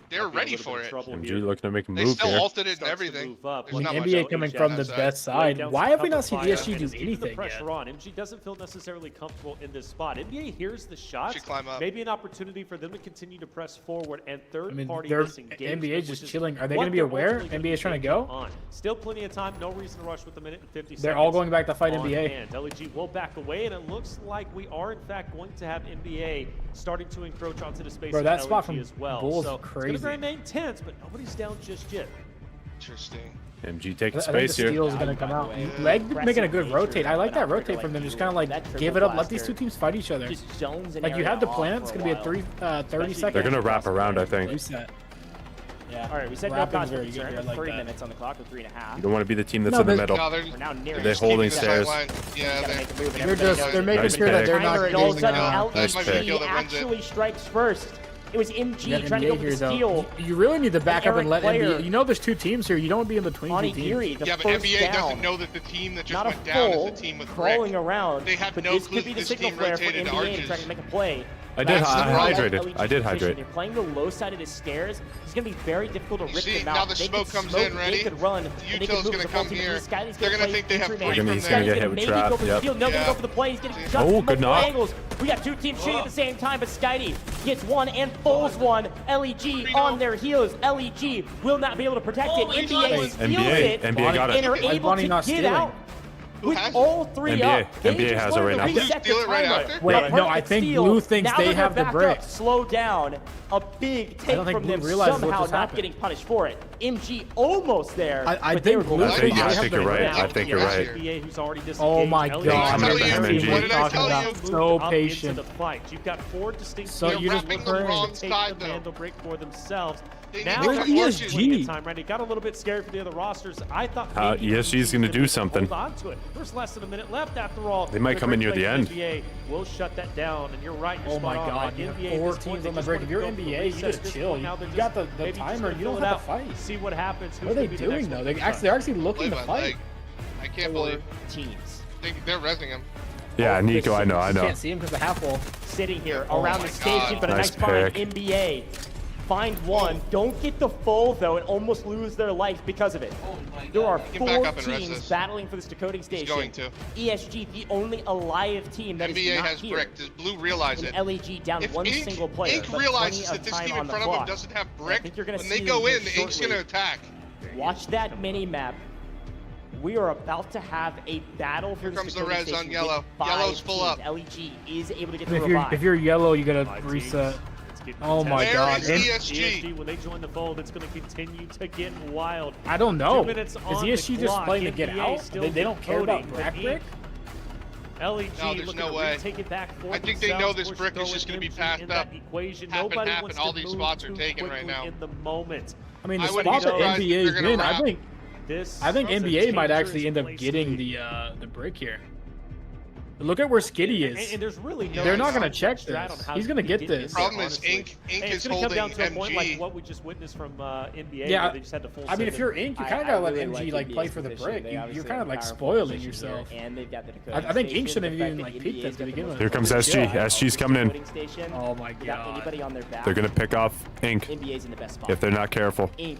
They're ready for it. MG looking to make a move here. They still here. ulted it and everything. NBA coming from the best side. Why have we not seen DSG do anything yet? MG doesn't feel necessarily comfortable in this spot. NBA hears the shots. Maybe an opportunity for them to continue to press forward and third-party disengagement. NBA just chilling. Are they going to be aware? NBA is trying to go. Still plenty of time. No reason to rush with a minute and 50 seconds. They're all going back to fight NBA. LEG will back away, and it looks like we are in fact going to have NBA starting to encroach onto the space. Bro, that spot from as well. Bulls so crazy. It's going to remain tense, but nobody's down just yet. Interesting. MG taking I space here. Steel's going to come out. Leg making a good rotate. I like that rotate from them. Just kind of like give it up. Let these 2 teams fight each other. Like you have the plan. It's going to be a 30 second. They're going to wrap around, I think. Reset. Yeah. All right, we said no cause for concern. 30 minutes on the clock with 3.5. You don't want to be the team that's in the middle. No, we're now near. They're holding stairs. Yeah, they're making sure that they're not getting nice LEG actually strikes first. It was MG trying to go for the steal. You really need to back up and let NBA. You know there's 2 teams here. You don't want to be in between 2 teams. Yeah, but NBA doesn't know that the team that just went down is the team with crawling around. They have no clue that this team rotated arches. Trying to make a play. I hydrated. I did hydrate. You're playing the low side of the stairs. It's going to be very difficult to rip them out. Now the smoke comes in ready. They could run. Util's going to come here. They're going to think they have 3 from there. He's going to get hit with trap. Yep. No, going to go for the play. He's getting jumped from good multiple knock. angles. We got 2 teams shooting at the same time, but Skydie gets 1 and falls 1. LEG on their heels. LEG will not be able to protect it. NBA steals it. NBA got it. And are able to get out. With all 3 up. NBA has it right now. Did you steal it right after? Wait, no, I think Blue thinks they have the brick. Slow down. A big take from them, somehow not getting punished for it. MG almost there. I think Blue I think you're right. I think you're right. Oh my god. MG. What did I tell you? So patient. You've got 4 distinct So you just wrapping the wrong side though. Mandalbrick for themselves. Now ESG time ready. Got a little bit scared for the other rosters. I thought ESG's going to do something. Hold on to it. There's less than a minute left after all. They might come in near the end. NBA will shut that down, and you're right. Oh my god. You have 4 teams on the break. If you're NBA, you just chill. You got the timer. You don't have to fight. See what happens. What are they doing though? They're actually looking to fight. I can't believe teams. They're rezzing him. Yeah, Nico, I know. Can't see him because the half wall. Sitting here around the station, but a nice pick. find. NBA. Find 1, don't get the full though, and almost lose their life because of it. There are 4 teams battling for this decoding station. He's going to. ESG, the only alive team that NBA is not has here. brick. Does Blue realize it? And LEG down if 1 single player. Ink realizes that this team in front of him doesn't have brick. When they go in, Ink's going to attack. Watch that mini map. We are about to have a battle for this decoding station. Here comes the res on yellow. Yellow's full up. LEG is able to get the revive. If you're yellow, you gotta reset. Oh my god. ESG. When they join the fold, it's going to continue to get wild. I don't know. 2 minutes Is on ESG the just clock. playing to get NBA out? still They don't care about decoding, brick? LEG No, there's no way. Take it back for I think they know this brick is just going to be passed up. Happen. All these spots are taken right now. In the moment. I mean, the spot that NBA's in, I think NBA might actually end up getting the brick here. Look at where Skitty is. And there's really no they're not going to check this. He's going to get this. The problem is Ink is holding MG. To a point like MG. what we just witnessed from NBA. Yeah, they just had to full I mean, if you're Ink, you kind of got to let MG like play for the break. You're kind of like spoiling yourself. And they've got the I think Ink shouldn't have even like peeked this to begin with. Here comes SG. SG's coming in. Oh my god. Anybody on their back. They're going to pick off Ink NBA's in the best spot. if they're not careful. Ink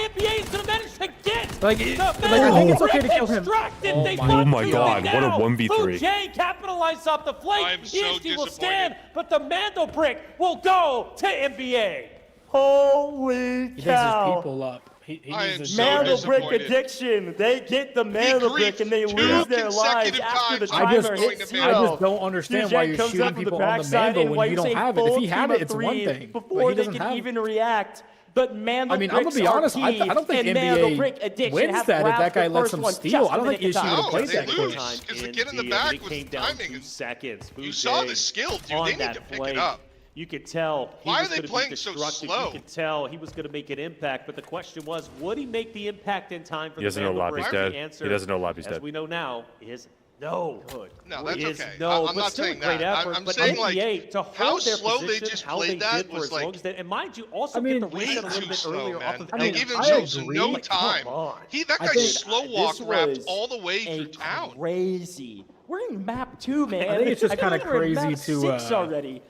NBA is gonna manage to get like, I think it's okay to kill him. Oh my god, what a 1v3. Jay capitalized off the flank. I'm so Easy will disappointed. stand, but the Mandelbrick will go to NBA. Holy He cow. raises people up. Mandelbrick addiction. They get the Mandelbrick and they lose their lives after the timer hits 0. I just don't understand why you're shooting people on the Mandal when you don't have it. If he had it, it's one thing. Before they can even react. But Mandelbrick, I mean, I'm gonna be honest. I don't think NBA wins that if that guy lets them steal. I don't think ESG would have played that quick. Because they get in the back with timing. Seconds. You saw the skill, dude. They need to pick it up. You could tell. Why are they playing so slow? You could tell he was going to make an impact, but the question was, would he make the impact in time for the Mandelbrick? The answer, he doesn't know Lobby's dead. As we know now, is no. No, that's okay. No, I'm not saying that. I'm saying like how slow they just played that was like. And mind you, also get the race a little bit earlier off of the They gave him no time. That guy slow walk wrapped all the way through town. Crazy. We're in map 2, man. I think it's just kind of crazy to. Already.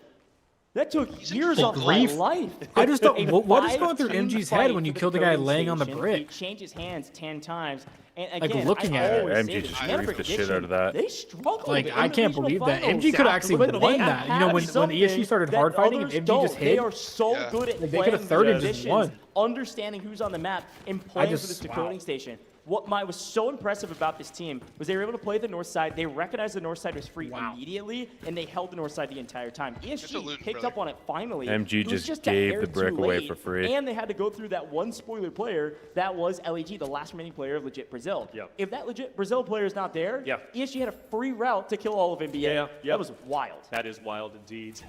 That took years off my life. I just don't. What is going through MG's head when you kill the guy laying on the brick? He changes hands 10 times. And like again, looking at it, MG just griefed the shit out of that. They struggled. Like I can't believe that MG could actually won that. You know, when ESG started hard fighting and MG just hit. They are so good at they could have third and just won. Understanding who's on the map and playing for this decoding station. What was so impressive about this team was they were able to play the north side. They recognized the north side was free immediately, and they held the north side the entire time. ESG picked up on it finally. MG just gave the brick away for free. And they had to go through that one spoiler player that was LEG, the last remaining player of Legit Brazil. Yep. If that Legit Brazil player is not there, ESG had a free route to kill all of NBA. That was wild. That is wild indeed.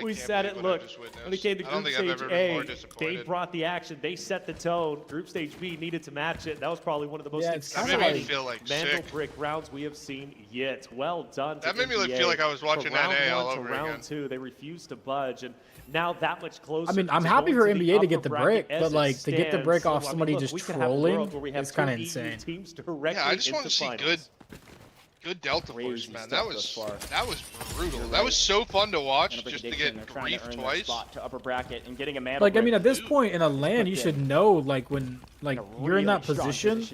We said it. Look, when it came to group stage A, they brought the action. They set the tone. Group stage B needed to match it. That was probably one of the most exciting Mandelbrick rounds we have seen yet. Well done. That made me feel like I was watching NA all over again. Round 2, they refused to budge, and now that much closer. I mean, I'm happy for NBA to get the brick, but like to get the brick off somebody just trolling, it's kind of insane. Yeah, I just want to see good Delta Force, man. That was brutal. That was so fun to watch, just to get griefed twice. To upper bracket and getting a like, I mean, at this point in a LAN, you should know, like, when you're in that position,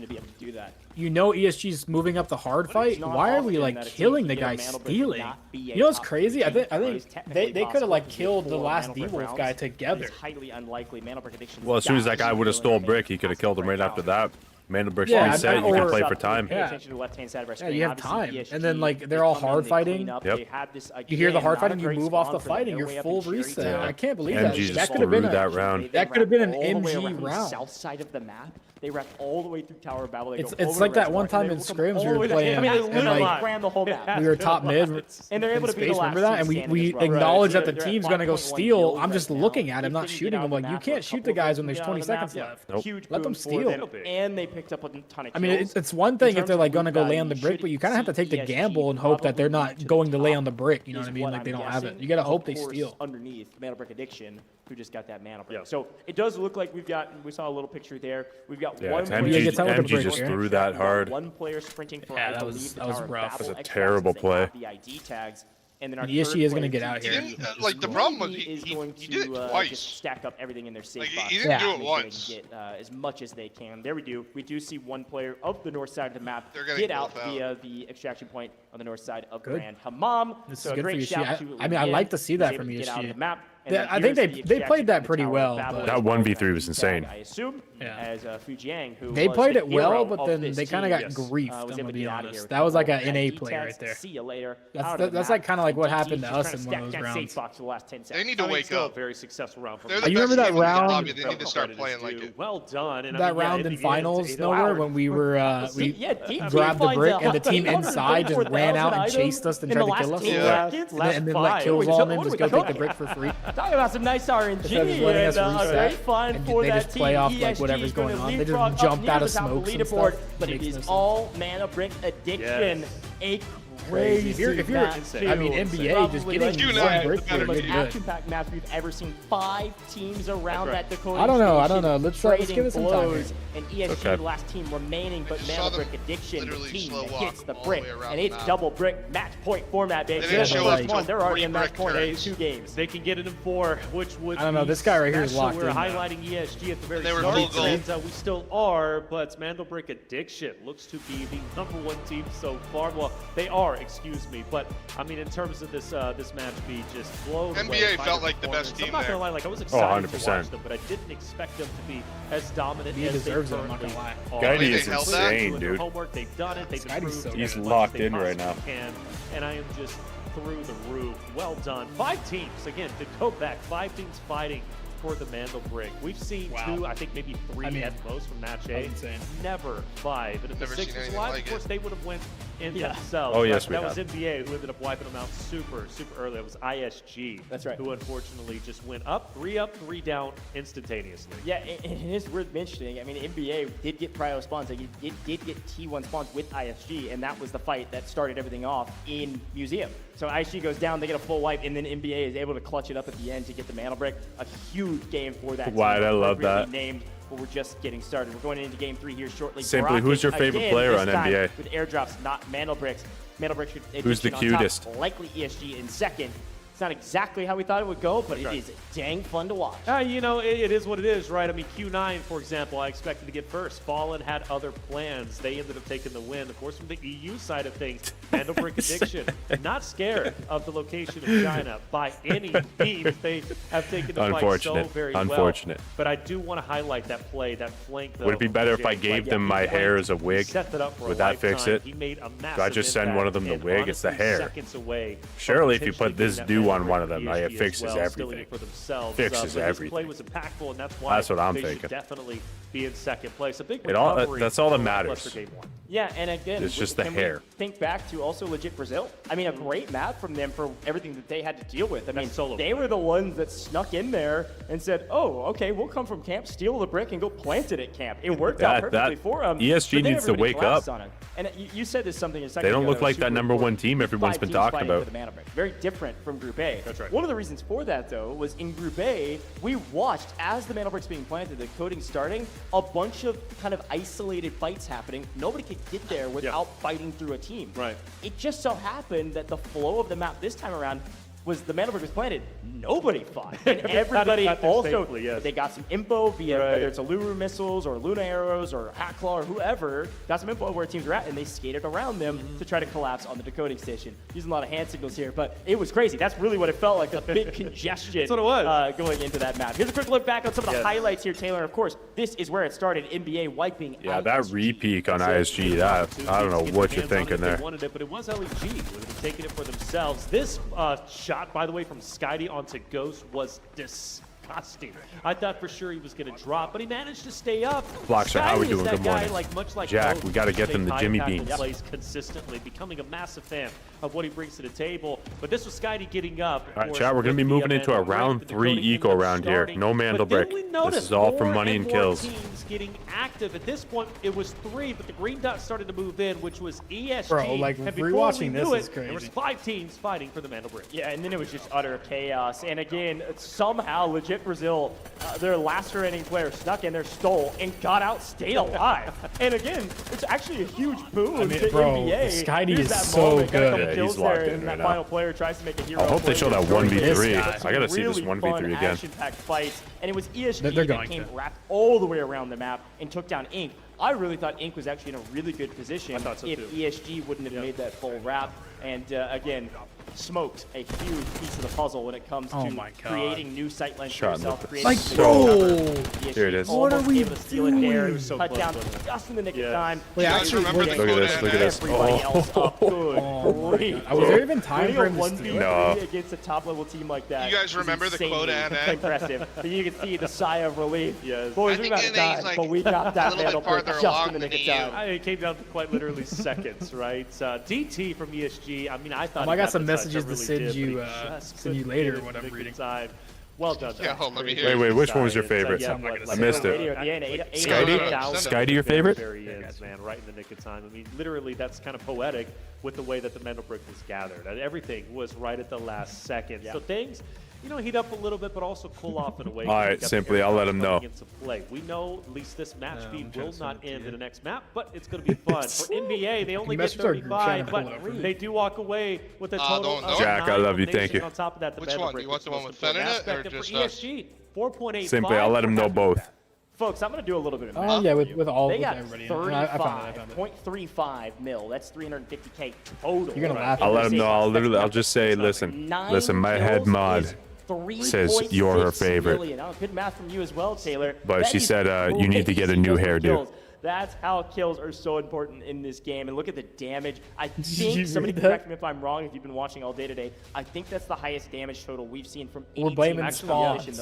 you know ESG's moving up the hard fight. Why are we, like, killing the guy stealing? You know what's crazy? I think they could have, like, killed the last D-Wolf guy together. Well, as soon as that guy would have stole brick, he could have killed him right after that. Mandelbrick's reset, you can play for time. Yeah, you have time. And then, like, they're all hard fighting. Yep. You hear the hard fighting, you move off the fighting, you're full reset. I can't believe that. MG That could have been that round. That could have been an MG round. South side of the map. They wrapped all the way through Tower of Babel. It's like that one time in scrims we were playing, and like ran the whole map. we were top mid, and they're able to be the last. Remember that? And we acknowledge that the team's gonna go steal. I'm just looking at him, not shooting him. Like, you can't shoot the guys when there's 20 seconds left. Let them steal. And they picked up a ton of kills. I mean, it's one thing if they're like gonna go lay on the brick, but you kind of have to take the gamble and hope that they're not going to lay on the brick. You know what I mean? Like, they don't have it. You gotta hope they steal. Underneath Mandelbrick Addiction, who just got that Mandelbrick. So it does look like we saw a little picture there. We've got one. MG just threw that hard. One player sprinting for that was rough. That was a terrible play. The ID tags. And then our ESG is going to get out here. Like, the problem was he did it twice. Just stack up everything in their safe box. He didn't do it once. Get as much as they can. There we do. We do see one player of the north side of the map get out via the extraction point on the north side of Grand Hammam. This is good for ESG. I mean, I like to see that from ESG. I think they played that pretty well. That 1v3 was insane. I assume as Fujiang, who they played it well, but then they kind of got griefed. I'm gonna be honest. That was like an NA play right there. See you later. That's like kind of like what happened to us in one of those rounds. They need to wake up. Very successful round. You remember that round? They need to start playing like it. Well done. That round in finals, nowhere when we were we grabbed the brick and the team inside just ran out and chased us and tried to kill us. And then let kills on them, just go take the brick for free. Talking about some nice RNG and very fun for they that just play off like whatever's going on. They just jump out of smokes and stuff. But it is all Mandelbrick Addiction. A crazy if you're I mean, NBA just getting one brick here, most action-packed match we've ever seen. 5 teams around that Dakota. I don't know. Let's give it some time. And ESG, last team remaining, but Mandelbrick Addiction, the team that hits the brick, and it's double brick match point format, baby. They're already in match point in 2 games. They can get it in 4, which would. I don't know. This guy right here is locked in. We're highlighting ESG at the very start, and we still are, but Mandelbrick Addiction looks to be the #1 team so far. Well, they are excuse me. But I mean, in terms of this this match being just blown away. NBA felt like the best team I'm not there. gonna lie, like I was excited to 100%. watch them, but I didn't expect them to be as dominant He as deserves they it, I'm not currently gonna are. Guidey is They've insane, doing their dude. Homework, they've done it. They've improved. so He's as much locked as they in right now. possibly can, and I am just through the roof. Well done. 5 teams again to go back. 5 teams fighting for the Mandelbrick. We've seen 2, I think maybe 3 at most from match A. Never 5. And if Never the 6 seen was anything alive, like of course, it. they would have went in themselves. Oh, yes, that we was have. NBA who ended up wiping them out super early. It was ISG. That's right. Who unfortunately just went up, 3 down instantaneously. Yeah, and it's worth mentioning. I mean, NBA did get prio spawns. Like, it did get T1 spawns with ISG, and that was the fight that started everything off in Museum. So ISG goes down, they get a full wipe, and then NBA is able to clutch it up at the end to get the Mandelbrick. A huge game for that Why, team. I love that. Appropriately named, but we're just getting started. We're going into Game 3 here shortly. Simply, who's your favorite Again, player this on time NBA? With airdrops, not Mandelbricks. Mandelbrick should Who's the on top, cutest? likely ESG in second. It's not exactly how we thought it would go, but it is dang fun to watch. You know, it is what it is, right? I mean, Q9, for example, I expected to get first. Fallen had other plans. They ended up taking the win. Of course, from the EU side of things, Mandelbrick Addiction, not scared of the location of China by any means. They have taken the fight so very well. But I do want to highlight that play, that flank, though. Would it be better if I gave them my hair as a wig? Would that fix it? He made a massive Do I just send one of them the impact, wig? and It's the honestly, hair. seconds away Surely from if you put potentially this being do that on one of Mandelbrick them, it ESG fixes as well, everything. stealing it for themselves. Fixes But this everything. play was impactful, and that's why That's what I'm they thinking. should definitely be in second place. A big It all- recovery that's all that for matters. Lackluster Game 1. Yeah, and again, It's just the can hair. we think back to also legit Brazil. I mean, a great map from them for everything that they had to deal with. I mean, they were the ones that snuck in there and said, "Oh, okay, we'll come from camp, steal the brick, and go plant it at camp." It worked out perfectly for them. ESG needs to wake up. And you said this something a second They don't ago look that was like that super number one important. team everyone's 5 been teams talking fighting about. for the Mandelbrick. Very different from Group A. That's right. One of the reasons for that, though, was in Group A, we watched as the Mandelbrick's being planted, the coding starting, a bunch of kind of isolated fights happening. Nobody could get there without fighting through a team. Right. It just so happened that the flow of the map this time around was the Mandelbrick was planted, nobody fought. And everybody Not there also, safely, yes. they got some info via whether it's Aluru missiles or Luna arrows or Hackclaw or whoever, got some info of where teams were at, and they skated around them to try to collapse on the decoding station. Using a lot of hand signals here, but it was crazy. That's really what it felt like, a big congestion That's what it was. going into that map. Here's a quick look back on some of the highlights here, Taylor. And of course, this is where it started, NBA wiping Yeah, out that repeak on ISG, that I don't know what you're thinking there. They wanted it, but it was LEG who would have taken it for themselves. This shot, by the way, from Skydie onto Ghost was disgusting. I thought for sure he was going to drop, but he managed to stay up. Blockster, how we Skydie is doing? that Good guy, morning. like, much like Jack, Ghost, we got to get them the high Jimmy impact Beans. plays consistently, becoming a massive fan of what he brings to the table. But this was Skydie getting up. All right, chat, we're going to be moving into a round 3 eco round here. No Mandelbrick. This is all for money and kills. Teams getting active. At this point, it was 3, but the green dot started to move in, which was ESG. Bro, like, and before rewatching we this knew is it, there was crazy. 5 teams fighting for the Mandelbrick. Yeah, and then it was just utter chaos. And again, somehow legit Brazil, their lacerating player snuck in there, stole, and got out, stayed alive. And again, it's actually a huge boon to bro, NBA. Skydie Here's is that so moment, got a couple good. kills He's locked there, in and right that now. final player tries to make a hero. I hope they show that play. 1v3. I got to see this Really 1v3 fun, again. action-packed fights, and it was ESG They're that going came to. wrapped all the way around the map and took down Inc. I really thought Inc. was actually in a really good position I thought so if too. ESG wouldn't have made that full wrap. And again, smoked a huge piece of the puzzle when it comes to my God. creating new sightlines for Shot in the yourself. face. creating Like, some bro. cover. Here it is. ESG What are almost we able to steal it there. doing? So Cut close, down wasn't it? just in the nick Yeah. of time. Wait, You guys actually, remember the Look at quote this, look at this. Everybody Oh. else up good. Great. Was there even time for him to 1v3 steal? No. against a top-level team like that. You guys is remember the insanely quote, Anna? impressive. And you can see the sigh of relief. Yes. Boys, I we think about to NA is die, like but we got that a little bit Mandelbrick farther just along in the than nick of EU. time. It came down to quite literally seconds, right? DT from ESG. I mean, I thought I he got had some the touch, messages I to really send did, you, but he just send you couldn't later get or what it I'm in the reading. side. Well done. Yeah, hold on, let me hear Wait, it. wait, which one was your favorite? Yeah, I missed it. Skydie, your favorite? Very ends, man, right in the nick of time. I mean, literally, that's kind of poetic with the way that the Mandelbrick was gathered. And everything was right at the last second. So things, you know, heat up a little bit, but also cool off in a way. All right, simply, I'll let him know. Into play. We know at least this match speed will not end in the next map, but it's going to be fun. For NBA, they only get message our group chat 35, and pull it but up for me? they do walk away with a total of Jack, I 9 love you. Thank eliminations. you. On top of that, the Which one? Mandelbrick You want is the one most with Fenn in important it, or aspect. And just for us? ESG, 4.85. Simply, I'll let him know both. Folks, I'm going to do a little bit of math. Oh, yeah, with all they with got everybody. 35.35 mil. That's 350K total. You're going to laugh. I'll let him know. I'll just say, listen, my head mod says you're her favorite. Good math from you as well, Taylor. But she said you need to get a new hairdo. That's how kills are so important in this game. And look at the damage. I think, somebody correct me if I'm wrong, if you've been watching all day today, I think that's the highest damage total we've seen from any team thus far. Creeping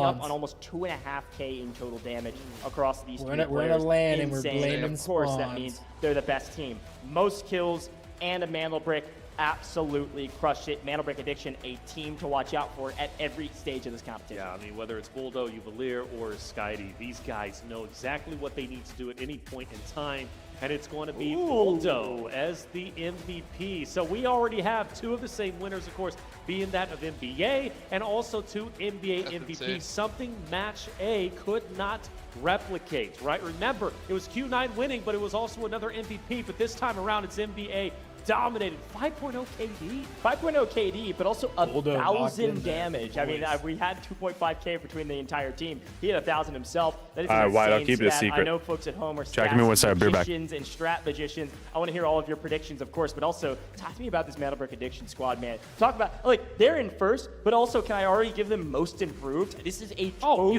up on almost 2.5K in total damage across these three players. We're in a land and we're Insane. blaming And of course, that means they're the best team. Most kills and a Mandelbrick. Absolutely crushed it. Mandelbrick Addiction, a team to watch out for at every stage of this competition. Yeah, I mean, whether it's Buldo, Uvalier, or Skydie, these guys know exactly what they need to do at any point in time, and it's going to be Buldo as the MVP. So we already have two of the same winners, of course, being that of NBA and also two NBA MVPs, something Match A could not replicate, right? Remember, it was Q9 winning, but it was also another MVP, but this time around it's NBA dominated. 5.0 KD. 5.0 KD, but also 1,000 damage. I mean, we had 2.5K between the entire team. He had 1,000 himself. That is an White, I'll insane keep it a stat. secret. I know folks at home are Check me one side, beer back. magicians and strat magicians. I want to hear all of your predictions, of course, but also talk to me about this Mandelbrick Addiction squad, man. Talk about, like, they're in first, but also can I already give them most improved? This is a totally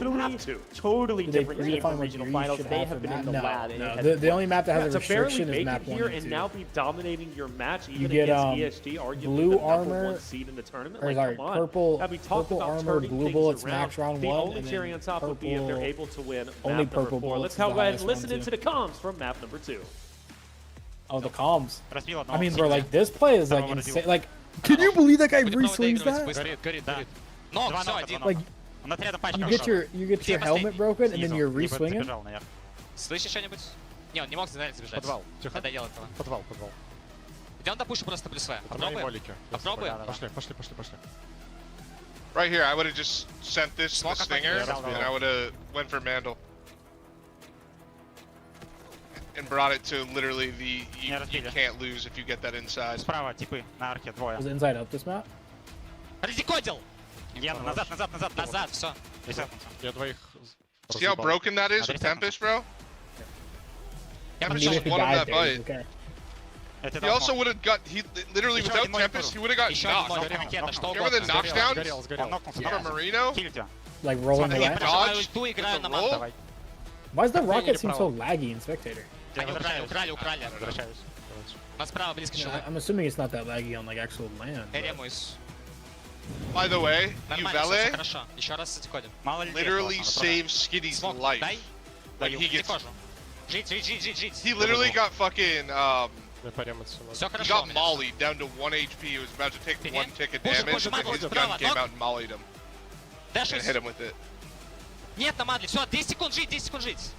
different team from regional finals. They have been in the lab. No, the only map that has a restriction is map 1 here and 2. And now be dominating your match, even You get against ESG, arguably blue the armor, #1 seed in the tournament. or Like, sorry, come on. purple about armor, turning blue things bullets around. max round The 1. only and cherry then on top would be if they're able to win only map purple number 4. bullets Let's go is the ahead and highest listen one, into too. the comms from map number 2. Oh, the comms. I mean, bro, like, this play is, like, insane. Like, Can you believe that guy re-swings that? Но, все, один. Like, you get your helmet broken, and then you're re-swinging? Слышишь что-нибудь? Не, он не мог сбежать. Подвал. Надо делать этого. Подвал. Идем допушу просто плюс В. Попробуем. Пошли. Right here, I would have just sent this to the Stinger, and I would have went for Mandal. And brought it to literally the, you can't lose if you get that inside. Справа, типы, на арке, двое. Was it inside up this map? Раздекодил! Назад, все. Я двоих... See how broken that is with Tempest, bro? Я Just пришел. one of that bite. He also would have got, literally without Tempest, he would have got knocked. Remember the knockdowns from Marino? Like rolling He away? dodged Ту играю на roll? ман. Why does the rocket seem so laggy in Spectator? Они украли. Нас справа близко человек. I'm assuming it's not that laggy on like actual land. Ремуис. By the way, Нормально, всё Uvele хорошо. Еще раз отходим. literally saves Skiddy's life. Дай. When he gets, Жить. he literally got fucking, Все he хорошо. got mollied down to 1 HP. He was about to take 1 tick of damage, and then his gun came out and mollied him. And hit him with it. Нет, на Мадли. Все, 10 секунд жить.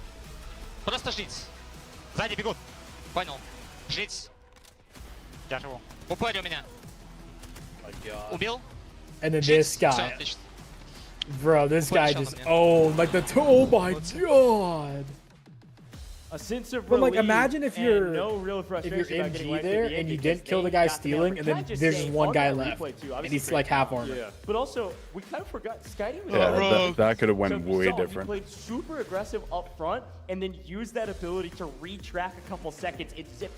Просто жить. Сзади бегут. Понял. Жить. Я живу. Упорь у меня. Убил? And then this Всё, guy. отлично. Bro, this guy just owned like the oh my god. A sense of But like, relief imagine if and you're no real frustration about getting MG wiped at there the and end you because didn't kill the they guy got stealing, the and help. then Can I there's say, just one on guy that left, replay, too, and obviously he's great like half job. armor. Yeah. But also, we kind of forgot Skydie was Yeah, that could have went So way you saw he different. played super aggressive up front and then used that ability to retrack a couple seconds. It zipped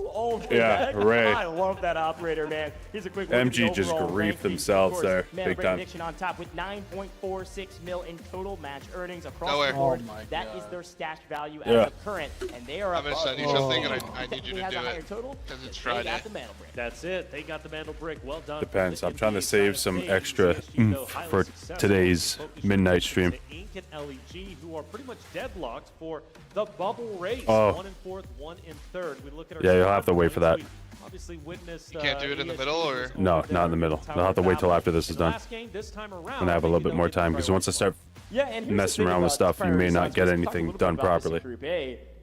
all the way Yeah, back. right. I love that operator, man. Here's a quick look at the MG just overall griefed ranking. themselves Of there, course, big Mandelbrick time. Addiction on top with 9.46 mil in total match earnings across Nowhere. the board. Oh my That God. is their stash value Yeah. as of current, and they are I'm gonna above. send you something, and I need you He to has do a higher it. total. Because it's They Friday. got the Mandelbrick. That's it. They got the Mandelbrick. Well done. Depends. From I'm the trying to NBA save side some of things, extra CSG, though, highly for successful. today's Focus midnight to stream. Ink and LEG, who are pretty much deadlocked for the bubble race. Oh. 1 in 4th, 1 in 3rd. We look at our Yeah, you'll squad have to wait for that. points. We obviously witnessed, You can't do it in the middle, or? No, not in the middle. They'll have to wait till after this is done. I'm gonna have a little bit more time because once I start Yeah, and here's the messing thing around with about stuff, you may priority not zones. get Let's talk a anything little bit done about this in properly. Group A.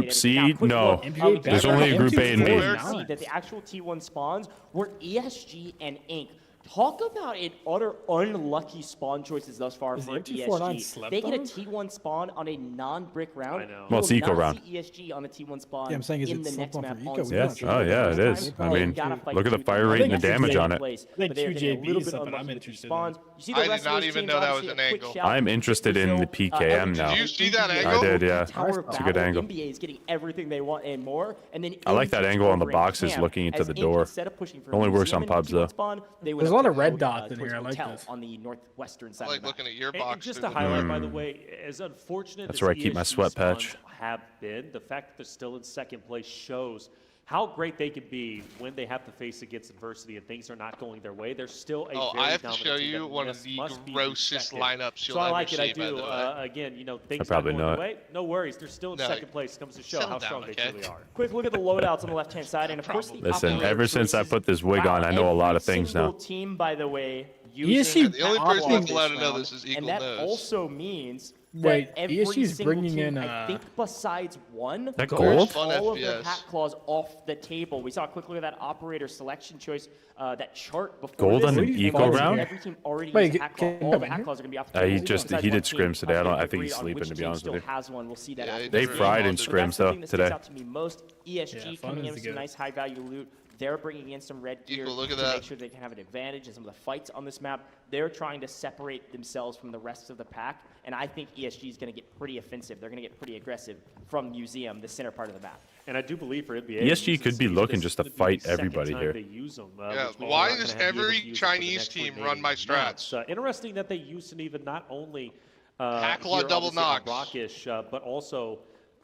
Group C? No. There's only a Group A and B. That the actual T1 spawns were ESG and Inc. Talk about an utter unlucky spawn choices thus far for ESG. They get a T1 spawn on a non-brick round. I know. Well, it's eco round. ESG on the T1 spawn Yeah, I'm saying, is in it the slept next on map for on eco? Yeah. Oh, yeah, it is. I mean, look at the fire rate and the damage on it. I think QJB is something I'm interested in. I did not even know that was an angle. I'm interested in the PKM now. Did you see that angle? I did, yeah. It's a good angle. NBA is getting everything they want and more. And then I like that angle on the boxes looking into the door. Only works on pubs, though. There's a lot of red dots in here. I like this. On the northwestern side. I like looking at your And box. just to highlight, by the way, as unfortunate That's as where I keep my ESG sweat patch. spawns have been, the fact that they're still in second place shows how great they can be when they have to face against adversity and things are not going their way. They're still a very I have to dominant show team you that one of the must be grossest respected. lineups you'll so I ever like it. see, I do. by the way. Again, things probably not going not. their way. No worries. They're still in No, second place. Comes to show settle how down, strong okay? they truly are. Quick look at the loadouts on the left-hand side, and of course the Listen, operator ever since I choices. put this wig on, I know a lot of things Every now. single team, by the way, using the only person that's allowed to know this is Eagle and that knows. also means Wait, that every ESG's single bringing team, in, I think besides one, That goes gold? all of their pack claws off the table. We saw a quick look at that operator selection choice, that chart before Gold this, on an and eco every round? team already Wait, uses pack claw. can All come the in pack here? claws are going to be off the table. He Besides did one team, scrims today. I think agreed he's on sleeping, which to be team honest still with you. has one. We'll see that after They the game. fried in But scrims, that's the though, thing that today. sticks out to me most. ESG coming in with some nice high value loot. They're bringing in some red gear Look at to that. make sure they can have an advantage in some of the fights on this map. They're trying to separate themselves from the rest of the pack, and I think ESG is going to get pretty offensive. They're going to get pretty aggressive from Museum, the center part of the map. And I do believe for NBA, ESG could be looking just to fight everybody here. Yeah, why does every Chinese team run my strats? Interesting that they use Suniva not only Hackla here, double obviously, on knocks. Rockish, but also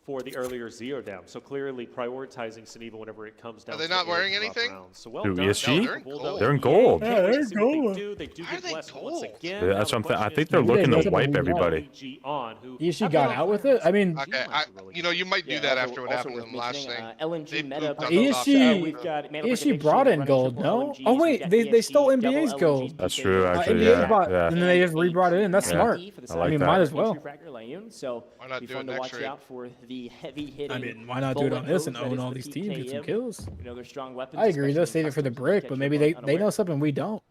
for the earlier Zero down. So clearly prioritizing Suniva whenever it comes down. Are they to not the wearing airdrop anything? rounds. So well Who, done. ESG? No, They're in gold. Yeah, they're in gold. They do get blessed once again. Yeah, that's Now what the I question think is, they're Maybe they looking messed to up wipe when we everybody. ESG on, who ESG got out with it. I mean, Okay, you might do that after what happened to them last thing. LNG They meta. pooped on the top ESG brought in gold, no? Oh wait, they stole NBA's gold. That's true, actually. NBA Yeah, bought, yeah. and then they just rebrought it in. That's Yeah. smart. I like might that. as well. So Why not be do fun it to next watch raid? out for the heavy hitting. I mean, why not do it on this and bullet own hose all that these is teams, the get some PKM. kills? You know, they're strong weapons. I agree. They'll especially save it for the custom brick, catch but you maybe going they know unaware. something we don't.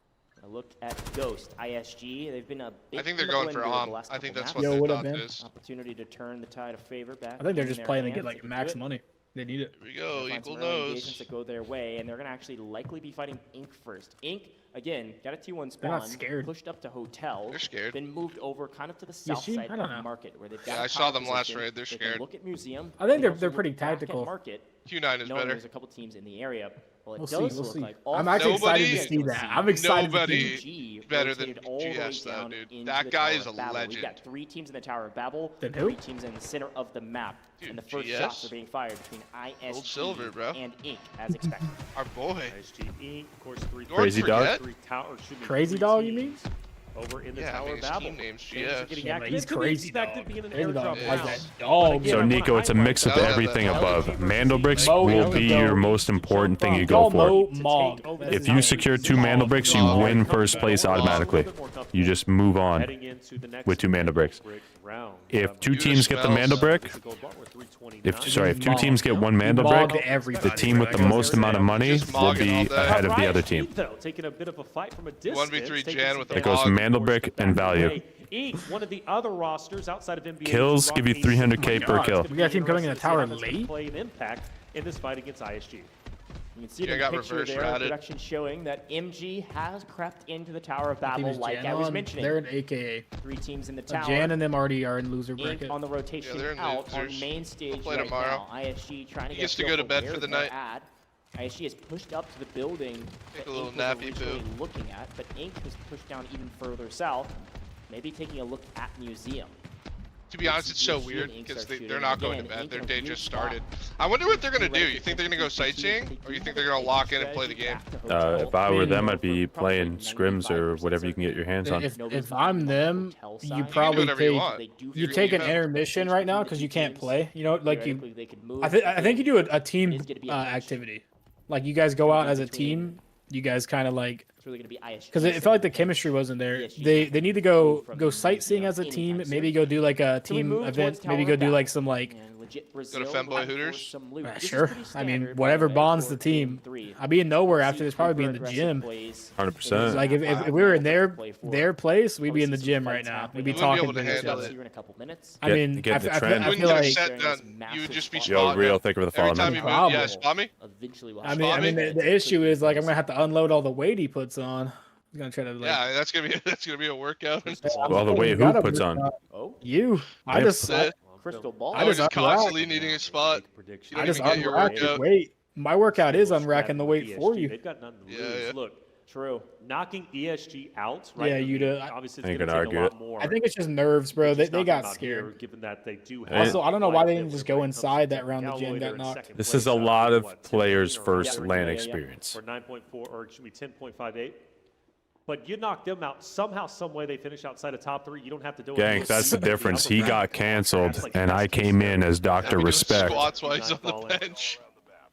A look at Ghost, ISG. They've been a big I think they're in the going for blender the Om. last I think couple that's maps. what Yo, what their up, thought man? is. Opportunity to turn the tide of favor back. I think they're in just their playing to hands. get They like can do max it. money. They need it. Here we go, Find Eagle some early engagements knows. that go their way, and they're going to actually likely be fighting Ink first. Ink, again, got a T1 They're spawn, not scared. pushed up to hotel. They're scared. Then moved over kind of to the south she? side I of don't the know. market, where they've got Yeah, a I saw top them last position. raid. They're They can scared. look at Museum. I think They can they're also pretty look back at tactical. Market, Q9 is knowing better. there's a couple teams in the area. Well, it We'll does see. We'll look see. like all I'm actually excited to Nobody- see that. I'm excited to Nobody see. better than rotated all the way GS, though, down dude. into That the guy Tower is a of Babel. We've legend. got 3 teams in the Tower of Babel, Then 3 who? teams in the center of the map, Dude, and the first GS? shots are being fired between ISG Gold silver, bro. and Ink, as expected. Our boy. ISG, of course, 3 Crazy dog? Crazy dog, you mean? Over in the Yeah, I Tower mean, of his Babel. team name's Things are GS. getting Yeah, but active. he's It could be crazy expected dog. being an Crazy dog airdrop like now. that dog. So, Nico, it's a mix of everything above. Mandelbricks will be your most important thing you go for. If you secure 2 Mandelbricks, you win first place automatically. You just move on with 2 Mandelbricks. If 2 teams get the Mandelbrick, if 2 teams get 1 Mandelbrick, the team with the most amount of money will be ahead of the other team. Taking a bit of a fight from a distance. 1v3 Jan with the It goes hog. Mandelbrick and value. Ink, one of the other rosters outside of NBA. Kills give you 300k per kill. We got a team coming in the tower late. Play an impact in this fight against ISG. You can see Yeah, the got picture reverse there, routed. production showing that MG has crept into the Tower of Babel, Team is like I Jan was on. mentioning. They're in AKA. 3 teams in the tower. Jan and them already are in loser Ink bracket. on the rotation they're in out on losers. main stage We'll play right tomorrow. now. ISG trying to He get gets to a go feel to bed where for the they're night. at. ISG is pushed up to the building Take that a little Ink was nappy originally poo. looking at, but Ink has pushed down even further south, maybe taking a look at Museum. To be honest, it's so weird because they're not going to bed. Their day just started. I wonder what they're going to do. You think they're going to go sightseeing? Or you think they're going to lock in and play the game? If I were them, I'd be playing scrims or whatever you can get your hands on. If I'm them, you do probably whatever you take want. you take an intermission right now because you can't play. You know, like you. I think you do a team activity. Like you guys go out as a team. You guys kind of like. It's really going to be ISG. Because it felt like the chemistry wasn't there. They need to go sightseeing as a team. Maybe go do like a team event. Maybe go do like some like. Go to Femboy Hooters? Sure. I mean, whatever bonds the team. I'd be in nowhere after this. Probably be in the gym. 100%. Like if we were in their place, we'd be in the gym right now. We'd be talking to each other. I mean, I the feel trend. You wouldn't like. get a set done. You would just be Yo, spotting real, them. thank you for the Every follow, time man. you move, yeah, spot me. I mean, the issue is like I'm gonna have to unload all the weight he puts on. He's gonna try to like. Yeah, that's gonna be a workout. All the weight who puts on? You. I just. Crystal ball. I was just constantly needing a spot. You I don't just even get your unrack workout. the weight. My workout is unracking the weight for you. They've got nothing to Yeah, lose. yeah. Look, true. Knocking ESG out, right? Yeah, you do. Obviously, I ain't it's gonna going to argue take a it. lot more. I think it's just nerves, bro. They got scared. Given that they do have Also, I don't know why they didn't just go inside that round the Jen got knocked. This is a lot of players' first LAN experience. For 9.4, or excuse me, 10.58. But you knock them out somehow, some way. They finish outside of top 3. You don't have to do it. Gang, that's the difference. He got canceled, and I came in as Dr. Respect. Squats while he's on the bench.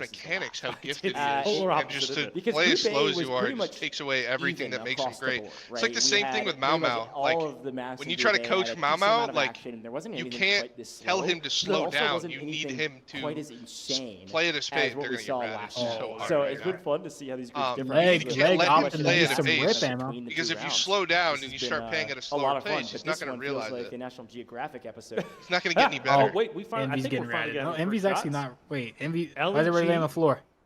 mechanics, how gifted he is, and just to play as slow as you are, just takes away everything that makes him great. It's like the same thing with Mau Mau. Like, when you try to coach Mau Mau, like, you can't tell him to slow down. You need him to play at a speed. They're going to get mad. It's so hard. So it's been fun to see how these groups different. You can't let him play at a pace, because if you slow down and you start playing at a slower pace, he's not going to realize it. A National Geographic episode. It's not going to get any better. Oh wait, we finally. Envy's getting ratted. No, Envy's actually not. Wait, Envy. Why is everybody on the floor?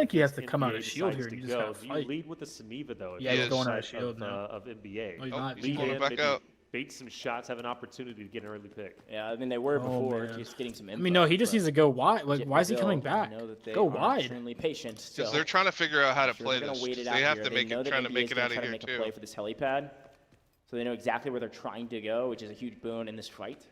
think he has to come out of shield here. To You go. just gotta fight. You lead with the Samiva though. Yeah, he's going out of shield now. Of NBA. Oh, he's not. He's pulling back out. Bait some shots, have an opportunity to get an early pick. Yeah, I mean they were before, just getting some info. I mean, no, he just needs to go wide. Like, why is he coming back? Go wide. Extremely patient. Because they're trying to figure out how to play this. They have to make it, trying to make it out of here make too. A play for this helipad, so they know exactly where they're trying to go, which is a huge boon in this fight.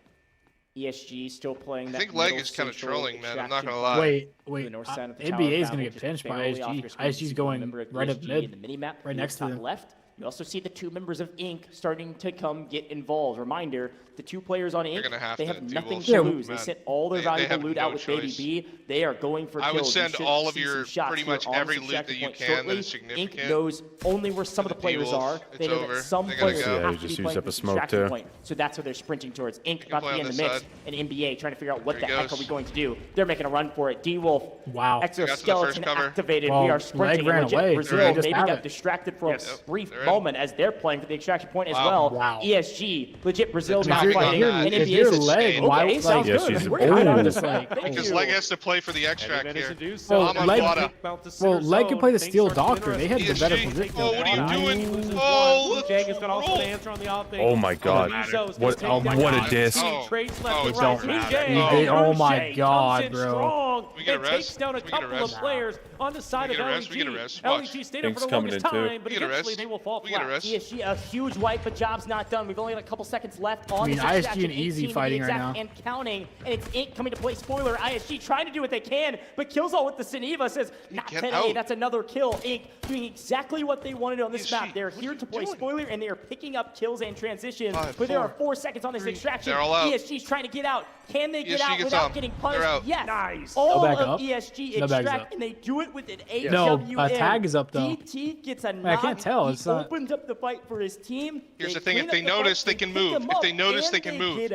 ESG still playing that. I think Leg is kind of trolling, man. I'm not gonna lie. Wait. NBA is gonna get pinched by ISG. ISG's going right up mid, right next to them. Left. You also see the two members of Inc. starting to come get involved. Reminder, the 2 players on Ink, they have nothing to lose. They sent all their valuable loot out with Baby B. They are going for kills. I would send all of your, pretty much every loot that you can that is significant. Ink knows only where some of the players are. They know that some players have to be playing for the extraction point. So that's what they're sprinting towards. Ink about to be in the mix, and NBA trying to figure out what the heck are we going to do. They're making a run for it. D-Wolf, exoskeleton activated. We are sprinting. Brazil maybe got distracted for a brief moment as they're playing for the extraction point as well. ESG, legit Brazil now fighting. And NBA's leg. Okay, sounds good. Because Leg has to play for the extract here. Well, Leg can play the Steel Doctor. They had the better position. Oh, what are you doing? Oh, Jag is going to also answer on the offense. Oh my god. What a disc. Oh my god, bro. We get a rest. Takes down a couple of players on the side of LEG. LEG stayed up for the longest time, but eventually they will fall flat. ESG, a huge wipe, but job's not done. We've only got a couple seconds left on this ISG and Easy fighting right now. And counting, and it's Ink coming to play spoiler. ISG trying to do what they can, but Killzone with the Siniva says, not 10A, that's another kill. Ink doing exactly what they wanted on this map. They're here to play spoiler, and they are picking up kills and transitions, but there are 4 seconds on this extraction. ESG's trying to get out. Can they get out without getting punished? Yes. Nice. All of ESG extract, and they do it with an HWM. No, tag is up though. DT gets a knock. I can't tell. He opened up the fight for his team. Here's the thing, if they notice, they can move. If they notice, they can move.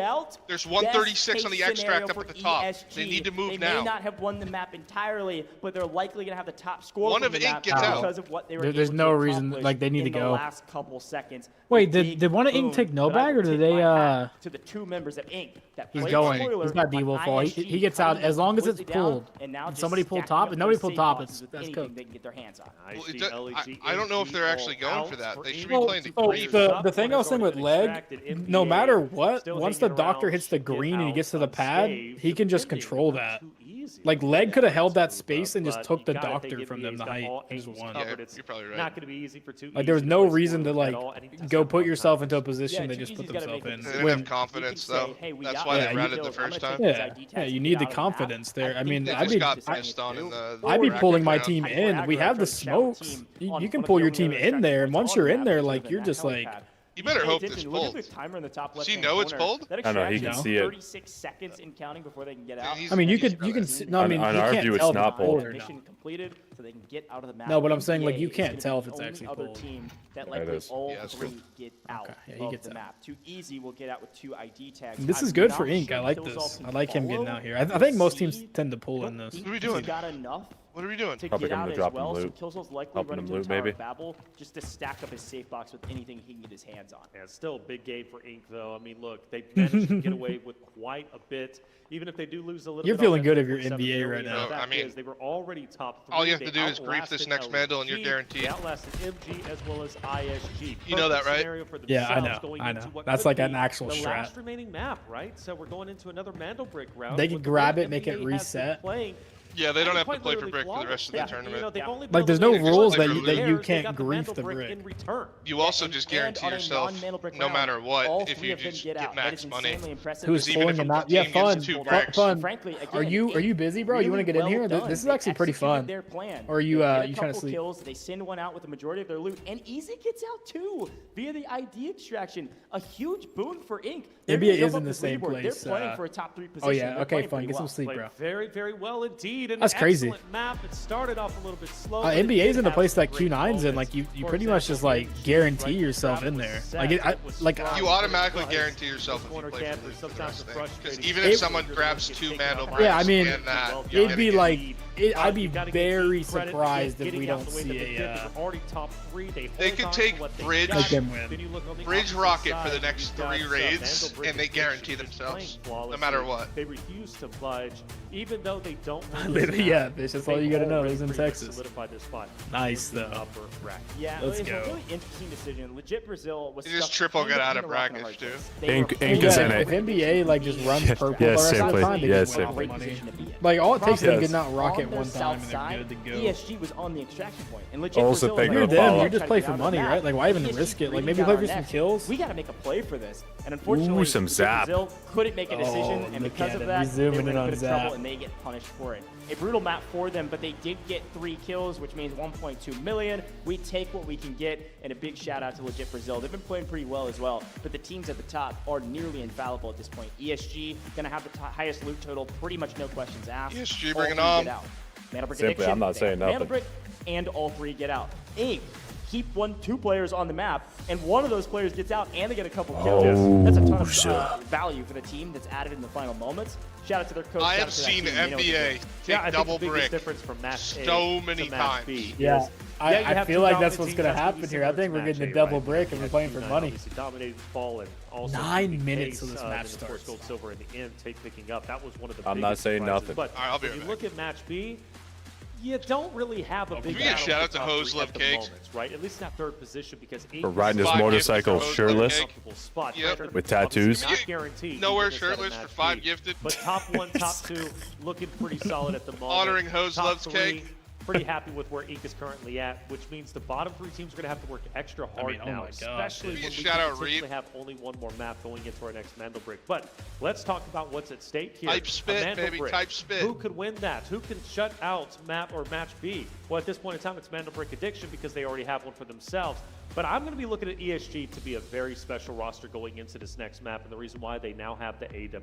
There's 136 on the extract up at the top. They need to move now. They may not have won the map entirely, but they're likely going to have the top score One of Ink gets out. Because of what they were There's no reason, like, they need to go. The last couple seconds. Wait, did one of Ink take no bag, or did they, to the 2 members of Ink that He's going. He's got D-Wolf fall. He gets out as long as it's pulled. And somebody pulled top. If nobody pulled top, that's good. They can get their hands on. I don't know if they're actually going for that. They should be playing the green. The thing I was saying with Leg, no matter what, once the Doctor hits the green and he gets to the pad, he can just control that. Like, Leg could have held that space and just took the Doctor from them the height and just won. Yeah, you're probably right. Not going to be easy for 2. Like, there was no reason to, like, go put yourself into a position they just put themselves in. They didn't have confidence, though. That's why they ran it the first time. Yeah, you need the confidence there. I mean, I'd be pulling my team in. We have the smokes. You can pull your team in there, and once you're in there, like, you're just like... You better hope this pulled. Does he know it's pulled? I know, he can see it. 36 seconds in counting before they can get out. I mean, you can no, I mean, on our view, it's not pulled. Mission completed, so they can get out of the map. No, but I'm saying, like, you can't tell if it's actually other pulled. team that likely all 3 get out of the map. Too Easy will get out with 2 ID tags. This is good for Ink. I like this. I like him getting out here. I think most teams tend to pull in this. What are we doing? Got enough. What are we doing? Probably going to drop him loot. Killzone's likely Helping running him loot, to the Tower maybe. of Babel just to stack up his safe box with anything he can get his hands on. Yeah, it's still a big game for Ink, though. I mean, look, they managed to get away with quite a bit. Even if they do lose a little You're bit feeling good if you're NBA right now. I mean, they were already top 3. All you have to do is grief this next Mandal and you're guaranteed. They outlasted MG as well as ISG. You know that, right? Yeah, I know. That's like an actual the strat. last remaining map, right? So we're going into another Mandelbrick round. They can grab it, make it reset. Yeah, they don't have to play for brick for the rest of the tournament. Like, there's no rules that you can't grief the brick. You also just guarantee yourself, no matter what, if you just get max money. Who's pulling and not? Yeah, fun. Frankly, Are you busy, bro? You want to get in here? This is actually pretty fun. Or are you trying to sleep? Kills, they send one out with the majority of their loot, and Easy gets out too via the ID extraction. A huge boon for Ink. NBA is in the same place. They're playing for a top 3 position. Oh yeah, okay, fine. Get some sleep, bro. Very, very well indeed. That's crazy. Map. It started off a little bit slow. NBA's in a place that Q9's in. Like, you pretty much just, like, guarantee yourself in there. Like, you automatically guarantee yourself if you play for because even if someone grabs 2 Mandelbricks, yeah, I mean, it'd be like, I'd be very surprised if we don't see a. They could take Bridge Rocket for the next 3 raids, and they guarantee themselves, no matter what. They refuse to budge, even though they don't. Yeah, that's all you gotta know. Is in Texas. This spot. Nice though. Yeah, let's it's go. a really interesting decision. Legit Brazil was. You just triple get out of brackets too. Ink is in If it. NBA like just runs purple, Yes, the rest of the time, simply. they Yes, just win all simply. the money. Like, all it takes is to get not rocket On the one time south and side, they're good to go. ESG was on the extraction point, and legit Also Brazil think was of You're the them. follow-up. You just play for money, right? Like, why even ESG risk it? Like, breathing maybe down play our for some necks. kills. We got to make a play for this, and unfortunately, Ooh, some zap. Brazil couldn't make a decision, and look because at of it. that, He's zooming they were in on in a bit of trouble, zap. and they get punished for it. A brutal map for them, but they did get 3 kills, which means 1.2 million. We take what we can get, and a big shout out to Legit Brazil. They've been playing pretty well as well, but the teams at the top are nearly infallible at this point. ESG gonna have the highest loot total, pretty much no questions asked. ESG bring it on. Mandelbrick Simply, addiction, I'm not saying nothing. Mandelbrick, and all 3 get out. Ink keep 2 players on the map, and one of those players gets out, and they get a couple kills. That's a ton of value for the team that's added in the final moments. Shout out to their coach. I have seen NBA take double brick so many times. Yeah, I feel like that's what's going to happen here. I think we're getting a double brick and we're playing for money. Dominated fall and also 9 minutes till this match starts. Gold, silver in the end, picking up. That was one of the I'm not saying nothing. But when you look at match B, you don't really have a big battle. Shout out to Hose Love Cakes, right? At least not third position because for riding his motorcycle shirtless with tattoos. Not guaranteed. Nowhere shirtless for 5 gifted. But top 1, top 2, looking pretty solid at the moment. Honoring Hose Loves Cake. Pretty happy with where Ink is currently at, which means the bottom 3 teams are going to have to work extra hard now, especially when we potentially have only 1 more map going into our next Mandelbrick. But let's talk about what's at stake here. Type spit, baby, type spit. Who could win that? Who can shut out map or match B? Well, at this point in time, it's Mandelbrick Addiction because they already have one for themselves. But I'm going to be looking at ESG to be a very special roster going into this next map, and the reason why they now have the AWM.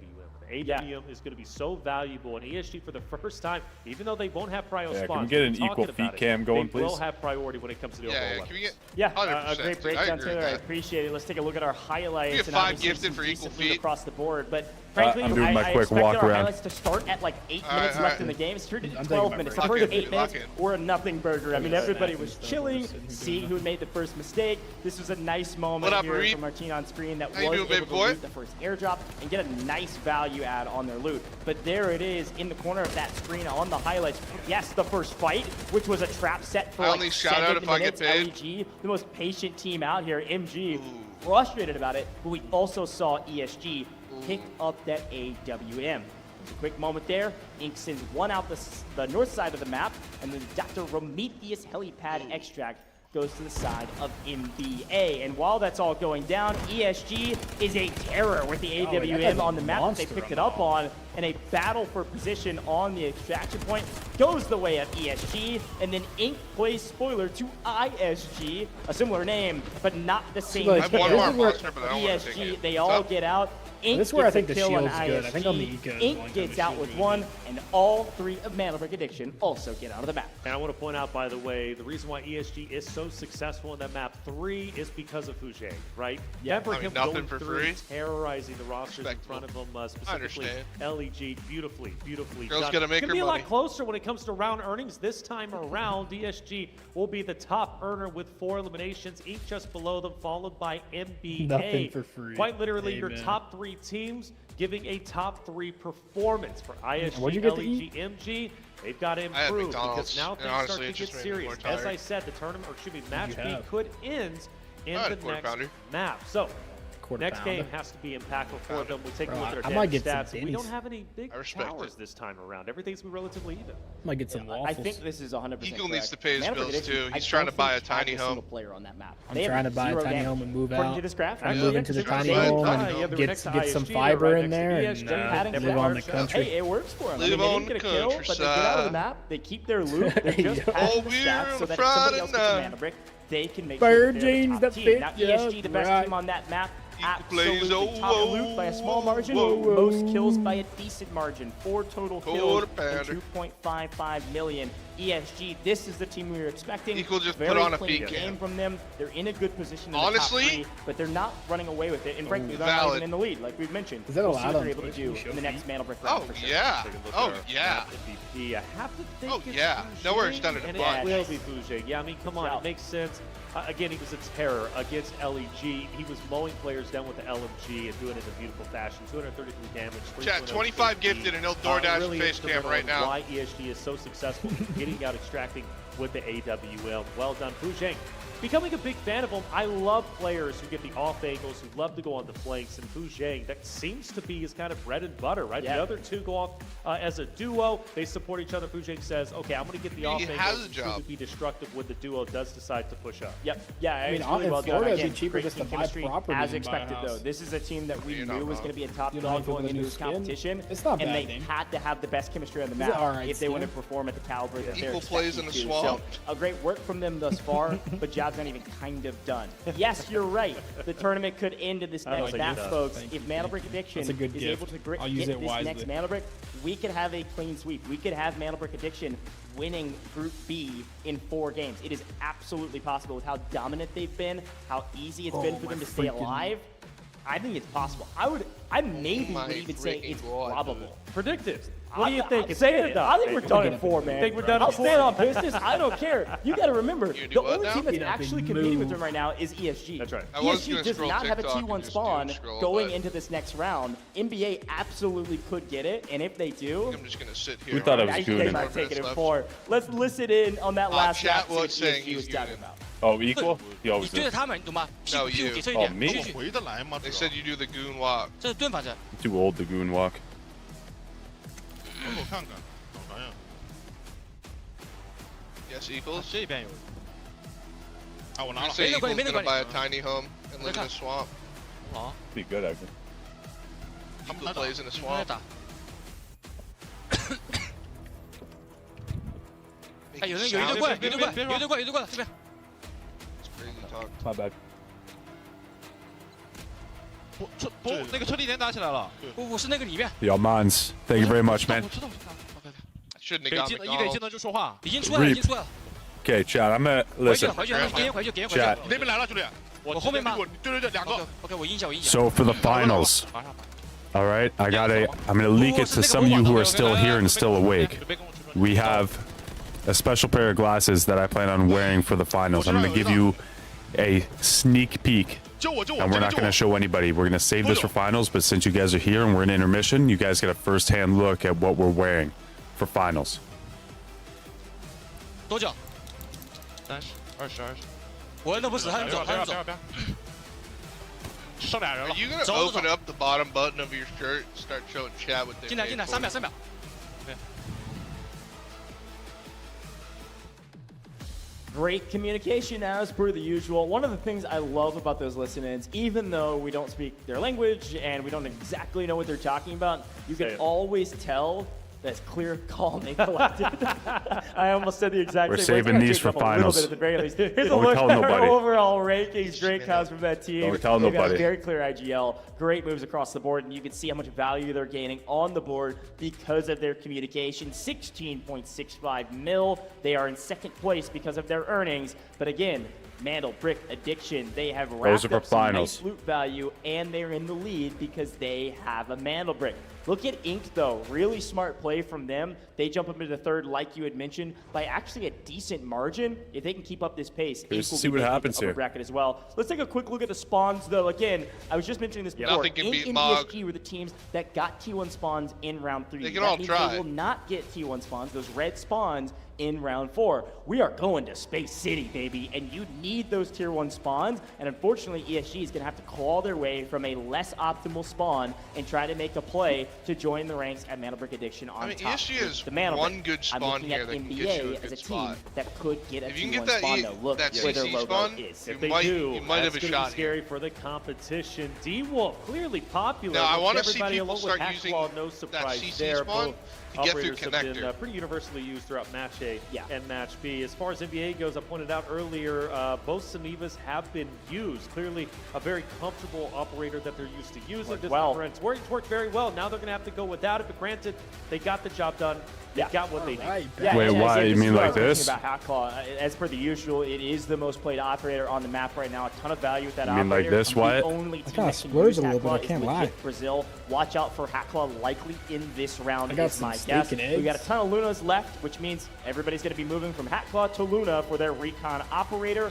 The AWM is going to be so valuable, and ESG for the first time, even though they won't have prio spots. Can we get an equal feet cam going, please? They will have priority when it comes to the overall weapons. A great breakdown, Taylor. I appreciate it. Let's take a look at our highlights. And 5 gifted for equal feet across the board, but frankly, I'm doing my quick walk around. Highlights to start at like 8 minutes left in the game. It's turned into 12 minutes. It's turned to 8 minutes or a nothing burger. I mean, everybody was chilling, seeing who had made the first mistake. This was a nice moment here from our team on screen that was able to loot the first airdrop and get a nice value add on their loot. But there it is in the corner of that screen on the highlights. Yes, the first fight, which was a trap set for like 7 minutes. LEG, the most patient team out here. MG, frustrated about it, but we also saw ESG pick up that AWM. A quick moment there. Ink sends 1 out the north side of the map, and then Dr. Prometheus helipad extract goes to the side of MBA. And while that's all going down, ESG is a terror with the AWM on the map that they picked it up on, and a battle for position on the extraction point goes the way of ESG, and then Ink plays spoiler to ISG, a similar name, but not the same. ESG, they all get out. Ink this is where I think the shield's good. I think on the eco. Ink gets out with 1, and all 3 of Mandelbrick Addiction also get out of the map. And I want to point out, by the way, the reason why ESG is so successful in that map 3 is because of Fujay, right? Yeah, for him going through, terrorizing the rosters in front of him, specifically LEG, beautifully Girl's done. Gonna make it's her be a money. lot closer when it comes to round earnings. This time around, ESG will be the top earner with 4 eliminations, each just below them, followed by MBA. Nothing for free. Quite literally, your top 3 teams giving a top 3 performance for ISG, LEG, MG. They've got to improve because now things start to get serious. As I said, the tournament, or excuse me, match B could end in the next map. So next game has to be impactful for them. We take a look at our damage stats. We don't have any big towers this time around. Everything's been relatively even. Might get some waffles. I think this is 100% Eagle correct. needs to pay his Mandelbrick bills too. Addiction, He's trying to buy a don't tiny think home. single player on that map. I'm trying to buy a tiny home and move out. To this graph, move into the tiny home and get some fiber in there and live on the country. Hey, it works for them. Live I on mean, they the didn't get a kill, but they get out of the map. They keep their loot. They're just passing the stats so that if somebody else gets a Mandelbrick, they can make sure that they're the top team. Now, ESG, the best team on that map, absolutely top loot by a small margin, most kills by a decent margin. 4 total kills and 2.55 million. ESG, this is the team we were expecting. Equal just Very put on a clean feet game from them. They're in a good position in Honestly, the top 3, but they're not running away with it. And frankly, they're not even in the lead, like we've mentioned. Is that we'll see allowed what on they're able to do in the next Mandelbrick round. Oh yeah. Oh yeah. MVP. I have to think Oh yeah. Nowhere it's done it and a bunch. it will be Fujay. Yeah, I mean, come on, it makes sense. Again, he was a terror against LEG. He was mowing players down with the LMG and doing it in a beautiful fashion. 233 damage. Chat, 25 gifted and he'll DoorDash really face cam right now. Why ESG is so successful getting out extracting with the AWM. Well done, Fujay. becoming a big fan of him. I love players who get the off angles, who love to go on the flanks, and Fu Zhang, that seems to be his kind of bread and butter, right? The other two go off as a duo. They support each other. Fu Zhang says, okay, I'm going to get the off angles to be destructive when the duo does decide to push up. Yep. Yeah, I mean, really well done. Again, cheaper just to buy property. As expected, though. This is a team that we knew was going to be a top dog going into this competition. It's not bad, and they had to have the best chemistry on the map if they want to perform at the caliber that they're Equal plays in the to. swamp. So, a great work from them thus far, but job's not even kind of done. Yes, you're right. The tournament could end in this next match, folks. If Mandelbrick Addiction is able to get this next Mandelbrick, we could have a clean sweep. We could have Mandelbrick Addiction winning Group B in 4 games. It is absolutely possible with how dominant they've been, how easy it's been for them to stay alive. I think it's possible. I maybe would even say it's probable. Predictive. What do you think? Say it. I think we're done in 4, man. Think we're done I'll in 4? stand on business. I don't care. You got to remember, the only team that's actually competing with them right now is ESG. That's right. ESG does not have a T1 spawn going into this next round. NBA absolutely could get it, and if they do, I'm just gonna sit here. We thought it was I Goonin. think I'm taking it 4. Let's listen in on that last chat lap. was saying he was talking about. Oh, equal? He always does. No, you. Oh, me? They said you do the goon walk. Too old to goon walk. Yes, equals. I say equals gonna buy a tiny home and live in a swamp. Be good, actually. Equal plays in a swamp. My bad. 那个车里面打起来了。不是那个里面。 Yo, Mons, thank you very much, man. Shouldn't have got 一给技能就说话。已经出来了，已经出来了。 Okay, chat, I'm gonna listen. 回去，回去。 Chat. 那边来了，兄弟。我后面吗？对，2个。OK， 我印一下。 So for the finals, all right, I'm gonna leak it to some of you who are still here and still awake. We have a special pair of glasses that I plan on wearing for the finals. I'm gonna give you a sneak peek. And we're not going to show anybody. We're going to save this for finals, but since you guys are here and we're in intermission, you guys get a first-hand look at what we're wearing for finals. 多久？30、20。我摁的不死，他走。上俩人了。Are you gonna open up the bottom button of your shirt and start showing chat what they? 进来，3秒。Great communication as per the usual. One of the things I love about those listen-ins, even though we don't speak their language and we don't exactly know what they're talking about, you can always tell that's clear, calm, and collected. I almost said the exact same. We're saving these for finals. At the very least. Here's a look at our overall rankings. Great counts from that team. Don't tell nobody. Very clear IGL. Great moves across the board, and you can see how much value they're gaining on the board because of their communication. 16.65 mil. They are in second place because of their earnings. But again, Mandelbrick Addiction, they have wrapped up some nice loot value, and they're in the lead because they have a Mandelbrick. Look at Ink, though. Really smart play from them. They jump up into third, like you had mentioned, by actually a decent margin. If they can keep up this pace, Ink will see what happens here. Bracket as well. Let's take a quick look at the spawns, though. Again, I was just mentioning this before. Ink and DSG were the teams that got T1 spawns in round 3. They can all try. They will not get T1 spawns, those red spawns, in round 4. We are going to Space City, baby, and you need those tier 1 spawns, and unfortunately ESG is going to have to claw their way from a less optimal spawn and try to make a play to join the ranks at Mandelbrick Addiction on top. ESG is one good spawn here that can get you a good spot. That could get a if you can get that, look that where their CC logo spawn, is. If they do, you might have a shot. Scary for the competition. D-Wolf clearly popular. Now I want to see people start using no surprise that CC there. spawn to get through Operators have connector. been pretty universally used throughout Match A and Match B. As far as NBA goes, I pointed out earlier, both Sanivas have been used. Clearly a very comfortable operator that they're used to using. This reference worked very well. Now they're going to have to go without it, but granted, they got the job done. They got what they need. Wait, why? You mean like this? About Hackclaw. As per the usual, it is the most played operator on the map right now. A ton of value with that operator. You mean like this, Wyatt? The only team I kind of splurged a little bit, I can't lie. Brazil. Watch out for Hackclaw likely in this round is my guess. Eggs. We got a ton of Lunas left, which means everybody's going to be moving from Hackclaw to Luna for their recon operator.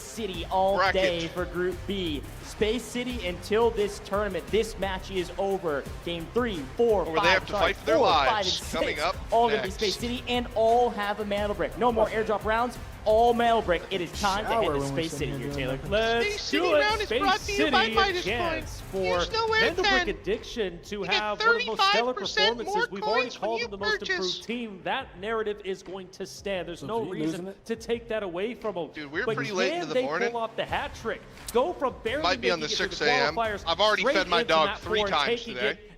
City all day for Group B. Space City until this tournament. This match is over. Game 3, 4, 5, they have to fight for their 4, 5, and lives. 6. Coming up all going to be next. Space City, and all have a Mandelbrick. No more airdrop rounds. All Mandelbrick. It is time to hit the Space City here, Taylor. Let's do it. Space City a chance for Mandelbrick Addiction to have one of the most stellar performances. We've already called them the most improved team. That narrative is going to stand. There's no reason to take that away from them. Dude, we're but pretty late into the morning. Can they pull off the hat trick? Go from barely Might be on the 6 a.m. I've already fed my dog 3 times today.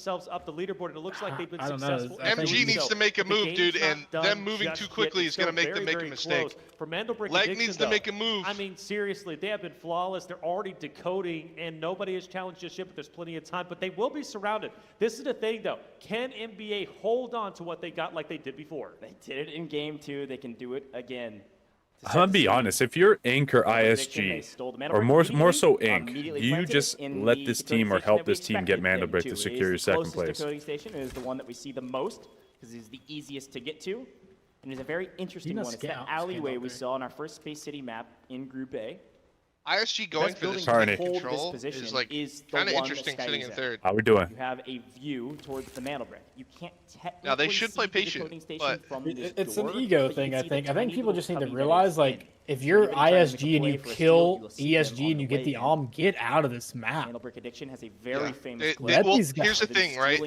themselves up the leaderboard, and it looks like they've been I don't know. successful. MG needs to make a move, dude, and them moving too quickly is going to make them make a mistake. For Mandelbrick Leg needs to make a move. I mean, seriously, they have been flawless. They're already decoding, and nobody has challenged just yet, but there's plenty of time. But they will be surrounded. This is the thing, though. Can NBA hold on to what they got like they did before? They did it in game 2. They can do it again. I'm gonna be honest. If you're Inc or ISG, or more so Inc, you just let this team or help this team get Mandelbrick to secure your second place. The decoding station is the one that we see the most because it's the easiest to get to, and it's a very interesting one. It's the alleyway we saw on our first Space City map in Group A. ISG going for this control is like kind of interesting sitting in third. How we doing? You have a view towards the Mandelbrick. You can't technically now they should play patient, but it's an ego thing. I think people just need to realize, like, if you're ISG and you kill ESG and you get the get out of this map. Mandelbrick Addiction has a very famous here's the thing, right?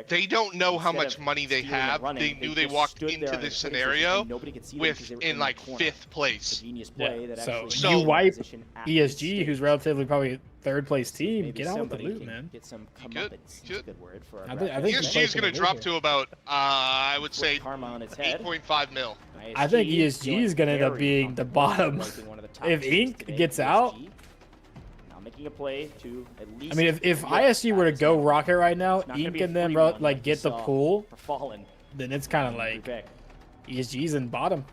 They don't know how much money they have. They knew they walked into this scenario in like 5th place. So you wipe ESG, who's relatively probably 3rd place team. Get out with the loot, man. Get some comeuppance. Good word for our I think ESG is going to drop to about, I would say, 8.5 mil. I think ESG is going to end up being the bottom. If Ink gets out, now making a play to at least. I mean, if ISG were to go rocket right now, Ink and them like get the pool, then it's kind of like ESG's in bottom.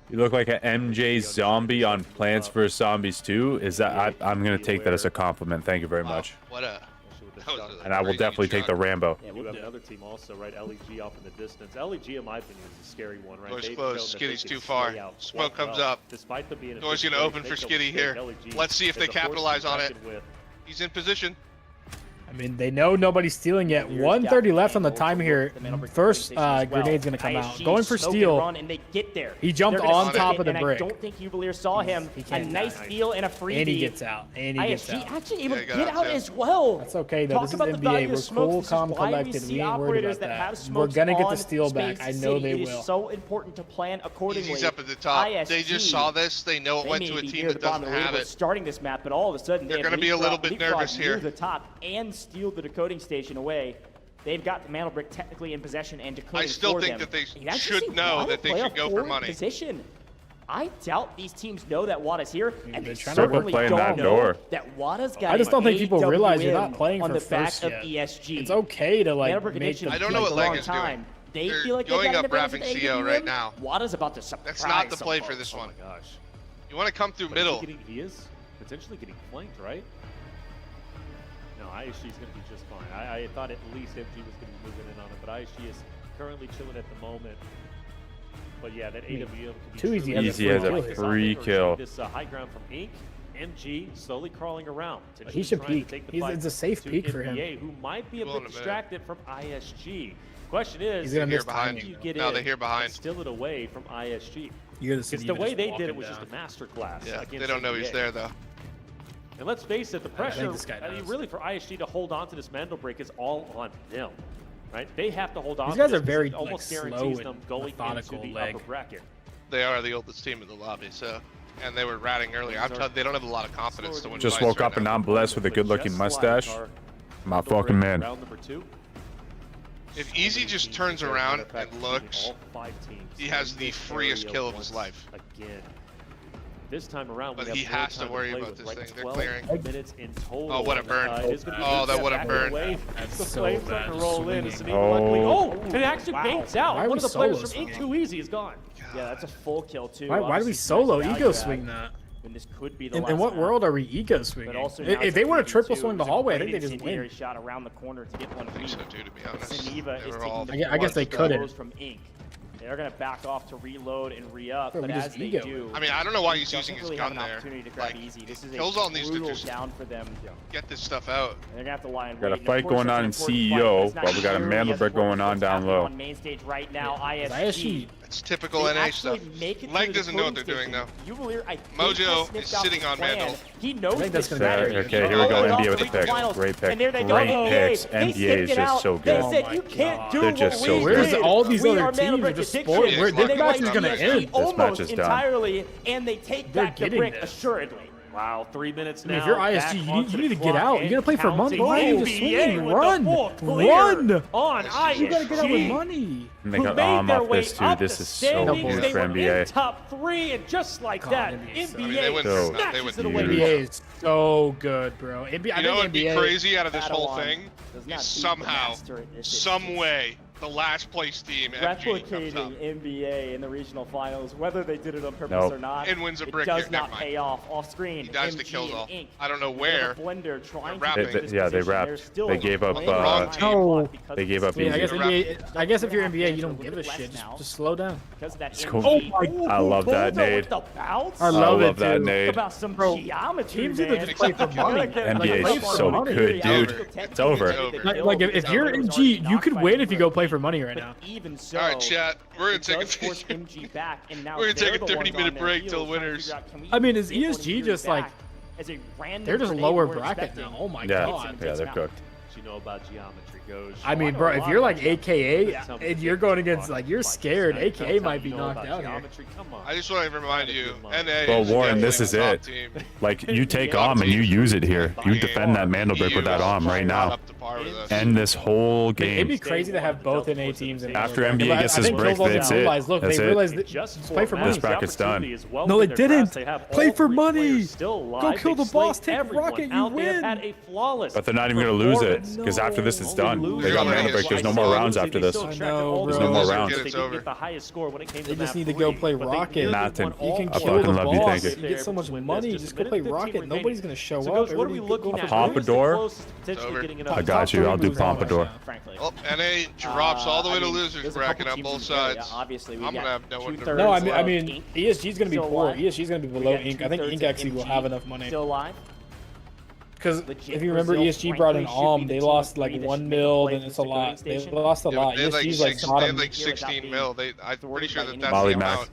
You look like an MJ zombie on Plants vs Zombies 2. Is that I'm gonna take that as a compliment. Thank you very much. What a and I will definitely take the Rambo. Yeah, we have another team also, right? LEG off in the distance. LEG, in my opinion, is a scary one, right? Door's closed. Skitty's too far. Smoke comes up. Despite them being Door's gonna open for Skitty here. Let's see if they capitalize on it. He's in position. I mean, they know nobody's stealing yet. 1:30 left on the time here. First grenade's going to come out. Going for steal. And they get there. He jumped on top of the brick. I don't think Jubileer saw him. A nice steal and a freebie. And he gets out. And he gets out. Actually able to get out as well. That's okay, though. This is NBA. We're cool, calm, collected. We ain't worried about that. We're going to get the steal back. I know they will. It is so important to plan accordingly. He's up at the top. They just saw this. They know it went to a team that doesn't have it. Starting this map, but all of a sudden they're going to be a little bit nervous here. The top and steal the decoding station away. They've got the Mandelbrick technically in possession and decoding. I still think that they should know that they should go for money. Position. I doubt these teams know that Wada's here, and they certainly don't know that Wada's got. I just don't think people realize you're not playing on for the back first of yet. ESG. It's okay to like make I don't know what Leg is doing. They They're feel like going got up wrapping CO right now. Wada's about to surprise. That's not the play for this one. Oh my gosh. You want to come through middle. He is potentially getting flanked, right? No, ISG is going to be just fine. I thought at least MG was going to be moving in on it, but ISG is currently chilling at the moment. But yeah, that AWM can be too easy. Easy as a free kill. This high ground from Ink. MG slowly crawling around. He should peek. It's a safe peek for him. Who might be a bit distracted from ISG. Question is, he's gonna miss behind. You get no, they're here behind. Steal it away from ISG. Because the way they did it was just a masterclass. Yeah, they don't know he's there though. And let's face it, the pressure, really for ISG to hold on to this Mandelbrick is all on them, right? They have to hold on. These guys are very almost slow guarantees and them going into the upper bracket. They are the oldest team in the lobby, so. And they were ratting earlier. They don't have a lot of confidence to win. Just woke up and I'm blessed with a good-looking mustache. My fucking man. If Easy just turns around and looks, he has the freest kill of his life. Again. This time around, but he has to worry about this thing. They're clearing. Minutes in total. Oh, what a burn! Oh, that would have burned. The flames starting to roll in. Oh, it actually baits out. One of the players from Ink Too Easy is gone. Yeah, that's a full kill too. Why do we solo ego swing that? When this could be the in what world are we ego swinging? If they would have triple swing the hallway, I think they just win. Shot around the corner to get one. I think so too, to be honest. I guess they couldn't. From Ink. They're going to back off to reload and re-up, but as they do... I mean, I don't know why he's using his gun there. Like, this is kills all needs to just down for them. Get this stuff out. They're going to have to lie and got a fight going on in CEO, but we got a Mandelbrick going on down low. On main stage right now, ISG. It's typical NA stuff. Leg doesn't know what they're doing, though. Mojo is sitting on Mandal. He knows this. Okay, here we go. NBA with the pick. Great pick. Great picks. NBA is just so good. They're just so good. Where's all these other teams are just spoiled? This match is going to end. This match is done. Entirely, and they take back the brick assuredly. Wow, 3 minutes now. I mean, if you're ISG, you need to get out. You got to play for money. Why are you just swinging? Run! Run! On ISG. You got to get out with money. And they got arm off this too. This is so huge for NBA. Top 3, and just like that, NBA snatches it away. NBA is so good, bro. You know what would be crazy out of this whole thing? Is somehow, some way, the last place team replicating NBA in the regional finals, whether they did it on purpose or not. And wins a brick. It does not pay off screen. He dies to kills all. I don't know where. Blender trying yeah, they wrapped. They gave up. They gave up. I guess if you're NBA, you don't give a shit. Just slow down. Oh my! I love that nade. I love that nade. About some geometry, teams either just play for money. NBA is so good, dude. It's over. Like if you're MG, you could win if you go play play for money right now. Even so, all right, chat. We're gonna take a MG back, and now we're gonna take a 30-minute break till winners. I mean, is ESG just like they're just lower bracket now? Oh my god. Yeah, they're cooked. You know about geometry goes. I mean, bro, if you're like AKA and you're going against like you're scared, AKA might be knocked out here. I just want to remind you, NA. Well, Warren, this is it. Like, you take Om and you use it here. You defend that Mandelbrick with that Om right now. End this whole game. It'd be crazy to have both NA teams. After NBA gets his break, that's it. Look, That's they it. realized that just play for money. This bracket's done. No, it didn't. Play for money. Go kill the boss. Take Rocket. You win. But they're not even going to lose it, because after this it's done. They got Mandelbrick. There's no more rounds after this. I know, There's no more rounds. They just need to go play Rocket. Nothing. You can I kill the fucking love you, boss. thank You you. get so much money. Just go play Rocket. Nobody's going to show up. What are we looking at? Pompadour? I got you. I'll do Pompadour. Well, NA drops all the way to losers bracket on both sides. Obviously, I'm gonna have no one to. No, I mean, ESG's going to be poor. ESG's going to be below Inc. I think Inc actually will have enough money. Still alive? Because if you remember, ESG brought in Om. They lost like 1 mil, then it's a lot. They lost a lot. ESG's like they bottom. had like 16 mil. I'm pretty sure that's Molly the Mac. amount.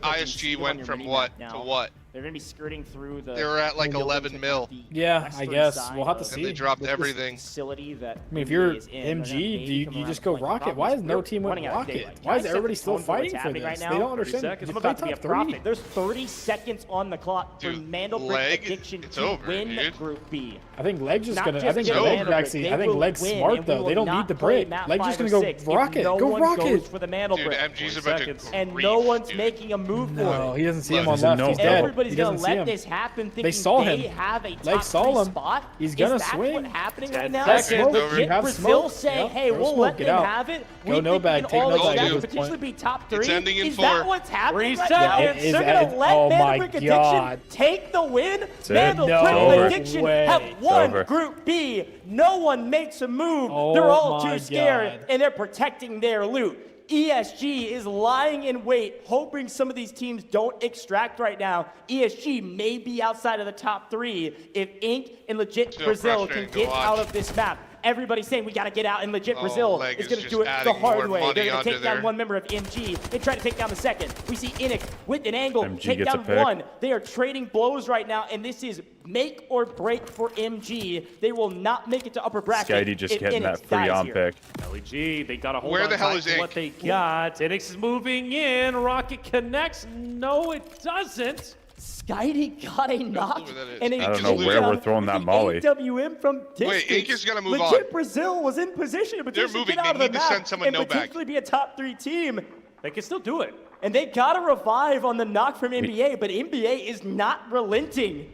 ISG went from what to what? They're going to be skirting through the... They were at like 11 mil. Yeah, I guess. We'll have to see. And they dropped everything. Facility that I mean, if you're MG, do you just go Rocket? Why is no team went Rocket? Why is everybody still fighting for this? They don't understand. Just play top 3. There's 30 seconds on the clock for Mandelbrick Addiction to win Group B. I think Leg's just gonna. I think Leg actually. I think Leg's smart though. They don't need the break. Leg's just gonna go Rocket. Go Rocket. For the Mandelbrick. Dude, MG's about to and no one's making a move for it. No, he doesn't see him on left. He's dead. Everybody's gonna let this happen, thinking they saw him. have a Leg saw him. spot. He's gonna swing. swing. What's happening right now? Legit Brazil saying, "Hey, we'll let them have it. Go no bag. Take no bag. Potentially be top 3. It's ending in 4. Is that what's happening right now? Reset. They're gonna let Mandelbrick Addiction take the win. Mandelbrick Addiction have won Group B. No one makes a move. They're all too scared, and they're protecting their loot. ESG is lying in wait, hoping some of these teams don't extract right now. ESG may be outside of the top 3 if Inc. and Legit Brazil can get out of this map. Everybody's saying we got to get out, and Legit Brazil is going to do it the hard way. They're going to take down one member of MG and try to take down the second. We see Inix with an angle take down one. They are trading blows right now, and this is make or break for MG. They will not make it to upper bracket. Skydie just getting that free on pick. LEG, they got to hold Where on the hell tight is to what they got. Inix is moving in. Rocket connects. No, it doesn't. Skydie got a knock, and I don't know where we're throwing that molly. AWM from distance. Wait, Inc is gonna move Legit on. Brazil was in position to potentially moving. get out of They the need to map send someone and no back. potentially be a top 3 team. They can still do it. And they got to revive on the knock from NBA, but NBA is not relenting.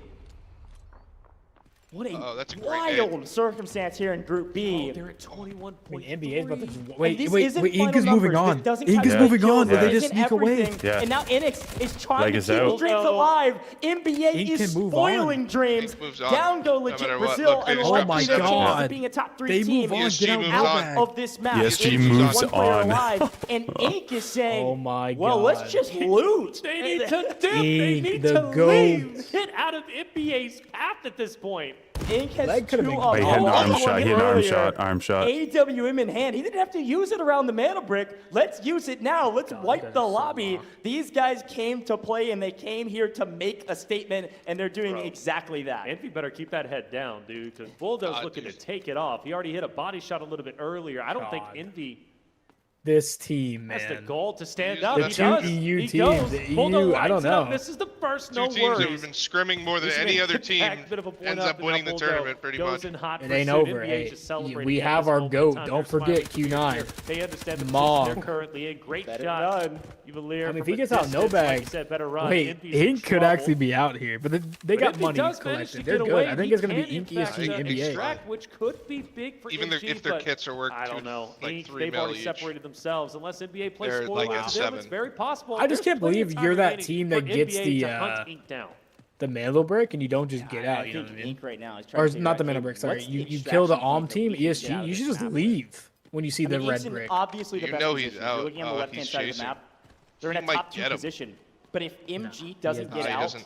What a that's a great wild circumstance here in Group B. They're at 21 point. NBA's about to Wait, Inc is moving on. Inc is moving on. Will they just sneak away? Yeah. And now Inix is trying Leg to is keep out. dreams alive. NBA Inc is can move spoiling on. dreams. Inc moves on. Down go No Legit matter what. Brazil Look, and they just lost got their chance God. of being a top 3 They team move on. ESG Get moves out on. back. of this map. ESG It's moves one player on. alive, and Inc is saying, Oh my well, let's God. just loot. They need to dip. They Inc, need the to GOAT. leave. Get out of NBA's path at this point. Inc has Leg could've 2 been up. He hit an arm Oh, shot. He hit an arm shot. Arm shot. AWM in hand. He didn't have to use it around the Mandelbrick. Let's use it now. Let's wipe the lobby. These guys came to play, and they came here to make a statement, and they're doing exactly that. Envy better keep that head down, dude, because Bulldoze's looking to take it off. He already hit a body shot a little bit earlier. I don't think Envy This team, has the man. goal to stand The up. two He does. EU He teams, goes. the Bulldoze EU, I don't lights it up. know. This is the first, Two no teams that have worries. been scrimming more than He's any gonna other kick team back, bit of a point ends up, up and winning now the Bulldoze tournament pretty goes much. in hot It for ain't suit. over. NBA Hey, just celebrating we at have this our moment GOAT. in time. Don't They're forget smiling. Q9. They understand the Mom. position they're currently in. Great Better shot. run. Jubileer I mean, if from he a gets out no distance, like bag, you said, better run. wait, Envy's in Inc could trouble. actually be out here, but they But got if he money does manage collected. to They're get good. away, I think he it's going to can, be in Inc, fact, ESG, NBA. extract, which could be big for Even ESG, if their but kits are worth I don't know. like Inc, 3 they've mil already each. separated themselves. Unless NBA plays They're spoiler like with at them, 7. it's very possible. I just There's can't plenty of believe time you're that remaining team for that gets NBA the to hunt Inc down. the Mandelbrick and you don't just get out. I You know think what I mean? Inc right now is Or trying to not the figure out, Mandelbrick. hey, Sorry, what's the you kill the extraction Om point that team, we can get out ESG. of You should this just map? leave when you see I the mean, red Easton, brick. obviously the You best know he's position. You're out. looking on the Oh, left-hand he's side of the chasing. map. They're in He a might top 2 get him. position. But if MG he doesn't is get not. He out, doesn't.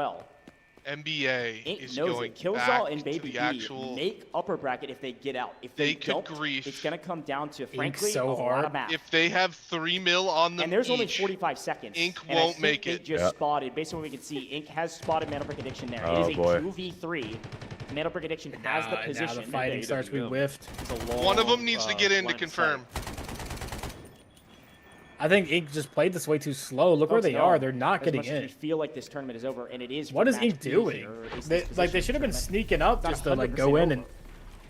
well. NBA Ink is knows going it. Killzall back and to Baby the B actual... make upper bracket if they get out. If they don't, it's going to come down to, frankly, so a lot of math. If they have 3 mil on them And there's only each, 45 seconds. Ink and won't I think make they it. just spotted, based on what we can see, Ink has spotted Mandelbrick Addiction there. Oh, it is a boy. 2v3. Mandelbrick Addiction has the position. Now the fighting starts. We whiffed. One of them needs to get in to confirm. I think Ink just played this way too slow. Look where they are. They're not getting in. We feel like this tournament is over, and it is. What is Ink doing? They should have been sneaking up just to like go in and.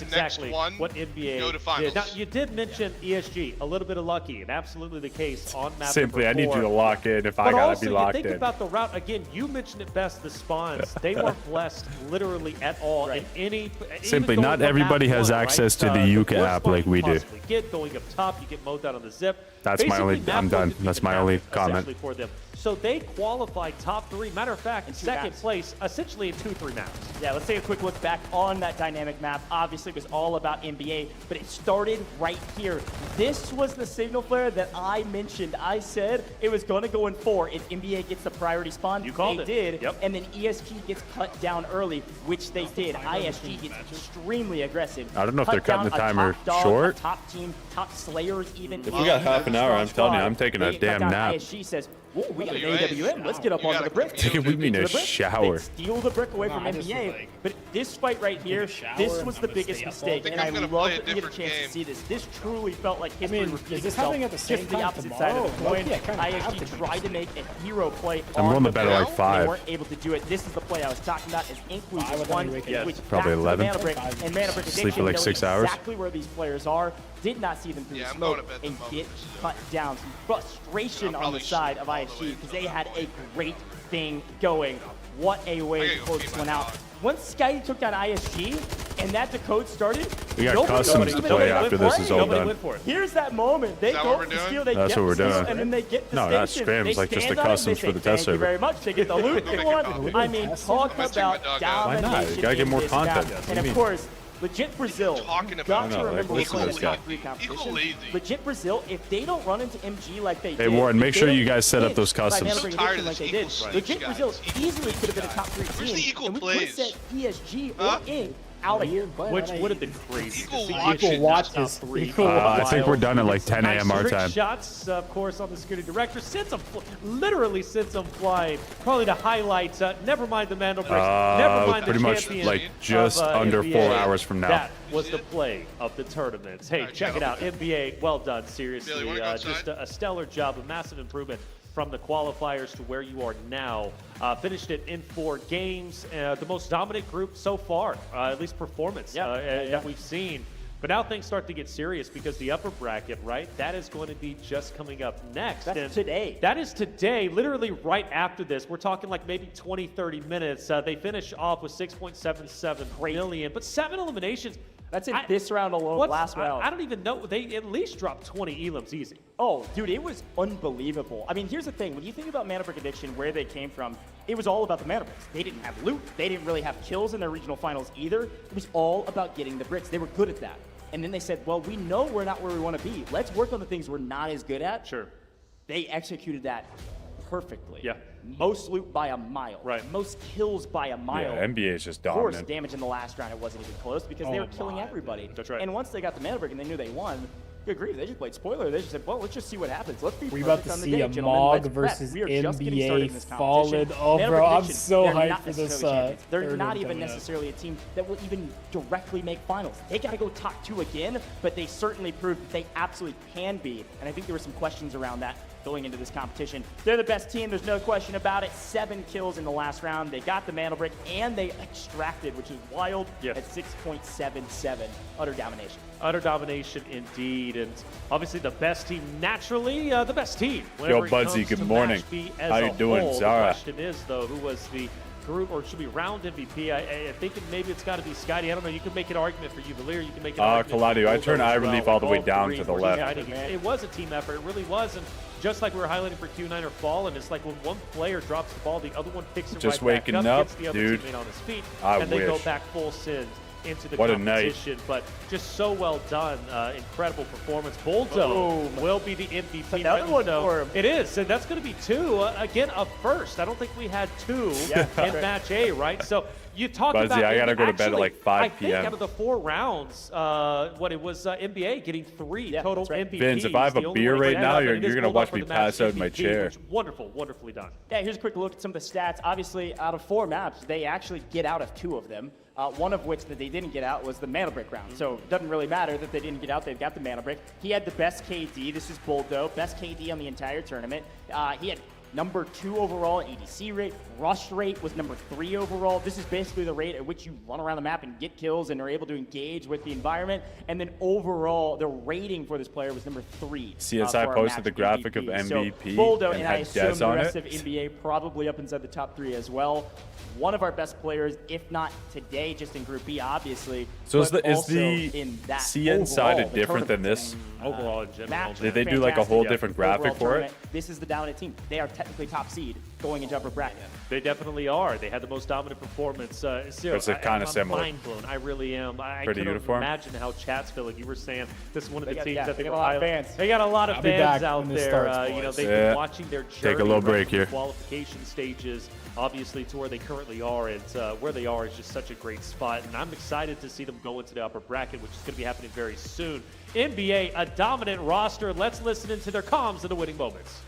that's exactly what NBA go to finals. did. Now, you did mention ESG, a little bit of lucky, and absolutely the case on map Simply, number 4. I need you to lock in if I but gotta also, be locked you think in. about the route, again, you mentioned it best, the spawns. They weren't blessed literally at all in any... Simply, not everybody has access to the Yuka app like we do. Going up top, you get mowed down on the zip. That's my only... I'm done. That's my only comment. For them. So they qualified top 3. Matter of fact, second place essentially in 2-3 maps. Yeah, let's take a quick look back on that dynamic map. Obviously, it was all about NBA, but it started right here. This was the signal flare that I mentioned. I said it was going to go in 4 if NBA gets the priority spawn. You called it. They did, yep. And then ESG gets cut down early, which they did. ISG gets extremely aggressive. I don't know if they're cutting the timer dog, short. Top team, top slayers even. If we got half an hour, I'm telling you, I'm taking a damn nap. ISG says, "Ooh, we got an AWM. Let's get up onto the brick." We mean a shower. They steal the brick away from NBA. But this fight right here, this was the biggest mistake. And I love that we get a chance to see this. This truly felt like history repeating itself. Just the opposite side of the coin. ISG tried to make a hero play. I'm going to bed at like 5. They weren't able to do it. This is the play I was talking about. As Ink loses 1, which probably 11. And Mandelbrick Sleep for like 6 hours. Exactly where these players are. Did not see them through the smoke and get cut down. Some frustration on the side of ISG because they had a great thing going. What a way to close this one out. Once Sky took down ISG and that decode started, we got customs to play after this is all done. Here's that moment. They go for the steal, they get the steal, and then they get the station. No, not scrims, like just the customs for the test server. Thank you very much. They get the loot they want. I mean, talk about domination. Why not? You gotta get more content. And of course, legit Brazil, got to remember like, this is top 3 competition. Legit Brazil, if they don't run into MG like they did. Hey Warren, make sure you guys set up those customs. Like they did. Legit Brazil easily could have been a top 3 team. And we could have set ESG or Ink out of here. Which would have been crazy. Equal watch is I think we're done at like 10 a.m. our time. Shots, of course, on the security director. Literally sends them flying. Probably the highlights. Never mind the Mandelbrick. Never mind pretty the much like just under NBA. 4 hours from now. That was the play of the tournaments. Hey, check it out. NBA, well done. Seriously, just a stellar job, a massive improvement from the qualifiers to where you are now. Finished it in 4 games. The most dominant group so far, at least performance that we've seen. But now things start to get serious because the upper bracket, right, that is going to be just coming up next. That's today. That is today, literally right after this. We're talking like maybe 20, 30 minutes. They finish off with 6.77 million, but 7 eliminations. That's in this round alone, last round. I don't even know. They at least dropped 20 elims easy. Oh, dude, it was unbelievable. I mean, here's the thing. When you think about Mandelbrick Addiction, where they came from, it was all about the Mandelbricks. They didn't have loot. They didn't really have kills in their regional finals either. It was all about getting the bricks. They were good at that. And then they said, well, we know we're not where we want to be. Let's work on the things we're not as good at. Sure. They executed that perfectly. Yeah. Most loot by a mile. Right. Most kills by a mile. Yeah, NBA is just Of course, dominant. damage in the last round, it wasn't even close because they were killing everybody. That's right. And once they got the Mandelbrick and they knew they won, good grief, they just played spoiler. They just said, well, let's just see what happens. Let's be we about to on the see day, a gentlemen. MOG Let's versus prep. We are just getting started in this NBA fallen. competition. Oh, bro, I'm Mandelbrick so they're hyped not for this. necessarily champions. They're third not one even coming up. necessarily a team that will even directly make finals. They got to go top 2 again, but they certainly proved that they absolutely can be. And I think there were some questions around that going into this competition. They're the best team, there's no question about it. 7 kills in the last round. They got the Mandelbrick and they extracted, which is wild, at 6.77. Utter domination. Utter domination indeed, and obviously the best team, naturally the best team. Yo, Budsy, good morning. How you doing, Zara? The question is, though, who was the group, or should be round MVP? I think maybe it's got to be Scotty. I don't know. You can make an argument for Jubileer. You can make an argument Caladio, I turned eye relief all the way down to the left. It was a team effort. It really was, and just like we were highlighting for Q9 or Fall, and it's like when one player drops the ball, the other one picks it Just right back waking up, up, gets the other dude. teammate on his feet, I and they go wish. back full send into the What a night. competition. But just so well done. Incredible performance. Boldo will be the MVP. Another one for him. It is, and that's going to be 2. Again, a first. I don't think we had 2 in match A, right? So you talk Buzzy, about... I got to go to bed at like 5 I p.m. think out of the 4 rounds, what it was NBA getting 3 total MVPs. Vince, if I have a beer right now, you're going to watch me pass out in my chair. Wonderful, wonderfully done. Yeah, here's a quick look at some of the stats. Obviously, out of 4 maps, they actually get out of 2 of them. One of which that they didn't get out was the Mandelbrick round. So it doesn't really matter that they didn't get out. They've got the Mandelbrick. He had the best KD. This is Boldo. Best KD on the entire tournament. He had number 2 overall in ADC rate. Rush rate was number 3 overall. This is basically the rate at which you run around the map and get kills and are able to engage with the environment. And then overall, the rating for this player was number 3. CSI posted the graphic MVP. of MVP so Boldo, and and I had assume Des the on rest it. of NBA probably up inside the top 3 as well. One of our best players, if not today, just in Group B, obviously. So is the in that CN side overall, the different than tournament. this? Overall, in general. Did they do like a whole different graphic for it? This is the dominant team. They are technically top seed going into upper bracket. They definitely are. They had the most dominant performance. It's kind of similar. I'm mind blown. I really am. I Pretty couldn't uniform. imagine how chat's feeling. You were saying this is one of the teams that they got a lot of fans. They got a lot of fans out there. They've been watching their journey. Take a little break here. Qualification stages, obviously, to where they currently are, and where they are is just such a great spot. And I'm excited to see them go into the upper bracket, which is going to be happening very soon. NBA, a dominant roster. Let's listen into their comms in the winning moments.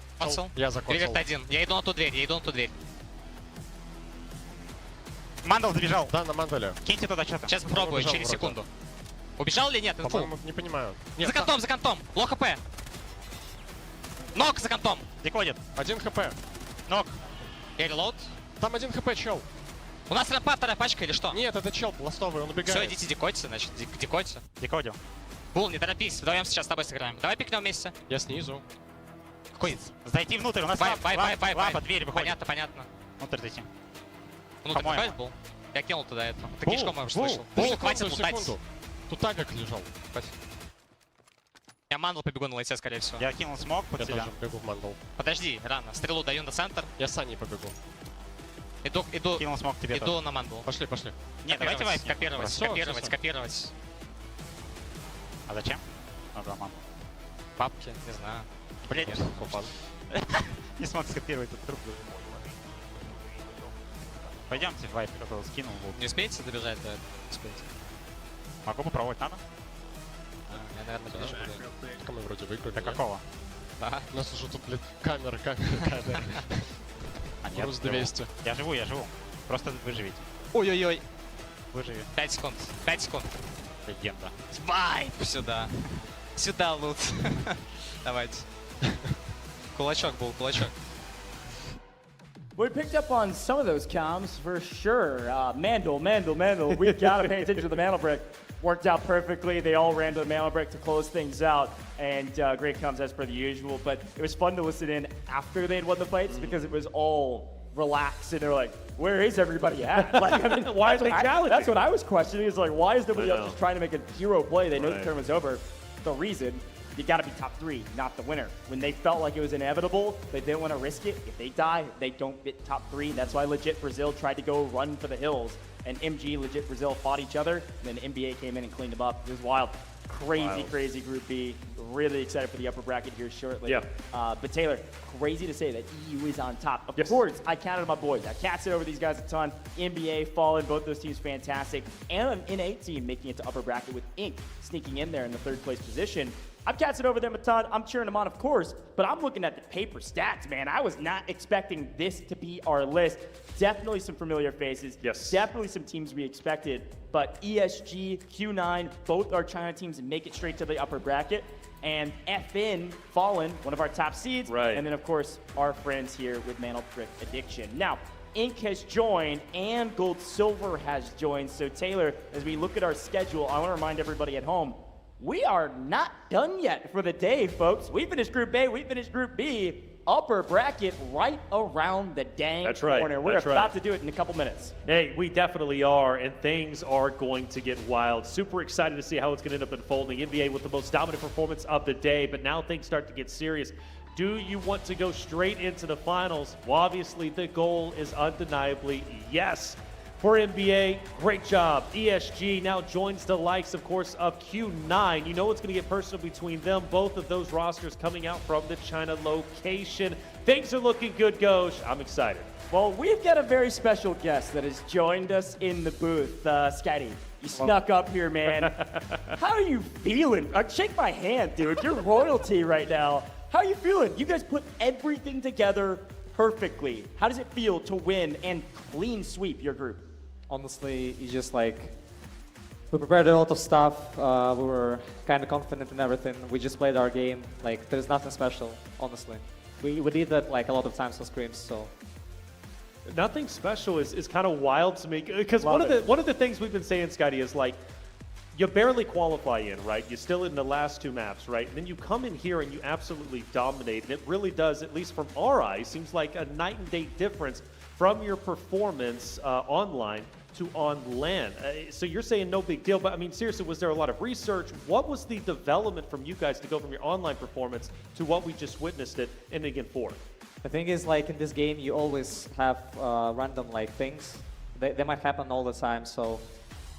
Я закончил. Я иду на ту дверь, Мандал забежал. Да, на Мандале. Киньте туда что-то. Сейчас попробую, через секунду. Убежал или нет? Инфу. По-моему, не понимаю. Нет, За кантом. Ло хп. Нок за кантом. Декодит. 1 хп. Нок. Я релоуд. Там 1 хп, чел. У нас рампа, вторая пачка или что? Нет, это чел ластовый, он убегает. Все, идите декодьте, значит, декодьте. Декодил. Бул, не торопись, вдвоем сейчас с тобой сыграем. Давай пикнем вместе. Я снизу. Какой? Зайти внутрь, у нас лампа, дверь выходит. Понятно. Внутрь зайти. Внутрь заходит Бул? Я кинул туда это. Ты кишком можешь слышал. Бул, хватит лутать. Тут тагак лежал. Я мандал побегу на лайте, скорее всего. Я кинул смог под себя. Я тоже бегу в мандал. Подожди, рано. Стрелу даю на центр. Я с Саней побегу. Иду кинул смог тебе иду тоже. на мандал. Пошли. Нет, давайте вайп. Копировать. А зачем? Надо мандал. Папки, не знаю. Блин, Купан. не смог скопировать этот труп. Пойдемте, вайп, кто-то скинул. Не успеете добежать до этого? Успеете. Могу попробовать, надо? Я, наверное, добежу. Так мы вроде выиграли. До какого? Да. У нас уже тут, блин, камера. А нет, Плюс 200. Я живу. Просто выживите. Ой-ой-ой. Выживи. 5 секунд. Легенда. Вайп сюда. Сюда лут. Давайте. Кулачок был, кулачок. We picked up on some of those comms for sure. Mandal. We gotta pay attention to the Mandelbrick. Worked out perfectly. They all ran to the Mandelbrick to close things out, and great comms as per the usual. But it was fun to listen in after they'd won the fights because it was all relaxed, and they're like, "Where is everybody at?" Like, I mean, why is they challenging? That's what I was questioning. Is like, why is nobody else just trying to make a hero play? They know the tournament's over. The reason. You got to be top 3, not the winner. When they felt like it was inevitable, they didn't want to risk it. If they die, they don't get top 3. That's why legit Brazil tried to go run for the hills. And MG, legit Brazil fought each other. And then NBA came in and cleaned them up. It was wild. Crazy Group B. Really excited for the upper bracket here shortly. Yeah. But Taylor, crazy to say that EU is on top. Of course, I counted my boys. I casted over these guys a ton. NBA, Fallen, both those teams fantastic. And an NA team making it to upper bracket with Inc. sneaking in there in the 3rd place position. I've casted over them a ton. I'm cheering them on, of course, but I'm looking at the paper stats, man. I was not expecting this to be our list. Definitely some familiar faces. Yes. Definitely some teams we expected. But ESG, Q9, both are China teams and make it straight to the upper bracket. And FN, Fallen, one of our top seeds. Right. And then, of course, our friends here with Mandelbrick Addiction. Now, Inc. has joined and Gold Silver has joined. So, Taylor, as we look at our schedule, I want to remind everybody at home, we are not done yet for the day, folks. We finished Group A, we finished Group B. Upper bracket right around the dang corner. We're about to do it in a couple minutes. Hey, we definitely are, and things are going to get wild. Super excited to see how it's going to end up unfolding. NBA with the most dominant performance of the day, but now things start to get serious. Do you want to go straight into the finals? Well, obviously, the goal is undeniably yes. For NBA, great job. ESG now joins the likes, of course, of Q9. You know it's going to get personal between them. Both of those rosters coming out from the China location. Things are looking good, Ghosh. I'm excited. Well, we've got a very special guest that has joined us in the booth. Scotty, you snuck up here, man. How are you feeling? Shake my hand, dude. You're royalty right now. How are you feeling? You guys put everything together perfectly. How does it feel to win and clean sweep your group? Honestly, it's just like we prepared a lot of stuff. We were kind of confident in everything. We just played our game. Like, there's nothing special, honestly. We did that like a lot of times on scrims, so. Nothing special is kind of wild to me, because one of the things we've been saying, Scotty, is like, you barely qualify in, right? You're still in the last 2 maps, right? And then you come in here and you absolutely dominate, and it really does, at least from our eyes, seems like a night and day difference from your performance online to on land. So you're saying no big deal, but I mean, seriously, was there a lot of research? What was the development from you guys to go from your online performance to what we just witnessed it in Endgame 4? The thing is, like, in this game, you always have random, like, things. They might happen all the time, so...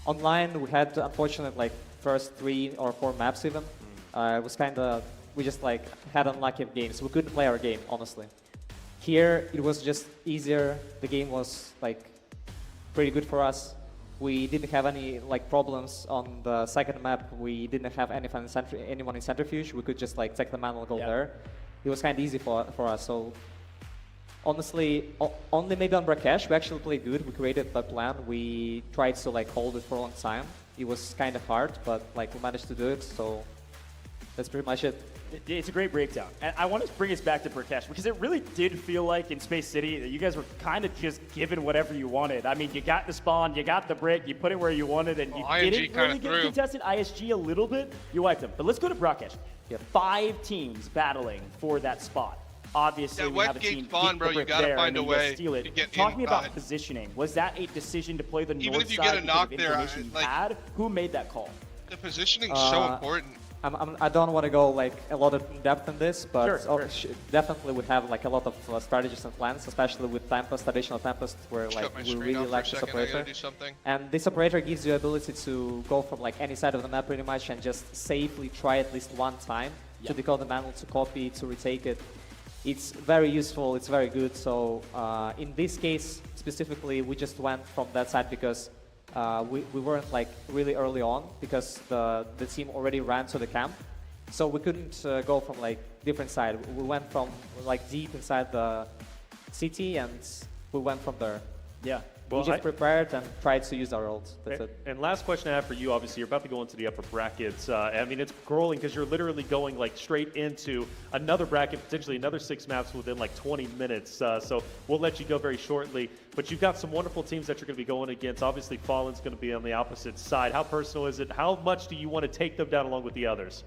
Online, we had, unfortunately, like, first 3 or 4 maps even. It was kind of... We just, like, had unlucky games. We couldn't play our game, honestly. Here, it was just easier. The game was, like, pretty good for us. We didn't have any, like, problems on the second map. We didn't have anyone in Centrifuge. We could just, like, take the Mandal and go there. It was kind of easy for us, so... Honestly, only maybe on Brakesh, we actually played good. We created the plan. We tried to, like, hold it for a long time. It was kind of hard, but, like, we managed to do it, so... That's pretty much it. It's a great breakdown. And I want to bring us back to Brakesh, because it really did feel like in Space City that you guys were kind of just given whatever you wanted. I mean, you got the spawn, you got the brick, you put it where you wanted, and you didn't really get contested. ISG a little bit, you wiped them. But let's go to Brakesh. You have 5 teams battling for that spot. Obviously, we have a team spawn, bro. You gotta find a way to get Talk me about positioning. Was that a decision to play the Even north if you side get a knock there, like, who made that call? The positioning is so important. I don't want to go, like, a lot of depth in this, but definitely would have, like, a lot of strategies and plans, especially with Tempest, traditional Tempest, where, like, we really like this operator. And this operator gives you the ability to go from, like, any side of the map pretty much and just safely try at least one time to decode the Mandal, to copy, to retake it. It's very useful, it's very good, so in this case specifically we just went from that side because we weren't, like, really early on, because the team already ran to the camp, so we couldn't go from, like, different side. We went from, like, deep inside the city and we went from there. Yeah. Well, we just prepared and tried to use our ult. That's it. And last question I have for you, obviously, you're about to go into the upper brackets. I mean, it's grueling because you're literally going, like, straight into another bracket, potentially another 6 maps within, like, 20 minutes. So we'll let you go very shortly. But you've got some wonderful teams that you're going to be going against. Obviously, Fallen's going to be on the opposite side. How personal is it? How much do you want to take them down along with the others?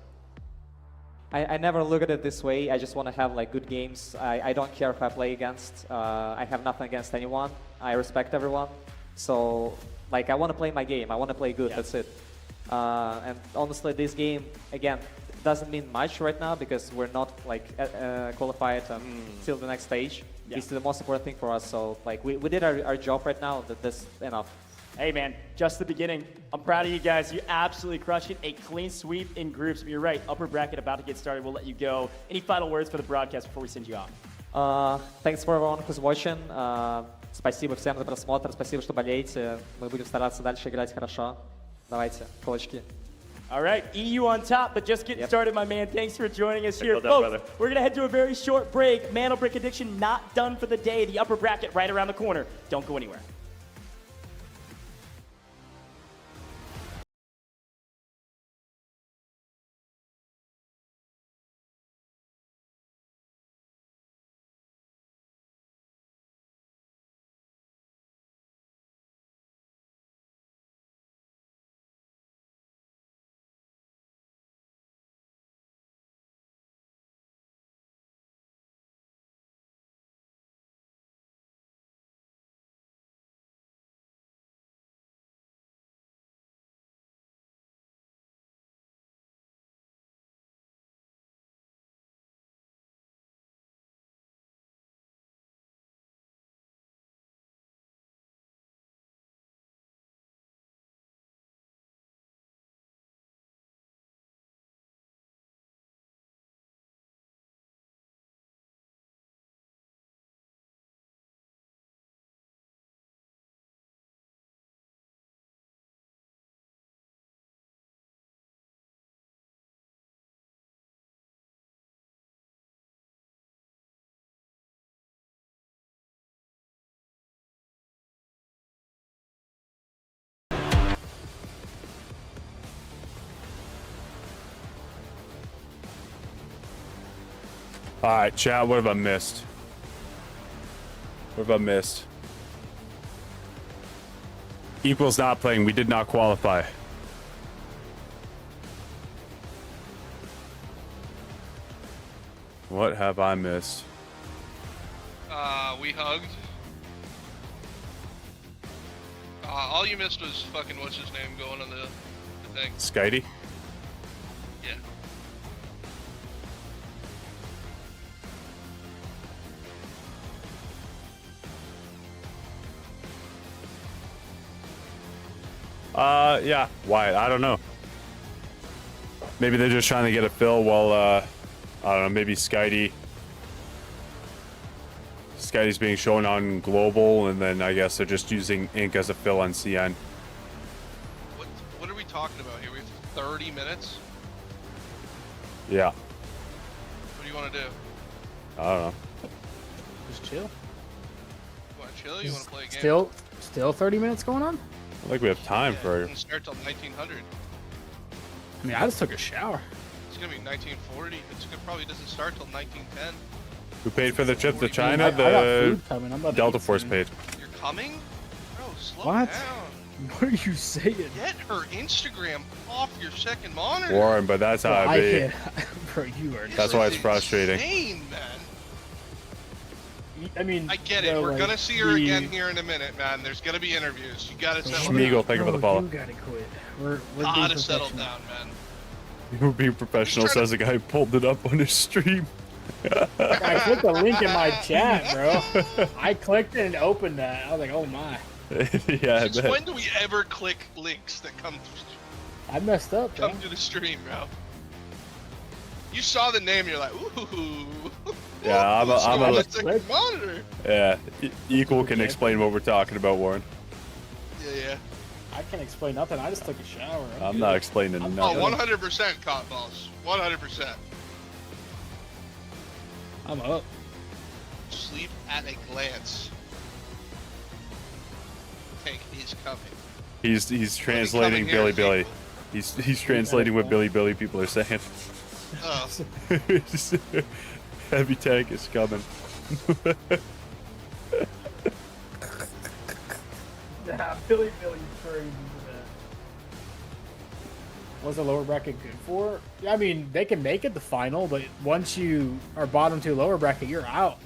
I never look at it this way. I just want to have, like, good games. I don't care who I play against. I have nothing against anyone. I respect everyone. So, like, I want to play my game. I want to play good. That's it. And honestly, this game, again, doesn't mean much right now because we're not, like, qualified until the next stage. This is the most important thing for us. So, like, we did our job right now. That's enough. Hey, man, just the beginning. I'm proud of you guys. You absolutely crushed it. A clean sweep in groups. But you're right, upper bracket about to get started. We'll let you go. Any final words for the broadcast before we send you off? Thanks for everyone who's watching. Спасибо всем за просмотр. Спасибо, что болеете. Мы будем стараться дальше играть хорошо. Давайте, кулачки. All right, EU on top, but just getting started, my man. Thanks for joining us here. Folks, we're going to head to a very short break. Mandelbrick Addiction not done for the day. The upper bracket right around the corner. Don't go anywhere. All right, chat, what have I missed? What have I missed? Equals not playing. We did not qualify. What have I missed? We hugged. All you missed was fucking what's his name going on the thing. Skitey? Yeah. Yeah, why? I don't know. Maybe they're just trying to get a fill while, I don't know, maybe Skydie's being shown on Global, and then I guess they're just using Ink as a fill on CN. What are we talking about here? We have 30 minutes? Yeah. What do you want to do? I don't know. Just chill. You want to chill? You want to play a game? Still 30 minutes going on? I think we have time for... It doesn't start till 1900. I mean, I just took a shower. It's going to be 1940. Probably doesn't start till 1910. Who paid for the trip to China? I got food coming. I'm about to Delta eat Force soon. paid. You're coming? Bro, slow What? down. What are you saying? Get her Instagram off your second monitor. Warren, but that's how it be. Bro, you are. That's why it's frustrating. Insane, man. I mean, I get it. We're gonna see her again here in a minute, man. There's gonna be interviews. You gotta settle Schmiegel, down. thank you for the follow. You gotta quit. We're Gotta settle down, man. You're being professional, says the guy who pulled it up on his stream. I clicked the link in my chat, bro. I clicked it and opened that. I was like, oh my. Yeah, Since when do we ever click links that come I messed up, bro. come to the stream, bro? You saw the name, you're like, ooh. Yeah, I'm a second monitor. Yeah, Equal can explain what we're talking about, Warren. Yeah. I can't explain nothing. I just took a shower. I'm not explaining nothing. Oh, 100% caught balls. 100%. I'm up. Sleep at a glance. Tank is coming. He's translating Billy. He's translating what Billy people are saying. Oh. Heavy tank is coming. Nah, Billy's crazy for that. What's the lower bracket good for? I mean, they can make it the final, but once you are bottom two lower bracket, you're out.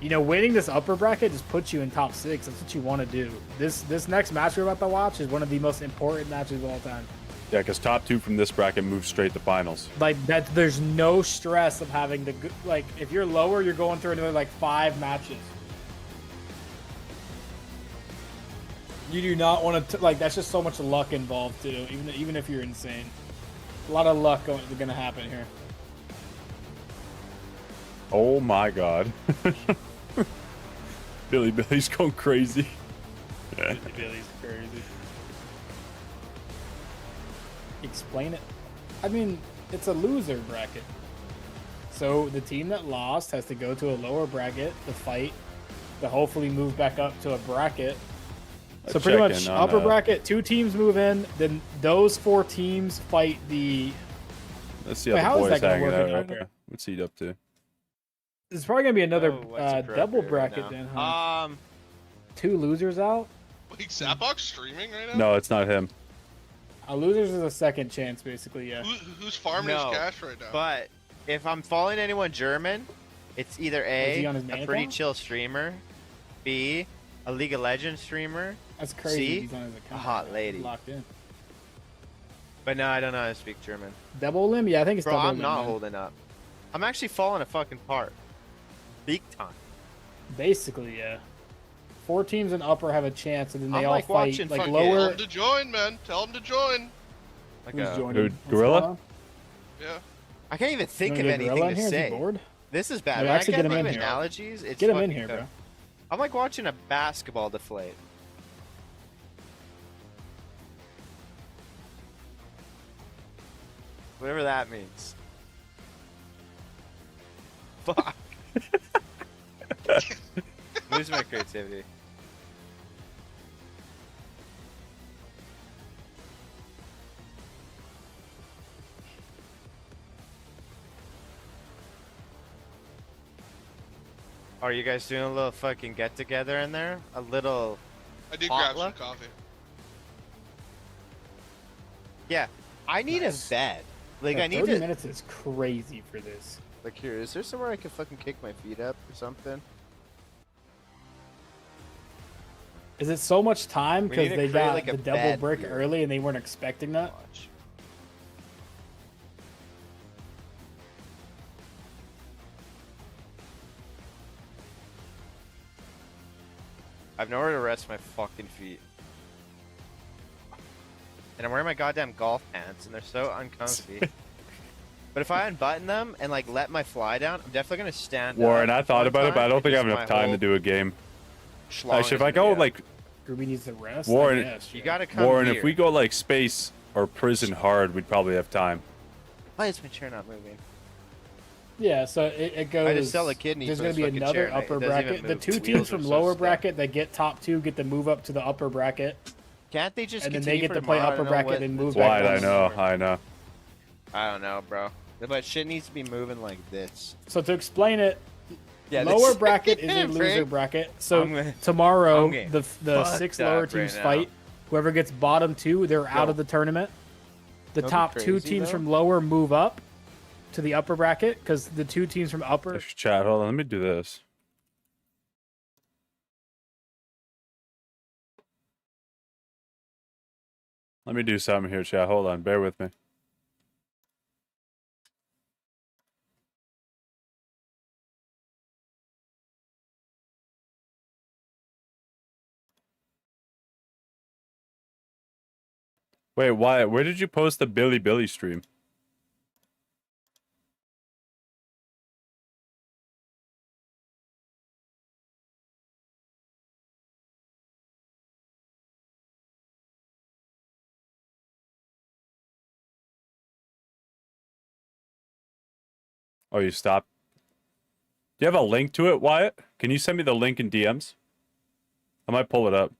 You know, winning this upper bracket just puts you in top 6. That's what you want to do. This next match we're about to watch is one of the most important matches of all time. Yeah, because top 2 from this bracket move straight to finals. Like that, there's no stress of having to like. If you're lower, you're going through another like 5 matches. You do not want to like. That's just so much luck involved too. Even if you're insane, a lot of luck going to happen here. Oh my God. Billy's going crazy. Billy's crazy. Explain it. I mean, it's a loser bracket. So the team that lost has to go to a lower bracket to fight to hopefully move back up to a bracket. So pretty much upper bracket, 2 teams move in, then those 4 teams fight the... Let's see how the boys hanging out. What's he up to? It's probably going to be another double bracket then, huh? 2 losers out? Wait, Zapbox streaming right now? No, it's not him. Losers is a second chance, basically, yeah. Who's farming his cash right now? But if I'm following anyone German, it's either A, a pretty account? chill streamer, B, a League of Legends streamer, That's crazy. C, He's on his account. a hot lady. Locked in. But no, I don't know how to speak German. Double limb? Yeah, I think it's Bro, double I'm limb. not man. holding up. I'm actually falling fucking apart. Big time. Basically, yeah. 4 teams in upper have a chance, and then they I'm all like fight watching like fucking- lower. Tell him to join, man. Tell him to join. Like Who's a joining? Dude, What's Gorilla? going on? Yeah. I can't even think You of wanna get Gorilla anything in to here? Is he say. bored? This is bad. No, When I actually can't get him think in of here. analogies, it's Get him in fucking here, bro. I'm like watching a basketball deflate. Whatever that means. Fuck. Lose my creativity. Are you guys doing a little fucking get together in there? A little I did grab some potluck? coffee. Yeah. I need a bed. Like Yeah, I need 30 to minutes is crazy for this. Like here, is there somewhere I can fucking kick my feet up or something? Is it so much time We because need to they create, got like, a the double bed brick here. early and they weren't expecting that? I've nowhere to rest my fucking feet. and I'm wearing my goddamn golf pants, and they're so uncomfy. But if I unbutton them and like let my fly down, I'm definitely gonna stand Warren, up I thought about it, but I don't think I have just enough my time to whole do a game. schlong Actually, if is I go gonna be like Ruby needs the rest. Warren, You gotta come Warren, here. if we go like space or prison hard, we'd probably have time. Why is my chair not moving? Yeah, so it goes. I just sell a kidney There's for going to this be fucking another chair, and upper it doesn't even bracket. The move. two The teams wheels from are so lower stuck. bracket that get top 2 get to move up to the upper bracket. Can't they just And then they continue get for to play tomorrow? I upper don't know bracket what and the move Why? back I down. know, I know. I don't know, bro. But shit needs to be moving like this. So to explain it, Yeah, lower this- bracket is a loser Frank, bracket. So I'm tomorrow, getting the fucked 6 up lower right teams now. fight. Whoever gets bottom 2, they're out of the tournament. The Don't be top 2 crazy, teams though. from lower move up to the upper bracket because the 2 teams from upper. Chat, hold on, let me do this. Let me do something here, chat. Hold on, bear with me. Wait, why? Where did you post the Billy stream? Oh, you stopped? Do you have a link to it, Wyatt? Can you send me the link in DMs? I might pull it up.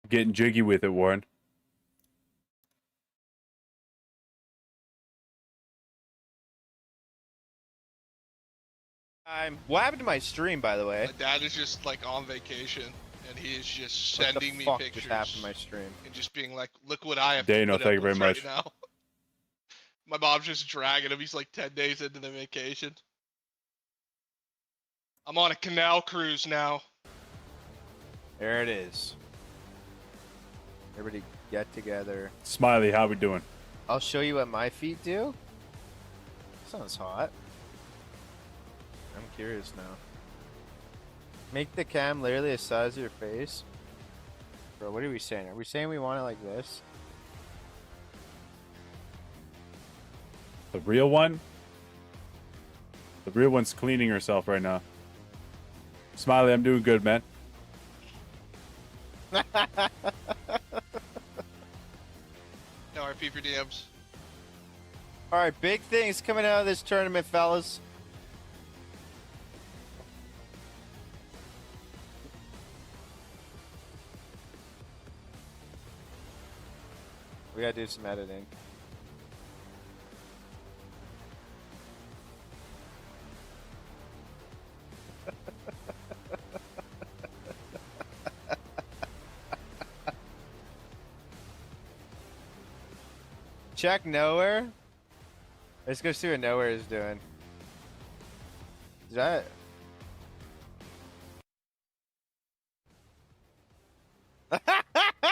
Getting jiggy with it, Warren. What happened to my stream, by the way? My dad is just like on vacation, and he is just What the sending me fuck pictures just happened to my stream? and just being like, "Look what I have." Dano, to put thank up you very with much. Right now. My mom's just dragging him. He's like 10 days into the vacation. I'm on a canal cruise now. There it is. Everybody get together. Smiley, how we doing? I'll show you what my feet do. Sounds hot. I'm curious now. Make the cam literally the size of your face. Bro, what are we saying? Are we saying we want it like this? The real one? The real one's cleaning herself right now. Smiley, I'm doing good, man. No RP for DMs. Alright, big things coming out of this tournament, fellas. We gotta do some editing. Check nowhere. Let's go see what nowhere is doing. Is that?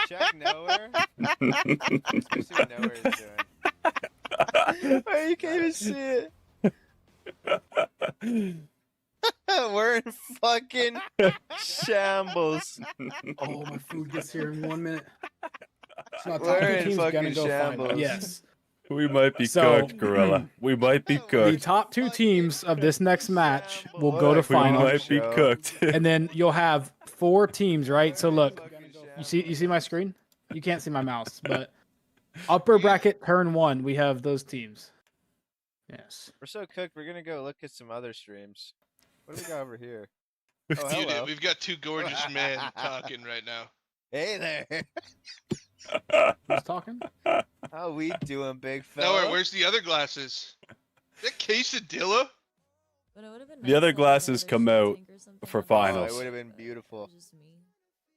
Check nowhere. Let's go see what nowhere is doing. Wait, you can't even see it. We're in fucking shambles. Oh, my food gets here in 1 minute. It's not We're top 2 in teams fucking gonna go shambles. final. Yes. We might be So- cooked, Gorilla. We might be The cooked. top 2 teams of this next match will go to We final. might be cooked. And then you'll have 4 teams, right? So look, you see my screen? You can't see my mouse, but upper bracket turn 1, we have those teams. Yes. We're so cooked. We're gonna go look at some other streams. What do we got over here? Dude, Oh, hello. we've got 2 gorgeous men talking right now. Hey there. Who's talking? How we doing, big No, fella? where's the other glasses? Is that quesadilla? The other glasses come out for Oh, finals. it would have been beautiful.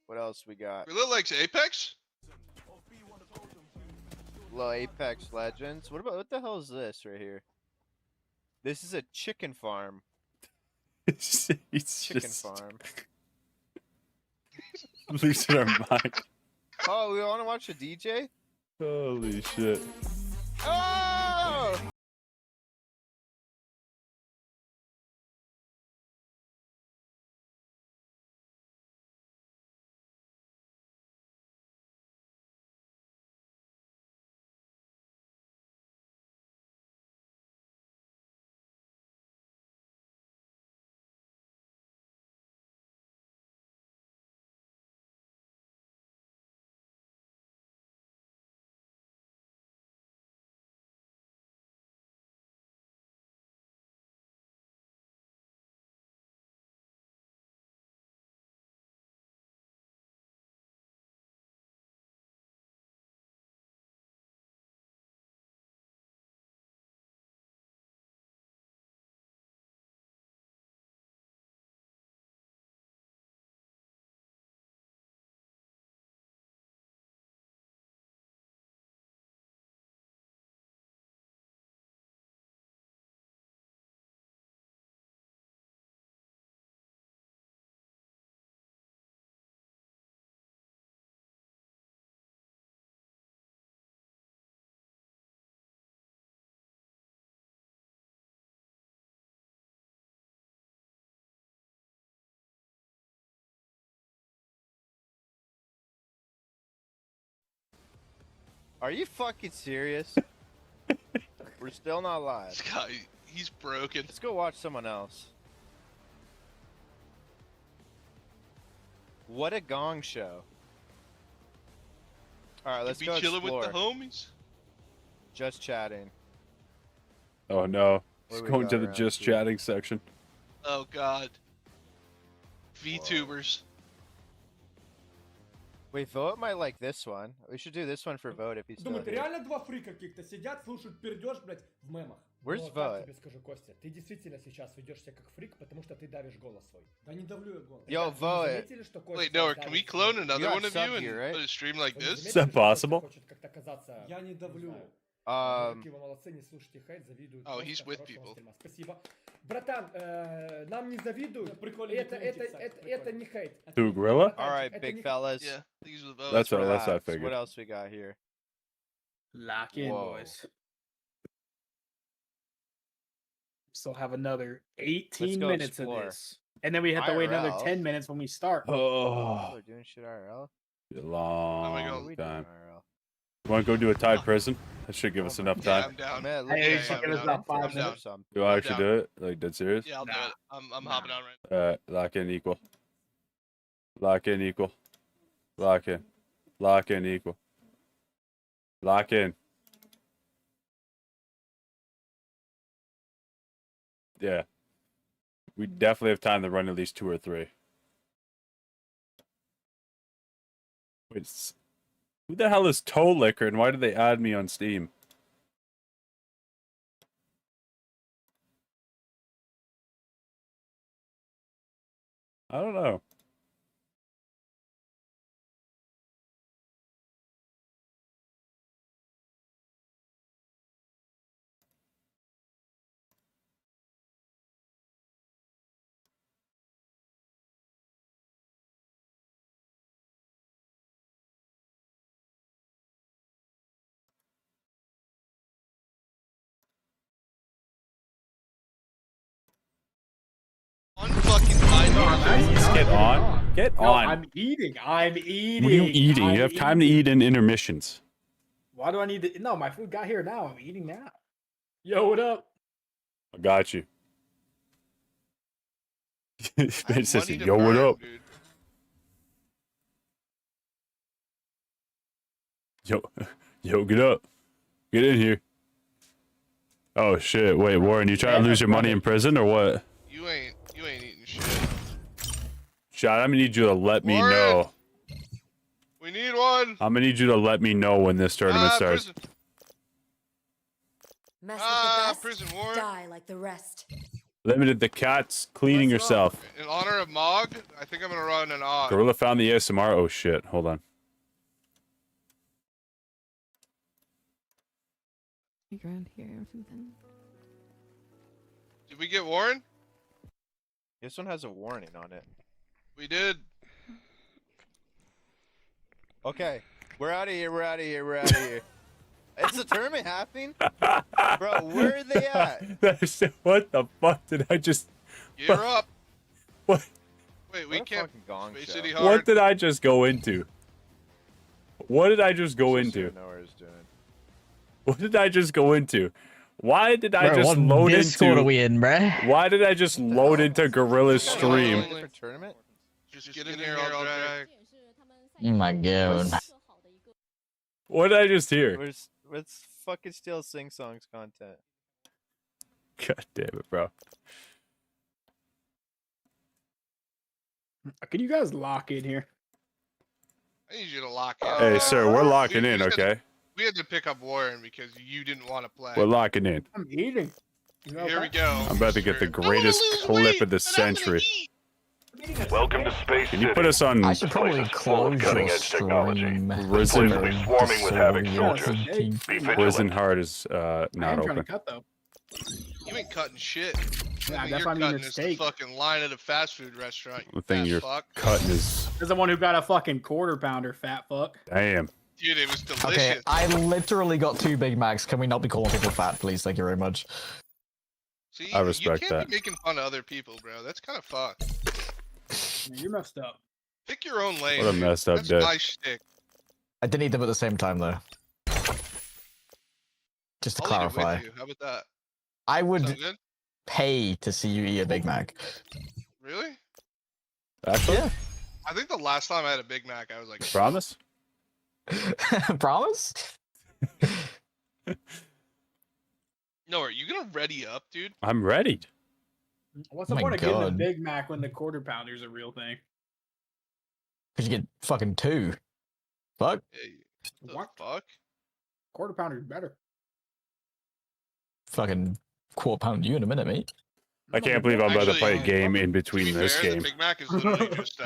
What else we got? Gorilla likes Apex? Low Apex Legends. What the hell is this right here? This is a chicken farm. Chicken farm. Losing our mind. Oh, we want to watch a DJ? Holy shit. Oh! Are you fucking serious? We're still not live. This guy, he's broken. Let's go watch someone else. What a gong show. Alright, let's go chilling explore. with the homies. Just chatting. Oh no. What Just do we going got to the around just here? chatting section. Oh god. VTubers. Wait, vote might like this one. We should do this one for vote if he's still Думаю, ты here. реально два фрика каких-то сидят, слушают пердеж, блядь, в мемах. Where's Но так vote? тебе скажу, Костя, ты действительно сейчас ведешь себя как фрик, потому что ты давишь голос свой. Да не давлю я голос. Yo, Ребят, вы vote. заметили, что Костя Wait, Noah, давит can we свой clone голос? another got one of sub you and here, right? put a stream like Вы this? заметили, Is that что Костя possible? хочет как-то казаться, я не давлю. Um, Мужики, вы молодцы, не слушайте хейт, завидуют. Oh, Костя, he's with хорошего people. стрима. Спасибо. Братан, нам не завидуют. Это не хейт. Who, Gorilla? Alright, big fellas. Yeah, these are the votes. That's what I Relax. figured. What else we got here? Lock in, Whoa. boys. Still have another Let's 18 go minutes explore. of this. And then we have to wait another IRL? 10 minutes when we start. Oh, We're doing shit IRL? a Oh long my God. What are we doing time. IRL? You want to go do a tied prison? That should give us enough Yeah, time. I'm down. Man, look Hey, at fucking that. us about 5 I'm down. minutes. Do I actually down. do it? Like, dead serious? Yeah, I'll do it. I'm hopping on right Lock in equal. Lock in equal. Lock in. Lock in equal. Lock in. Yeah. We definitely have time to run at least 2 or 3. Wait, who the hell is Toe Liquor and why did they add me on Steam? I don't know. Unfucking Please get on. Get No, on. I'm eating. I'm eating. What are you eating? You have time to eat in intermissions. Why do I need to? No, my food got here now. I'm eating now. Yo, what up? I got you. It says, money to yo, what burn, up? dude. Yo, get up. Get in here. Oh, shit. Wait, Warren, you trying to lose your money in prison or what? You ain't eating shit. Shot, I'm gonna need you to let me Warren! know. We need one. I'm gonna need you to let me know when this tournament starts. Prison. Mess with the best, Prison Warren. die like the rest. Limited the cats cleaning yourself. In honor of Mog, I think I'm gonna run an odd. Gorilla found the ASMR. Oh, shit. Hold on. Around here or something. Did we get Warren? This one has a warning on it. We did. Okay, we're out of here. We're out of here. We're out of here. Is the tournament happening? Bro, where are they at? What the fuck did I just... You're up. What? Wait, we can't... Space show. City hard. What did I just go into? What did I just go into? What did I just go into? Why did I just load Discord into... are we in, bruh? Why did I just load into Gorilla's stream? Tournament? Just get in here, I'll drag. Oh my god. What did I just hear? Let's fucking still sing songs content. God damn it, bro. Can you guys lock in here? I need you to lock in. Hey, sir, we're locking in, okay? We had to pick up Warren because you didn't want to play. We're locking in. I'm eating. Here we go. I'm about to get the greatest clip of the century. Welcome to Space Can you put us on... I should probably close your stream. Risen, swarming with havoc soldiers. Risen Heart is not trying to open. cut though. You ain't cutting shit. Yeah, You're that's what I mean. cutting It's is the steak. fucking line at a fast food restaurant. The thing fat you're fuck. cutting is... There's the one who got a fucking quarter pounder, fat fuck. Damn. Dude, it was delicious. Okay, I literally got 2 Big Macs. Can we not be calling people fat, please? Thank you very much. See, I respect you can't be making fun of other people, bro. That's kind of fucked. Man, you're messed up. Pick your own lane. What a dude. messed up That's dick. my shtick. I didn't eat them at the same time, though. Just to I'll eat it clarify. with you. How about that? I would Sound good? pay to see you eat a Big Mac. Really? Actually? Yeah. I think the last time I had a Big Mac, I was like, Promise? Promise? no, are you gonna ready up, dude? I'm ready. What's the Oh my point of getting a God. Big Mac when the quarter pounder's a real thing? Because you get fucking 2. Fuck. Hey, the What? fuck? Quarter pounder's better. Fucking quarter pound you in a minute, mate. I can't believe I'm about to play a Actually, game in To between be this fair, game. the Big Mac is literally just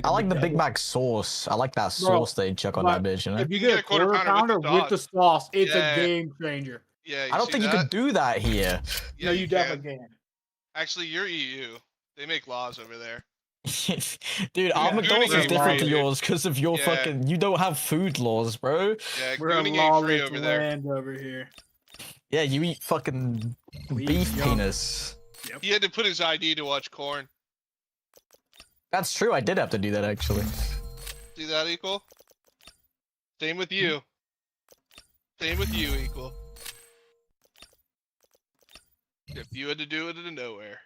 I like the Big Mac sauce. I like that sauce they chuck on that bitch, you know? If you get a quarter pounder with the sauce, it's a game changer. Yeah, I don't think you could do that here. Yeah, No, you definitely can. Actually, you're EU. They make laws over there. Dude, our McDonald's is different to dude. yours because of your Yeah. fucking... You don't have food laws, bro. Yeah, We're a gooning ain't free lawless over there. land over here. Yeah, you eat fucking beef junk. penis. He had to put his ID to watch Corn. That's true, I did have to do that, actually. See that, Equal? Same with you. Same with you, Equal. If you had to do it in nowhere.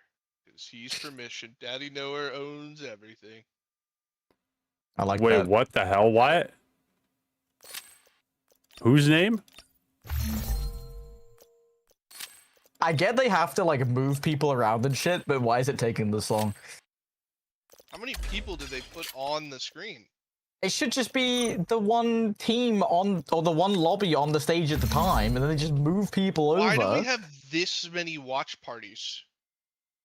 Because he's permission. Daddy Nowhere owns everything. I like Wait, that. what the hell, Wyatt? Whose name? I get they have to, like, move people around and shit, but why is it taking this long? How many people did they put on the screen? It should just be the one team on, or the one lobby on the stage at the time, and then they just move people over. Why do we have this many watch parties?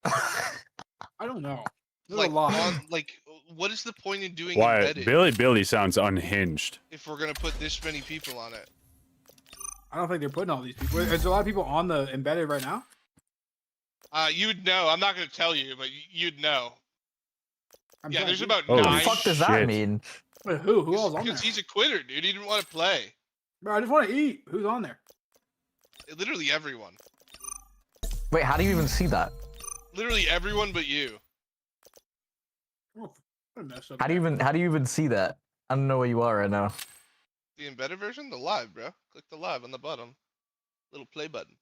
I don't know. There's Like, a lot. what is the point in doing Wyatt, embedded Billy sounds unhinged. if we're gonna put this many people on it? I don't think they're putting all these people. There's a lot of people on the embedded right now. You'd know. I'm not gonna tell you, but you'd know. Yeah, there's about Holy 9. What the fuck does that shit. mean? Wait, who? Who else on there? Because he's a quitter, dude. He didn't want to play. Bro, I just want to eat. Who's on there? Literally everyone. Wait, how do you even see that? Literally everyone but you. Oh, what a mess up. How do you even see that? I don't know where you are right now. The embedded version? The live, bro. Click the live on the bottom. Little play button.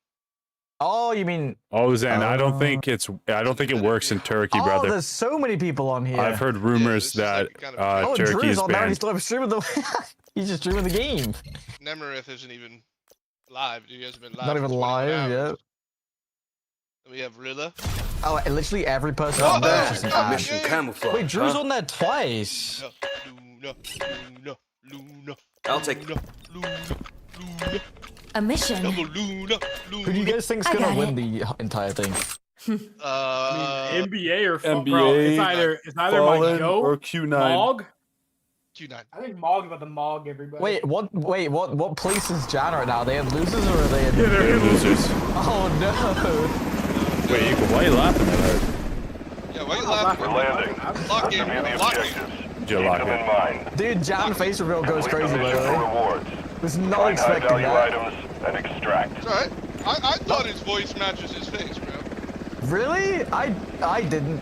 Oh, you mean... Oh, Zen, I don't think it works in Turkey, Oh, brother. there's so many people on here. I've heard rumors that Oh, Turkey Drew's is on now. He's banned. live streaming the... He's just streaming the game. Nemerith isn't even live, dude. He hasn't been live. Not for even 21 live hours. yet. Then we have Rilla. Oh, and literally every person on there is just an ad. Wait, Drew's on there twice. Luna. I'll take Luna. A mission. Double Luna. Who do you guys think's I gonna got win the entire thing? I mean, NBA or NBA, bro, it's either my Fallen goat or Q9. Mog, Q9. I think Mog about the Mog, everybody. What place is Jan right now? Are they in losers or are they in... They're losers. Oh no! Wait, Eagle, why are you laughing at that? Yeah, why are you laughing? We're landing. Lock in. Lock Did you lock in mind. Dude, Jan face reveal goes crazy, by the way. Rewards. Was not expecting that. Items and extract. It's alright. I thought his voice matches his face, bro. Really? I didn't.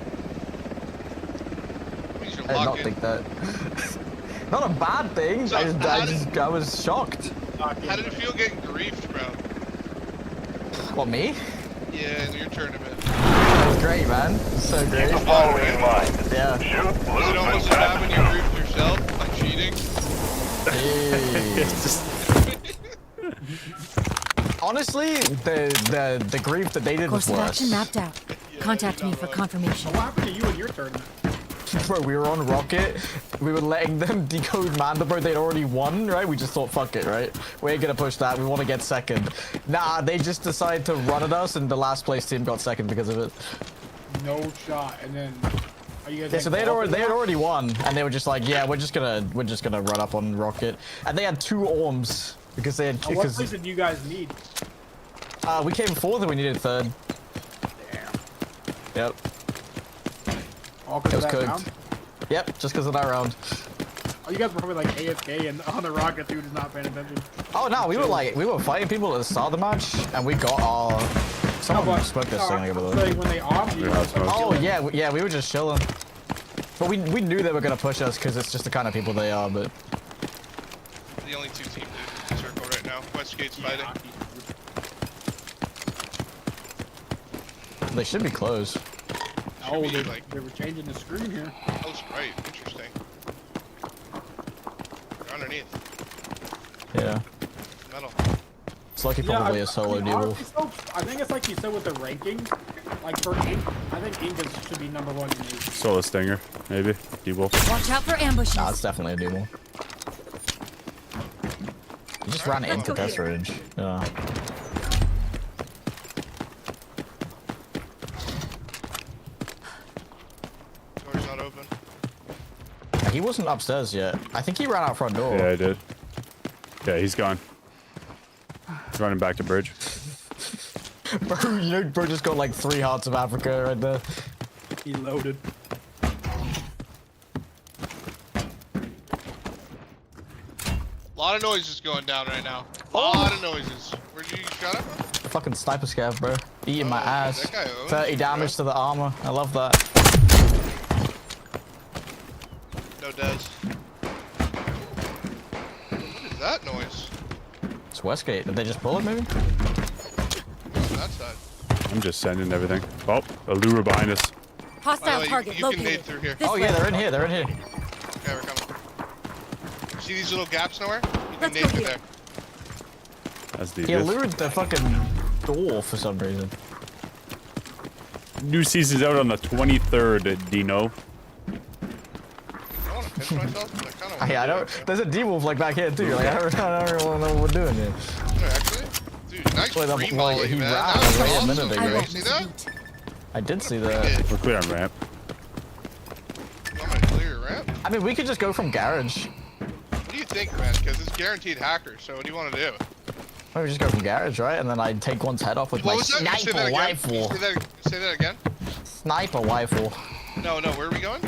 You should I did lock not in. think that. Not a bad thing. So I was shocked. How did it feel getting griefed, bro? What, me? Yeah, in your tournament. That was great, man. So great. Keep the following in mind. Yeah. Shoot, Was lose, it almost as bad when you griefed yourself by cheating? Honestly, the grief that they did was Course of worse. action mapped out. Contact me for confirmation. What happened to you in your tournament? Bro, we were on Rocket. We were letting them decode Mandelbrick. They'd already won, right? We just thought, fuck it, right? We ain't gonna push that. We want to get second. Nah, they just decided to run at us, and the last place team got second because of it. No shot, and then. Are you guys Yeah, like so they had already won, and they were just like, yeah, we're just gonna run up on Rocket, and they had 2 orms because they had. What place did you guys need? We came 4th and we needed 3rd. Damn. Yep. All because It of was that cooked. round? Yep, just because of that round. Oh, you guys were probably like AFK and on the rocket, dude is not paying attention. Oh no, we were fighting people at the start of the match, and we got our. Someone smoked this thing over there. Like when they off you. Oh yeah, we were just chilling. But we knew they were gonna push us because it's just the kind of people they are. But The only 2 teams in the circle right now. Westgate's fighting. they should be close. Oh, they were changing the screen here. Close right. Interesting. They're underneath. Yeah. Metal. It's like probably a solo duel. I think it's like you said with the ranking. Like for Ink, I think Ink should be #1 in these. Solo Stinger, maybe. D-Wolf. Watch out for ambushes. Nah, it's definitely a duel. You just ran into Test Ridge. Yeah. Door's not open. He wasn't upstairs yet. I think he ran out front door. Yeah, I did. Yeah, he's gone. He's running back to bridge. Bro, you know, bro just got like 3 hearts of Africa right there. He loaded. A lot of noises going down right now. A lot of noises. Where'd you shot at? Fucking sniper scav, bro. Eating my ass. That guy owns 30 you, damage to the armor. I love that. No des. What is that noise? It's Westgate. Did they just pull it, maybe? That side. I'm just sending everything. Oh, a lure behind us. Hostile target you can located. nade through here. Oh yeah, they're in here. They're in here. Okay, we're coming. See these little gaps nowhere? You can nade through there. That's the He lured the fucking door for some reason. New season's out on the 23rd, Dino. I want to piss myself, but I kind of I don't. There's a D-Wolf like back here too. Like I don't really know what we're doing here. Actually, dude, nice Well, free well, volley, he man. ran That was away a awesome. minute ago. You see that? I did see that. We're clear on ramp. I'm gonna clear your ramp. I mean, we could just go from garage. What do you think, man? Because it's guaranteed hacker. So what do you want to do? Maybe we just go from garage, right? And then I take one's head off with What my was that? You say sniper that again? rifle. Say that again. Sniper rifle. No, where are we going?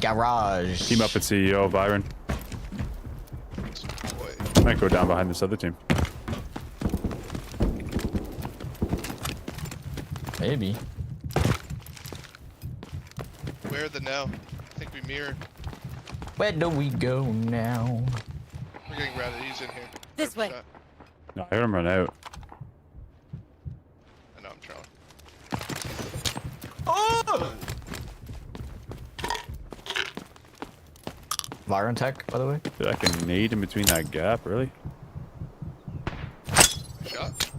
Garage. Team up at CEO, Byron. Might go down behind this other team. Maybe. Where the no? I think we mirrored. Where do we go now? We're getting routed. He's in here. This way. No, I heard him run out. I know, I'm trailing. Oh! Byron tech, by the way. Dude, I can nade in between that gap, really? Shot.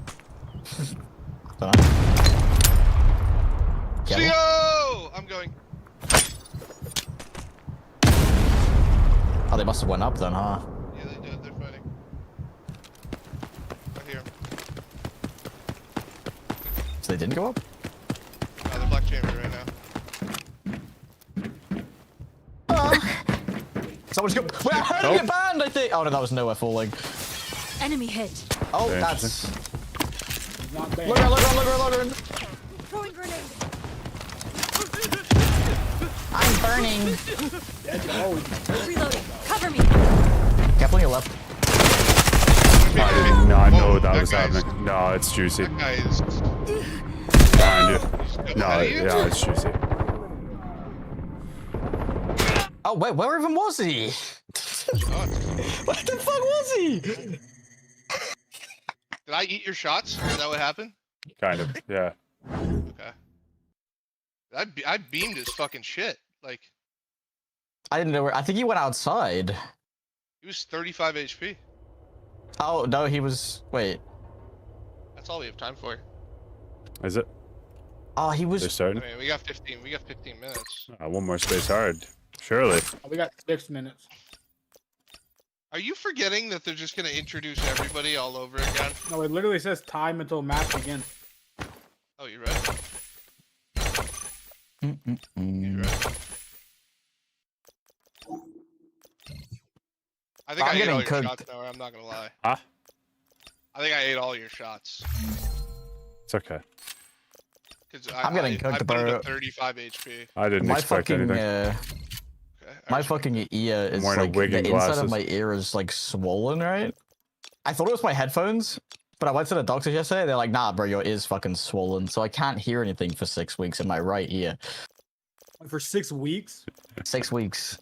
CO! I'm going. Oh, they must have went up then, huh? Yeah, they did. They're fighting. I hear him. So they didn't go up? No, they're black chamber right now. Someone's go. Wait, I heard him get banned, I think. Oh no, that was nowhere falling. Enemy hit. Oh, that's. Look around. Throwing grenade. I'm burning. Reloading. Cover me. Careful on your left. I did not know that was happening. No, it's juicy. That guy is... Behind you. No, yeah, it's juicy. Oh wait, where even was he? What the fuck was he? Did I eat your shots? Is that what happened? Kind of, yeah. Okay. I beamed his fucking shit. Like, I didn't know where. I think he went outside. he was 35 HP. Oh no, he was. Wait. That's all we have time for. Is it? Oh, he was. They're starting? I mean, we got 15 minutes. One more space hard. Surely. Oh, we got 6 minutes. Are you forgetting that they're just gonna introduce everybody all over again? No, it literally says time until match begins. Oh, you're right. You're right. I think I ate all your shots now, I'm not gonna lie. Huh? I think I ate all your shots. It's okay. I'm getting cooked, I put him bro. at 35 HP. I didn't expect anything. My fucking ear is wearing a like, wig the and inside glasses. of my ear is like swollen, right? I thought it was my headphones, but I went to the doctor yesterday, they're like, nah, bro, your ear's fucking swollen, so I can't hear anything for 6 weeks in my right ear. For 6 weeks? 6 weeks.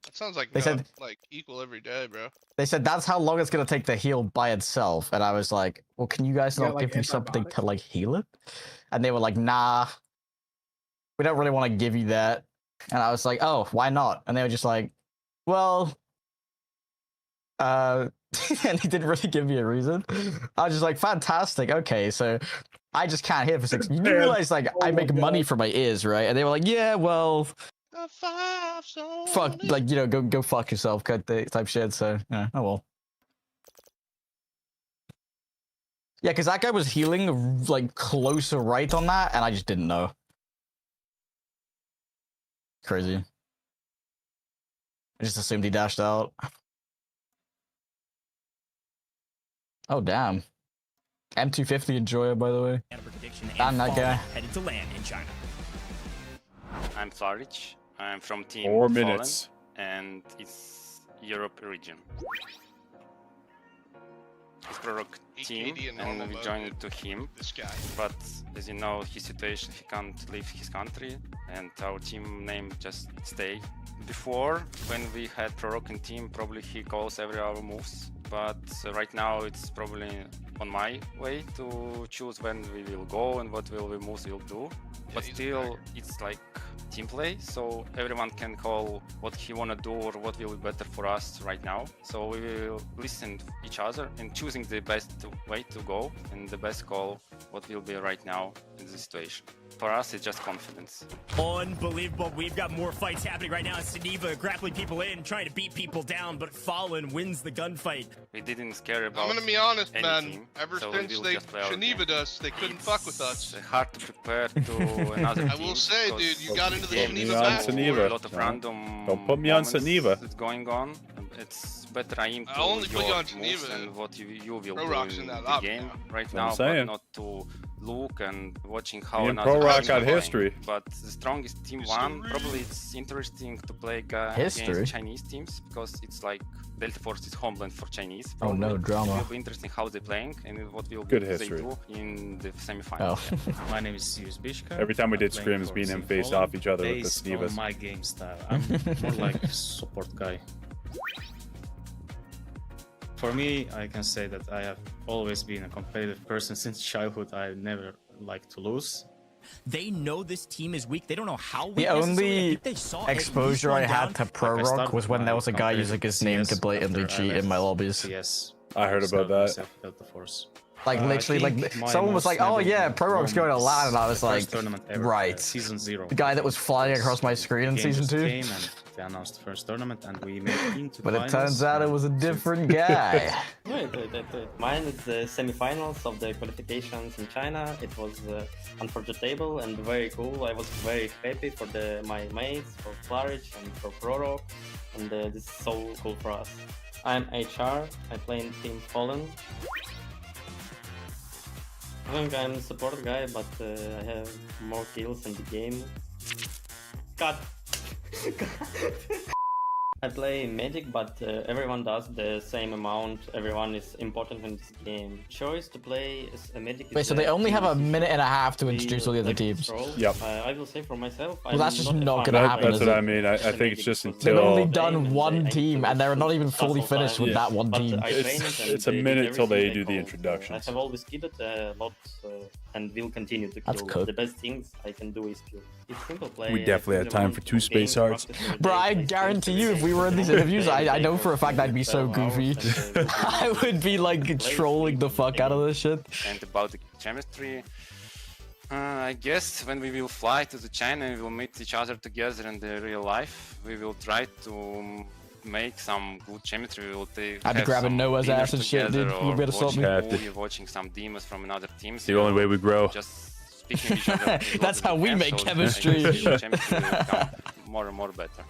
That sounds like They said- like equal every day, bro. They said that's how long it's gonna take to heal by itself, and I was like, well, can you guys You not got, like, give me something antibiotics? to like heal it? And they were like, nah, we don't really want to give you that. And I was like, oh, why not? And they were just like, well, and he didn't really give me a reason. I was just like, fantastic, okay, so I just can't hear for 6 weeks. You do realize, like, I make money from my ears, right? And they were like, yeah, well, fuck, like, you know, go fuck yourself, type shit, so, yeah, oh well. Yeah, because that guy was healing, like, closer right on that, and I just didn't know. Crazy. I just assumed he dashed out. Oh, damn. M250 enjoyer, by the way. And that guy. Headed to land in China. I'm Florich. I'm from Team 4 Fallen, minutes. and it's Europe region. It's Prorok team, and we joined to him. This guy. But as you know, his situation, he can't leave his country, and our team name just stay. Before, when we had Prorok in team, probably he calls every our moves. But right now, it's probably on my way to choose when we will go and what will we moves will do. But still, it's like team play, so everyone can call what he wanna do or what will be better for us right now. So we will listen to each other and choosing the best way to go and the best call what will be right now in this situation. For us, it's just confidence. Unbelievable. We've got more fights happening right now. Saniva grappling people in, trying to beat people down, but Fallen wins the gunfight. We didn't care about I'm gonna be honest, man. team, Ever so since we will they just play our game. Geneva'd us, they couldn't fuck with us. It's hard to prepare to another I will say, dude, you got into the game Geneva is match. a lot of random Don't put me on moments Geneva. that's going on. It's better aim to I'll only put you your on moves Geneva. and what you will do Pro-Rock's in in that the lobby game now. right That's what I'm now, but saying. not to look and watching how Me and another Pro-Rock team got is playing. history. But the strongest team won. Probably it's interesting to play against History? Chinese teams because it's like Delta Force is homeland for Chinese. Oh, no, probably. drama. It will be interesting how they're playing and what will Good they history. do in the semifinals. Oh. My name is Sirius Bishka. Every time we did I'm playing scrims, for me and him Team faced Fallen. off each other with the Based Snivas. on my game style. I'm more like a support guy. For me, I can say that I have always been a competitive person since childhood. I never like to lose. They know this team is weak. They don't know how weak The necessarily. I only think they saw at least exposure one I down. had to Pro Rock was when there was a guy using his name to blatantly cheat in my lobbies. Yes. I heard about that. Delta Force. Like literally, like someone was like, "Oh yeah, Prorog's going to LAN," and I was like, "Right." Season 0. The guy that was flying across my screen in season 2. They announced the first tournament, and we made it into But it turns out it was a different guy. Mine is the semi-finals of the qualifications in China. It was unforgettable and very cool. I was very happy for my mates, for Flourish and for Prorog, and this is so cool for us. I'm HR. I play in Team Fallen. I think I'm a support guy, but I have more kills in the game. God. I play Magic, but everyone does the same amount. Everyone is important in this game. Choice to play a Magic. Wait, so they only have a minute and a half to introduce all the other teams? Yep. I will say for myself. Well, that's just not gonna happen. That's what I mean. I think it's just until they've only done one team, and they're not even fully finished with that one team. It's a minute till they do the introductions. I have always killed a lot, and will continue to kill. The best things I can do is kill. It's simple play. We definitely had time for 2 space hearts. Bro, I guarantee you, if we were in these interviews, I know for a fact I'd be so goofy. I would be like trolling the fuck out of this shit. And about the chemistry, I guess when we will fly to China, we will meet each other together in the real life. We will try to make some good chemistry. We will I'd be grabbing Noah's ass and shit, dude. You better stop me. We're watching some demons from another team. The only way we grow. Just speaking each other. That's how we make chemistry. Chemistry will become more and more better.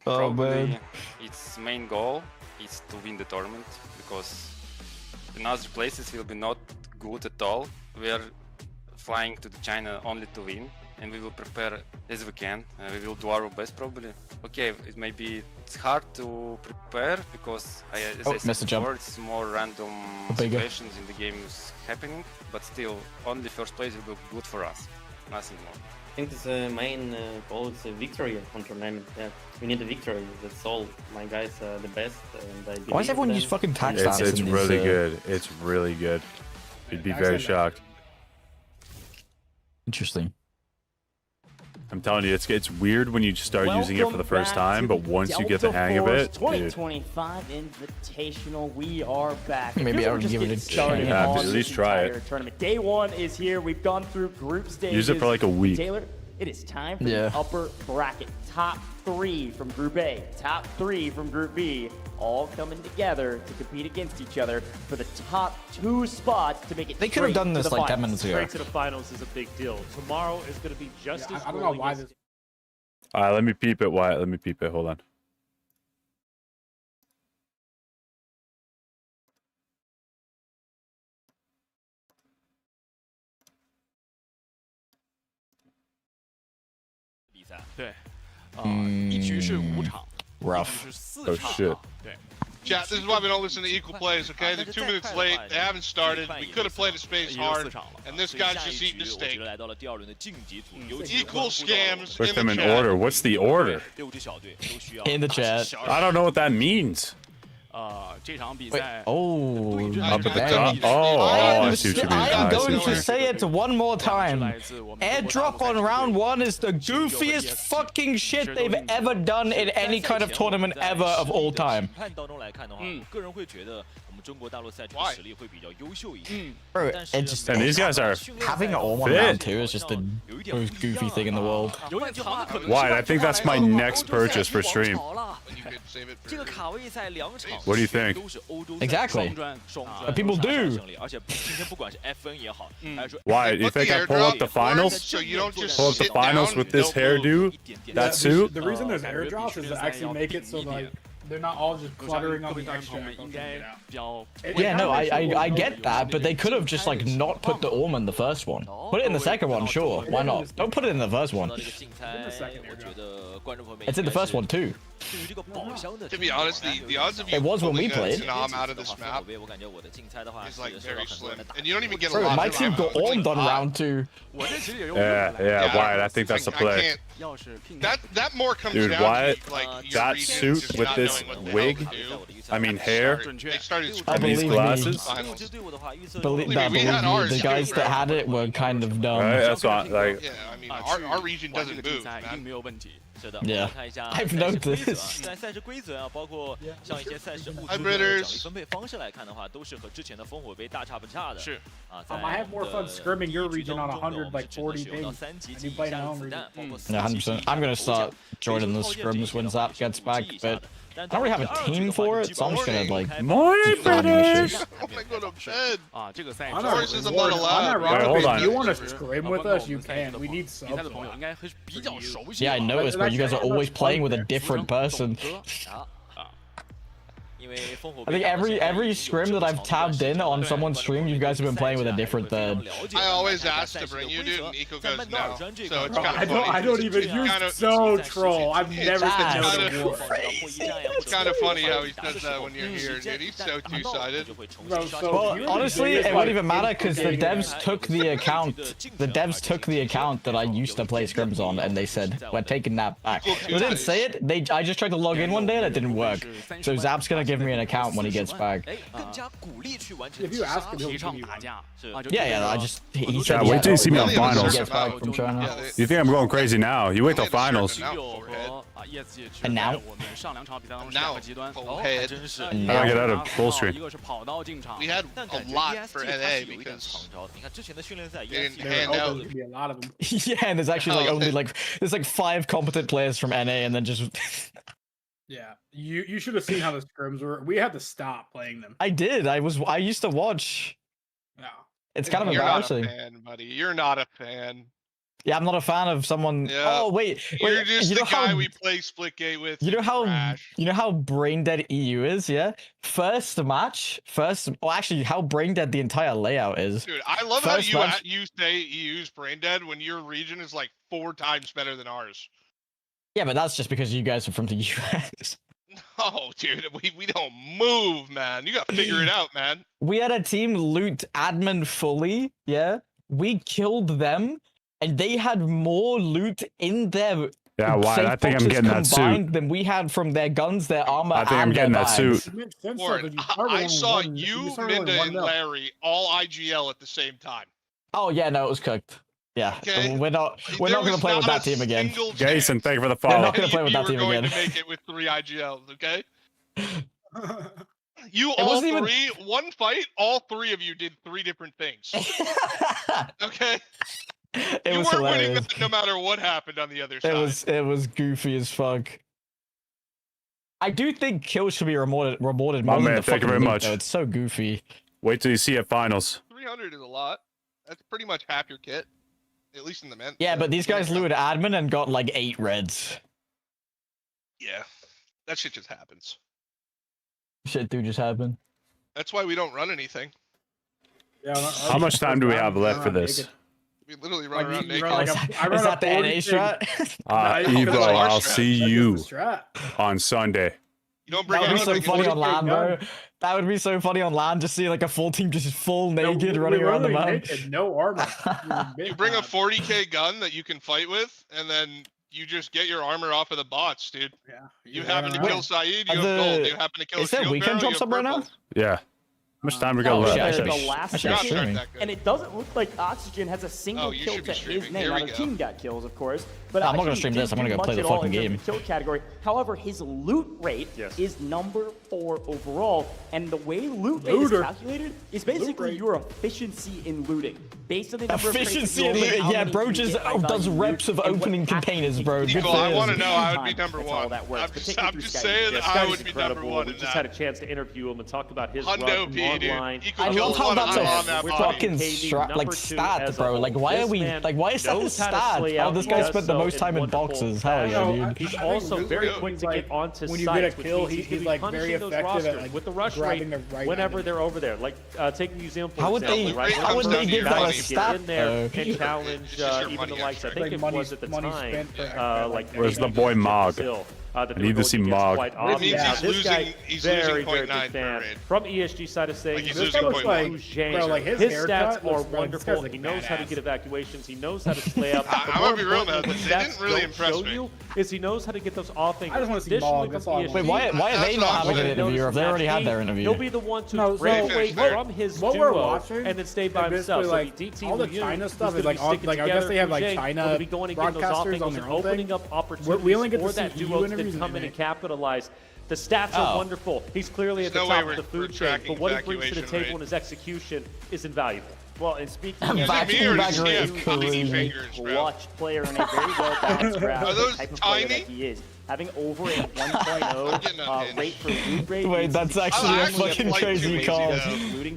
Probably its main goal is to win the tournament, because in other places will be not good at all. We are flying to China only to win, and we will prepare as we can. We will do our best probably. Okay, it may be hard to prepare because as I said before, it's more random situations in the game is happening, but still only first place will be good for us, nothing more. I think the main goal is a victory on tournament. Yeah, we need a victory. That's all. My guys are the best, and I why does everyone use fucking tag status? It's really good. It's really good. You'd be very shocked. Interesting. I'm telling you, it's weird when you start using it for the first time, but once you get the hang of it, 2025 Invitational, we are back. Maybe I would give it a chance. You have to at least try it. Tournament. Day 1 is here. We've gone through group stages. Use it for like a week. Taylor, it is time for the upper bracket. Top 3 from Group A, top 3 from Group B, all coming together to compete against each other for the top 2 spots to make it. They could have done this like 10 minutes ago. Straight to the finals is a big deal. Tomorrow is going to be just as. I don't know why this. All right, let me peep it, Wyatt. Let me peep it. Hold on. Rough. Oh shit. Chat, this is why we don't listen to equal plays, okay? They're 2 minutes late, they haven't started, we could have played a space hard, and this guy's just eating the steak. Equal scams Put them in order. What's the order? In the chat. I don't know what that means. Wait, up at the top. I see what you mean. I am going to say it one more time. Airdrop on round 1 is the goofiest fucking shit they've ever done in any kind of tournament ever of all time. Bro, it just, and these guys are having it all on round 2 is just the most goofy thing in the world. Why? I think that's my next purchase for stream. What do you think? Exactly. But people do. Why? Do you think I pull up the finals? So you don't just pull up the finals with this hairdo? That suit? The reason there's airdrops is to actually make it so like they're not all just cluttering on the extra. Yeah, no, I get that, but they could have just like not put the Orm in the first one. Put it in the second one, sure. Why not? Don't put it in the first one. It's in the first one too. To be honest, the odds of you it was when we played. out of this map is like very slim, and you don't even get a Bro, lot. My team got Ormed on round 2. Yeah, Wyatt, I think that's the play. That more comes Dude, down Wyatt, to like that suit with this wig, I mean hair, and these glasses. Believe me, the guys that had it were kind of dumb. Right, that's what, like. Yeah, I mean, our region doesn't move, man. Yeah, I've noticed. 则啊，在赛事规则啊，包括像一些赛事物资的奖励分配方式来看的话，都是和之前的烽火杯大差不差的。是啊，在 I have more fun scrimming your region on 140 ping. And you play my own region. Yeah, 100%. I'm gonna start joining the scrims when Zap gets back, but I don't really have a team for it, so I'm just gonna like. Morning, British. Oh my god, I'm dead. Horse is not allowed. Hold on. If you want to scrim with us, you can. We need subs. Yeah, I noticed, but you guys are always playing with a different person. I think every scrim that I've tabbed in on someone's stream, you guys have been playing with a different third. I always ask to bring you, dude, and Eco goes no. So it's kind of funny. I don't even. You're so troll. I've never said no to war. It's kind of funny how he says that when you're here, dude. He's so two-sided. Well, honestly, it wouldn't even matter because the devs took the account. The devs took the account that I used to play scrims on, and they said we're taking that back. They didn't say it. I just tried to log in one day and it didn't work. So Zap's gonna give me an account when he gets back. If you ask him, he'll give you one. Yeah. I just he said. Wait till you see me on finals. He gets back from China. You think I'm going crazy now? You wait till finals. And now? Now, head. I gotta get out of full screen. We had a lot for NA because they didn't hand out. There'd be a lot of them. Yeah, and there's actually there's like 5 competent players from NA, and then just. Yeah, you should have seen how the scrims were. We had to stop playing them. I did. I used to watch. No. It's kind of embarrassing. You're not a fan, buddy. You're not a fan. Yeah, I'm not a fan of someone. Yeah. Oh wait, You're just you know the guy how, we play Splitgate with. You know how brain dead EU is, yeah? First match, well actually how brain dead the entire layout is. Dude, I love how you say EU's brain dead when your region is like 4 times better than ours. Yeah, but that's just because you guys are from the US. Oh, dude, we don't move, man. You gotta figure it out, man. We had a team loot admin fully, yeah? We killed them, and they had more loot in their I think I'm getting that suit than we had from their guns, their armor. I think I'm getting that suit. Warren, I saw you, Minda, and Larry all IGL at the same time. Oh yeah, no, it was cooked. Yeah, okay. we're not gonna play with that team again. Jason, thank you for the follow. We're not gonna play with that team again. To make it with 3 IGLs, okay? You all three, one fight, all 3 of you did 3 different things. Okay? It was hilarious. Winning no matter what happened on the other side. It was goofy as fuck. I do think kills should be rewarded more than the thank you very much. It's so goofy. Wait till you see it finals. 300 is a lot. That's pretty much half your kit. At least in the men. Yeah, but these guys looted admin and got like 8 reds. Yeah, that shit just happens. Shit do just happen. That's why we don't run anything. Yeah, how much time do we have left for this? We literally run around naked. Is that the NA strat? Evo, I'll see you on Sunday. You don't bring that would be so funny on LAN, bro. That would be so funny on LAN, just see like a full team just full naked running around the map. Naked, no armor. You bring a 40k gun that you can fight with, and then you just get your armor off of the bots, dude. Yeah. You happen to kill Saeed, you have gold. You happen to kill Is there weekend drops up right now? Yeah. How much time we got left? The last second, and it doesn't look like Oxygen has a single kill to his name. Now the team got kills, of course, but I'm not gonna stream this. I'm gonna go play the fucking game. Kill category. However, his loot rate is number 4 overall, and the way loot rate is calculated is basically your efficiency in looting, based on the number of efficiency in looting. Yeah, bro just does reps of opening containers, bro. Good I want to know I would be number 1. I'm just saying I would be number 1 in that. We just had a chance to interview him and talk about his run online. I love how that's a fucking stat, bro. Like, why are we why is that the stat? Oh, this guy spent the most time in boxes. Hell yeah, dude. He's also very quick to get onto when you get a kill, he's like very effective at like with the rush rate whenever they're over there. Like take Museum for example. How would they give that a stat in there and challenge even the likes? I think it was at the time like where's the boy Mog? I need to see Mog. It means he's losing 0.9 per raid. From ESG side of things, he's losing 0.1. His stats are wonderful. He knows how to get evacuations. He knows how to slay up. I'm gonna be real, man. They didn't really impress me. Is he knows how to get those off things. I just want to see Mog. That's all. Wait, why are they not having an interview if they already had their interview? He'll be the one to break away from his duo and then stay by himself. So DT all the China stuff is like I guess they have like China broadcasters on their own thing. Opening up opportunities we only get for to that see duo you to can come in and capitalize. The stats are wonderful. He's clearly at the top of the food chain, but what he brings to the table in his execution is invaluable. Well, and speaking of clutch player and a very well-balanced graph, the type of player that he is, having over a 1.0 rate for loot rate. Wait, that's actually a fucking crazy call.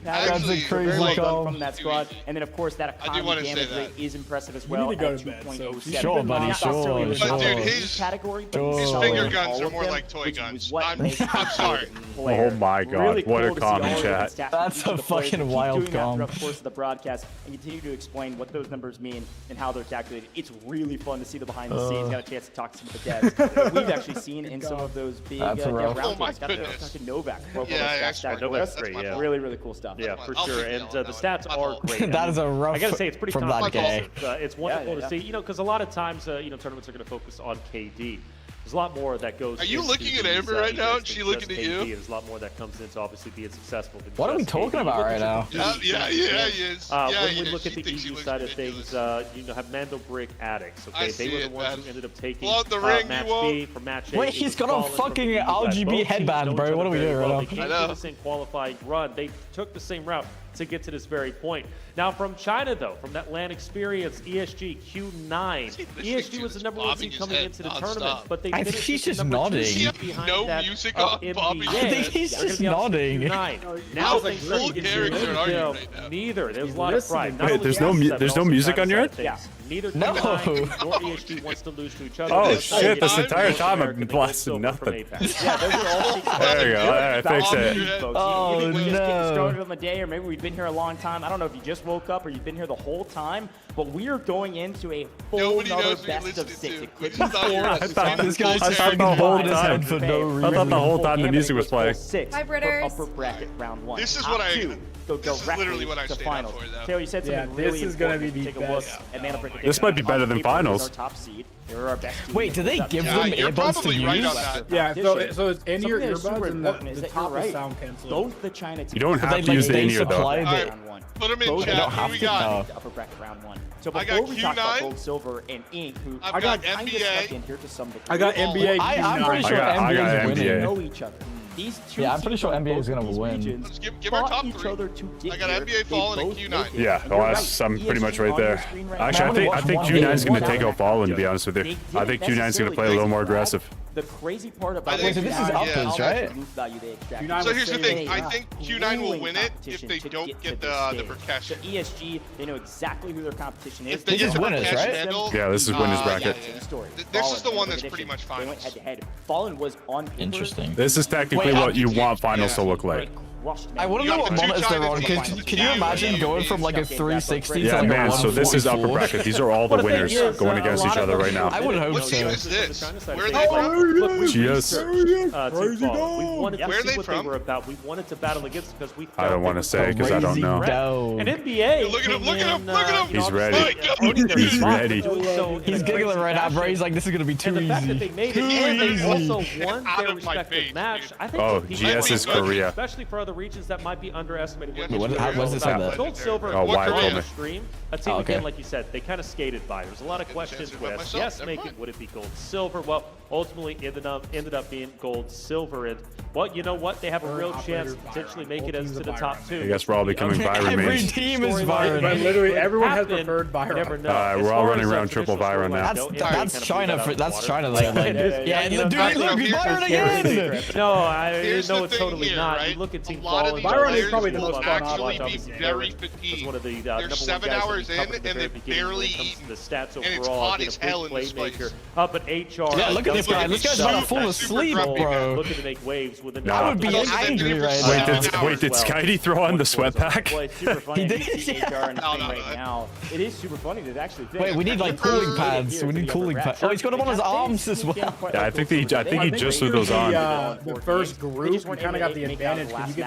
That's a crazy call from that squad, and then of course that economy damage rate is impressive as well. You need to go to bed, so sure, buddy, sure. But dude, his finger guns are more like toy guns. I'm sorry. Oh my god, what a comment chat. That's a fucking wild comment. Of course, the broadcast and continue to explain what those numbers mean and how they're calculated. It's really fun to see the behind the scenes. Got a chance to talk to some of the devs. We've actually seen in some of those big round games. Got to talk to Novak. Novak's great. Yeah, really cool stuff. Yeah, for sure. And the stats are great. That is a rough. I gotta say, it's pretty from that complicated. It's wonderful to see. You know, because a lot of times, tournaments are going to focus on KD. There's a lot more that goes. Are you looking at Amber right now? Is she looking at you? There's a lot more that comes into obviously being successful. What are we talking about right now? Yeah, he is. When we look at the EU side of things, you have Mandelbrick addicts. Okay, they were the ones who ended up taking match B from match A. Wait, he's got a fucking RGB headband, bro. What are we doing right now? They came to the same qualifying run. They took the same route to get to this very point. Now from China though, from that LAN experience, ESG Q9. ESG was the #1 team coming into the tournament, but they finished he's just nodding. No music on Bobby. I think he's just nodding. Now they full character right now. Neither. There's a lot of pride. Wait, there's no music on your end? Yeah. Neither no. Q9 nor ESG wants to lose to each other. Oh shit! This entire time I've been blasting nothing. Yeah, those are all there you go. I fixed it. Oh no! We're just getting started on the day, or maybe we've been here a long time. I don't know if you just woke up or you've been here the whole time, but we are going into a full another best of 6. It could be 4. I thought this guy's just fucking holding his head for no reason. I thought the whole time the music was playing. 6 Hi, Britters. upper bracket round 1. This is what I. This is literally what I to stayed finals. up for, though. Taylor, you said something really this is gonna be the take a look best. at Mandelbrick. This might be better than finals. Top seed. They're our best. Wait, do they give them earbuds to use? Yeah, so it's in your earbuds and the top is sound canceling. Both the China teams. You don't have to use the in-ear though. Put them in chat. Who we got? Upper bracket round 1. So before we talk about Gold, Silver, and Ink, who I got NBA in here to some degree. I got NBA. I'm pretty sure NBA is winning. Know each other. These two I'm pretty sure NBA is gonna win. Let's give our top 3. I got NBA Fallen and Q9. Yeah, I'm pretty much right there. Actually, I think Q9 is going to take out Fallen, to be honest with you. I think Q9 is going to play a little more aggressive. The crazy part about this is uppers, right? So here's the thing. I think Q9 will win it if they don't get the percussion. The ESG, they know exactly who their competition is. If they get the winners, right? handle, yeah, this is winners bracket. This is the one that's pretty much finals. They went head-to-head. Fallen was on paper. Interesting. This is technically what you want finals to look like. I want to know what monitors they're on. Can you imagine going from like a 360 to yeah, like a man, 144? so this is upper bracket. These are all the winners going against each other right now. I would hope so. What is this? Where are they from? Cheers. We wanted to see what they were about. We wanted to battle against because we felt I don't want to say because I don't know. And NBA. Look at him. He's ready. He's ready. He's giggling right now, bro. He's like, this is going to be too easy. The fact that they made it and they also won their of my respective face, match. I think Oh, GS is Korea. especially for other regions that might be underestimated. What does it say there? Gold, Silver, Oh, why told me. stream. A team again, like you said, they kind of skated by. There's a lot of questions. Would yes, make it? Would it be Gold, Silver? Well, ultimately ended up being Gold, Silver, and well, you know what? They have a real chance to potentially make it as to the top 2. I guess we're all becoming Byron Every mains. team is Byron. But literally everyone has preferred Byron. Never know. We're all running around triple Byron now. That's China. That's China. Yeah, dude, look, he's Byron again. No, I know it's totally not. You look at Team Fallen. Byron is probably the most fun actually be very fatigued. One of the They're 7 hours in and they've barely eaten. The stats and it's overall, hot as hell in this place. But HR. Yeah, look at this guy. This guy's about to fall asleep, bro. Looking to make waves with the. I would be angry right now. Wait, did Skydie throw on the sweat pack? He did. Right now. It is super funny to actually. Wait, we need like cooling pads. We need cooling pads. Oh, he's got them on his arms as well. Yeah, I think he just threw those on. The first group, we kind of got the advantage because you get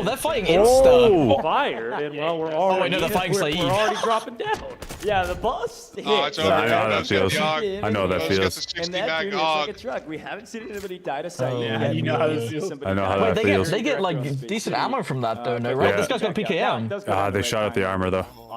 Oh, they're fighting Insta. Fire, and well, we're already. wait, no, they're fighting we're Saeed. already dropping down. Yeah, the boss hit. Oh, it's over. I know how that feels. I know how that feels. And that dude is like a truck. We haven't seen anybody die to sight yet. you know how this feels. I know how that feels. They get like decent ammo from that though, no, right? Yeah. This guy's got PKM. They shot at the armor though.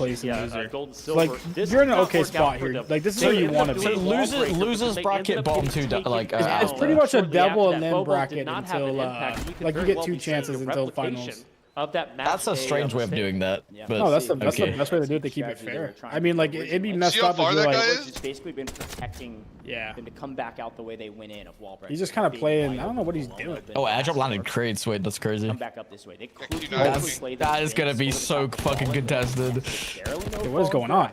place in loser. gold and silver. Like, you're in an okay spot here. Like, this is where you want to be. Losers bracket bottom two, like, it's pretty much a double and then bracket until, like, you get 2 chances until finals. Of that match. That's a strange way of doing that. But no, that's the best way to do it to keep it fair. I mean, like, it'd be messed up if you're like... He's basically been protecting them to come back out the way they went in of wall break. He's just kind of playing... I don't know what he's doing. Oh, Agile landed crates. Wait, that's crazy. Come back up this way. That is gonna be so fucking contested. What is going on?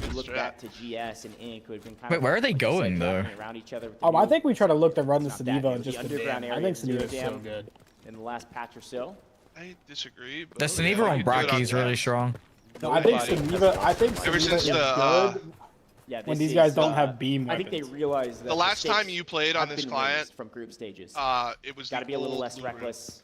We look back to GS and Inc, who have been kind Wait, of where are they going though? around each other. I think we try to look to run the Saniva and just underground I area. think Saniva's so good. In the last patch or so. I disagree. But The Saniva on Bracky is really strong. No, I think Saniva. I think Ever Saniva since is the, good Yeah, when these guys don't have beam I weapons. think they realize that the last time mistakes you played on have this been client, raised from group stages. it was Got to be a little less Blue Room. reckless.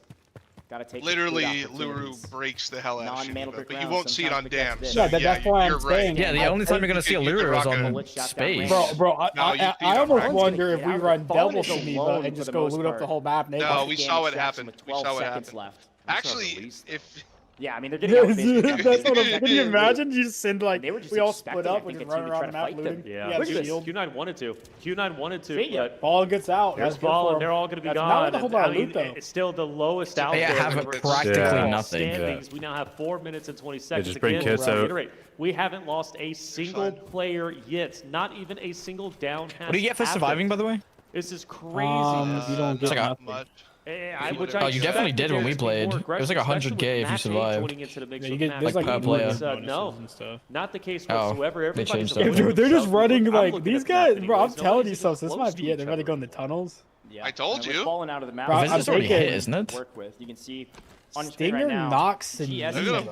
Literally, Luru breaks the hell out of Shiniva, but you won't see it on Dam. So Yeah, that's why I'm saying. Yeah, the only time you're gonna see a Luru is on space. Bro, I almost wonder if we run double Shiniva and just go loot up the whole map. No, we saw what happened. We saw what happened. Actually, if yeah, I mean, they're getting that's what I'm. Can you imagine? You just send like we all split up and just run around the map looting. Yeah, look at this. Q9 wanted to. Q9 wanted to. But ball gets out. There's ball, and they're all going to be gone. Not a whole lot of loot though. It's still the lowest out there. They have practically nothing. Standings. We now have 4 minutes and 20 seconds. Just bring kits out. We haven't lost a single player yet. Not even a single down. What do you get for surviving, by the way? This is crazy. You don't get nothing. much. Oh, you definitely did when we played. It was like 100k if you survived. Yeah, you get like per player. No, not the case whatsoever. They changed that. Dude, they're just running like these guys. Bro, I'm telling you something. This might be it. They're about to go in the tunnels. I told you. Falling out of the map. Bro, this is already hit, isn't it? Work with. You can see on Stinger, right now, Nox, and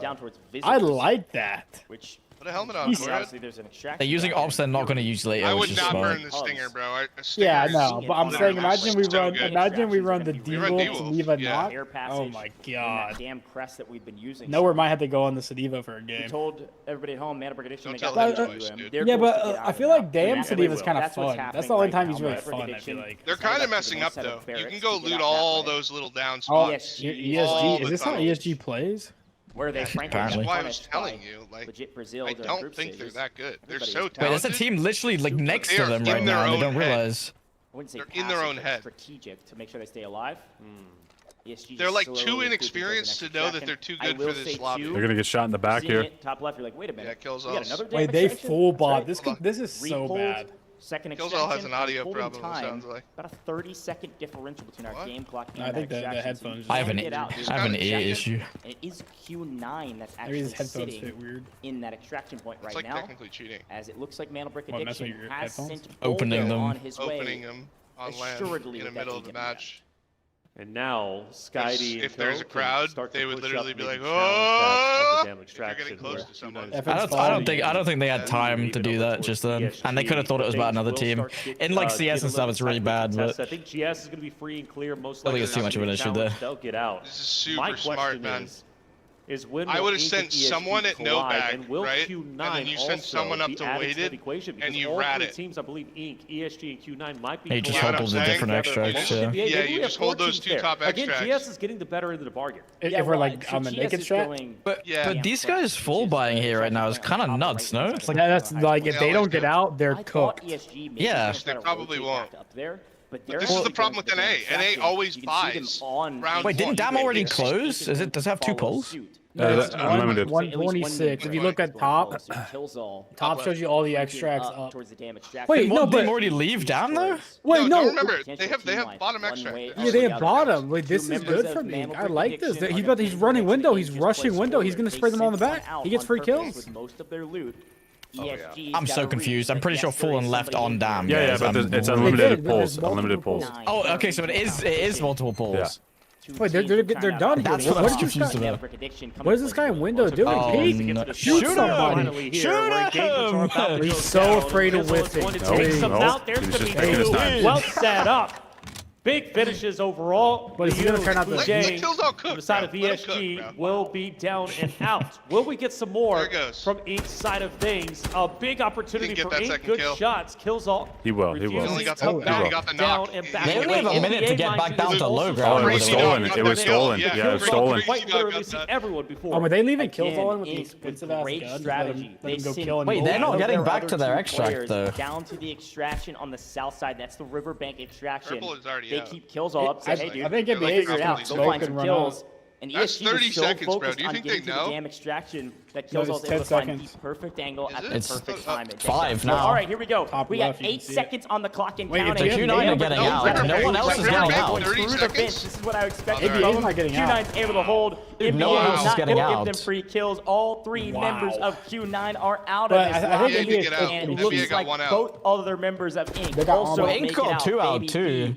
down towards I like that. Which put a helmet on. obviously there's an extraction. They're using ops they're not going to use later. I would not burn the Stinger, bro. Yeah, no, but I'm saying imagine we run the Deagle to leave a knock. Oh my god. Damn crest that we've been using. Nowhere might have to go on the Sediva for a game. We told everybody at home, Mandelbrick Edition, yeah, but I feel like damn Sediva is kind of fun. That's the only time he's really fun, I feel like. They're kind of messing up though. You can go loot all those little down spots. ESG, is this how ESG plays? Where they frankly That's why I was telling you, like, I don't think they're that good. They're so talented. Wait, there's a team literally like next to them right now. They don't realize. They're in their own head. Strategic to make sure they stay alive. They're like too inexperienced to know that they're too good for this lobby. They're gonna get shot in the back here. Top left, you're like, wait a minute. Yeah, kills us. Wait, they full bot. This is so bad. Second Killzall has an audio problem, it sounds like. About a 30-second differential between our game clock and I think the headphones. I have an ear issue. And it is Q9 that's actually sitting in that extraction point right now. It's like technically cheating. As it looks like Mandelbrick Addiction has sent opening them on his way. Opening them on land in the middle of the match. And now, Skydie if there's a crowd, they would literally be like, "Oh!" You're getting close to someone. I don't think they had time to do that just then, and they could have thought it was about another team. In like CS and stuff, it's really bad, but I think GS is going to be free and clear. Most I likely, think it's too much of an issue there. They'll get out. This is super smart, man. Is when I would have sent someone at no bag, right? And then you sent someone up to weighted, and you rat it. Teams, I believe, Inc., ESG, and Q9 might be. He just holds the different extracts. Yeah, you just hold those two top extracts. Again, GS is getting the better end of the bargain. If we're like on the naked strat. But these guys full buying here right now is kind of nuts, no? It's like that's like if they don't get out, they're cooked. Yeah, they probably won't. But this is the problem with NA. NA always buys. Wait, didn't DAM already close? Does it have 2 pulls? Unlimited. 126. If you look at top, top shows you all the extracts up. Wait, no, didn't already leave down though? Wait, no. Remember, they have bottom extract. Yeah, they have bottom. Wait, this is good for me. I like this. He's running window. He's rushing window. He's gonna spray them all in the back. He gets free kills. I'm so confused. I'm pretty sure full and left on DAM. Yeah, but it's unlimited pulls. Unlimited pulls. Oh, okay, so it is multiple pulls. Yeah. Wait, they're done here. That's what I was confused about. What is this guy in window doing? No. Shoot somebody! Shoot him! He's so afraid of whiffing. Well set up. Big finishes overall. But he's gonna turn out the on the side of ESG will be down and out. Will we get some more from each side of things? A big opportunity for 8 good shots. Killzall. He will. He got the knock. They only have a minute to get back down to low ground. Oh, it was stolen. It was stolen. Yeah, it was stolen. Quite literally see everyone before. Oh, were they leaving Killzall with the expensive ass guns? Wait, they're not getting back to their extract though. Down to the extraction on the south side. That's the riverbank extraction. They out. keep kills all up. Say, hey, dude, I think it'd be figure it out. Go find some kills. And that's ESG 30 was so seconds, bro. focused Do you on think getting they to know? the damn extraction that kills all able to find the perfect angle at the perfect time. It's 5 now. All right, here we go. We got 8 seconds on the clock and counting. The Q9 are getting out. No one else is getting out. Through the bench. This is what I expected. Q9's able to hold. No one else is getting out. Give them free kills. All 3 members of Q9 are out of this lobby. And it looks like both other members of Inc. also Inc got 2 out too.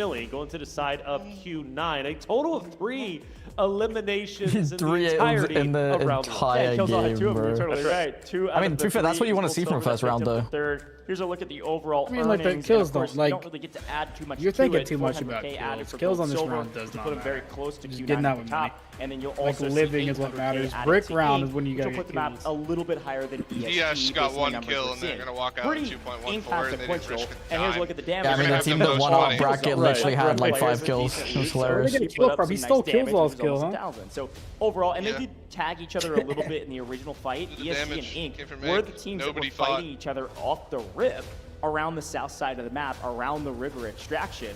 Millie going to the side of Q9. A total of 3 eliminations in Three the entirety in the of round entire one. game, Two of them, bro. you're totally right. I mean, to be fair, that's what you want to see from a first round, though. Third. Here's a look at the overall I mean, like, earnings. the kills and of course, don't, like, you don't really get to add too much you're to thinking it. too much 400K about added kills. for Kills gold, on this silver round does to not put them matter. very close to Just Q9 getting at that the with top. money. And then you'll Like, also living see is what 800K matters. added Brick to round E, is when you which will gotta put get the map kills. a little bit higher than ESG. DS got based on the 1 numbers kill we're and they're seeing. gonna walk out Pretty at 2.14 and they inconsequential. didn't risk a And here's a dime. look at the damage. Yeah, I mean, the They're team gonna that have won the our most bracket money. literally had like 5 kills. It was hilarious. Where did he kill from? He stole kills off kill, huh? So overall, and they did tag each other a little bit in the original fight. The ESG and damage Inc. came from were Egg. the teams Nobody that were fought. fighting each other off the rip around the south side of the map, around the river extraction.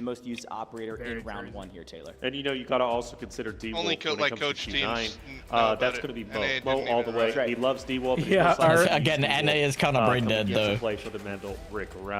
the most used operator in round 1 here, Taylor. And you know, you got to also consider D-Wolf Only when it like comes coach to teams Q9. know That's about going to be it. Mo. NA Mo all the way. right. He loves D-Wolf. Yeah, He again, loves NA D-Wolf. is kind of brain dead, Coming against though. a play for the Mandel Brick round.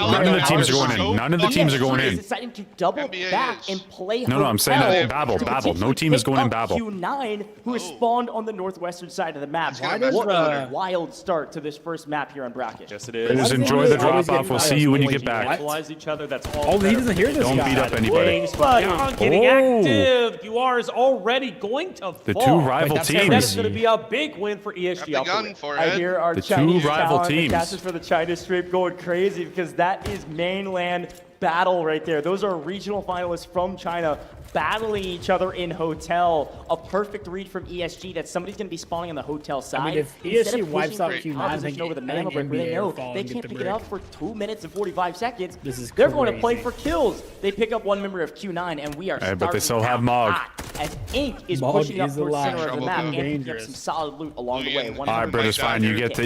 None of the teams are going in. None of the teams are going in. Deciding to double back and play. No, I'm saying that Babel. No team is going in Babel. Q9, who has spawned on the northwestern side of the map. What a wild start to this first map here on Bracket. Yes, it is. Just enjoy the drop off. We'll see you when you get back. Each other. That's all. Oh, he doesn't hear this Don't guy. beat up anybody. Getting active. UR is already going to fall. The two rival teams. That's going to be a big win for ESG. I hear our the Chinese two rival teams. for the China stream going crazy because that is mainland battle right there. Those are regional finalists from China battling each other in hotel. A perfect read from ESG that somebody's going to be spawning on the hotel side. I mean, if ESG wipes out Q9, I think over the Mandelbrick, where they know they can't pick it up for 2 minutes and 45 seconds. They're going to play for kills. They pick up one member of Q9, and we are starting but they still have Mog. As Ink is pushing up towards center of the map and picking up some solid loot along the way. All right, British, fine. You get to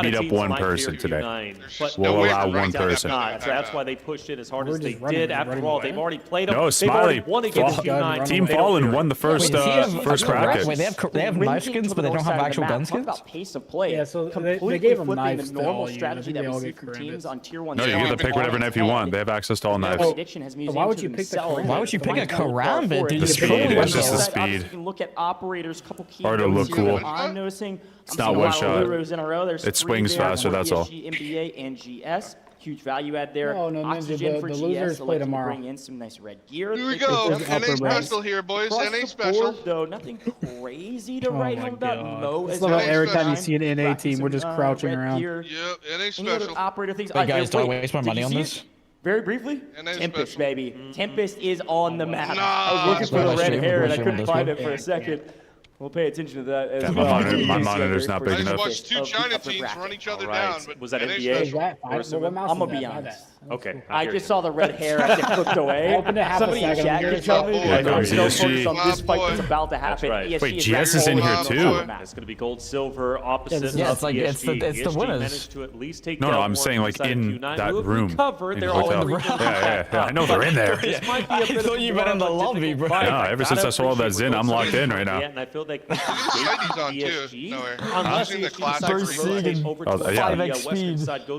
beat up one person today. We'll allow one person. That's why they pushed it as hard as they did. After all, they've already played them. No, Smiley. Team Fallen won the first bracket. Wait, they have knife skins, but they don't have actual gun skins? About pace of play. Yeah, so they gave them knives. The normal strategy that we see from teams on tier 1. No, you get to pick whatever knife you want. They have access to all knives. Why would you pick the Karambit? Why would you pick a Karambit, dude? The speed. It's just the speed. You can look at operators, couple key Or to look cool. I'm noticing. It's not one shot. It swings faster, that's all. NBA and GS. Huge value add there. No, Oxygen for the GS, losers play tomorrow. Bring in some nice red gear. Here we go. NA special here, boys. NA special. Though nothing crazy to write home about. Mo as well. Every time you see an NA team, we're just crouching around. Yep, NA special. Operator things. Hey guys, do I waste my money on this? Very briefly, Tempest, baby. Tempest is on the map. No. I was looking for the red hair and I couldn't find it for a second. We'll pay attention to that as well. My monitor's not big enough. I just watched two China teams run each other down. But was that NA NBA? I'm gonna be honest. Okay. I just saw the red hair as it flipped away. Somebody in chat can tell me. Here comes ESG. On this fight that's about to happen. Right. Wait, GS is in here too. It's going to be gold, silver, opposite. Yeah, it's like ESG. it's the winners. Managed to at least take No, I'm saying like in that room. They're all in the room. Yeah. I know they're in there. I thought you meant in the lobby, bro. No, ever since I saw that Zin, I'm locked in right now. Yeah, and I feel like He's on too. Nowhere. Unless the classic.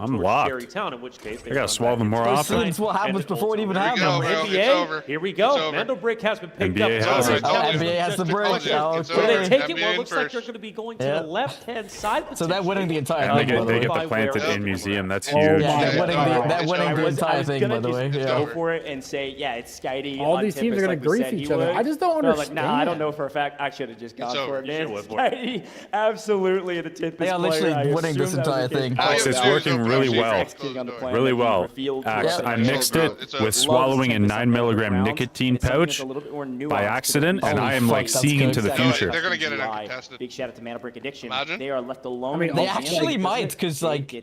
I'm locked. I gotta swallow them more often. What happens before it even happens? NBA, here we go. Mandelbrick has been picked up. NBA has it. NBA has the break. So they take it. Well, it looks like they're going to be going to the left-hand side. So they're winning the entire thing. thing. They get the planted in museum. That's huge. They're winning the entire thing, by the way. Go for it and say, yeah, it's Skydie. All these teams are going to grief each other. I just don't understand. Nah, I don't know for a fact. I should have just gone for it, man. Skydie, absolutely the Tempest player. They are literally winning this entire thing. It's working really well. Really well. Axe, I mixed it with swallowing a 9 milligram nicotine pouch by accident, and I am like seeing into the future. They're gonna get it uncontested. Big shout out to Mandelbrick Addiction. Imagine. They are left alone. I mean, they actually might, because like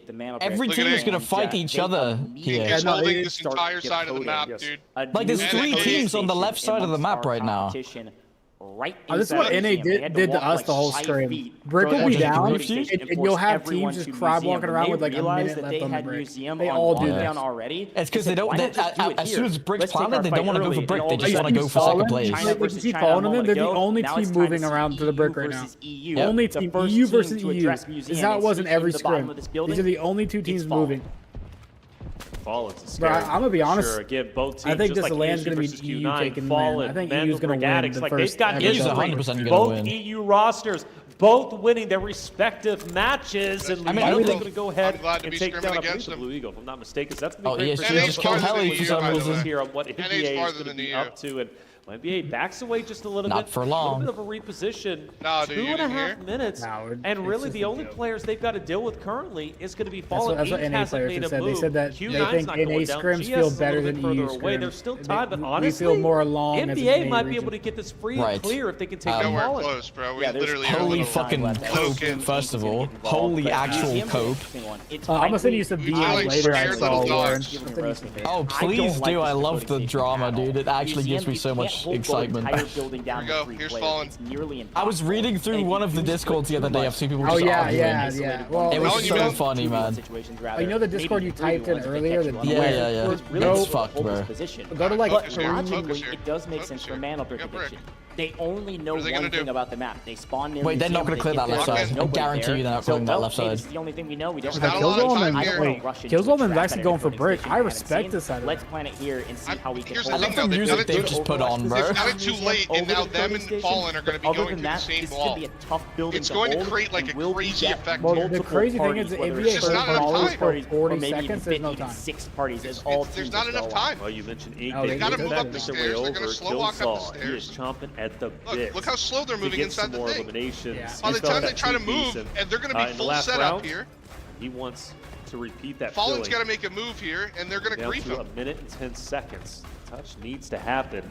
every team is gonna fight each other here. He's holding this entire side of the map, dude. Like there's 3 teams on the left side of the map right now. Right this is what NA did to us the whole stream. Brick will be down, and you'll have teams just crab walking around with like a minute left on the brick. They all do that. It's because they don't. As soon as Brick's planted, they don't want to go for Brick. They just want to go for second place. You can see following them. They're the only team moving around to the brick right now. Only team. EU versus EU. This is how it was in every scrim. These are the only 2 teams moving. Bro, I'm gonna be honest. Sure, again, both teams, I think this like land's gonna be EU taking the win. I think EU's gonna win the first. Both EU rosters, both winning their respective matches, and they're going to go ahead and take down a Blue Eagle. If I'm not mistaken, that's going to be great for just killed Helly for some reason here on what NBA is going to be up to, and NBA backs away just a little bit. Not for long. A little bit of a reposition. 2.5 minutes. And really the only players they've got to deal with currently is going to be Fallen. That's what NA players said. They said that they think NA scrims feel better than EU scrims. They're still tied, but honestly, we feel more along NBA might be able to get this free and clear if they can take down Fallen. We're close, bro. We literally are holy fucking cope, first of all. Holy actual cope. I'm gonna send you some videos later I saw, Lauren. Oh, please do. I love the drama, dude. It actually gives me so much excitement. Here we go. Here's Fallen. I was reading through one of the Discords the other day. I've seen people just arguing. Well, it was so funny, man. You know the Discord you typed in earlier? Yeah. It's fucked, bro. Go to like it does make sense for Mandelbrick Addiction. They only know one thing about the map. They spawn in. Wait, they're not going to clear that left side. I guarantee you they're not clearing that left side. It's the only thing we know. We don't Killzone is actually going for brick. I respect this side. Let's plan it here and see how we can. I love the music they've just put on, bro. They've done it too late, and now them and Fallen are going to be going to the same wall. It's going to create like a crazy effect. Well, the crazy thing is the NBA first always for 40 seconds. There's no time. 6 parties as all teams. There's not enough time. Well, you mentioned Ink. They got to move up the stairs. They're going to slow walk up the stairs. He is chomping at the bit. Look how slow they're moving inside the thing. Eliminations. By the time they try to move, and they're going to be full setup here. He wants to repeat that. Fallen's got to make a move here, and they're going to grief him. A minute and 10 seconds. Touch needs to happen.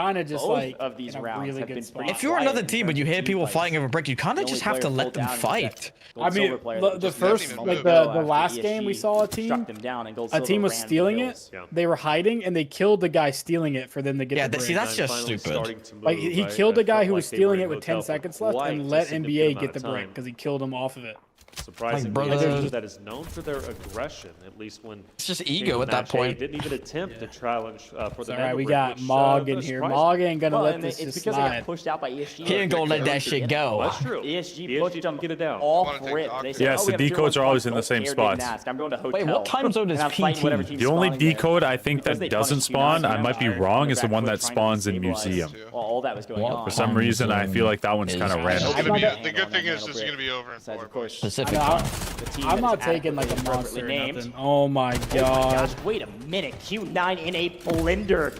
kind of just Both like of these in a rounds really have good been spot. pretty If you're another team and you hear people fighting over brick, you kind of just have to let them fight. I mean, the first, like the last game we saw a team was stealing it. They were hiding and they killed the guy stealing it for them to get the brick. See, that's just stupid. Like he killed the guy who was stealing it with 10 seconds left and let NBA get the brick because he killed him off of it. Surprisingly, Like, a team that is known for their aggression, at least when it's just ego at that point. Didn't even attempt to challenge for the. All right, we got Mog in here. Mog ain't gonna let this just slide. They got pushed out by ESG. He ain't gonna let that shit go. That's true. ESG pushed them get it down. off rip. Yes, the decodes are always in the same spots. I'm going to hotel. Wait, what time zone is PT? The only decode I think that doesn't spawn, I might be wrong, is the one that spawns in Museum. All that was going on. For some reason, I feel like that one's kind of random. The good thing is this is gonna be over in 4. Pacific. I'm not taking like a monster or nothing. Oh my god. Wait a minute. Q9 in a blender.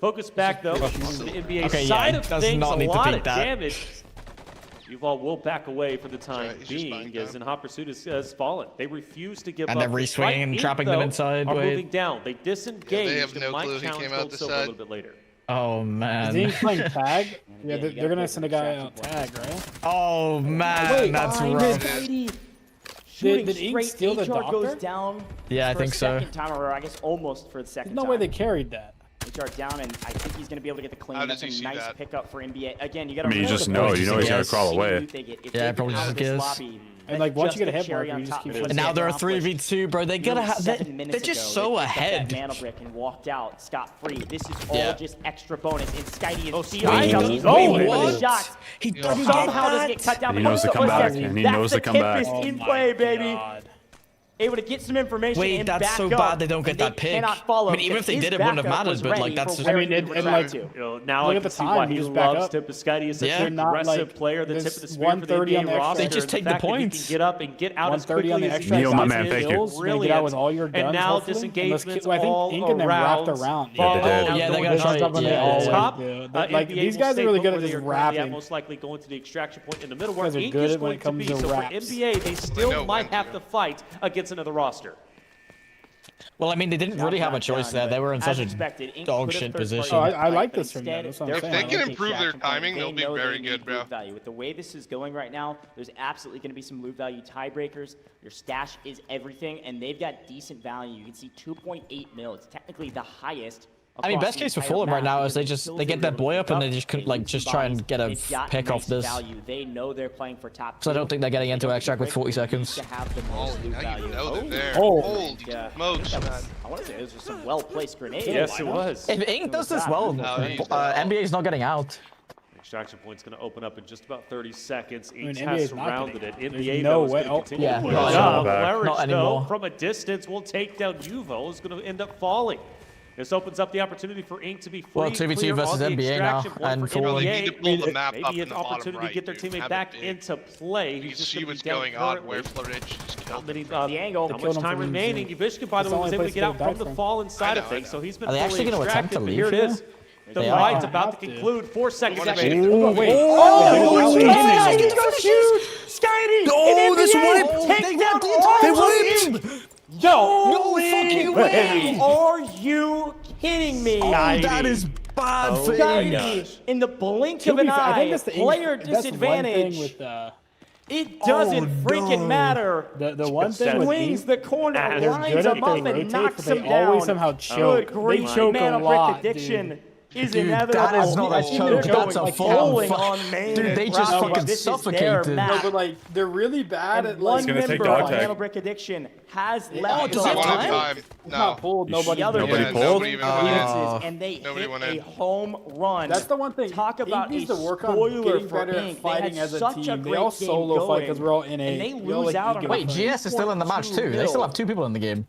Focus back though. The NBA side of things, a lot of damage. Yuval will back away for the time being as in hot pursuit has fallen. They refuse to give up. And they're re-swinging, trapping them inside. Are moving down. They disengage. They have no clue he came out this side. A little bit later. Oh man. Is he playing tag? Yeah, they're gonna send a guy out tag, right? Oh man, that's rough. Did Ink steal the doctor? Goes down yeah, I think so. Second time, or I guess almost for the second There's no way they carried that. HR down, and I think he's going to be able to get the clean. That's a nice pickup for NBA. Again, you got I mean, you just know he's gonna crawl away. Yeah, probably just guess. And like once you get a hit mark, you just keep. And now they're a 3v2, bro. They gotta have. They're just so ahead. Mandelbrick and walked out scot-free. This is all just extra bonus. And Skydee is What? He somehow doesn't get cut down. He knows to come back, and he knows to come back. That's the Tempest in play, baby. Able to get some information. Wait, and that's back so up, bad they don't get that pick. Follow I mean, even if they did, it wouldn't have mattered. But like, that's. I mean, and like, now I can see why he loves Tempest. Skydee is such an aggressive player. The tip of the spear for the NBA roster. They just take the points. He can get up and get out as quickly as he Neil, my man, thank you. Brilliant. With all your guns, and now disengagements I think Ink and them wrapped around. Yeah, they got top. Like these guys are really good at just wrapping. Most likely going to the extraction point in the middle where Ink Ink is going to be. So for NBA, they still might have to fight against another roster. Well, I mean, they didn't really have a choice there. They were in such a dog shit position. Oh, I like this from them. If they can improve their timing, they'll be very good, bro. With the way this is going right now, there's absolutely going to be some loot value tiebreakers. Your stash is everything, and they've got decent value. You can see 2.8 mil. It's technically the highest. I mean, best case for Fulham right now is they get that boy up and they just try and get a pick off this. They know they're playing for top. So I don't think they're getting into extract with 40 seconds. Now you know they're there. Holy smokes. I want to say those were some well-placed grenades. Yes, it was. If Ink does this well, NBA is not getting out. Extraction point's going to open up in just about 30 seconds. Each has surrounded it. NBA no is way. going to continue. Yeah, Not anymore. From a distance will take down Uvo. Is going to end up falling. This opens up the opportunity for Ink to be free. Well, 2v2 versus NBA now, and they need to pull the map up maybe in an the opportunity bottom right, to get their teammate back into play. You can see what's going on where Florich just killed the angle. How much time remaining? Uvishka, by the way, was able to get out from the fallen side of things, so he's been fully extracted. Are they actually going to attempt to leave here? It is. The fight's about to conclude. 4 seconds remaining. Oh, wait. Skydee! Oh, this win! Take down all They win! No fucking way! Are you kidding me? Oh, that is bad for Skydee, in the blink of an eye, player disadvantage. It doesn't freaking matter. The one thing with swings the corner, lines them him up, and knocks him down. They always somehow choke. They choke a lot, addiction. Is dude, inevitable. that is not a choke. That's a full dude, they just fucking suffocated. No, but like they're really bad at one like. member of Mandelbrick addiction has left. Does he have time? Not pulled. Nobody pulled. And they hit a home run. That's the one thing. Talk about needs a to work on spoiler getting for better Ink. at fighting as a team. They all game solo fight because we're all in and they a. lose out on. Wait, GS is still in the match too. They still have 2 people in the game.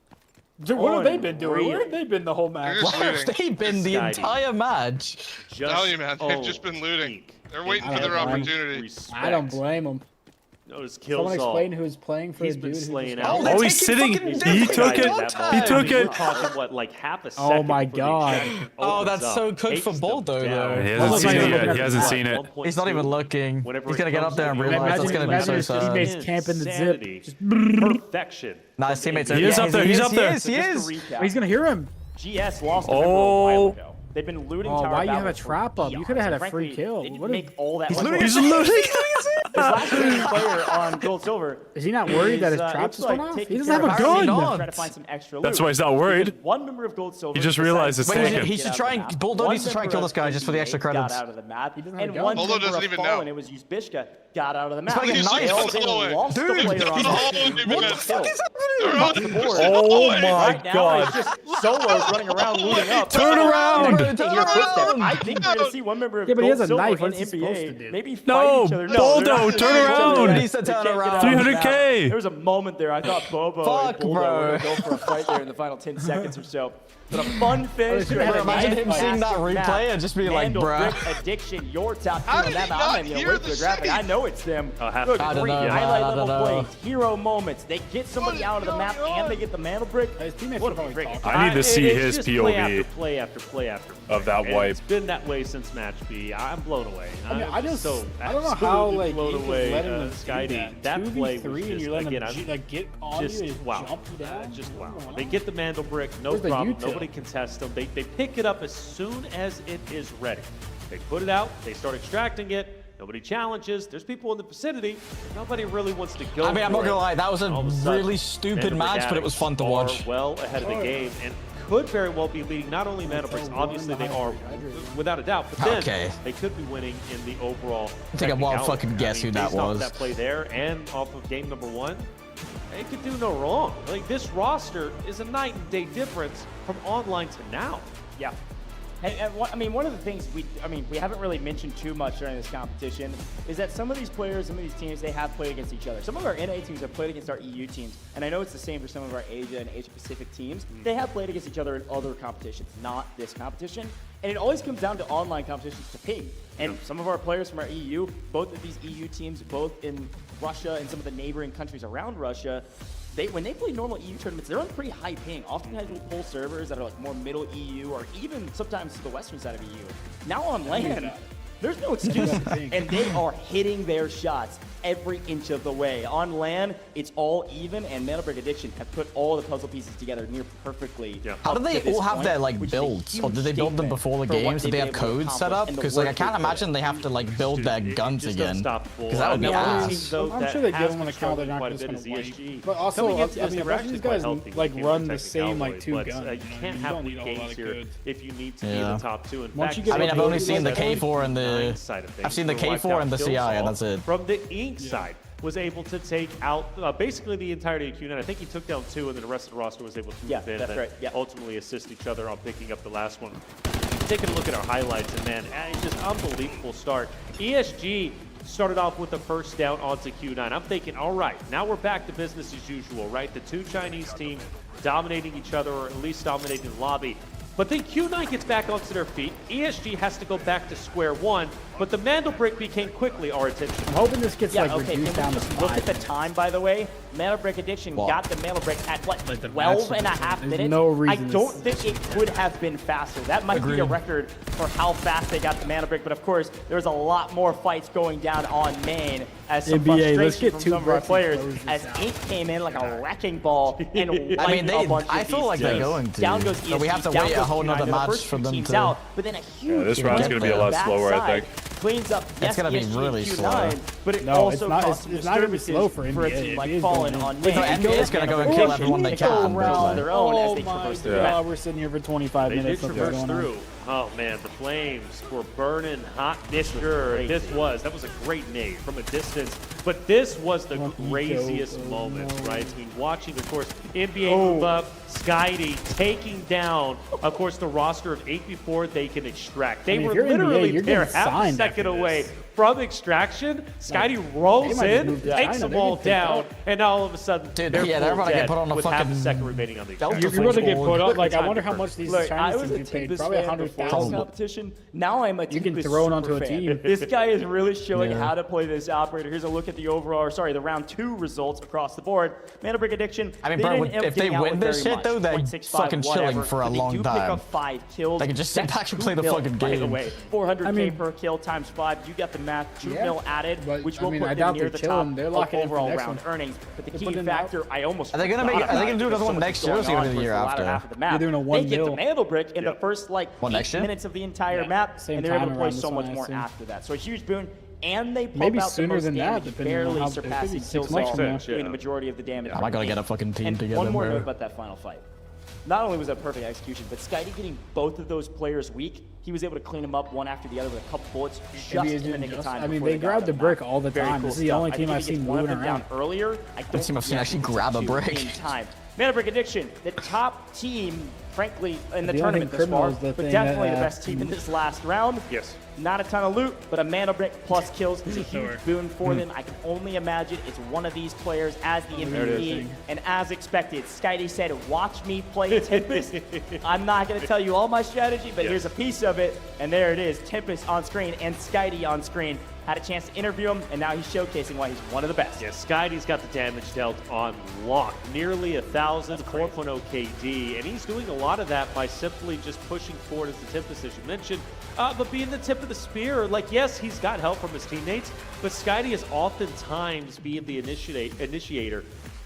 Dude, what have they been doing? Where have they been the whole match? Where have they been the entire match? Tell you, man, they've just been looting. They're waiting for their opportunity. I don't blame them. Notice kills. Someone explain who's playing for he's the been dude. slaying out. Oh, he's sitting. He took it. He took it. What, like half a second? Oh my god. Oh, that's so cooked for Boldo though. He hasn't seen it yet. He hasn't seen it. He's not even looking. He's gonna get up there and realize that's gonna be so sad. Teammates camping the zip. Perfection. Nah, his teammates are. He is up there. He's up there. He is. He's gonna hear him. GS lost a member a while ago. They've been looting tower why you have a battles trap up? You could have had a free kill. They didn't make all that. He's looting. He's looting. This last remaining player on Gold Silver. Is he not worried that his trap just went off? He doesn't have a Try gun. to find some extra That's why he's not worried. One member of Gold Silver. He just realized it's taken. He should try and Boldo needs to try and kill this guy just for the extra credits. Got out of the map. He doesn't have a And gun. one Boldo member doesn't of even Fallen, know. it was Uzbishka, got out of the map. fucking He's nice. just Lost the player on What the fuck is happening? Oh my god. It's just solos running around looting up. Turn around. I think we're gonna see one member of Yeah, but he has a Gold knife. Silver What's he in supposed to NBA. do? Maybe fight No, each other. Boldo, turn around. He needs to turn around. 300K. There was a moment there I thought Bobo Fuck, and Boldo bro. were going to go for a fight there in the final 10 seconds or so. But a fun finish. Bro, imagine him seeing that replay and just being like, bruh. Mandelbrick Addiction, your top How team did on he that. not I'm in hear wait the for the graphic. save? I know it's them. I Good don't grief. know, Highlight I don't level know. plays, hero moments. They get somebody out of the map and they get the Mandelbrick. His teammates What are a probably freaking talking. I need to see It's his just POV Play after play after play. of that And wipe. It's been that way since match B. I'm blown away. I mean, I just so don't know how absolutely like blown you just away. letting them Skydee. that Play was 2v3 and just you're letting again. them like get on Just you and wow. jump you down. Just wow. They get the Mandelbrick, no Where's the problem. util? Nobody contests them. They pick it up as soon as it is ready. They put it out. They start extracting it. Nobody challenges. There's people in the vicinity. Nobody really wants to go. I mean, I'm not gonna lie. That was a All of a sudden, really stupid Mandelbrick match, but it was fun to are watch. Well ahead of the game and could very well be leading not only Mandelbrick, obviously they are without a doubt, but then they could be winning in the overall. Take a wild fucking guess who that was. Off that play there and off of game number 1, they could do no wrong. Like, this roster is a night and day difference from online to now. Yeah. And I mean, one of the things we haven't really mentioned too much during this competition is that some of these players, some of these teams, they have played against each other. Some of our NA teams have played against our EU teams, and I know it's the same for some of our Asia and Asia Pacific teams. They have played against each other in other competitions, not this competition. And it always comes down to online competitions to ping. And some of our players from our EU, both of these EU teams, both in Russia and some of the neighboring countries around Russia, when they play normal EU tournaments, they're on pretty high ping. Often has pull servers that are like more middle EU or even sometimes to the western side of EU. Now on LAN, there's no excuse, and they are hitting their shots every inch of the way. On LAN, it's all even, and Mandelbrick Addiction have put all the puzzle pieces together near perfectly. How do they all have their like builds, or did they build them before the games? Did they have codes set up? Because like I can't imagine they have to like build their guns again, because that would be ass. I'm sure they give them an account they're not just going to wipe. But also, I mean, most of these guys like run the same like 2 guns. You can't have weak games here if you need to be the top 2. In fact, I mean, I've only seen the K4 and the I've seen the K4 and the CI, and that's it. From the Inc side, was able to take out basically the entirety of Q9. I think he took down 2, and then the rest of the roster was able to move in and ultimately assist each other on picking up the last one. Taking a look at our highlights, and man, it's just unbelievable start. ESG started off with the first down onto Q9. I'm thinking, all right, now we're back to business as usual, right? The 2 Chinese teams dominating each other, or at least dominating the lobby. But then Q9 gets back onto their feet. ESG has to go back to square one, but the Mandelbrick became quickly our attention. I'm hoping this gets reduced down to 5. Look at the time, by the way. Mandelbrick Addiction got the Mandelbrick at what, 12 and a half minutes? No reason. I don't think it could have been faster. That might be a record for how fast they got the Mandelbrick, but of course, there's a lot more fights going down on main as some frustration from some of our players as Ink came in like a wrecking ball and wiped a bunch of I feel like they're going to. Down goes ESG, but we have to wait a whole nother match for them to. Out, but then a huge this round's going to be a lot slower, I think. Cleans up. It's going to be really slow. But it also costs it's not going to be slow for NBA. For it to like fallen on main. NBA is going to go and kill everyone they can. On their own as they traverse through. We're sitting here for 25 minutes. They did traverse through. Oh man, the flames were burning hot. That was a great nade from a distance. But this was the craziest moment, right? I mean, watching, of course, NBA move up, Skydee taking down, of course, the roster of 8 before they can extract. They were literally there half a second away from extraction. Skydee rolls in, takes them all down, and now all of a sudden, they're full dead with half a second remaining on the extraction. You're going to get put up. Like, I wonder how much these Chinese teams get paid. Probably 100,000. Competition. Now I'm a You can throw it onto a team. This guy is really showing how to play this operator. Here's a look at the the round 2 results across the board. Mandelbrick Addiction. I mean, bro, if they win this shit, though, they're fucking chilling for a long time. Pick up 5 kills. They can just sit back and play the fucking game. By the way, 400K per kill times 5. You got the math. 2 mil added, which will put them near the top of overall round earnings. But the key factor, I almost. Are they gonna do another one next year, or is it gonna be the year after? They're doing a 1 mil. They get the Mandelbrick in the first 8 minutes of the entire map, and they're able to play so much more after that. So a huge boon. And they pump out the most damage, barely surpassing Killzall, doing the majority of the damage. I gotta get a fucking team together. One more note about that final fight. Not only was that perfect execution, but Skydee getting both of those players weak, he was able to clean them up one after the other with a couple bullets just in the nick of time. I mean, they grab the brick all the time. This is the only team I've seen moving around. Earlier, I've seen actually grab a brick. Mandelbrick Addiction, the top team, frankly, in the tournament this far, but definitely the best team in this last round. Yes. Not a ton of loot, but a Mandelbrick plus kills is a huge boon for them. I can only imagine it's one of these players as the MVP, and as expected, Skydee said, watch me play Tempest. I'm not going to tell you all my strategy, but here's a piece of it, and there it is, Tempest on screen and Skydee on screen. Had a chance to interview him, and now he's showcasing why he's one of the best. Yeah, Skydee's got the damage dealt on lock. Nearly 1,000, 4.0 KD, and he's doing a lot of that by simply just pushing forward as the Tempest, as you mentioned, but being the tip of the spear. Like, yes, he's got help from his teammates, but Skydee is oftentimes being the initiator.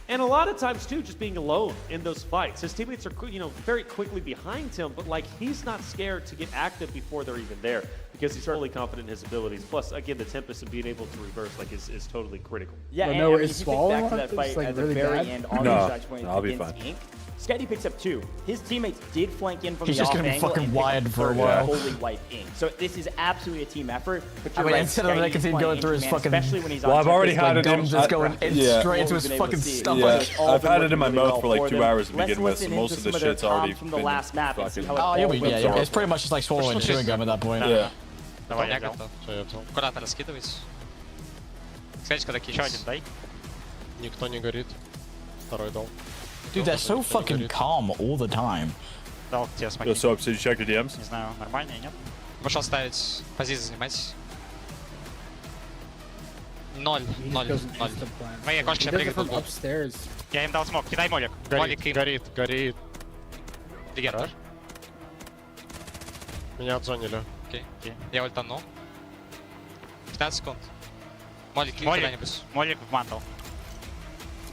And a lot of times, too, just being alone in those fights. His teammates are, very quickly behind him, but, like, he's not scared to get active before they're even there because he's fully confident in his abilities. Plus, again, the Tempest and being able to reverse, is totally critical. Yeah, and if you think back to that fight at the very end on the judge point against Ink, Skady picks up 2. His teammates did flank in from He's the just off gonna be angle fucking and picked up wired the for a third while. Fully wipe Ink. So this is absolutely a team effort. But you're I mean, right, instead of Skady Nicotine playing going through his into man, fucking... especially when he's Well, on I've already Tempest, had it gums just going straight into his fucking stomach. Yeah, I've had it in my mouth for like 2 hours to begin with, so most of the shit's already from the been last map and see fucking... how it Oh, all yeah, absorbs. it's pretty much just like swallowing chewing gum at that point. Yeah. Давай, я готов. Аккуратно раскидывайся. Скажите, когда еще один дай. Никто не горит. Второй дал. Dude, they're so fucking calm all the time. Дал тебе смоки. Yo, so up, did you check your DMs? Не знаю, нормально или нет. Пошел ставить позицию, занимайтесь. 0. Мои окошки прыгают в угол. Я им дал смог, кидай молик. Молик им. Горит. Легер. Меня отзонили. Окей. Я ультану. 15 секунд. Молик им куда-нибудь. Молик в мантл.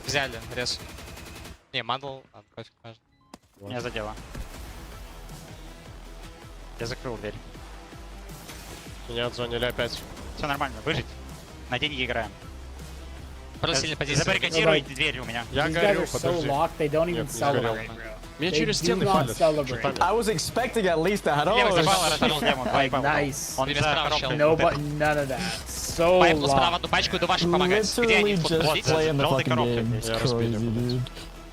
Взяли, рез. Не, мандал, пофиг, важно. Меня задело. Я закрыл дверь. Меня отзонили опять. Все нормально, выжить. На деньги играем. Просто сильно позиция. Забаррикадируй дверь у меня. Я горю, подожди. Меня через стены палят. I was expecting at least that. Левый запал, ротанул демо. Nice. Он без права щел. No, but none of that. So Поехал справа одну пачку, иду вашим помогать. Где они? Literally just playing the fucking game. It's crazy, dude.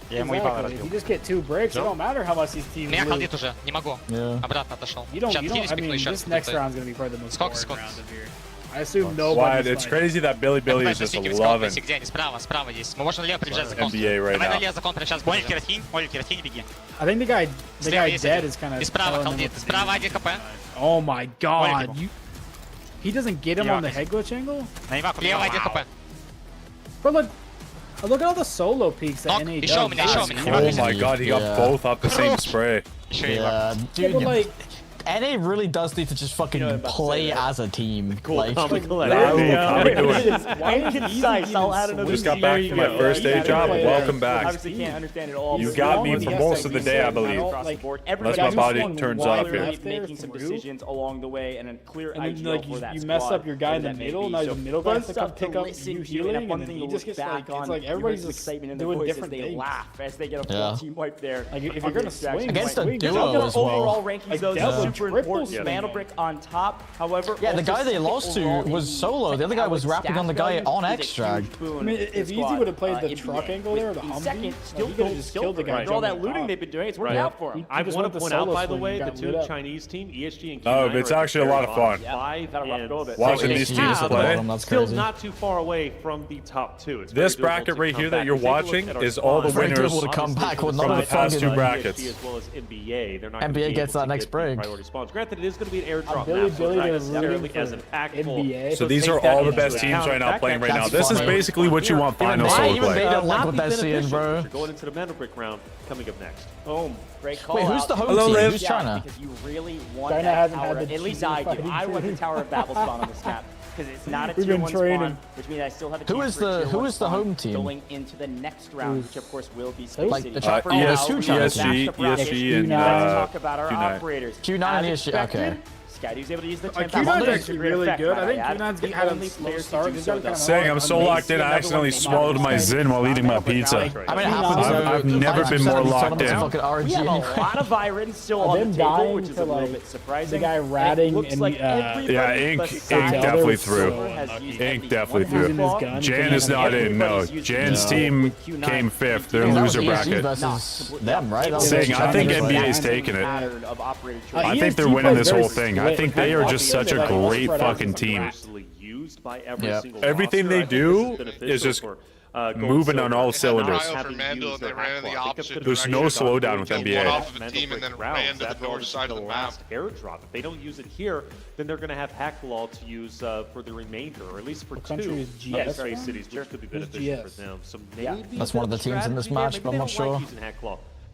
Я ему ебало If разбил. you just get 2 bricks, it don't matter how much these teams Меня lose. халдит уже, не могу. Обратно отошел. You don't, Сейчас I хились, mean, пикну еще. this next round's gonna be probably the most Сколько boring секунд? round of here. I assume Why? nobody's It's fighting. crazy that Billy is just loving Где они? Справа есть. Мы можем налево прибежать за контр. NBA right Давай now. налево за контр, сейчас Молик рахинь, беги. I think the guy Слева dead is kind of. И справа халдит. Справа 1 хп. Oh my god! He doesn't get him on the head glitch angle. Слева 1 хп. But look at all the solo peaks that NA does. Еще у меня. Oh my god, he got both off the same spray. Yeah, dude, NA really does need to just fucking play as a team. Like, just got back from my first day job. Welcome back. Obviously can't understand it all. You got me for most of the day, I believe. Unless my body turns off here. Making some decisions along the way and a clear idea for that you mess up your guy in the middle, now the middle guy has to come pick up you healing, and then he just gets like, it's like everybody's just doing different things. They laugh as they get a full team wipe there. Like if you're gonna swing against a duo as overall well. rankings, those super important. Mandelbrick on top, however. Yeah, the guy they lost to was solo. The other guy was rapping on the guy on extract. I mean, if Easy would have played the truck angle there, or the Humvee, still he could have just killed the guy. For all that looting they've been doing, it's working out for him. I want to point out, by the way, the two Chinese team, ESG and Q9. Oh, it's actually a lot of fun. Watching these teams play. Still not too far away from the top 2. This bracket right here that you're watching is all the winners come back with from the past 2 brackets. As well as NBA. They're not NBA gets that next break. Priority spawns. Granted, it is going to be an airdrop Billy map, so it's not necessarily for as impactful. NBA. So these are all the best teams right now playing right now. This is basically what you want finals to look They like. don't like what they're seeing, bro. Going into the Mandelbrick round coming up next. Boom. Great call. Wait, who's the home Hello, team? Liv. Who's China? Because you really want China that hasn't tower. had the At least cheese I do. fighting I want the too. Tower of Babel spawn on this map. Because it's not a We've tier been 1 training. spawn, which means I still have a Who chance is for a the- tier who 1 is the spawn home team? going into the next round, which of course will be Space Like City. the Chopper ESG and Let's talk about our Q9. operators. Q9 and ESG, okay. Skady able to use the Q9's actually really good. I think Q9's had a slow start. He's got kind of Saying I'm so locked in, I accidentally swallowed my Zin while eating my pizza. I mean, it happens. I've never been more locked in. We have a lot of Irons still on the table, which is a little bit surprising. The guy ratting and Yeah, Ink definitely threw. Ink definitely threw. Jan is not in. No, Jan's team came 5th. They're in loser bracket. Versus them, right? Saying I think NBA's taking it. I think they're winning this whole thing. I think they are just such a great fucking team. Everything they do is just moving on all cylinders. There's no slowdown with NBA. That's the last airdrop. If they don't use it here, then they're going to have Hacklaw to use for the remainder, or at least for 2 of the Space Cities, which could be beneficial for them. So maybe That's one of the teams in this match, but I'm not sure.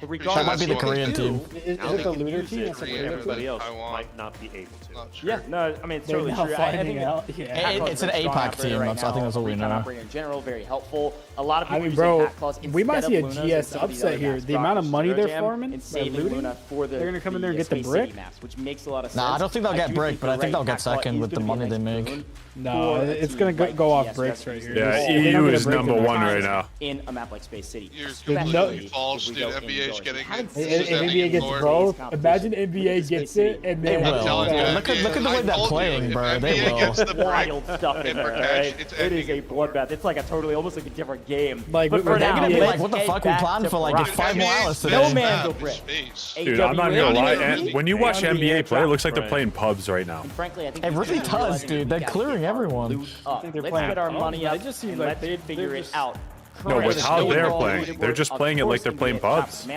But That might be the Korean team. Is it the looter team? That's a Korean team? Everybody else might not be able to. Yeah, no, I mean, it's totally now true. I finding think out. Yeah. It's an APAC team. I think that's all we know. Operator in general, very helpful. A lot of people I mean, using bro, Hackclaws we might instead see a of Lunas and GS some of these upset other here. maps. The amount of money Zero they're Jam farming and by saving looting, Luna for the they're gonna come in there and get the Space brick. City maps, which makes a lot of sense. Nah, I don't think they'll get brick, but I think they'll get second with the money they make. No, it's gonna go off bricks right here. Yeah, EU is #1 right now. In a map like Space City. You're completely false, dude. NBA NBA's getting it. If NBA gets both, imagine NBA gets it and they will. Look at the way they're playing, bro. They will. Gets the wild stuff in there, right? It is a bloodbath. It's like almost like a different game. Like, but for now, like, what the fuck we planned for like 5 more hours today. No Mandelbrick. Dude, I'm not gonna lie. When you watch NBA play, it looks like they're playing pubs right now. Frankly, I think it really does, dude. They're clearing everyone. Let's get our money up. It just seems like they figure it out. No, with how they're playing, they're just playing it like they're playing pubs.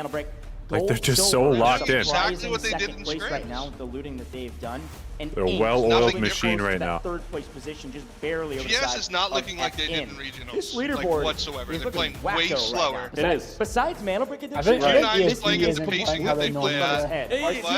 Like they're just so locked in. Exactly what they did in scrims. Right now, the looting that they've done. And they're a well-oiled machine right now. Third place position, just barely over GS is not looking like they did in regionals. This leaderboard whatsoever. They're playing way slower. It is. Besides Mandelbrick addiction, Q9 is playing at the pacing that they play at.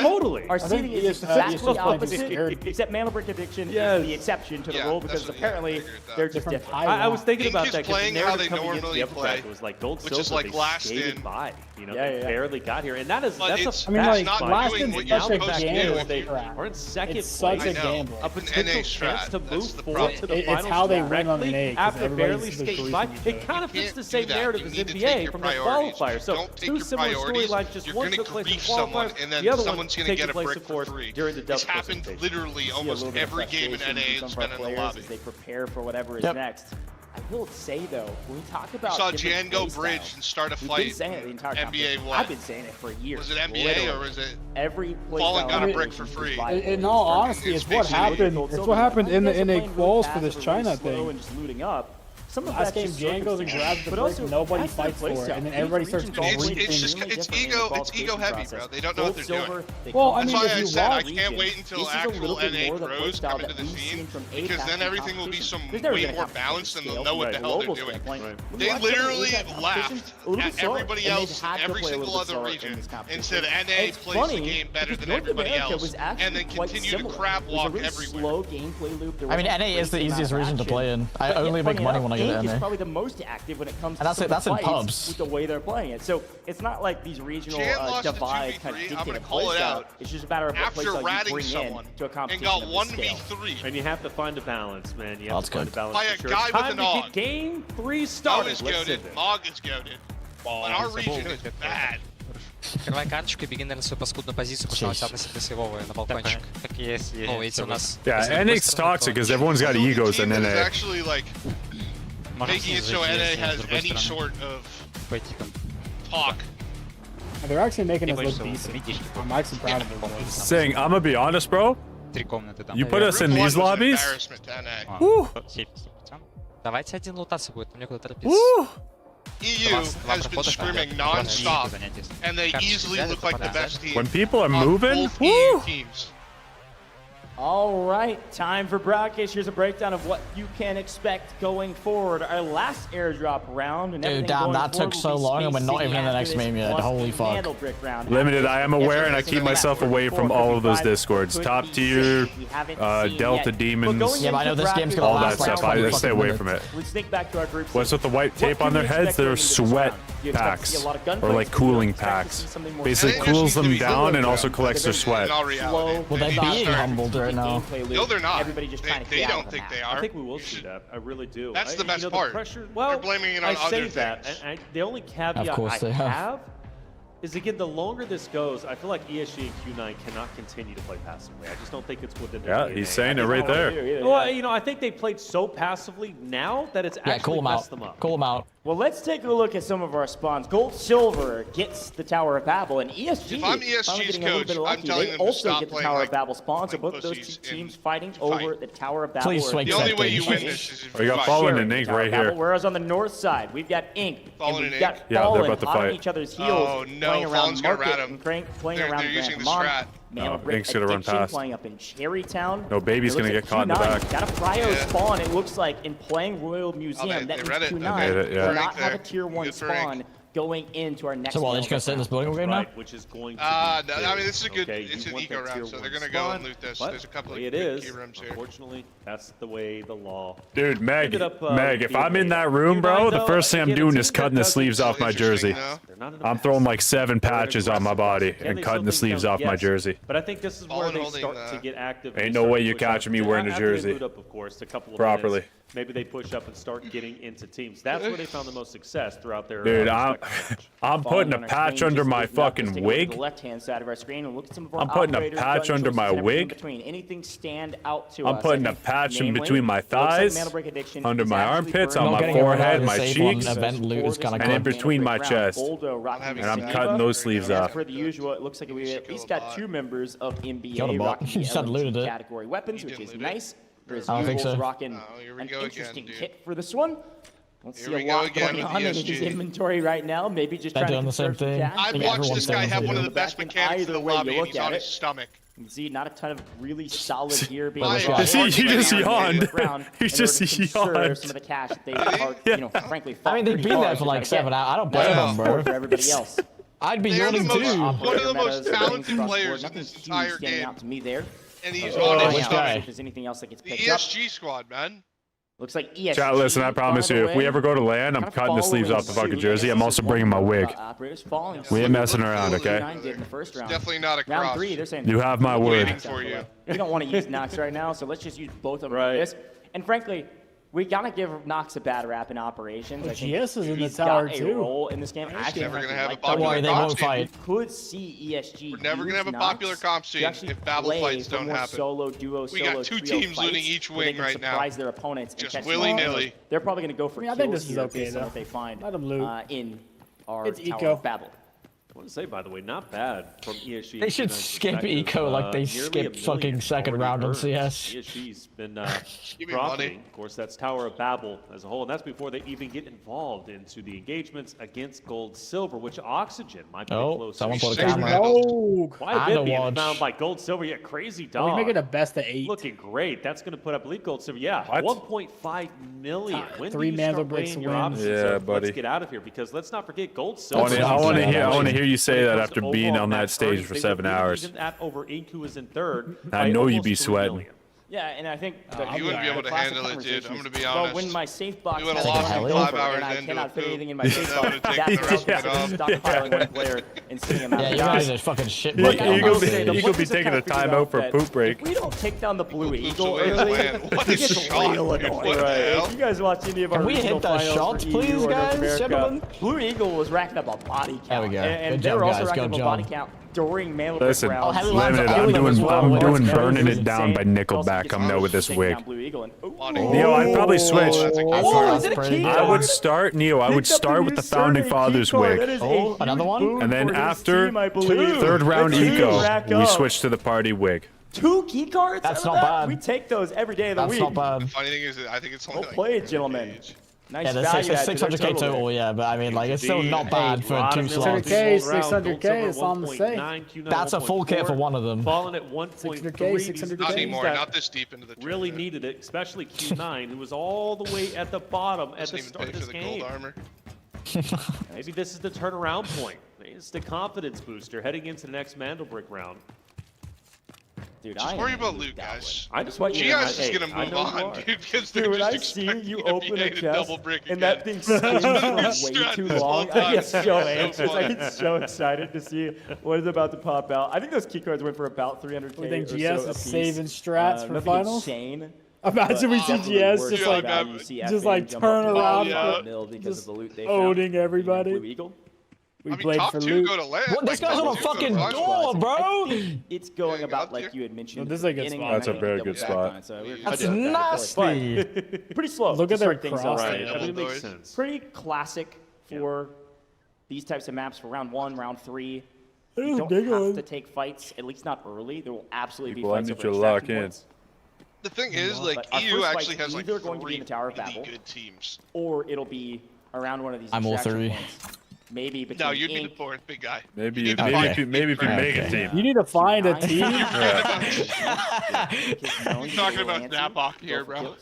Totally. Our seating is exactly opposite, except Mandelbrick addiction is the exception to the rule because apparently they're just different. I was thinking about that playing how they normally play. It was like gold, which is like last in. By, you know, they barely got here, and that's a. I mean, like last in what you're supposed to do. We're in second place. Such a gamble. A potential chance to move forward to the finals. It's how they win on NA. After barely skating by, it kind of fits the same narrative as NBA from the qualifier. So two similar storylines, just one took place in qualifiers, the other one taking place, of course, during the double. It's happened literally almost every game in NA has been in the lobby. They prepare for whatever is next. I will say though, when we talk about saw Jan go bridge and start a fight. Been saying it the entire NBA what? I've been saying it for years. Was it NBA or was it every Fallen got a brick for free? In all honesty, it's what happened. It's what happened in the NA quals for this China thing. And just looting up. Some of last game, Jan goes and grabs the brick, nobody fights for it, and then everybody starts going. It's ego heavy, bro. They don't know what they're doing. Well, I that's mean, why if I you said I watch, can't wait until actual NA pros come into the scene, because then everything will be way more balanced and they'll know what the hell they're doing. They literally laughed at everybody else in every single other region and said NA plays the game better than everybody else, and then continue to crab walk everywhere. I mean, NA is the easiest region to play in. I only make money when I get NA. Probably the most active when it comes to that's in pubs with the way they're playing it. So it's not like these regional divides kind of dictate a play style. It's just a matter of what play style you bring in to a competition and got 1v3. And you have to find a balance, man. You have to find a balance. By a guy with an AUG. Game 3 started. is goated. Mog is goated. But our region is bad. Открывай карточку и беги, наверное, свою паскудную позицию, потому что у тебя относительно сейвовая на балкончик. Так есть. Ну, видите, у нас... Yeah, NA's toxic because everyone's got egos in NA. It's actually like making it so NA has any sort of talk. They're actually making us look decent. I'm actually proud of them. Saying, I'm gonna be honest, bro. You put us in these lobbies. Woo. Давайте один лутаться будет, мне куда торопиться. EU has been scrimming non-stop, and they easily look like the best team. When people are moving, EU teams. All right, time for broadcast. Here's a breakdown of what you can expect going forward. Our last airdrop round. And dude, damn, that took so long and we're not even in the next game yet. Holy fuck. Limited, I am aware and I keep myself away from all of those discords. Top tier, Delta Demons, yeah, but I know this game's gonna all last that stuff. I stay away from it. Let's think back to our group. What's with the white tape on their heads? They're sweat packs or like cooling packs. Basically cools them down and also collects their sweat. Well, they're being humbled right now. No, they're not. Everybody just they don't think they are. I think we will see that. I really do. That's the best part. Well, they're blaming it on other things. And the only caveat I have is, again, the longer this goes, I feel like ESG and Q9 cannot continue to play passively. I just don't think it's within their DNA. He's saying it right there. Well, you know, I think they played so passively now that it's actually messed them up. Call them out. Well, let's take a look at some of our spawns. Gold Silver gets the Tower of Babel, and ESG. If I'm ESG's coach, I'm telling them to stop playing Tower of Babel spawn. So both of those two teams fighting over the Tower of Babel. The only way you win this is if you got Fallen and Ink right here. Whereas on the north side, we've got Ink. Fallen and we've got yeah, Fallen they're about to fight. on each other's heels. Oh no, Fallen's gonna rat him. They're using the strat. Ink's gonna run past. Playing up in Cherrytown. No, Baby's gonna get caught in the back. Got a Cryo spawn, it looks like, in playing Royal Museum. That means Q9 will not have a tier 1 spawn going into our next. So what, they're just gonna sit in this building game now? Which is going to I mean, this is a good, it's an eco round, so they're gonna go and loot this. There's a couple of key rooms here. Unfortunately, that's the way the law. Dude, Meg, if I'm in that room, bro, the first thing I'm doing is cutting the sleeves off my jersey. I'm throwing like 7 patches on my body and cutting the sleeves off my jersey. But I think this is where they start to get active. Ain't no way you're catching me wearing a jersey properly. maybe they push up and start getting into teams. That's where they found the most success throughout their. Dude, I'm putting a patch under my fucking wig. Left-hand side of our screen and look at some of our I'm putting a patch under my wig. Anything stand out to I'm putting a patch in between my thighs, under my armpits, on my forehead, my cheeks, and in between my chest. And I'm cutting those sleeves off. For the usual, it looks like we at least got 2 members of NBA rocking the category weapons, which is nice. I don't think so. Rocking an interesting kit for this one. Let's see a lot going on in his inventory right now. Maybe just trying to conserve some cash. I've watched this guy have one of the best mechanics in the lobby, and he's on his stomach. You can see not a ton of really solid gear being he just yawned. He just yawned. Some of the cash that they are, you know, frankly, I mean, they've been there for like 7 hours. I don't blame them, bro. For everybody else. I'd be yawning too. One of the most talented players in this entire game. Out to me there. And he's on his stomach. If there's anything else that gets the picked up. ESG squad, man. Looks like ESG. Chat, listen, I promise you, if we ever go to LAN, I'm cutting the sleeves off the fucking jersey. I'm also bringing my wig. We ain't messing around, okay? Definitely not a cross. Round 3, they're saying you have my word. We don't want to use Nox right now, so let's just use both of them for this. And frankly, we gotta give Nox a bad rap in operations. I think GS is in the tower too. Role in this game. Actually, never gonna have a Don't worry, popular they won't fight. We could see ESG. We're never gonna have a popular comp scene if battle fights don't happen. Solo, duo, we got 2 teams looting each wing right now. Surprise their opponents. Just willy-nilly. They're probably gonna go for kills. I think this is okay based on what they find Let them loot. In our it's tower eco. battle. I want to say, by the way, not bad from ESG. They should skip eco like they skipped fucking second round on CS. ESG's been profiting. Of course, that's Tower of Babel as a whole, and that's before they even get involved into the engagements against Gold Silver, which Oxygen might be close. Someone put a camera. No, quite a bit being found by Gold Silver. Yeah, crazy dog. We make it a best of 8. Looking great. That's going to put up Elite Gold Silver. Yeah, 1.5 million. When 3 Mandelbricks wins. Yeah, buddy. Let's get out of here because let's not forget Gold Silver. I want to hear you say that after being on that stage for 7 hours. Even at over Inku is in third. I know you'd be sweating. Yeah, and I think you wouldn't be able to handle it, dude. I'm gonna be honest. Well, when my safe box has a 5 hours and I cannot fit anything in my safe box, that's stockpiling one player and sitting him out. Yeah, you guys are fucking shit. You could be taking a timeout for a poop break. If we don't take down the Blue Eagle early, what is real annoying. If you guys watch any of our Can we hit the shots, please, guys, gentlemen? Blue Eagle was racking up a body count. There we go. And they were also racking up a body count during Mandelbrick Listen, rounds. Limited, I'm doing Burning It Down by Nickelback coming out with this wig. Neo, I'd probably switch. I would start, Neo, I would start with the Founding Fathers wig. Another one? And then after 3rd round eco, we switch to the party wig. 2 key cards? That's not bad. We take those every day of the week. That's not bad. Funny thing is, I think it's only well played, gentlemen. Nice yeah, value. There's 600k total, yeah, but I mean, like, it's still not bad for 2 slots. 600k, 600k, it's on the same. That's a full kit for one of them. Falling at 1.3. 600k. Not anymore, not this deep into the tournament. Really needed it, especially Q9, who was all the way at the bottom at the start of this game. Gold armor. Maybe this is the turnaround point. It's the confidence booster heading into the next Mandelbrick round. Dude, just worry about loot, guys. I just want you GS is gonna move on, dude, because they're just expecting you open a chest and that thing spins for way too long. I get so anxious. I get so excited to see what is about to pop out. I think those key cards went for about 300k. We think GS is saving strats for finals. Insane. Imagine we see GS just like turn around, just owning everybody. We played for loot. What? This guy's on a fucking door, bro! It's going about like you had mentioned. This is a good spot. That's a very good spot. That's nasty. Pretty slow. Look at their things cross. That makes sense. Pretty classic for these types of maps for round 1, round 3. You don't have to take fights, at least not early. There will absolutely be fights over extraction points. The thing is, like, EU actually has like 3 going to be in the Tower of Babel, good teams. Or it'll be around one of these I'm all 3. Points. Maybe between no, you'd be the 4th, big guy. Maybe if you make a team. You need to find a team. We're talking about Snapbach here, bro.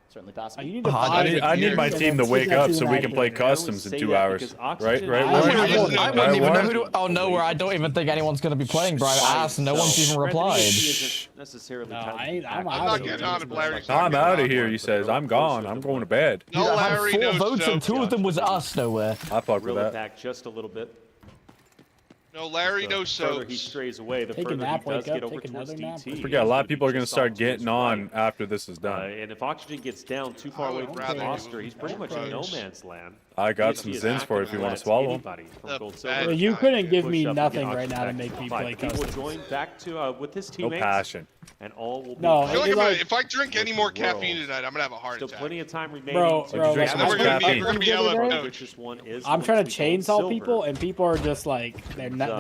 Certainly possible. I need my team to wake up so we can play customs in 2 hours. Right? I wouldn't even know who to... Oh, no, I don't even think anyone's going to be playing, bro. I asked, no one's even replied. I'm out of here, he says. I'm gone. I'm going to bed. No, Larry, I had 4 votes and 2 of them was us nowhere. I fuck with that. Back just a little bit. No Larry, no Further soaps. he strays away, the Take a further nap, he does wake up, get over take towards another nap. DT. I forget, a lot of people are going to Just start off to his getting on right. after this is done. And if Oxygen gets down too far away from the roster, he's pretty much in no man's land. I got some zins for it if you want to swallow them. You couldn't give me nothing right now to make me play He will custom. join back to with his teammates. No passion. And all will be No, I feel like if I drink any more caffeine tonight, I'm gonna have a heart Still attack. plenty of time remaining. Bro, drink so much we're gonna be LF coach. I'm trying to chainsaw people, and people are just like they're not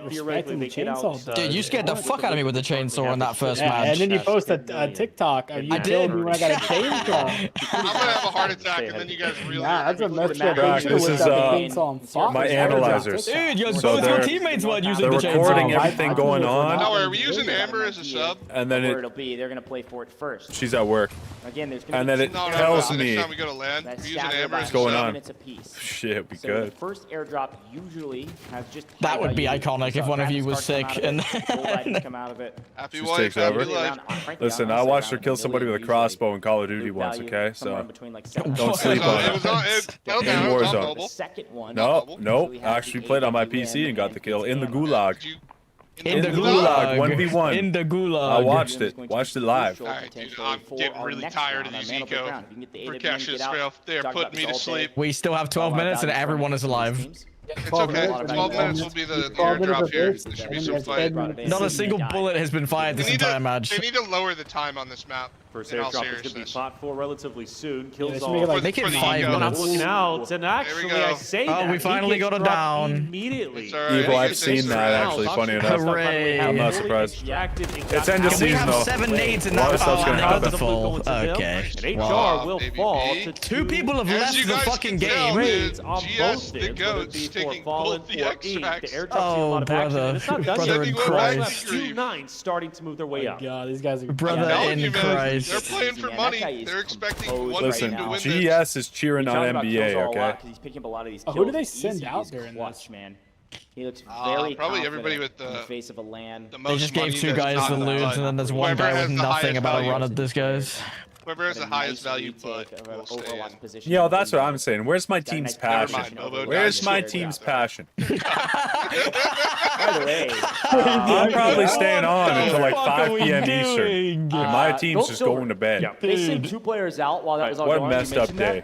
respecting the chainsaw. Dude, you scared the fuck out of me with the chainsaw in that first match. And then you post a TikTok of you killing me when I got a chainsaw. I'm gonna have a heart attack, and then you guys really. Yeah, that's a messed up. This is my analyzers. Dude, your So both your teammates weren't using the chainsaw. They're recording everything going on. No, are we using Amber as a sub? And then it'll be they're gonna play for it first. she's at work. Again, there's gonna And be then it No, tells next me time we go to land, we're using Amber as what's a going sub. on. minutes apiece. Shit, we So good. the first airdrop usually has just That would be iconic if one of you was sick and come out of it. Happy Just wife, takes happy over. life. Listen, I watched her kill somebody with a crossbow in Call of Duty once, okay? So don't sleep on It was it. on, In it was on Warzone. mobile. Second one. No, I actually played on my PC and got the kill in the gulag. In the gulag, gulag. 1v1. In the gulag. I watched it live. Alright, dude, I'm getting really tired of these eco precautions. They're putting me to sleep. We still have 12 minutes and everyone is alive. It's okay. 12 minutes will be the airdrop here. There should be some fight. Not a single bullet has been fired this entire match. They need to lower the time on this map. First in all airdrop is going to be seriousness. fought for relatively soon. Kills Yeah, all. Make it For the 5 ego. I'm minutes. looking out, and actually, go. I say Oh, that. we he finally gets got it dropped down. Immediately. It's alright. Evo, I've It's seen that alright. actually, funny enough. Hooray. I'm not surprised. It's end of Can we season have though. 7 nades in A lot that? of stuff's gonna Oh, happen. the full. Okay. And Wow. HR will baby fall B. to Two people have As left you the guys fucking can tell, game. trades on GS both the ends, whether goats it be for taking Fallen both the or extracts. Ink. The airdrop's Oh, seeing a lot of action, brother. and it's not done Brother yet. in Christ. Christ. 2-9 starting to move their way up. God, these guys are Brother telling in you, man, They're Christ. playing for money. They're expecting one Listen, team to win this. GS is cheering on NBA, okay? He's picking up a lot of these Oh, kills. who do they Easy send out is during clutch, this? man. He looks Probably very confident everybody with in the face of a land. the They most just money gave 2 that's guys not the the loot, HUD. and then there's one Whoever guy has with the nothing highest about a value. run at this guy's. Whoever has the highest value, but will stay in. Yo, that's what I'm saying. Where's my team's passion? Bobo. Where's my Gotcha. team's passion? By the way, I'm probably staying on until like What the fuck 5 are we p.m. doing? Eastern. And my team's just going to bed. they sent 2 players out while that was all What a going on. You messed up mentioned that? day.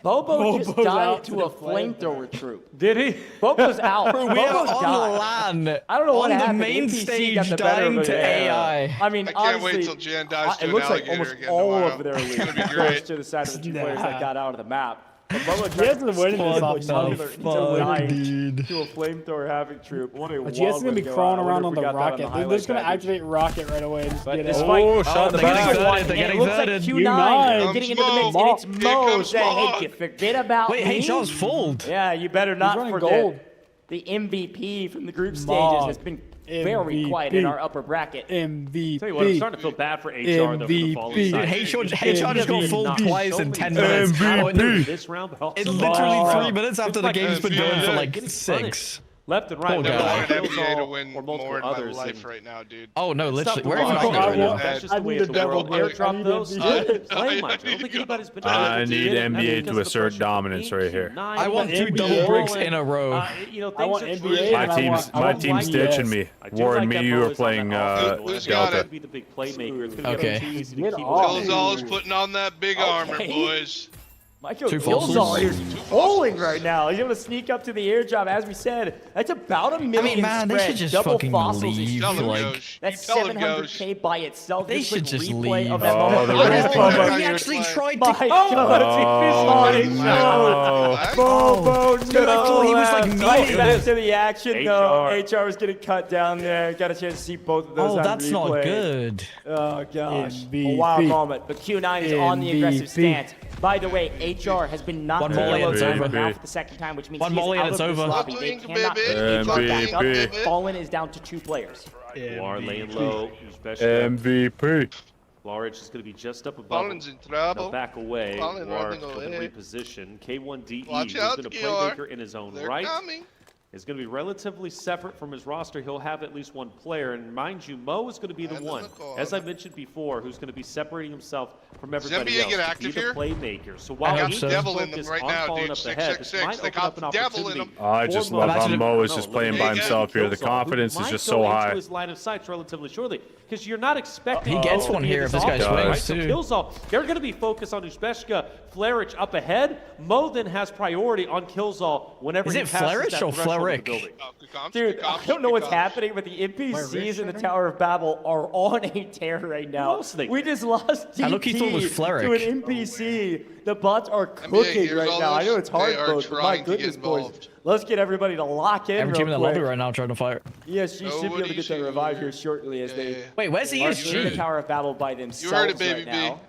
Bobo just Bobo's died out to to a the flamethrower troop. Did he? Bobo's out. Bro, we Bobo are on died. the LAN. I don't know what on happened. the main NPC stage got the better dying of to it. AI. I mean, I can't honestly, wait till Jan dies to it an looks like alligator almost again all tomorrow. of their It's elite gonna be goes great. to the side of the 2 players Nah. that got out of the map. But Bobo He has to win this off What the fuck, dude? to a flamethrower havoc troop. What a But GS is gonna be crawling around on the rocket. They're just gonna activate rocket right away and just get this it. fight, Oh, shot in the they're back. getting excited. They're getting it looks like excited. Q9 getting into the mix, and it's Here Mo comes saying, Mo. "Hey, you forget about Wait, me." HR's fooled. Yeah, you better not running forget. gold. The MVP from the group stages Mog. has been very quiet in our upper bracket. MVP. Tell you what, I'm starting to feel bad for HR though. For the fallen MVP. side. HR just got full MVP. twice in 10 So many minutes. times Oh, no. this round, but also In literally Oh. 3 minutes after the game's been going for like 6. left and right. Poor Never guy. wanted I wanted kills NBA to all- win or multiple more in my others, life and right now, dude. Oh no, literally. We're Stop even the not ball. good right now. That's just I the way need of a the double world. break. I Airdrop need those. a Play I much. I need don't to think get anybody's been I able to need do it, and NBA that's to because of the assert pressure. dominance right here. I want 2 NBA. double bricks in a row. I want NBA. My and I team's want team's YES. ditching me. Warren, me, you were playing Who's got Delta. it? Be the big playmaker. It's gonna Okay. be too easy to Get keep off. up. Kilzall's putting on that big armor, Okay. boys. Michael 2 Kilzall falses. is rolling right now. He's able to sneak up to the airdrop. As we said, that's about $1 million man, they spread. should just Double fucking fossils. leave. Tell him, Like, Ghosh. That's You tell him, 700K by itself. They Just should quick just replay leave. of that Oh, moment. the Look at rest this of Bobo. them. He actually tried My to. God, Oh, he fist no. Bobo, Dude, I thought he was like right meaning back this. to the action though. HR was getting cut down there. Got a chance to see both of those Oh, on that's not replay. good. Oh gosh, MVP. a wild moment. But Q9 is on the aggressive MVP. stance. By the way, HR has been knocked One to more and yellow it's zone over. now for the second time, which means One he's more and out it's of this over. lobby. They MVP. cannot get HR back up. MVP. Fallen is down to 2 players. War laying low. MVP. Large is going to be just up above. Fallen's in trouble. They'll back away. Fallen War running looking to away. reposition. K1DE Watch has out, been a Georg. playmaker in his own They're right. coming. is going to be relatively separate from his roster. He'll have at least one player. And mind you, Mo is going to be the one, as I mentioned before, who's going to be separating himself from everybody else. Does NBA get active here? Playmaker. So while he's devil in them right now, dude. 666. They got the devil in them. I just love how Mo is just playing by himself here. The confidence is just so high. His line of sight relatively shortly, because you're not expecting. He gets one here if this guy swings too. Killzall, they're going to be focused on Uzbeshka. Flarich up ahead. Mo then has priority on Killzall whenever is he it passes Flarich or Flaric? Dude, I don't know what's happening, but the NPCs in the Tower of Babel are on a tear right now. We just lost DP to an NPC. The bots are cooking right now. I know it's hard mode, but my goodness, boys. Let's get everybody to lock in. Every team in the lobby right now trying to fire. ESG should be able to get that revive here shortly as they. Wait, where's ESG? In the Tower of Babel by themselves. You heard it, baby right now.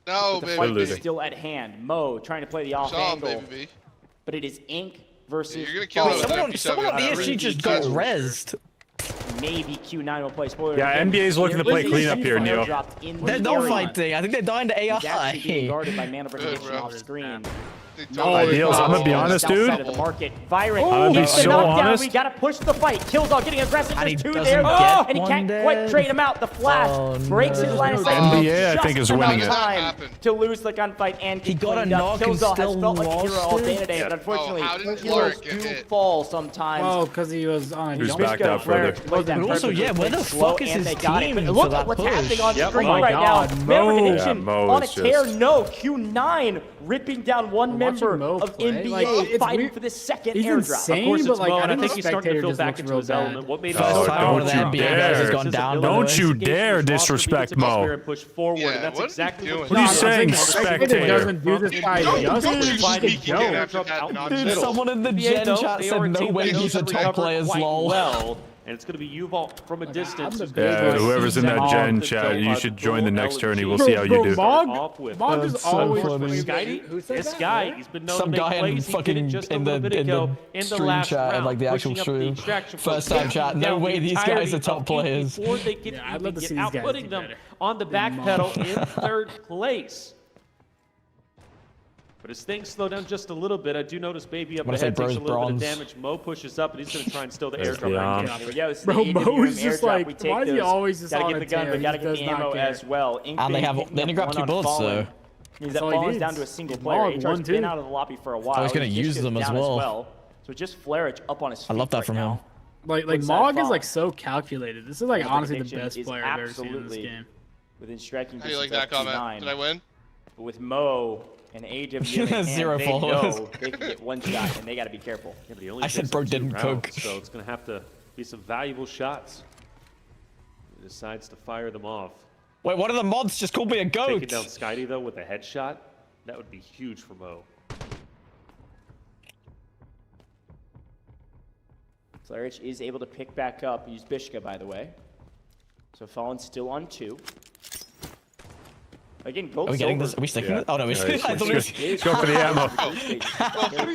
No, the baby fight is still at hand. Mo trying to play the off angle, but it is Ink versus. You're gonna kill someone on ESG just got rezzed. Maybe Q9 will play spoiler. Yeah, NBA's looking to play cleanup here, Neil. They're no fighting. I think they're dying to AI. He's actually being guarded by Mandelbrick off screen. Niels, I'm gonna be honest, dude. I'm gonna be so honest. We gotta push the fight. Killzall getting aggressive. There's two there. And he can't quite trade him out. The flash breaks his line of sight. NBA, I think, is winning it. Time to lose the gunfight and he got a knock and Killzall has still felt like a hero all day lost today, it. but unfortunately, Flaric heroes do fall sometimes. Oh, because he was on a Who's backed out further? But also, yeah, where the fuck is his team Look for that at what's push? happening on screen Oh my right now. God, Member Mo on a is tear. just- No, Q9 ripping down one member Mo of play, NBA like, it's fighting weird. for the second He's airdrop. insane, Of course, but it's like Mo, I and I think think he's starting to feel back into his element. What made him First so time powerful one of the to NBA him guys has is gone his down. ability Don't to you engage dare his roster, disrespect beat his Mo. atmosphere and push forward, Yeah, and that's what exactly are you what doing? What are you Killzall saying, is. spectator? Doesn't do this guy justice. Don't you speak again after that Dude, nonsense. someone in the Yeah, Gen no, chat they said are a no team way that he's a knows to top recover players, quite lol. well. And it's going to be U-Vault from a distance. Yeah, whoever's in that Gen chat, you should join the next tourney. We'll see how you do. Mog is That's so always funny. Skydie, this guy, he's been known Some to make guy in plays. He did fucking it just a in little the bit ago in the stream last chat, round, like the actual pushing up the stream. extraction First point, time chat. No down way the these guys entirety are top of players. Before they get I'd love to see these guys outputting do them better. on the back pedal in third place. But as things slow down just a little bit, I do notice Baby up When I say ahead takes a bros, little bit of bronze. damage. Mo pushes up, and he's going to try and steal the There's airdrop. Leon. Right Yeah, it's Bro, the Mo AWM is just airdrop. like, We take why is he those. always just Gotta on get a the gun, tear? but He gotta get does the not ammo care. as well. And they only grab two bullets though. Means That's that all he falls needs. down to a single Mog player. HR's won, been too. out of the lobby for a while. he's gonna His use dish them is as down well. So just Flarich up on his feet I love that right from now. him. Like Puts that Mog is fall. like so calculated. This is like honestly the Addiction best is player I've ever seen in this absolutely game. within striking How do you like distance that of comment? Q9. Did I win? But with Mo and AWM in hand, Zero they followers. know they can get one shot, and they got to be careful. Yeah, but he only I said takes bro up 2 didn't rounds, cook. So it's going to have to be some valuable shots. He decides to fire them off. Wait, one of the mods just called me a Taking goat. down Skydie, though, with a headshot, that would be huge for Mo. Flarich is able to pick back up. Use Bishka, by the way. So Fallen's still on 2. Again, gold, Are we getting silver. this? Are we sticking it? Oh no, we Yeah, I thought we let's were- go for the ammo. Go for the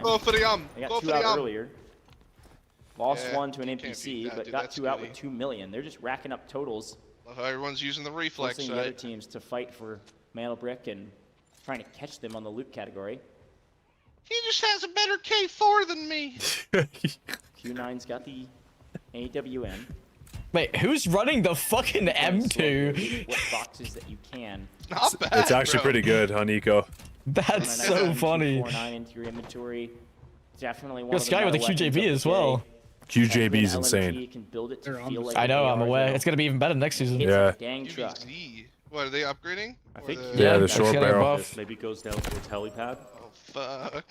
Go for the They got Go 2 for out the earlier. Lost Yeah, 1 to an can't beat NPC, that, but dude. got That's 2 out greedy. with 2 million. They're just racking up totals, Love how everyone's using the reflex forcing the other side. teams to fight for Mandelbrick and trying to catch them on the loot category. He just has a better K4 than me. Q9's got the AWM. Wait, who's running the fucking M2? What boxes that you can. Not bad, It's actually bro. pretty good, Honeyco. That's so funny. 49 into your inventory. Definitely one Yo, of the Sky with a better weapons QJB of as the well. day. QJB's LMG insane. can build it to They're on feel the like I know, they I'm are, aware. though. It's gonna be even better next season. It's Yeah. a dang truck. QBZ. What, are they upgrading? I think Or Yeah, the it's short getting barrel. buff. maybe goes down towards helipad. Oh, fuck.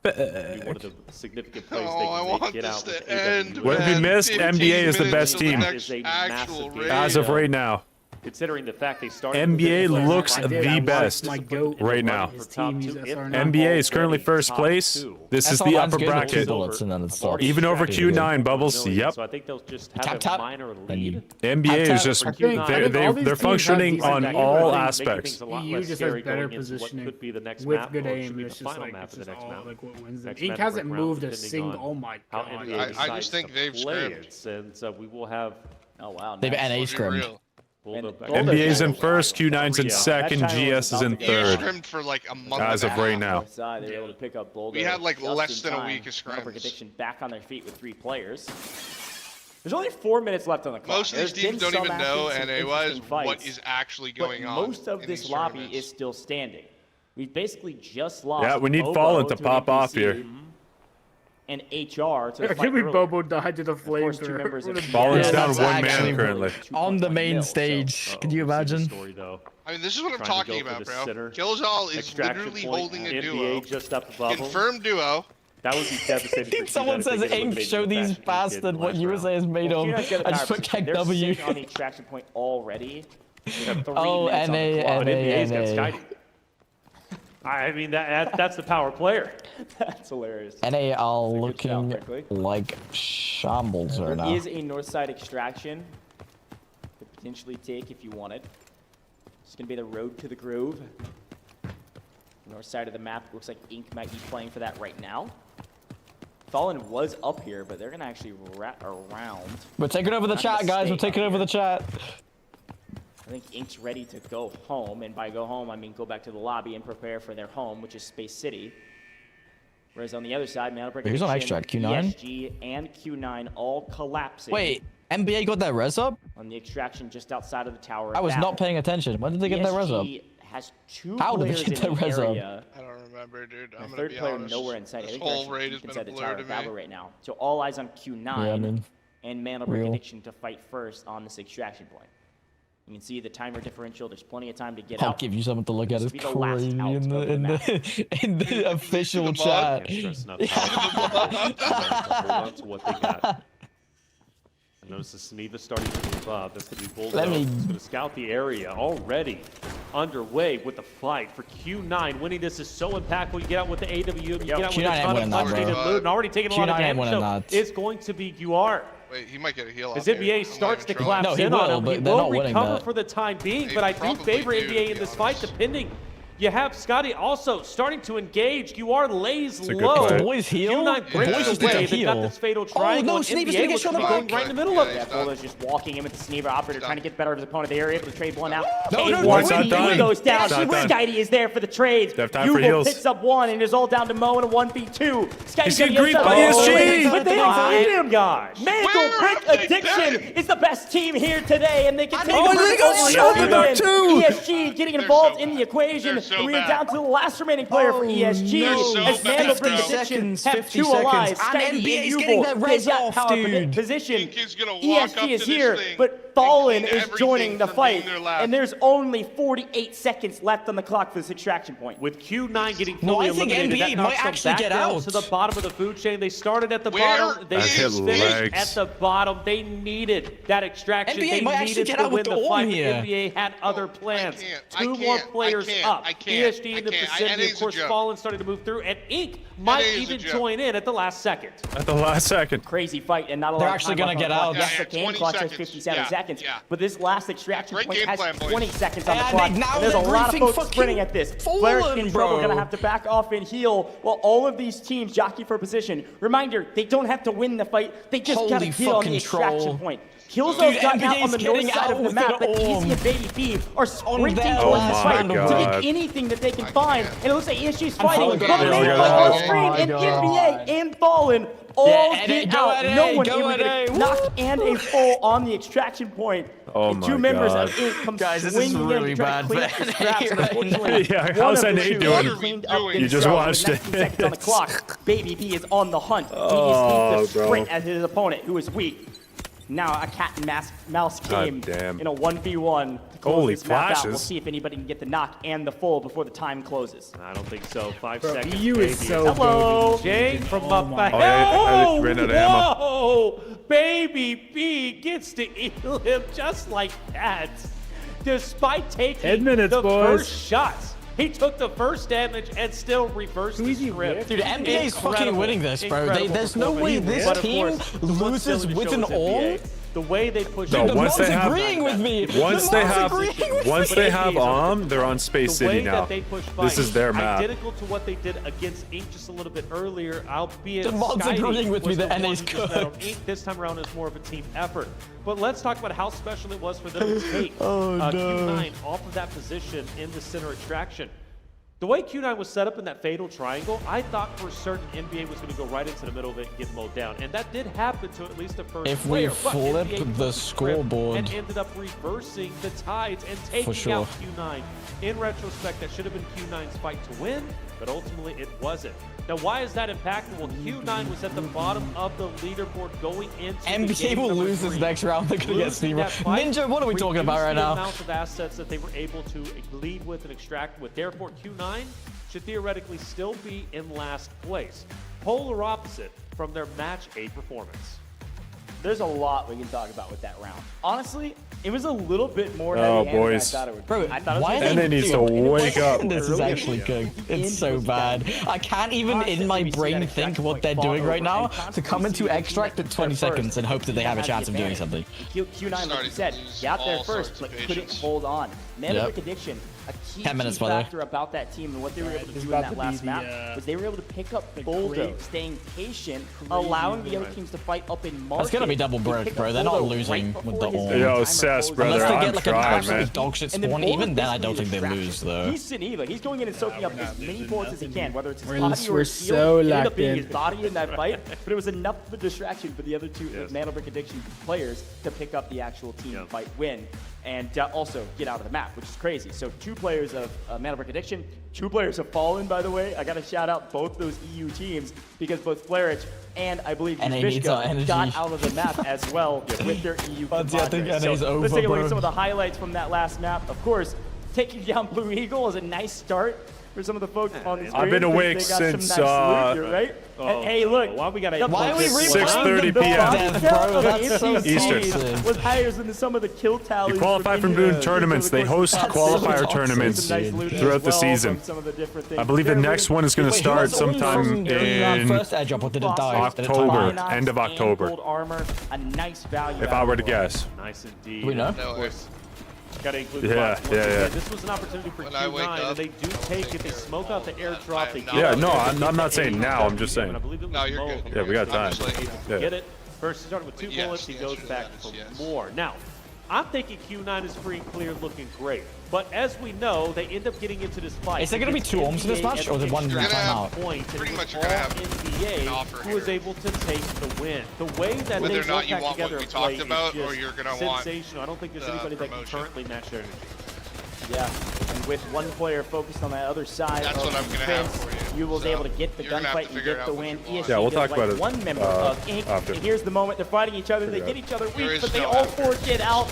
Maybe one of the significant plays Oh, they I can want make get this out with to end, AWM. What have we man. missed? 15 NBA is the minutes best till the team. next Is a actual massive raid. As of right now. Considering the fact they started NBA with looks the the best My goat. right now. His team uses SR9. NBA is currently first place. This is the upper bracket. Bullets and then it's soft. Even over Q9, Bubbles. Yep. So I think they'll just Tap, have tap. a minor Then you- lead. NBA is tap. just I think all these they're teams functioning have on decent all gameplay. aspects. EU just has better positioning Could be the next with map, good or aim. should be It's the just final like map it's of the just next all map. like what wins them. Next Ink map hasn't break round, moved a depending single. on Oh my how god. NBA I decides just think to they've play scrimmed. it, and so we will have Oh wow. They've nice. NA Let's be scrimmed. real. NBA's in first, Q9's in second, GS is in third. Scrimmed for like a month as of right now. They were able to pick up Boulder. We had like just less in than a time. week of scrims. Addiction back on their feet with 3 players. There's only 4 minutes left on the clock. Most of these teams don't even know NA-wise what is actually going on. Most of this lobby is still standing. We basically just lost. Yeah, we need Bobo Fallen to pop off here. And HR to the fight Can't be early. Bobo died to the flames. Fallen's down 1 man currently. On the main stage. Can you imagine? I mean, this is what I'm talking about, bro. Killzall is literally holding a duo. Just up above Confirmed duo. That would be devastating. Someone says Ink, show these bastards what USA is made of. I just put Keg W. They're on the extraction point already. Oh, NA. I mean, that's the power player. That's hilarious. NA are looking like shambles right now. There is a north side extraction to potentially take if you wanted. It's going to be the road to the Grove. North side of the map looks like Ink might be playing for that right now. Fallen was up here, but they're going to actually wrap around. We're taking over the chat, guys. We're taking over the chat. I think Ink's ready to go home, and by go home, I mean go back to the lobby and prepare for their home, which is Space City. Whereas on the other side, Mandelbrick, who's on extract? Q9? ESG and Q9 all collapsing. Wait, NBA got their res up? On the extraction just outside of the tower. I was not paying attention. When did they get their res up? Has 2 How did they players get their in the res up? area. I don't remember, dude. I'm The gonna third be player honest. nowhere in sight. I This think whole they're raid has inside been the a tower blur of to Battle me. right now. So all eyes on Q9 Yeah, I mean, and Mandalbrick real. Addiction to fight first on this extraction point. You can see the timer differential. There's plenty of time to get I'll out. give you something to look at. It's Be the last crazy out in of the map. the official chat. Hold on to what they got. I notice the Sneva starting to move up. That's going to be Bulldozer. He's going to scout the area already. Underway with the fight for Q9. Winning this is so impactful. You get out with the AW, you get out with a ton of much needed loot, and already taking a lot of damage. So it's going to be UR. Wait, he might get a heal As off NBA here. starts to I'm not even collapse No, in he on will, him, but he they're will not winning recover that. for the time being, They but I do probably favor do, NBA to in be this fight, honest. depending. You have Scotty also starting to engage. UR lays It's a good low. play. The boys heal? Q9 The breaks boys just away. need to They've got heal. this fatal Oh, triangle. no, and Sneever's NBA gonna get looks shot to be up. going right in the middle of Yeah, it. he's done. Bulldo's just walking in with the Sneaver operator, trying to get better of his opponent. They are able to trade one out. No, no, no, it's not He done. goes down. It's not done. Skitey is there for the trades. They have time for Yuval heals. picks up one, and it's all down to Mo and a 1v2. Skitey's He's gonna getting get griefed some- by ESG. But they Oh, need him. gosh. Mandelbrick Addiction is the best team here today, and they continue Oh, to and they got move shot on in there in. too. ESG getting involved so in the bad. equation. They're so We are bad. down to the last remaining player for ESG. They're so As bad, Mandelbrick bro. Addiction 50 have seconds, 2 alive. 50 seconds. And Skitey NBA is and getting Yuval. their They've res got off, power dude. position. Ink is gonna walk ESG up is to this here, thing but and Fallen clean is everything joining the from fight, being their last. and there's only 48 seconds left on the clock for this extraction point. With Q9 getting No, fully I think eliminated, NBA that might knocks them actually back get down out. to the bottom of the food chain. They started at the Where bottom. They is finished legs. at the bottom. They needed that extraction. NBA they might actually needed get to out win with the the fight. arm here. NBA had other plans. I Two more can't, players I can't, up. I can't, ESG in I the can't. vicinity. NA's Of a course, joke. Fallen started to move through, and Ink might NA's a even joke. join in at the last second. At the last second. Crazy fight, and not a They're lot of actually time gonna left on get the clock. out. Yes, Yeah, the game 20 clock has seconds. 57 Yeah, seconds, yeah. but this last extraction Great point game has plan, boys. 20 seconds on the And clock. now And there's a they're lot of griefing folks fucking sprinting at this. Fallen, Players in trouble, bro. gonna have to back off and heal, while all of these teams jockey for position. Reminder, they don't have to win the fight, they just gotta Holy get on the fucking extraction troll. point. Killzone's Dude, gotten out NBA on the is north getting side out of the with map, an but Easy arm. and Baby B are sprinting that towards last this fight man. to Oh my get God. anything that they can find. And it looks like ESG's fighting. Fallen But got it. main Oh fight my on screen, and God. NBA and Fallen all Yeah, get go out. NA, No one go able to get NA. a knock and a full on the extraction point. Oh And my two members God. of Ink come Guys, this is swinging really in to try bad to clean up for the scraps. NA And right unfortunately, Yeah, one how's of the NA two doing? is cleaned up You just themselves. watched With 19 it. seconds on the clock. Baby B is on the hunt. He Oh, needs to bro. sprint at his opponent, who is weak. Now a cat and mouse game God damn. in a 1v1 to close Holy this map out. We'll flashes. see if anybody can get the knock and the full before the time closes. I don't think so. 5 Bro, seconds. EU is maybe. so Hello. Jay from up my ahead. I ran out of ammo. Whoa! Baby B gets to heal him just like that. Despite 10 taking minutes, the boys. first shots. He took the first damage and still reversed the script. Dude, NBA is fucking Incredible. winning this, bro. Incredible there's no way performance. this But of team course, the one loses still with to an show is arm. NBA. The way they push. No, once they have, agreeing with me. Once they have they're on Space City now. This is their map. Identical to what they did against Ink just a little bit earlier, albeit The mod's agreeing with me that NA's good. This time around is more of a team effort. But let's talk about how special it was for them to take Q9 off of that position in the center extraction. The way Q9 was set up in that fatal triangle, I thought for certain NBA was going to go right into the middle of it and get mowed down. And that did happen to at least the first If we player. flip the scoreboard. And ended up reversing the tides and taking out Q9. In retrospect, that should have been Q9's fight to win, but ultimately it wasn't. Now, why is that impactful? Well, Q9 was at the bottom of the leaderboard going into NBA will lose this next round. They're going to get steamrolled. Ninja, what are we talking about right now? The amount of assets that they were able to lead with and extract with. Therefore, Q9 should theoretically still be in last place. Polar opposite from their match A performance. There's a lot we can talk about with that round. Honestly, it was a little bit more heavy than I thought it would be. Bro, and they need to wake up. This is actually good. It's so bad. I can't even in my brain think what they're doing right now to come into extract at 20 seconds and hope that they have a chance of doing something. Q9, like you said, got there first, but couldn't hold on. Mandelbrick addiction, a key factor about that team and what they were able to do in that last map was they were able to pick up Boldo, staying patient, allowing the other teams to fight up in market. That's gonna be double brick, bro. They're not losing with the all. Yo, Cess, brother, unless they get I'm like trying, an absolutely man. dog shit spawn, even then I don't think they lose though. He's Geneva. He's going in and soaking up as many bullets as he can, whether it's his body or We're his so shield. It ended up locked being in. his body in that fight, but it was enough of a distraction for the other two Mandelbrick addiction players to pick up the actual team fight win and also get out of the map, which is crazy. So 2 players of Mandelbrick addiction, 2 players have fallen, by the way. I got to shout out both those EU teams because both Flarich and I believe Vishka got out of the map as well with their EU I think NA's over, let's take a look bro. at some of the highlights from that last map. Of course, taking down Blue Eagle is a nice start for some of the folks on the screen. I've been awake since right? Hey, look. Why we gotta? Why are we 6:30 p.m. Eastern was higher than some of the kill tallies. You qualify from doing tournaments. They host qualifier tournaments throughout the season. I believe the next one is going to start sometime in October, end of October. If I were to guess. Nice indeed. Do we know? Gotta include This was an opportunity for Q9, and they do take it. They smoke out the airdrop. They No, I'm not saying now. I'm just saying. No, you're good. Yeah, we got time. Get it. First, he started with 2 bullets. He goes back for more. Now, I'm thinking Q9 is free and clear, looking great. But as we know, they end up getting into this fight. Is there going to be 2 ohms in this match, or is it one timeout? Pretty much you're going to have NBA an offer who was able to take the win. The way that whether they or not you back want together what we and play talked about, is or just you're going to want sensational. I don't think there's anybody that can currently match their energy. Yeah, and with one player focused on that other side That's what I'm gonna have for you. was able to get the gunfight and get the win. Yeah, we'll talk about it one member of Ink, after. and here's the moment. They're fighting each other. They get each other weak, but they all 4 get out.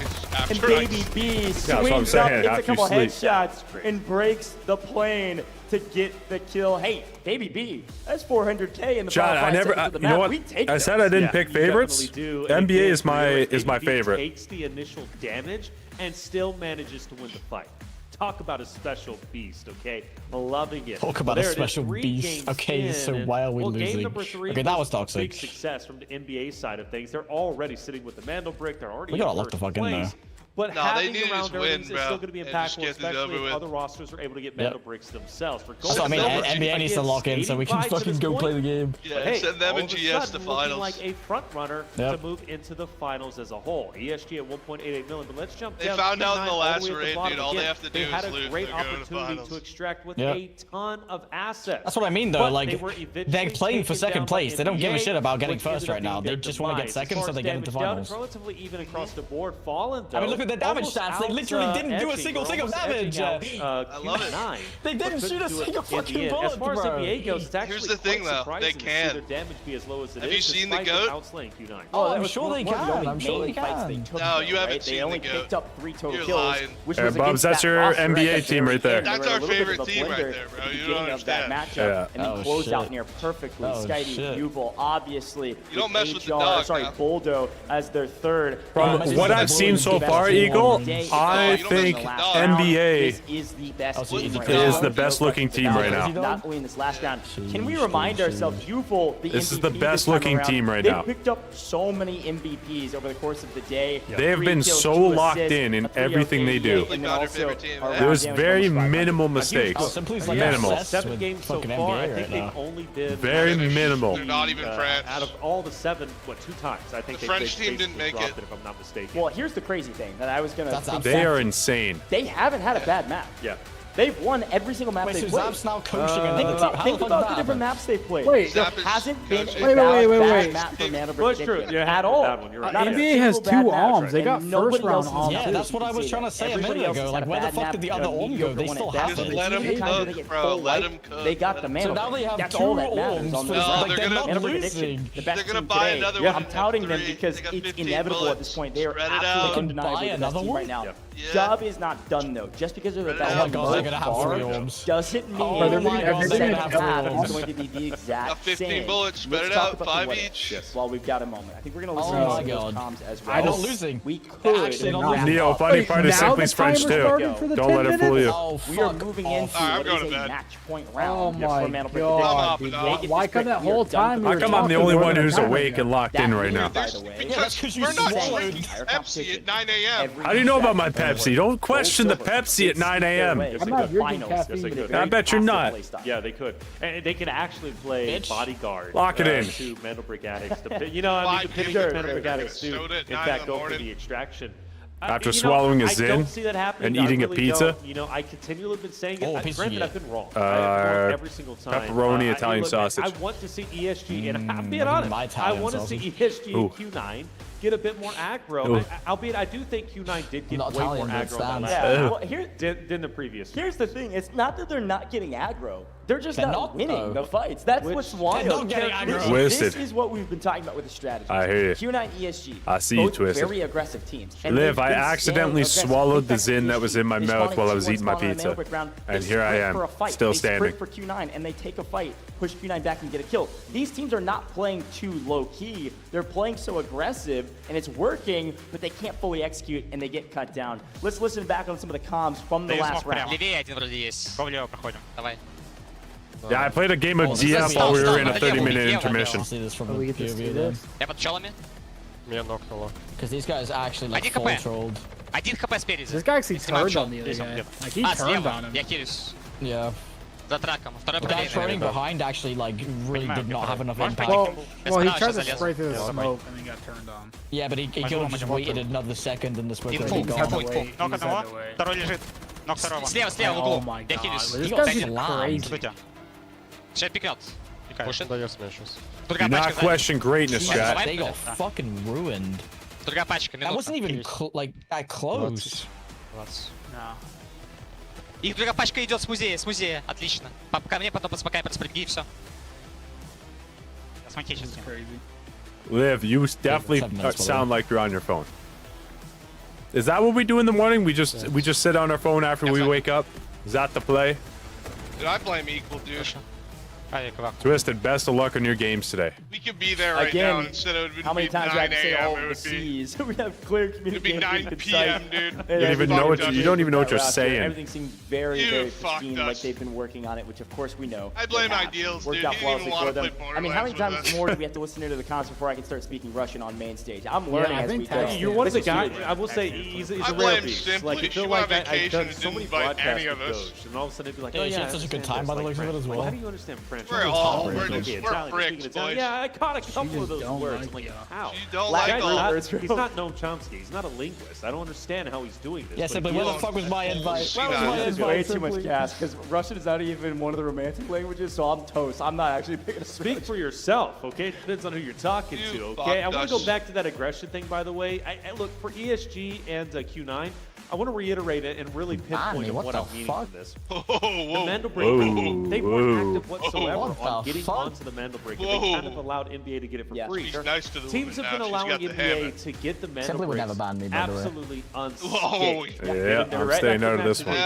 And Baby B swings up, gets a couple headshots, and breaks the plane to get the kill. Hey, Baby B, that's 400K in the John, I never. You know what? I said I didn't pick favorites. NBA is my favorite. Takes the initial damage and still manages to win the fight. Talk about a special beast, okay? Loving it. Talk about a special beast. Okay, so why are we losing? Game number 3 okay, that was toxic. Big success from the NBA side of things. They're already sitting with the Mandelbrick. They're already we got a lot to fuck in there. But no, having they need around to win, earnings is still going to be impactful, especially if other rosters are able to get Mandelbricks themselves. That's what I mean. NBA needs to lock in so we can fucking go play the game. Yeah, hey, send them and GS to finals. Like a front runner to move into the finals as a whole. ESG at 1.88 million, but let's jump down. They found out in the last raid, dude. All they have to do is lose. They had a great opportunity to extract with a ton of assets. That's what I mean, though. Like, they're playing for second place. They don't give a shit about getting first right now. They just want to get second so they get into finals. Relatively even across the board. Fallen, though. I mean, look at the damage stats. They literally didn't do a single thing of damage. I love it. They didn't shoot a single fucking bullet, as far as NBA goes, it's actually here's the thing, though. They can. Their damage be as low as it have you seen the GOAT? Oh, I'm sure they can. I'm sure they can. No, you haven't seen the GOAT. They only picked up 3 total You're kills. lying. Which was Bubs, that's your NBA team right there. That's our favorite team right there, bro. You don't understand. Matchup, and then closed out near perfectly. Skydee, Yuval, obviously. You don't mess with the dog. Sorry, Boldo as their third. From what I've seen so far, Eagle, I think NBA is the best looking team right now. Not only in this last round. Can we remind ourselves, Uful, the This MVP is the best looking team right now. They picked up so many MVPs over the course of the day. They have been so locked in everything they do. There's very minimal mistakes. Minimal. 7 games so far, I think they've only been very minimal. They're not even France. Out of all the 7, 2 times? I think the French team didn't make it, if I'm not mistaken. Well, here's the crazy thing that I was gonna. They are insane. They haven't had a bad map. Yeah. They've won every single map they've played. Zap's now coaching Think about the different maps they've played. Wait, there hasn't been a bad map for Mandelbrick Well, it's true. You at all. NBA has 2 alms. They got first round alms. Yeah, that's what I was trying to say a minute ago. Like, where the fuck did the other alm go? They still have it. Let them cook, bro. Let them cook. They got the Mandelbrick. So now they have That's 2 all that matters alms. on the No, they're not losing. They're gonna buy another one. I'm touting them because it's inevitable at this point. They are absolutely undeniably the best team right now. Job is not done though. Just because they're the best Oh my god, they're gonna have 3 alms. doesn't mean Oh my god, the they're gonna have 3 pattern is alms. going to be the exact 15 same. bullets, spread Let's it talk out, about the 5 what each. ifs while we've got a moment. I think we're going to listen Oh to my those god. comms as well. I don't losing. We could. Neo, funny part is Simply's French too. Don't let it fool you. Oh, We are moving into what is a match point round. Oh my god. Why come that whole time? How come I'm the only one who's awake and locked in right now? Because we're not drinking Pepsi at 9 a.m. How do you know about my Pepsi? Don't question the Pepsi at 9 a.m. I'm not drinking caffeine. I bet you're not. Yeah, they could. And they can actually play bodyguard. Lock it in. To Mandelbrick addicts. You know, I mean, the pitching Mandelbrick addicts do, in fact, go for the extraction. After swallowing a Zin I don't see that happening. and eating a pizza? Don't. You know, I continually have been saying it. pizza, Granted, yeah. I've been wrong. I've been wrong every single time. Pepperoni, Italian look, sausage. I want to see ESG, and I'm being honest. I want to see ESG and Q9 get a bit more aggro. Albeit, I do think Q9 did get way more aggro than than the previous. Here's the thing. It's not that they're not getting aggro. They're just not winning the fights. That's what's wild. This is what we've been talking about with the strategy. I hear you. Q9, ESG. I see you, Twisted. Very aggressive teams. Liv, I accidentally swallowed the Zin that was in my mouth while I was eating my pizza. And here I am, still standing. They sprint for Q9 and they take a fight, push Q9 back and get a kill. These teams are not playing too low-key. They're playing so aggressive, and it's working, but they can't fully execute, and they get cut down. Let's listen back on some of the comms from the last round. Yeah, I played a game of DF while we were in a 30-minute intermission. Because these guys actually like full trolled. This guy actually turned on the other guy. Like he turned on him. Yeah. The guy trolling behind actually like really did not have enough impact. Well, he tried to spray through the smoke and then got turned on. Yeah, but he could have just waited another second and the smoke would have gone. Oh my god, this guy's just crazy. Do not question greatness, chat. They got fucking ruined. That wasn't even that close. No. Их другая пачка идет с музея, отлично. Ко мне потом посмакай, проспрыгни и все. Смотри, сейчас. Liv, you definitely sound like you're on your phone. Is that what we do in the morning? We just sit on our phone after we wake up? Is that the play? Dude, I blame Equal, dude. Twisted, best of luck on your games today. We could be there right now instead of how many times do I have to say all of the C's? We have clear communication. It'd be 9 p.m., dude. You don't even know what you're saying. Everything seems very, very pristine, like they've been working on it, which of course we know. I blame Ideals, dude. Worked out flawlessly for them. I mean, how many times more do we have to listen to the comms before I can start speaking Russian on main stage? I'm learning as we go. You're one of the guys. I will say he's a rare beast. Like I feel like I've done so many broadcasts with Doge, and all of a sudden it'd be like, oh yeah, such a good time by the looks of it as well. How do you understand French? We're bricks, boys. Yeah, I caught a couple of those words. I'm like, how? You don't like all words. He's not Noam Chomsky. He's not a linguist. I don't understand how he's doing this. Yeah, Simply, where the fuck was my advice? This is way too much gas, because Russian is not even one of the romantic languages, so I'm toast. I'm not actually picking a Speak for yourself, okay? It depends on who you're talking to, okay? I want to go back to that aggression thing, by the way. I look, for ESG and Q9, I want to reiterate it and really pinpoint what I'm meaning from this. The Mandelbrick, they weren't active whatsoever on getting onto the Mandelbrick. And they kind of allowed NBA to get it for free. Nice to the Teams have been allowing NBA to get the Mandelbrick absolutely unscathed. Yeah, I'm staying out of this one.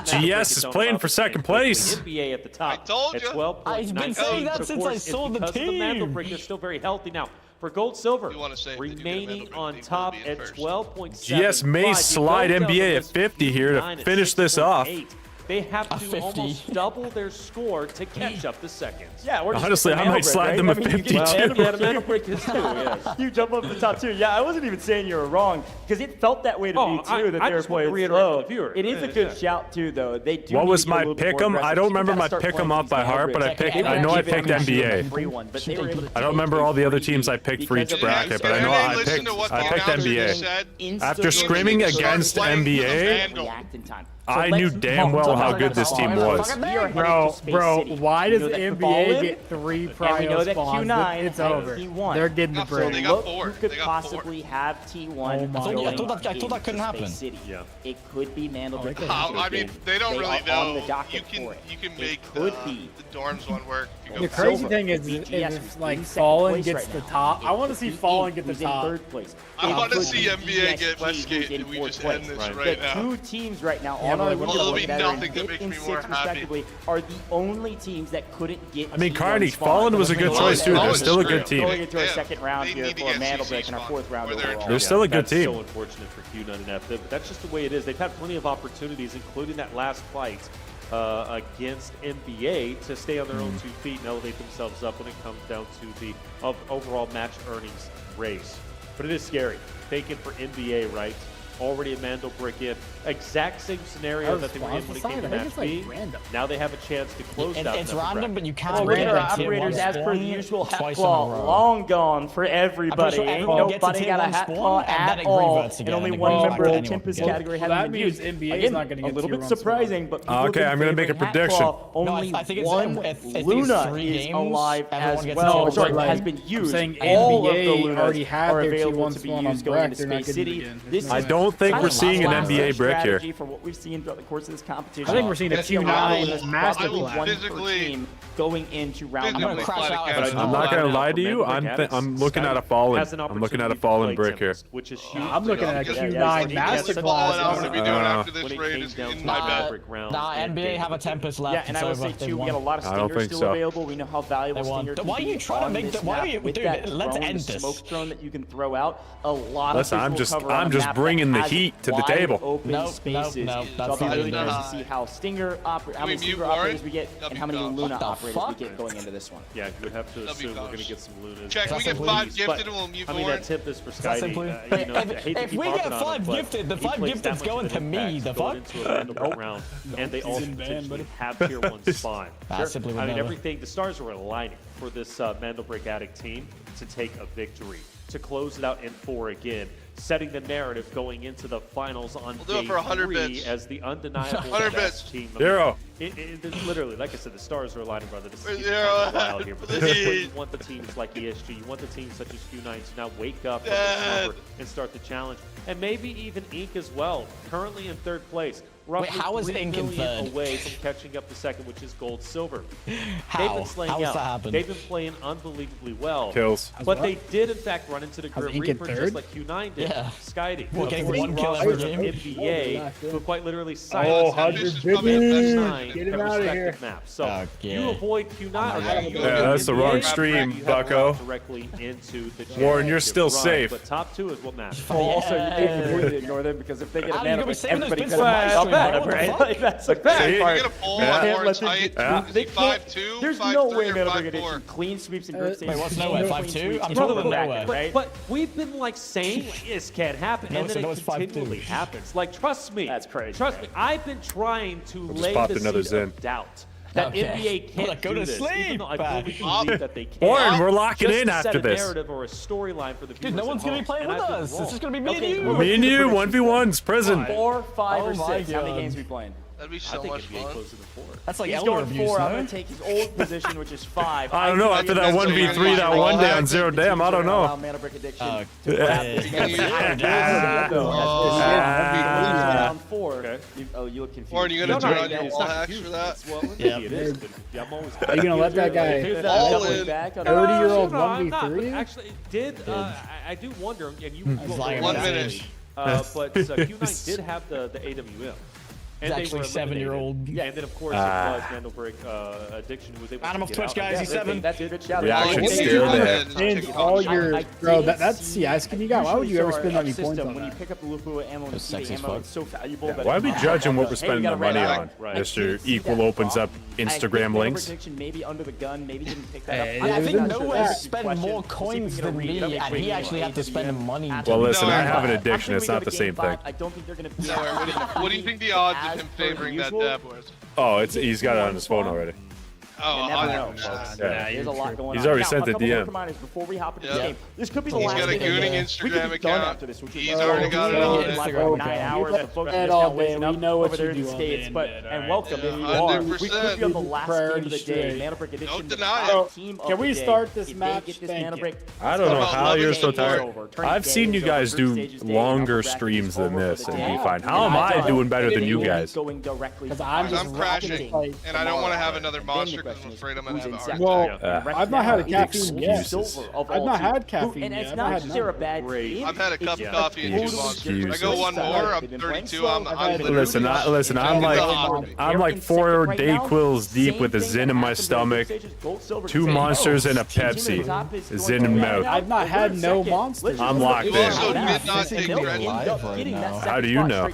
GS is playing for second place. NBA at the top. I told you. At 12 points. I've been saying that since I saw the team. Because the Mandelbrick is still very healthy now. For Gold Silver, remaining on top at 12.7. GS may slide NBA at 50 here to finish this off. They have to almost double their score to catch up the seconds. Yeah, honestly, I might slide them at 52. You jump up to the top 2. Yeah, I wasn't even saying you were wrong because it felt that way to me too. That they were playing slow. It is a good shout too, though. They do. What was my pick'em? I don't remember my pick'em off by heart, but I know I picked NBA. I don't remember all the other teams I picked for each bracket, but I know I picked NBA. After screaming against NBA, I knew damn well how good this team was. Bro, why does NBA get 3 prio spawns? It's over. They're getting the break. They got 4. Who could possibly have T1? I thought that couldn't happen. Yeah. It could be Mandelbrick. I mean, they don't really know. You can make the dorms one work. The crazy thing is if like Fallen gets the top, I want to see Fallen get the top. I want to see NBA get Westgate, and we just end this right now. The 2 teams right now on the leaderboard that are in 5th and 6th respectively are the only teams that couldn't get. I mean, Carney, Fallen was a good choice too. They're still a good team. Going into our 2nd round here for Mandelbrick and our 4th round overall. They're still a good team. That's so unfortunate for Q9 and FF, but that's just the way it is. They've had plenty of opportunities, including that last fight against NBA, to stay on their own 2 feet and elevate themselves up when it comes down to the overall match earnings race. But it is scary. Thinking for NBA, right? Already a Mandelbrick in. Exact same scenario that they were in when it came to match B. Now they have a chance to close out. It's random, but you can't. Radar operators, as per the usual, hat claw long gone for everybody. Ain't nobody got a hat claw at all. And only one member of the Tempest category having been used. NBA not going to get a little bit surprising, but okay, I'm going to make a prediction. Only one Luna is alive as well. Sorry, has been used. All of the Lunas are available to be used going into Space City. I don't think we're seeing an NBA brick here. For what we've seen throughout the course of this competition. I think we're seeing a Q9 masterclass. Team going into round. I'm gonna crash out. I'm not gonna lie to you. I'm looking at a fallen. I'm looking at a fallen brick here. Which is huge. I'm looking at a Q9 masterclass. I'm gonna be doing after this raid is in my bed. Nah, NBA have a Tempest left. Yeah, and I would say too, we got a lot of stingers still available. We know how valuable stinger can be. Why are you trying to make that? Why are you doing it? Let's end this. Smoke drone that you can throw out. A lot of. Listen, I'm just bringing the heat to the table. No, that's I'll be really curious to see how Stinger how many Stinger operators we get and how many Luna operators we get going into this one. Yeah, you would have to assume we're going to get some Lunas. Check, we get 5 gifted and we'll mute I mean, that tip is for Skydee. If we get 5 gifted, the 5 gifted's going to me, the fuck? Round, and they also potentially have tier 1 spawn. I mean, everything, the stars were aligning for this Mandelbrick Addict team to take a victory, to close it out in 4 again, setting the narrative going into the finals on day 3 as the undeniable best team. Zero. It's literally, like I said, the stars are aligning, brother. This is kind of wild here, but this is where you want the teams like ESG, you want the teams such as Q9 to now wake up and start the challenge, and maybe even Ink as well, currently in 3rd place. Wait, how is Ink in 3rd? Away from catching up to 2nd, which is Gold Silver. How? They've been slaying How out. that happen? They've been playing unbelievably well. Kills. But they did, in fact, run into the Grim Reaper just like Q9 did. Yeah. Skydee. We're getting 1 kill every game. NBA, who quite literally silenced Get him out of here. Map. So you avoid Q9. Yeah, that's the wrong stream, bucko. Directly into the Warren, you're still safe. But top 2 is what matters. Also, you can't completely ignore them because if they get a man, everybody could have right? That's the bad part. You're gonna pull one more tight. They can't. 5-2, There's 5-3, no way or Mandelbrick 5-4. clean sweeps and grip stages. Wait, what's nowhere? 5-2? I'm talking talking about nowhere. But we've been like saying this can't happen, and then it continually happens. Like, trust me. That's crazy. Trust me. I've been trying to lay popped the another seed Zen. of doubt that NBA can't Go do to this, sleep. even though I fully believe that they can. Warren, we're locking Just in to set after a this. narrative or a storyline for the viewers. Dude, no one's at gonna be home, playing and with I've been us. wrong. It's just gonna be me and you. Me and you, 1v1s, prison. 4, 5, or 6. my How many God. games we playing? That'd be I so think much NBA fun. closer than 4. That's like He's elder going abuse, 4. I'm no? going to take his old position, which is 5. I don't know. After that 1v3 that one day on 0 Damn, I don't know. Mandelbrick addiction. Round 4. Okay. Oh, you look confused. Warren, you gonna turn on your wall hacks for that? Well, maybe it is, but I'm always. Are you gonna let that guy all in? 30-year-old No, I'm not, but 1v3? actually, it did. I do wonder, and you. lying 1 about minute. But Q9 did have the AWM. And He's actually 7-year-old. Yeah, and then of course it was Mandelbrick Addiction who was able Adam to of get Twitch, out. guys. He's 7. That's a good shout. Reaction What steer would you there. spend all your bro? That's CS skin you got. Why would you ever spend that many points on when you that? pick up the Lufu ammo and the ammo, it's so valuable. Yeah, why are we judging what we're spending the money on? Mr. Equal opens up Instagram links. Maybe under the gun, maybe didn't pick that up. I think Noah spent more coins than me, and he actually had to spend money. Well, listen, I have an addiction. It's not the same thing. I don't think they're going to be. What do you think the odds of him favoring that dab was? Oh, he's got it on his phone already. Oh, 100%. Yeah. There's a lot going on. He's already Now, sent the a couple DM. reminders before we hop into the game. This could be the He's last got a game. gooning Instagram account. He's already got it on it. Like 9 hours. The folks are all just day. now We know over what there you in do the all States. day But and welcome if you are. We could be on the last game of the day. Mandelbrick Edition. Don't deny it. Team of Can we the day. start this If they match? get this Thank you. Mandelbrick, I don't know how you're so tired. Turn I've the seen game you is guys over. Group do stage is day. longer Upper bracket streams is than over this for the and day. be fine. How am I doing better than you guys? Going directly Because I'm just I'm crashing, and I don't want to have another monster because I'm afraid I'm going to have a heart attack. Well, I've not had a caffeine yet. I've not had caffeine and yet. it's I've not had just they're a bad team. I've had a cup of coffee and 2 monsters. I go Excuses. one more, I'm 32. I'm literally. Listen. I'm like 4 Dayquils deep with a Zin in my stomach, 2 monsters and a Pepsi, Zin in mouth. I've not had no monsters. I'm locked You also in. did not take Red How do you know?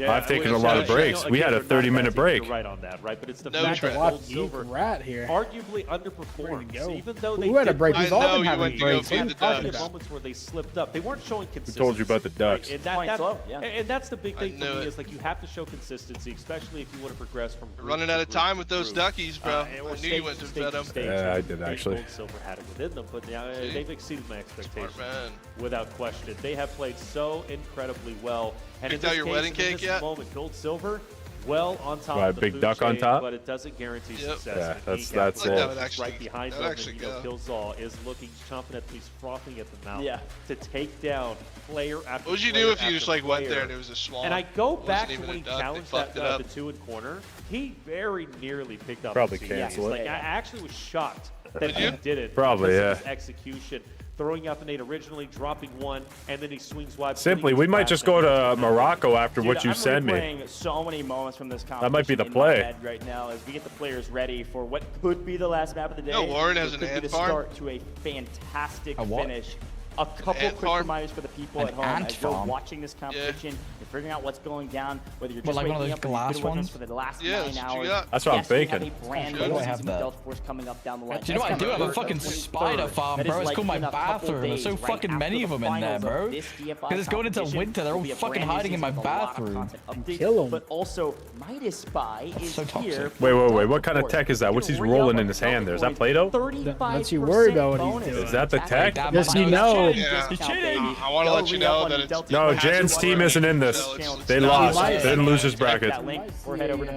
I've taken a lot of breaks. We had a 30-minute break. Right on that, right? But it's the No fact that trend. Gold Silver rat here. arguably underperformed. So even though they Who had a did break? I We've all know been you having went to go breaks. feed the talking ducks. moments where they slipped up. They weren't showing Who consistency. told you about the ducks? And, Points up, yeah. and that's the big thing I for knew me it. is like you have to show consistency, especially if you want to progress from group Running to out of group time to with those group. duckies, bro. Or I knew stage you went to stage vet them. stage. Yeah, I I did think actually. Gold Silver had it within them, but See? they've exceeded my expectations man. without question. They have played so incredibly well. And Picked in out this your case, wedding in cake this yet? moment, Gold Silver, well on top Right, of the big food duck on chain, top? but it doesn't guarantee Yep. success. Yeah, And that's Kneecap it. That would actually- right behind that them, would actually and, you know, go. Killzall is looking, chomping at the piece, frothing at the mouth Yeah. to take down player after What would you player do if you after just like went there player. and it was a swamp? And I go It back wasn't to even when a he duck, they challenged fucked that, it up. the 2 in corner. He very nearly picked up Probably the seed. cancel Like, it. I actually was shocked that Did he you? did it. Probably, because of yeah. his execution, throwing out the nade originally, dropping 1, and then he swings wide. Simply, putting we his might back just down. go to Morocco after what Dude, you I'm send me. replaying so many moments from this competition. That might be the in play. my head right now as we get the players ready for what could be the last map of the day. No, Warren has It an could be ant the farm. start to a fantastic A what? finish. A couple ant quick farm? reminders for the people An at home ant as you're farm? watching this competition. You're figuring out what's going down, whether you're What, just like one of waking those up or you've glass been with us ones? for the last Yeah, 9 that's what you hours. got. That's what I'm Yes, we have thinking. a brand Why new do I have season of that? Delta Force coming up down the line. Do you know what I do? I have a That's fucking coming spider third. farm, That bro. is It's like called my in a couple bathroom. There's so days, right fucking after many the of them in there, finals of bro. this DFI Because it's going into competition. winter. They're all Will be a fucking brand new hiding in my season with a lot of bathroom. content updates, Kill 'em. But also, Midas Spy is so toxic. here. Wait. What kind of tech is that? What's he rolling in his hand there? Is that Play-Doh? Don't you worry about what he's doing. Is that the tech? Yes, you know. Yeah. He's cheating. I want to let you know that it's... No, Jan's team isn't in this. They lost. They didn't lose his bracket.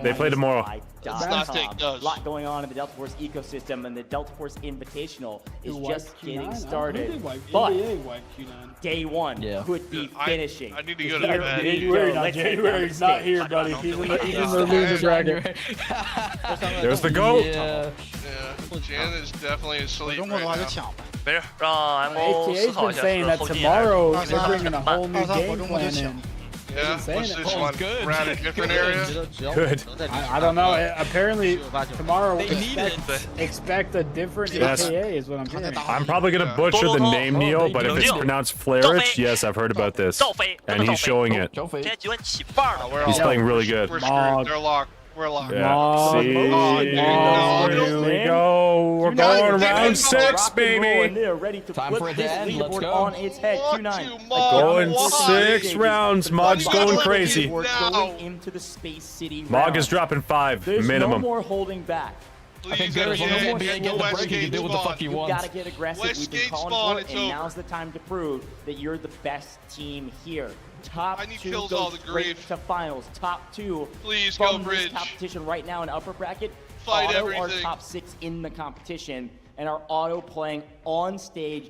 They play tomorrow. Let's not take those. A lot going on in the Delta Force ecosystem, and the Delta Force Invitational is Who just wiped getting Q9? started. Who did wipe? But NBA wiped Q9. day 1 Yeah. could be finishing. I need to go to bed. January's not here, buddy. He's in the loser bracket. There's the goat. Yeah. Yeah, Jan is definitely asleep right now. 没事，让 MO ATA's 思考 been 一下 saying 是 that 后进 tomorrow 还是 they're bringing a whole new 20 game plan in. Yeah, saying what's it. this one? good. Around a different area? Good. I don't know. Apparently, tomorrow They need it. expect a different Yes. AKA is what I'm hearing. I'm probably gonna butcher the name, Neo, but if it's pronounced Flarich, yes, I've heard about this. And he's showing it. 今天9点起范儿了。 He's playing really good. We're screwed. They're locked. We're locked. Yeah. See, here we go. We're going round 6, baby. Time for it to end. Let's go. On its head. Q9 Going 6 rounds. Mog's going crazy. Going into the Space City Mog is round. dropping 5 There's no minimum. more holding back. I think as long as NBA get the break, he can do what the fuck he You wants. gotta get aggressive. We've been calling for it, and now's the time to prove that you're the best team here. Top I need 2 kills go all the straight grief. to finals. Top 2 Please go from this bridge. competition right now in upper bracket. Fight Auto are everything. top 6 in the competition, and are Auto playing on stage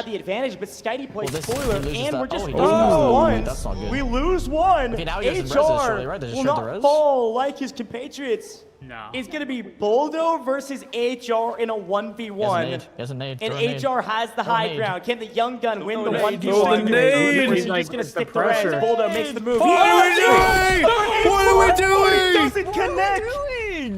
had the advantage, but Skitey plays spoiler, and we're just that's not good. We lose one. Okay, now he doesn't HR right? will not fall like his compatriots. No. It's going to be Boldo versus HR in a 1v1. And HR has the high ground. Can the young gun win the 1v1? Or is he just going to stick the res? Boldo makes the move. What are we doing? What are we doing? He doesn't connect.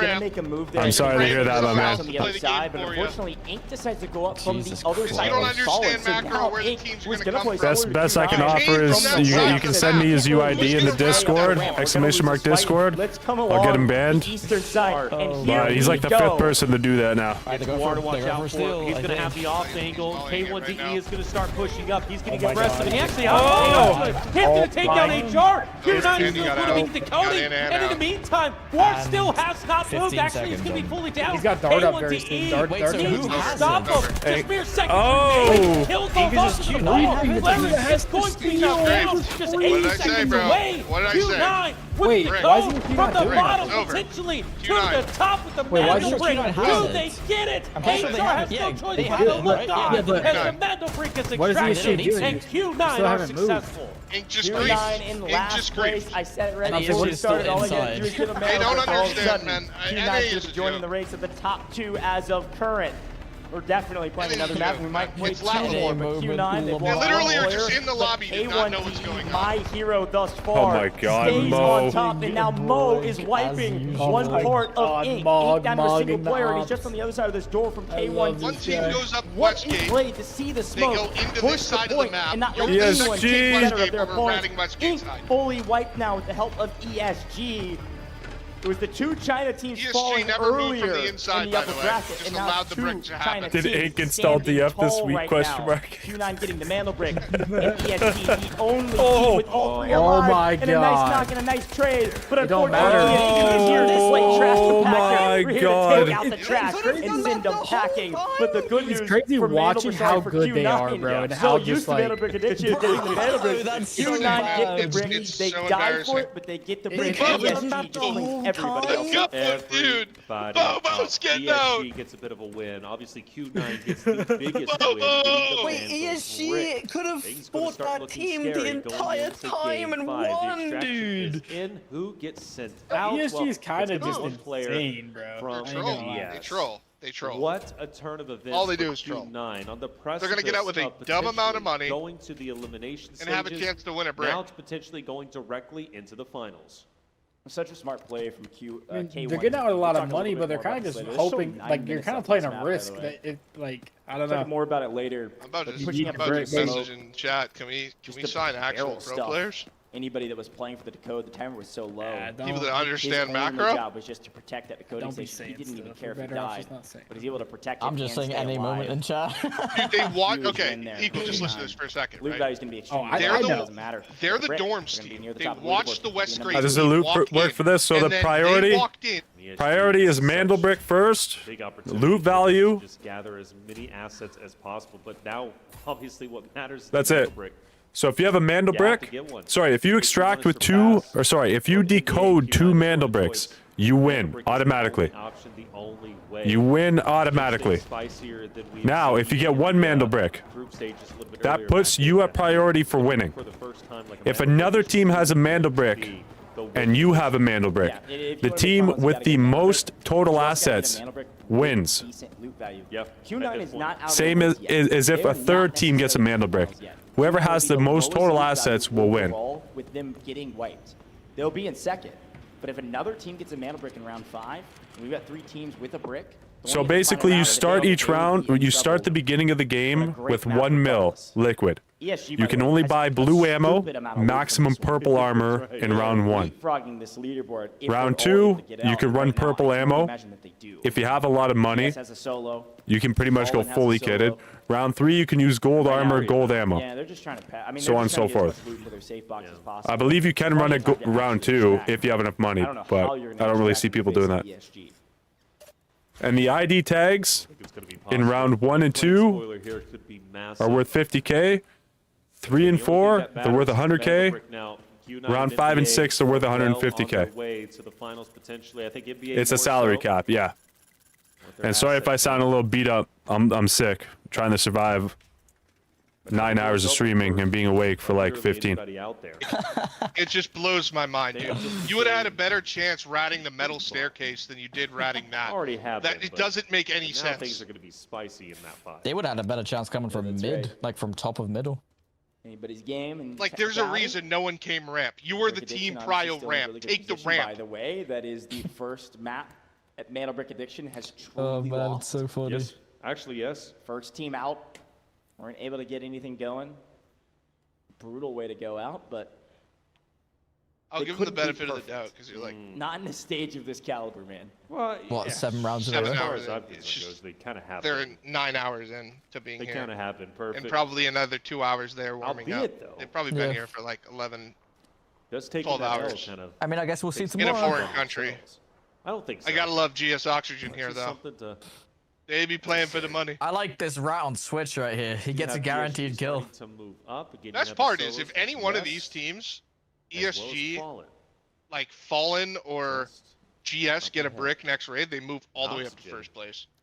ramp. Make a move there. I'm sorry to hear that, my man. On the other side, but unfortunately, Ink decides to go up from the other side. You don't understand macro where the teams are going to come from. Best I can offer is you can send me his UID in the Discord, !Discord. I'll get him banned. Eastern side. But he's like the 5th person to do that now. It's War to watch out for. He's going to have the off angle. K1DE is going to start pushing up. He's going to get aggressive. And he actually he's going to take down HR. Q9 is still going to be decoding. And in the meantime, War still has not moved. Actually, he's going to be fully down. He's got Dart up very soon. Dart needs to stop him. Just mere seconds. Kills those off to the floor. Larry is going to be down. Just 8 seconds away. Q9 with the code from the bottom, potentially to the top with the Mandelbrick. Do they get it? HR has no choice but to look on as the Mandelbrick is extracted, and Q9 are successful. Ink just Q9 creeps. in Ink last just place. creeps. I said it right before we started. All I got to do is get a They don't understand, man. Q9 is joining the race of the top 2 as of current. We're definitely playing another map. We might play 10 more, but Q9, they literally are just in the lobby, do not know what's going on. My hero thus far. Oh my God, stays Mo. on top, and now Mo is wiping one part of Ink. Ink down to a single player, and he's just on the other side of this door from K1. One team goes up What West is Gate. played to see the smoke, They go into push this side the of the point, map. and not let ESG. anyone take better of their We're opponents. ratting West Gate Ink side. fully wiped now with the help of ESG. It was the two China teams ESG falling never moved earlier from the inside, in the by upper the way. bracket, Just and now allowed the two brick to happen. China Did teams Ink install standing DF this tall week, right question now. mark? Q9 getting the Mandelbrick, and ESG the only team with all three alive, Oh my and a nice God. knock and a nice trade, but It don't unfortunately matter. Ink is here to slay trash Oh compactor. my We're here to God. take out the trash and send them packing, but the good news It's crazy for watching Mandelbrick how for good they Q9, are, bro, and so how used just to like... Mandelbrick addiction, getting the Mandelbrick. That's so Q9 bad. get the brick, It's they so die for embarrassing. it, but they get the brick. Bobo's ESG not just the cleans whole everybody time. else. Look up, dude. Bobo's getting out. ESG gets a bit of a win. Obviously, Q9 gets the biggest win. Bobo! Wait, ESG could have fought that team the entire time and won, dude. In who gets sent out? ESG is kind of Well, just one player insane, bro. from I ain't gonna lie. They troll. They troll. What a turn of events. All they do for is troll. Q9 on the precipice. They're gonna get out with a of dumb amount of potentially money going to the elimination and have a stages, chance to win a brick. Now it's potentially going directly into the finals. Such a smart play from K1. They're getting out a lot We'll of talk a money, little but bit they're more kind about of just this later. There's still hoping, 9 like, you're minutes kind of left playing on this a map, by risk the way. that it, like, I don't Talk know. more about it later. I'm about to but just pushing up break, message bro. in chat. Can we Just sign the actual barrel pro stuff. players? Anybody that was playing for the decode, the timer was so low. People that understand His only macro? job was just to protect that decoding Don't be station. He saying didn't even stuff. care if he We're better off died, just not saying but he's able to protect it I'm just and saying stay any alive. moment in chat. Dude, they want. Huge Okay, win there. Equal, just listen to this for a second, Loot right? value's gonna be extremely I low. They're know. Doesn't matter. They're the Brick, dorms they're gonna be team. near the They top of the watched leaderboard. the West They're Grade gonna How does the team loot walk work in, for this? So and the then priority- they walked in. Priority is Mandelbrick first. Big opportunity Loot to value. just gather as many assets as possible. But now, obviously, what matters is That's the it. Mandelbrick. So if you have a You have to Mandelbrick, get one. sorry, if you extract with two, or sorry, if you decode two Mandelbricks, you win automatically. Option, the only way. You win automatically. Spicier than we've Now, if you get seen one in the, Mandelbrick, group stages a little bit that earlier puts back you in at priority for winning. for the first time, like a If Mandelbrick another is team has a Mandelbrick the win. and you have a Mandelbrick, Yeah, if you the wanna team make finals, you with gotta the get a Mandelbrick. most total You also gotta get a assets Mandelbrick with wins. decent loot value. Yep. Q9 is not out Same of as, the woods yet. as if They a are not third team gets a necessarily in the Mandelbrick. finals yet. Whoever Q9 will has be the the most lowest total loot value assets will win. overall with them getting wiped. They'll be in second. But if another team gets a Mandelbrick in round 5, and we've got 3 teams with a brick. the So one who gets basically, final you round, if they start don't each win, round, be in you start the trouble. beginning of the game great with map 1 mil regardless. liquid. ESG, You by the can way, only has buy a blue ammo, stupid amount of loot from maximum this one. purple armor in round 1. Leapfrogging this leaderboard. If Round they're all able 2, to get you out can run right now, purple I can only ammo. imagine that they do. If you have a lot of money, Yes has a solo. you can pretty much go Colin has a fully solo. kitted. Round 3, you can use gold Right now, armor, gold ammo. Yeah, they're just trying to I mean, So they're on just and trying so to get as forth. much loot for their safe box as possible. I believe you can run Plenty a of time to round actually 2 extract. if you have enough money, I don't know but how you're gonna I don't really extract see in people the face doing of that. ESG. And the ID tags It's gonna be in possible. round 1 and Playing 2 spoiler here could be massive. are worth 50k. 3 and 4, they're worth 100k. Round 5 and 6 are worth 150k. It's a salary cap, yeah. And sorry if I sound a little beat up. I'm sick, trying to survive 9 hours of streaming and being awake for like 15. It just blows my mind, dude. You would have had a better chance ratting the metal staircase than you did ratting that. Already have that. been, It but doesn't make any Now sense. things are going to be spicy in that fight. They would have had a better chance coming from that's mid, right. like from top of middle. Anybody's game and Like, there's a reason no one came ramp. You were the team prio ramp. Take the By ramp. the way, that is the first map at Mandelbrick Addiction has Oh truly man, lost. it's so funny. Yes, actually, yes. First team out, weren't able to get anything going. Brutal way to go out, but I'll they give them the couldn't be benefit of the perfect. doubt because you're like, not in a stage of this caliber, man. Well, What, yeah. 7 rounds in a 7 row? As far hours as in. I'm It's concerned just goes, they kind of have they're been. 9 hours in to being They here. kind of have been perfect. And probably another 2 hours there warming up. Albeit, though, They've probably been Yeah. here for like 11. Does take 12 that L hours. kind of I mean, I guess we'll see takes In a tomorrow. foreign country. I don't think so. I gotta love GS Oxygen here, Just though. something to They be playing for the money. I like this rat on Switch right here. He gets a have guaranteed ESG kill. starting to move up. Again, you Best have the part is solos if any from one of West these teams, as well as ESG, Fallen. like Fallen or Just GS, up get a ahead. brick next raid, they move all the way Oxygen. up to first place.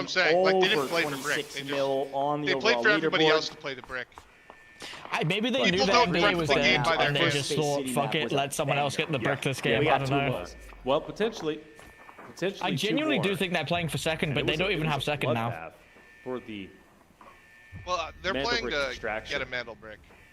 I'm saying. Like, they didn't play for brick. They played for everybody else to play the brick. Maybe they knew that NBA was dead, and they just thought, fuck it, let someone else get the brick this game. I don't know. Well, potentially. I genuinely do think they're playing for second, but they don't even have second now. For the well, they're playing to get a Mandelbrick.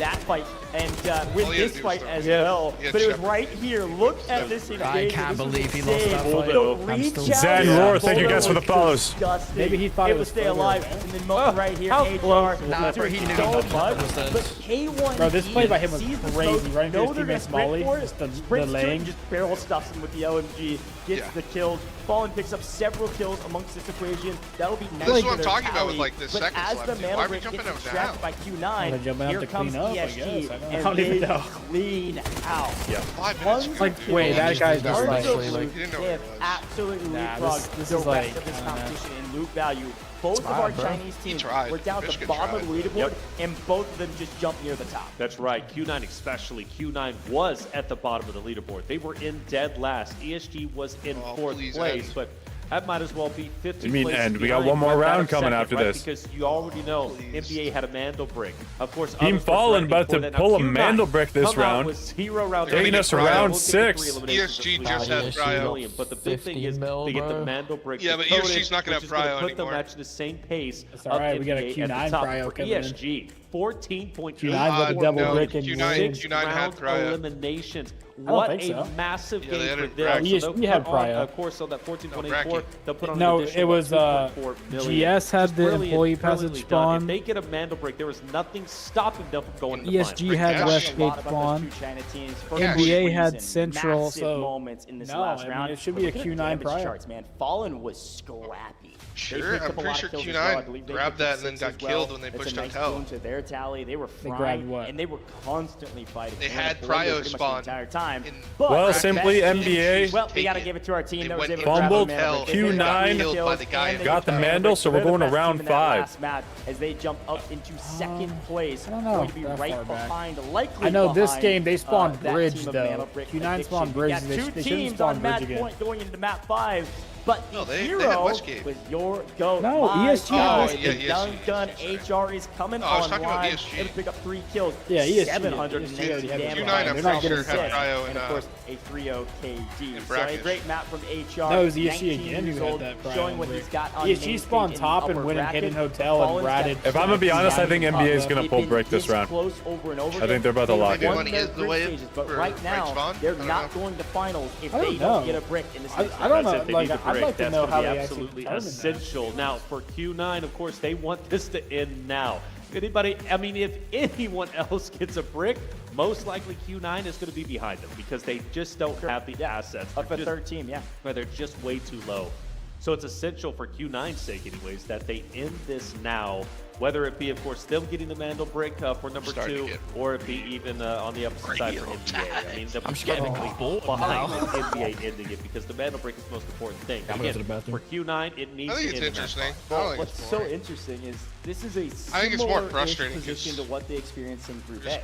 that fight and win this fight as well. But it was right here. Look at this engagement. I can't believe he lost that fight. Zen Roar, thank you guys for the follows. Maybe he thought it was stay alive. And then Mo right here, HR. Nah, bro, he knew so much. But K1, bro, this play by him was crazy. Right into his teammate's molly. The lane. Just barrel stuffs him with the LMG, gets the kills. Fallen picks up several kills amongst this equation. That'll be nice. This is what I'm talking about with like the seconds as left. the Why are we Mandalbrick jumping gets out now? distracted by Q9, here comes ESG, and don't even know. clean out. Yeah. 5 minutes. Like, wait, that guy's just like, absolutely leapfrogged this the is rest like, of this competition in loot value. Both of our Chinese teams were down at the bottom of the leaderboard, and both of them just jumped near the top. That's right. Q9 especially. Q9 was at the bottom of the leaderboard. They were in dead last. ESG was in fourth place, but That might as well be 50. You mean end? We got one more round coming after this. Because you already know NBA had a Mandelbrick. Of course, Team Fallen about to pull a Mandelbrick this round. Taking us around 6. ESG just had Cryo. But the big thing is they get the Mandelbrick. Yeah, but ESG's not going to have Cryo anymore. Put them at the same pace. That's all right. We got a Q9 Cryo coming in. ESG 14.2. Q9 with a double brick and Q9 had Cryo. Eliminations. What a massive game for them. ESG had Cryo. Of course, on that 14.84, they'll put on no, it was GS had the employee passage spawn. If they get a Mandelbrick, there was nothing stopping them from going to the ESG had Westgate spawn. NBA had Central, so moments in this no, last round. It should be a Q9 prior. Man, Fallen was scrappy. Sure, I'm pretty sure Q9 grabbed that and then got killed when they pushed hotel. To their tally, they were frying, they grabbed what? And they were constantly fighting. They had Cryo spawn the entire time. Well, simply NBA. Well, we got to give it to our team. Fumbled Q9, got the Mandal, so we're going to round 5. As they jump up into second place, going to be right behind. Likely I know this game they spawned bridge though. Q9 spawned bridge. They shouldn't spawn bridge again. Point going into map 5. But no, the hero was your go. No, ESG. Young Gun HR is coming online. Able to pick up 3 kills. Yeah, ESG. 780 damage. Q9, I'm pretty sure had Cryo and of course a 3-0 KD. So a great map from HR. No, it was ESG again who had that Cryo. Showing what he's got on ESG spawned top and went and hit in hotel and ratted. If I'm gonna be honest, I think NBA is gonna pull break this round. I think they're about to lock in. But right now, they're not going to finals if they don't get a brick in this. I don't know. I'd like to know how they absolutely essential. Now, for Q9, of course, they want this to end now. Anybody, I mean, if anyone else gets a brick, most likely Q9 is going to be behind them because they just don't have the assets. Up at third team, yeah. They're just way too low. So it's essential for Q9's sake anyways that they end this now, whether it be, of course, them getting the Mandelbrick for number 2, or it be even on the opposite side for NBA. I mean, they're technically behind NBA ending it because the Mandelbrick is the most important thing. Again, for Q9, it needs to end. I think it's interesting. What's so interesting is this is a similar position to what they experienced in Group A.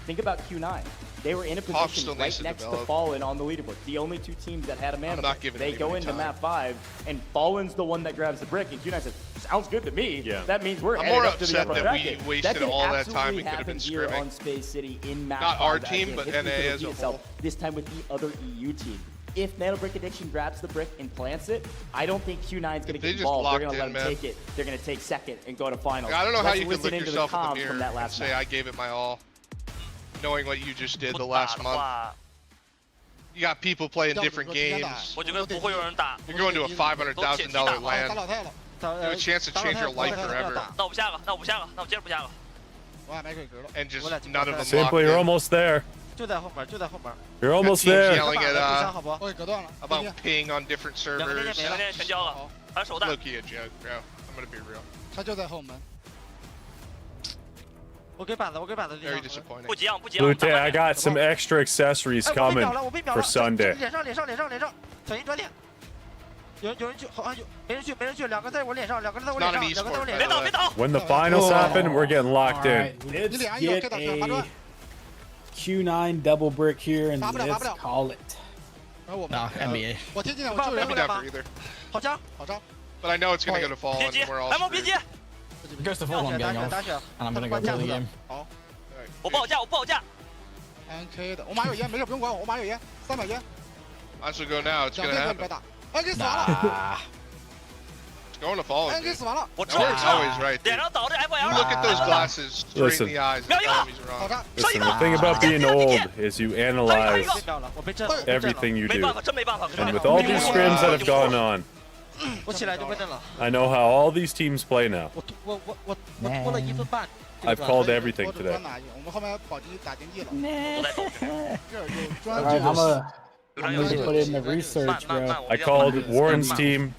Think about Q9. They were in a position right next to Fallen on the leaderboard. The only 2 teams that had a Mandelbrick. They go into map 5, and Fallen's the one that grabs the brick, and Q9 says, sounds good to me. Yeah. That means we're more upset that we wasted all that time. We could have been scrimming. On Space City in map Not 5 our team, but NA as a whole. This time with the other EU team. If Mandelbrick Addiction grabs the brick and plants it, I don't think Q9's going to get involved. They're going to let them take it. They're going to take second and go to finals. I don't know how you can look yourself in the mirror and say I gave it my all, knowing what you just did the last month. You got people playing different games. You're going to a $500,000 land. You have a chance to change your life forever. And just none of them Simply, you're almost there. You're almost there. Yelling at about ping on different servers. Low-key a joke, bro. I'm gonna be real. Very disappointing. Lute, I got some extra accessories coming for Sunday. When the finals happen, we're getting locked in. Let's get a Q9 double brick here and let's call it. Nah, NBA. Never either. But I know it's gonna go to fall and we're all screwed. If it goes to fall, I'm getting off, and I'm gonna go play the game. Might as well go now. It's gonna happen. Nah. It's going to fall. It's always right. Dude. You look at those glasses straight in the eyes. Listen, the thing about being old is you analyze everything you do. And with all these scrims that have gone on, I know how all these teams play now. I've called everything today. Alright, I'm gonna put in the research, bro. I called Warren's team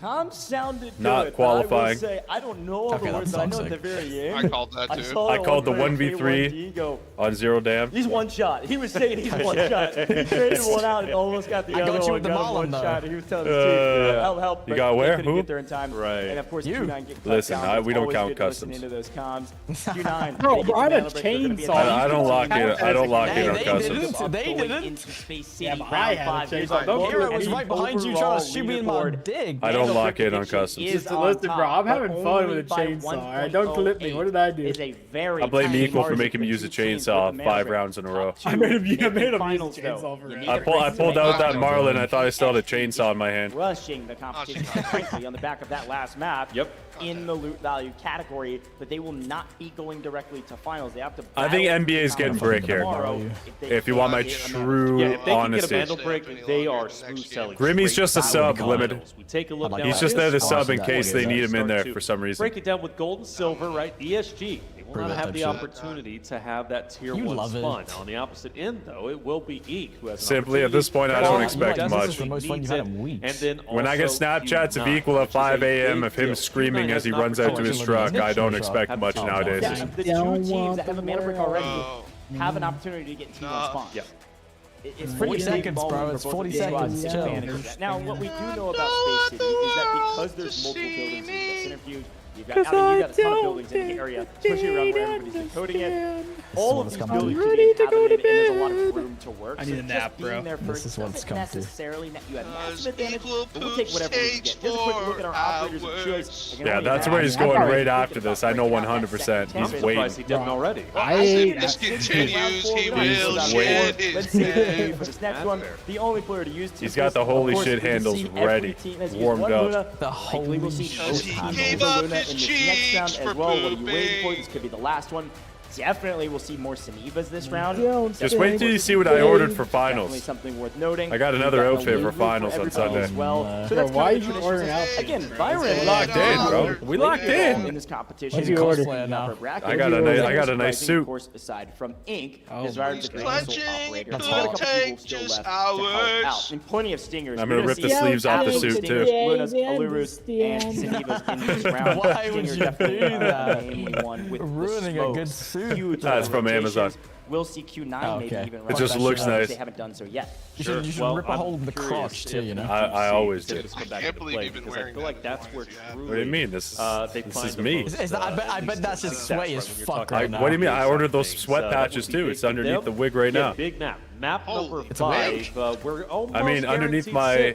Comms sounded Not good, qualifying. But I will say, I don't know all the words, but I know at the very end. I called that too. I called the 1v3 on Zero Dam. He's one shot. He was saying he's one shot. He traded one out and almost got the other got you one. with the Marlin, one shot. He was telling his team, help. You got where? Who? Get there in time. Right. And of course, You. Q9 get cut Listen, down. we don't Always count good to listen customs. into those comms. Q9. Bro, I had a chainsaw. I don't lock in. I don't lock in on customs. They didn't. Yeah, but I had a chainsaw. Hero was right behind you trying to shoot me in my dig. I don't lock in on customs. Listen, bro, I'm having fun with a chainsaw. Alright, don't clip me. What did I do? I blame Equal for making me use a chainsaw 5 rounds in a row. I made him use a chainsaw for it. I pulled out that Marlin. I thought I still had a chainsaw in my hand. Rushing the competition, frankly, on the back of that last map. Yep. In the loot value category, but they will not be going directly to finals. They have to. I think NBA is getting brick here. If you want my true honesty. If they can get a Mandelbrick, they are smooth selling. Grimmy's just a sub, limited. We take a look. He's just there to sub in case they need him in there for some reason. Break it down with gold and silver, right? ESG. They will not have the opportunity to have that tier 1 spawn. Now, on the opposite end, though, it will be Eek who has. Simply at this point, I don't expect much. And then When I get Snapchats of Equal at 5 a.m. of him screaming as he runs out to his truck, I don't expect much nowadays. The two teams that have a Mandelbrick already have an opportunity to get T1 spawns. Yeah. It's 40 seconds, bro. It's 40 seconds. Now, what we do know about Space City is that because there's multiple buildings in the centrifuge, you've got a ton of buildings in the area, especially around where everybody's decoding it. All of these buildings can be inhabited, and there's a lot of room to work. I need a nap, bro. This is what's coming to. Necessarily net you have massive advantage, but we'll take whatever we can get. Just a quick look at our operators of choice. Yeah, that's where he's going right after this. I know 100%. He's waiting. He didn't already. If this continues, he will shit his Let's see for this next one. The only player to use. He's got the holy shit handles ready, warmed up. The holy shit. He gave up his cheeks for What are you waiting for? This could be the last one. Definitely we'll see more Senivas this round. Just wait till you see what I ordered for Definitely finals. something worth noting. I got another outfit for finals on Sunday. As well. So Bro, that's why kind of are you the ordering tradition. outfits? Again, Byron Locked in, bro. We locked in. this competition. What'd you order? I got a nice suit. Of course, aside from Ink, Oh, Byron's the console operator. So you got a couple people still left to help out. And plenty of stingers. I'm gonna rip the sleeves off the suit too. Lunas, Alurus, and Senivas in this round. Why would you do that? Ruining a good suit. That's from Amazon. We'll see Q9 maybe even It just looks nice. They haven't done so yet. You should rip a hole in the crotch too, you know. I always do. I can't believe you've been wearing that. I feel like that's where What do you mean? This is me. I bet that's just sweaty as fuck right now. What do you mean? I ordered those sweat patches too. It's underneath the wig right now. Big map. Map number 5. We're almost underneath my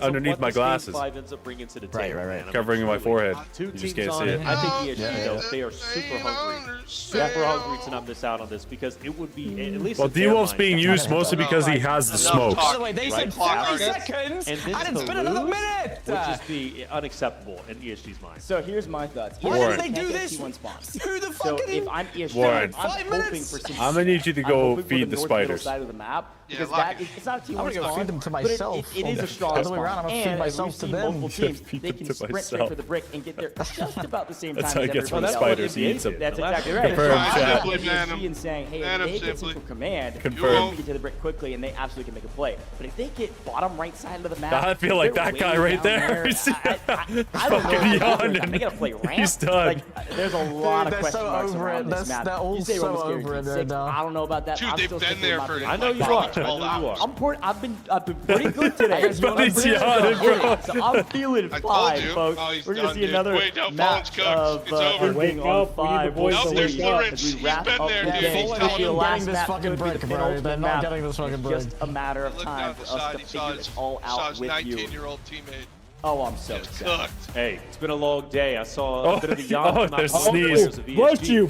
underneath my glasses. Ends up bringing to the table. Right. Covering my forehead. Two You teams just can't on see it. it. I think ESG, they are super hungry to not miss out on this because it would be at least. Well, D-Wolf's being used mostly because he has the smokes. By the way, they said 40 seconds, and it's been another minute! Which is the unacceptable in ESG's mind. So here's my thoughts. Why Warren. did they do this? T1 spawns. Who the So fucking... if I'm ESG, Warren. I'm 5 hoping minutes? for some. I'm gonna need you to I'm go hoping for feed the north middle spiders. side of the map because lock that it. it's not a T1 I'm gonna go spawn, feed them to but myself. It is a strong Other way around, I'm spawn. gonna feed And myself we've to seen them. multiple teams, Feed they them can to sprint straight myself. for the brick and get there just about the same time That's how as he gets from everybody the else. spiders. He eats them. That's exactly right. Confirm, So chat. I'm looking at Man, ESG and saying, hey, man, if they get simply. central command, Confirm. they can get to the brick quickly and they absolutely can make a play. But if they get bottom right side of the map, I feel like they're that guy way right down there. I don't know. Fucking If yawning. they gotta play ramp. He's done. Like, there's a lot of They're question so marks over around it. this map. They're all You say we're so almost over it guaranteed right 6. now. I don't know about that. Dude, I'm they've still been sticking there with for my I know you are. I know you are. I've been pretty good today. Everybody's yawning, bro. So I'm feeling I fine, told you. folks. Oh, he's We're gonna done, see dude. another Wait, no, match Fallen's of cooked. It's over. Wake on up, we need the 5. boys Nope, to there's wake the up. rinse. As we He's wrap been up there, the dude. day. He's Could be the getting last this map, fucking could be brick, the bro. penultimate They're not map. getting this fucking It's brick. just a matter of Look time down for the us side. to He saw figure his, this all saw out his with you. 19-year-old teammate. Oh, I'm so Get excited. cooked. Hey, it's been a long day. I saw a bit of the yawn come out there's from the sneeze. players of ESG.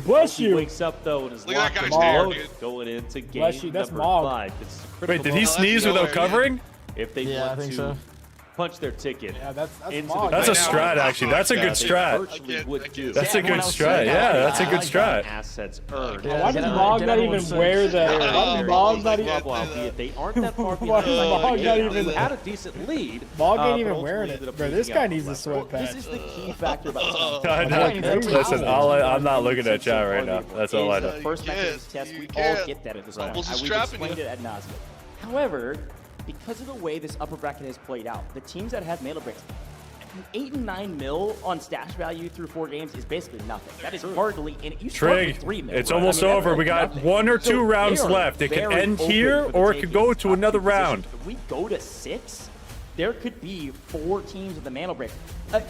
Bless He you. wakes up though and is Look at that locked guy's and hair, loaded dude. going into game Bless you, that's number Mog. 5. It's Wait, critical did he moment. sneeze without covering? If they Yeah, I want think to so. punch their ticket Yeah, that's into Mog. the That's a game. strat, actually. That's a good strat. Virtually would do. That's a good everyone else strat. said Yeah, that. that's a I good like strat. Assets earned. Yeah, Why does Mog not even wear the? Why does Mog not even? Albeit they aren't that far Why behind. does Mog not even? Had a decent lead. Mog ain't but even ultimately wearing ended it, up bro. This losing guy out needs on a the sweat left. This is the key factor about this I know. Listen, I'm not looking at chat right now. That's all I The know. first mechanism test, we all get that at this point. Rumble's We've strapping explained you. it ad nauseum. However, because of the way this upper bracket has played out, the teams that have Mandelbrick 8 and 9 mil on stash value through 4 games is basically nothing. That is hardly in it. Trig, 3 mil, it's right? almost over. We got 1 or 2 rounds left. It could end here, or it could go to another round. If we go to 6, there could be 4 teams with the Mandelbrick.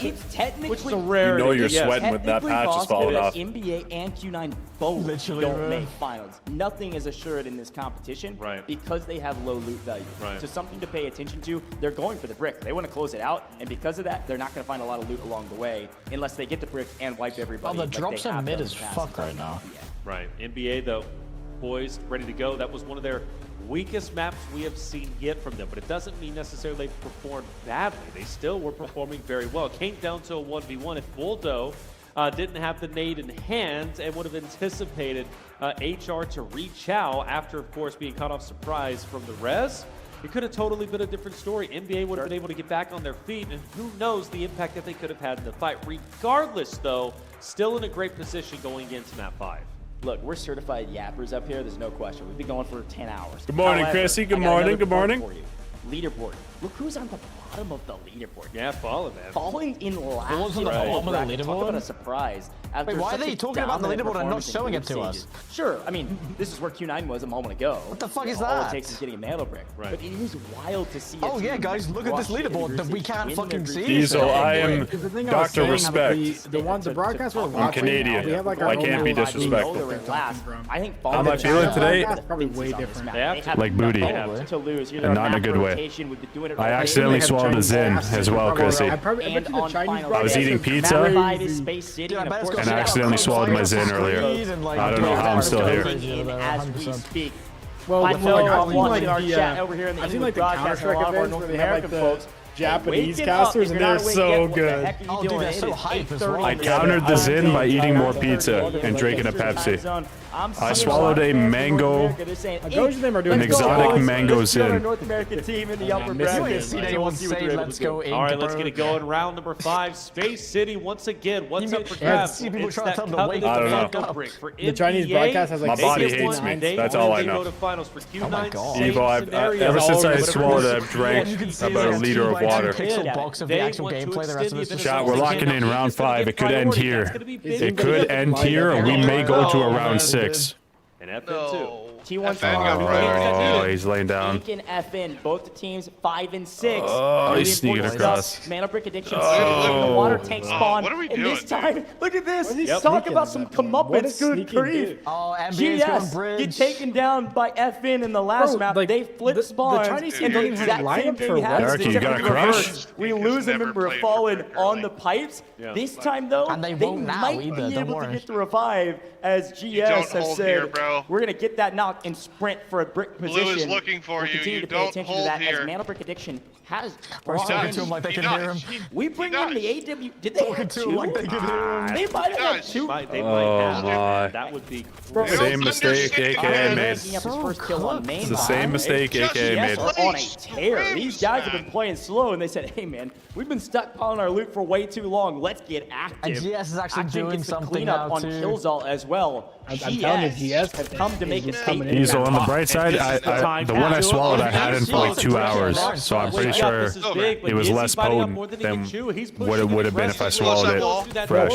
It's technically, which is a rare. You know you're sweating with that patch is falling off. NBA and Q9 both don't make finals. Nothing is assured in this competition because they have low loot value. So something to pay attention to. They're going for the brick. They want to close it out, and because of that, they're not going to find a lot of loot along the way unless they get the brick and wipe everybody. Oh, the drops in mid is fucked right now. Right. NBA though, boys, ready to go. That was one of their weakest maps we have seen yet from them, but it doesn't mean necessarily they performed badly. They still were performing very well. Came down to a 1v1. If Buldo didn't have the nade in hand and would have anticipated HR to reach out after, of course, being caught off surprise from the res, it could have totally been a different story. NBA would have been able to get back on their feet, and who knows the impact that they could have had in the fight. Regardless, though, still in a great position going into map 5. Look, we're certified yappers up here. There's no question. We've been going for 10 hours. Good morning, Chrissy. Good morning. Good morning. Leaderboard. Look who's on the bottom of the leaderboard. Yeah, Fallen, man. Falling in last. Who was on the bottom of the leaderboard? Talk about a surprise. Wait, why are they talking about the leaderboard and not showing it to us? Sure, I mean, this is where Q9 was a moment ago. What the fuck is that? All it takes is getting a Mandelbrick. But it is wild to see. Oh yeah, guys, look at this leaderboard that we can't fucking see. Diesel, I am Dr. Respect. The broadcast we're watching. I'm Canadian. I can't be disrespectful. I think how am I feeling today? Probably way different. Like booty. To lose. And not in a good way. I accidentally swallowed a Zin as well, Chrissy. I was eating pizza and accidentally swallowed my Zin earlier. I don't know how I'm still here. As we speak. Well, I know I'm watching our the, chat over here in the I've seen English like the broadcast, and a lot of our North American folks. Japanese casters, and they're so good. Oh, dude, they're so hype as well. I countered the Zin by eating more pizza and drinking a Pepsi. I swallowed a mango, an exotic mango Zin. North American team in the upper bracket. Let's go. All right, let's get it going. Round number 5, Space City once again. What's up for grabs? It's that covenant I don't know. The Chinese broadcast has like my body hates me. That's all I know. Oh my God. Evo, ever since I swallowed it, I've drank about a liter of water. Box of the actual gameplay. The rest of us Chat, we're locking in round 5. It could end here. It could end here, or we may go to a round 6. And FN2. T1's oh, he's laying down. Ink and FN, both the teams 5 and 6. Oh, he's sneaking across. Mandelbrick addiction. The water tank spawn. What are we doing? And this time, look at this. Talk about some comeuppance. Good grief. Oh, MBA's GS get taken down by FN in the last map. They flip spawn. The Chinese team don't even have lineup for Darky, you got a crush? We lose a member of Fallen on the pipes. This time, though, and they might be able to get the revive, as GS has said. We're going to get that knock and sprint for a brick position. Blue is looking for you. You don't hold here. As Mandelbrick addiction has. We're talking to him like they can hear him. We bring in the AW. Did they have 2? Like they can hear him. They might have had 2. They might have. That would be same mistake AKA made. It's the same mistake AKA made. On a tear. These guys have been playing slow, and they said, "Hey man, we've been stockpiling our loot for way too long. Let's get active." And GS is actually doing something now on too. Killzall as well. I'm telling you, GS have come to make a statement. Diesel, on the bright side, the one I swallowed, I had it for like 2 hours, so I'm pretty sure it was less potent than what it would have been if I swallowed it fresh.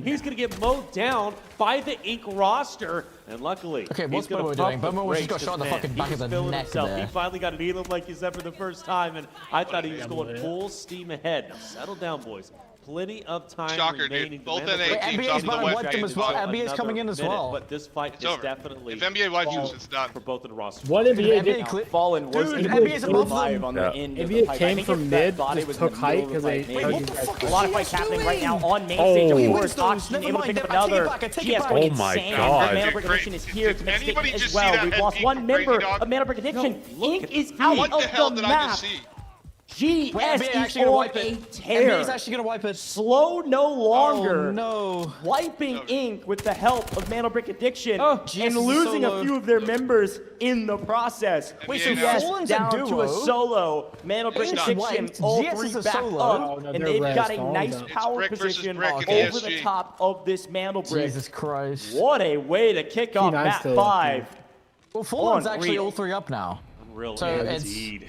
He's going to get mowed down by the Ink roster, and luckily, okay, what's Bomo doing? Bomo just got shot in the fucking back of the neck there. He finally got an elam like he said for the first time, and I thought he was going full steam ahead. Now settle down, boys. Plenty of time remaining. Dude. Both NA teams off the wiped them as well. NBA's coming in as well. But this fight is definitely. If NBA wipes you, it's done for both of the rosters. What NBA did Fallen was NBA's above them. On the end NBA came from mid, just took height because they. A lot of fights happening right now on main stage. Of course, Oxygen able to pick up another. Oh my God! Mandelbrick Addiction is here to make a statement as well. We've lost one member of Mandelbrick Addiction. Ink is out of the map. GS is on a tear. NBA's actually gonna wipe it. Slow no longer. Oh, no. Wiping Ink with the help of Mandelbrick Addiction and losing a few of their members in the process. Wait, so GS down to a solo. Mandelbrick Addiction all 3 back up, and they've got a nice power position over the top of this Mandelbrick. Jesus Christ. What a way to kick off map 5. Well, Fallen's actually all 3 up now. Unreal. So Indeed.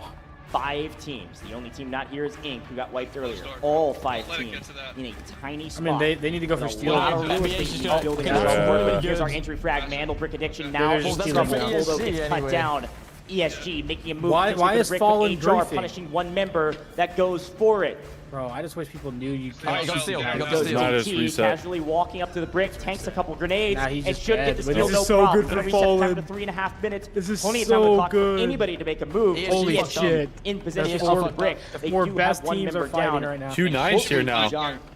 Wow. 5 teams. The only team not here is Inc., who got wiped earlier. All 5 teams in a tiny spot. I mean, they need to go for steal. Here's our entry frag. Mandelbrick addiction now. Cut down. ESG making a move. Why is Fallen briefing? Punishing one member that goes for it. Bro, I just wish people knew you could. Alright, go steal. Casually walking up to the brick, tanks a couple grenades, and should get the steal. This is so good for Fallen. 3.5 minutes. This is plenty of time to so clock for good. anybody to make a move. Holy shit. In position for the brick. The 4 best teams are fighting right now. Q9's here now.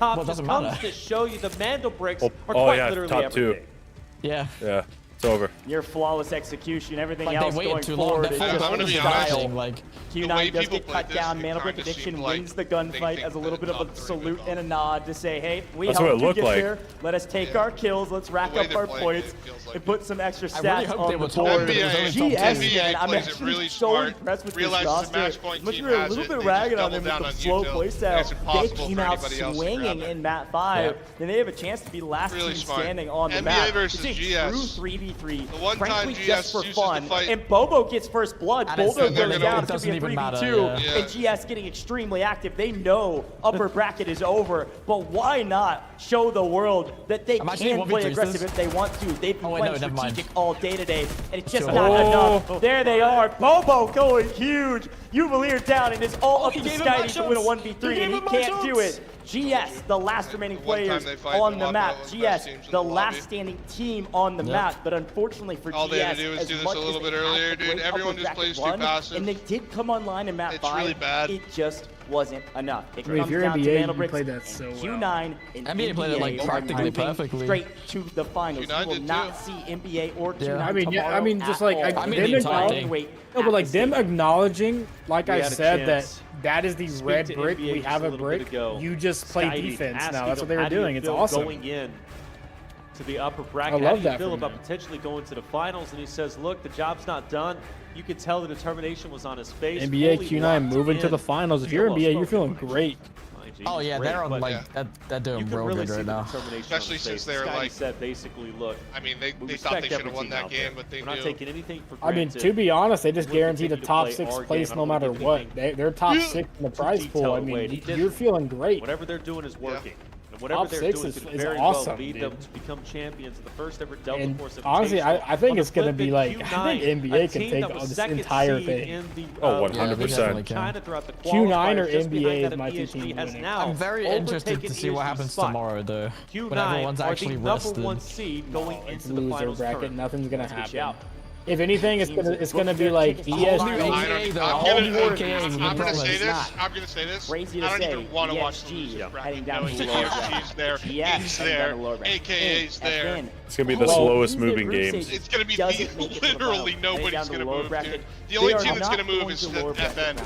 top Well, it just doesn't comes matter. to show you the Mandelbricks are Oh quite yeah, literally top everything. 2. Yeah. Yeah, it's over. Near flawless execution, everything Like, else they waited going too long. forward That is full just I'm gonna be style. honest. like The way Q9 does people get played cut this, down. it Mandalbrick kinda Addiction seemed like wins the they gunfight think as a little that bit of the a top salute 3 and a nod to say, hey, we That's what helped it you looked get like. there. Let us take our kills. Let's rack way up they're our playing points it feels like and put some extra I really stats hope on they the were told board. that it was only top GS, 2. man, I'm plays it actually really so smart, impressed with this realizes the roster. match point Much team we were a has little it, bit they ragged just on them double with the down on slow util, and playstyle. it's They impossible came for out anybody else to grab swinging it. in map 5, Yeah. then they have a chance to be last Really team smart. standing on the NBA map. versus It's a GS. true 3v3. The one time Frankly, GS just for chooses fun. to fight. And Bobo gets first blood. And it's- Bobo they're goes gonna- down. it It's going to doesn't be a even 3v2. matter, yeah. And GS getting extremely active. They know upper bracket is over. But why not show the world that they I'm actually can play 1v3s aggressive this. if they want to? They've been Oh, wait, playing no, never mind. strategic all day today. And it's just Sure. not Oh. enough. There they are. Bobo going huge. Uvalier down, and it's all up to Skydee to win a 1v3, and he can't do it. GS, the last remaining players on the map. GS, the last standing team on the map, but unfortunately for GS, all they had to do was do this a little bit earlier, dude. Everyone just plays too passive. And they did come online in map 5. It's really bad. It just wasn't enough. It I mean, if comes you're down NBA, to you played that so well. Q9 and NBA played it like practically perfectly. Straight to the finals. You will not see NBA or Q9 I mean, just like them acknowledging, like I said, that is the red brick. We have a brick. You just play defense now. That's what they were doing. It's awesome. Going in to the upper bracket. I love that. How do you feel about potentially going to the finals? And he says, "Look, the job's not done." You could tell the determination was on his face. NBA Q9 moving to the finals. If you're NBA, you're feeling great. Oh yeah, they're on like they're doing real really good right now. Especially since they're like said basically, look. I mean, they thought they should have won that game, but they We're not knew. taking anything for I granted. mean, to be honest, they just guaranteed a top 6 place no matter what. They're top 6 in the prize pool. I mean, you're feeling great. Whatever they're doing is working. And Top whatever they're 6 doing is very awesome, well lead them to become champions of the first ever Delta And Force honestly, I think it's going to be like, Q9, I think NBA can take this entire thing. Oh, 100%. Q9 or NBA is my two teams winning. I'm very interested to see what happens tomorrow, though. When everyone's actually rested. Into the loser bracket, nothing's going to happen. If anything, it's gonna be like ESG. I'm gonna say this. I don't even want to watch the loser bracket. ESG's there. He's there. AKA's there. It's gonna be the slowest moving games. It's gonna be literally nobody's gonna move, dude. The only team that's gonna move is the FN.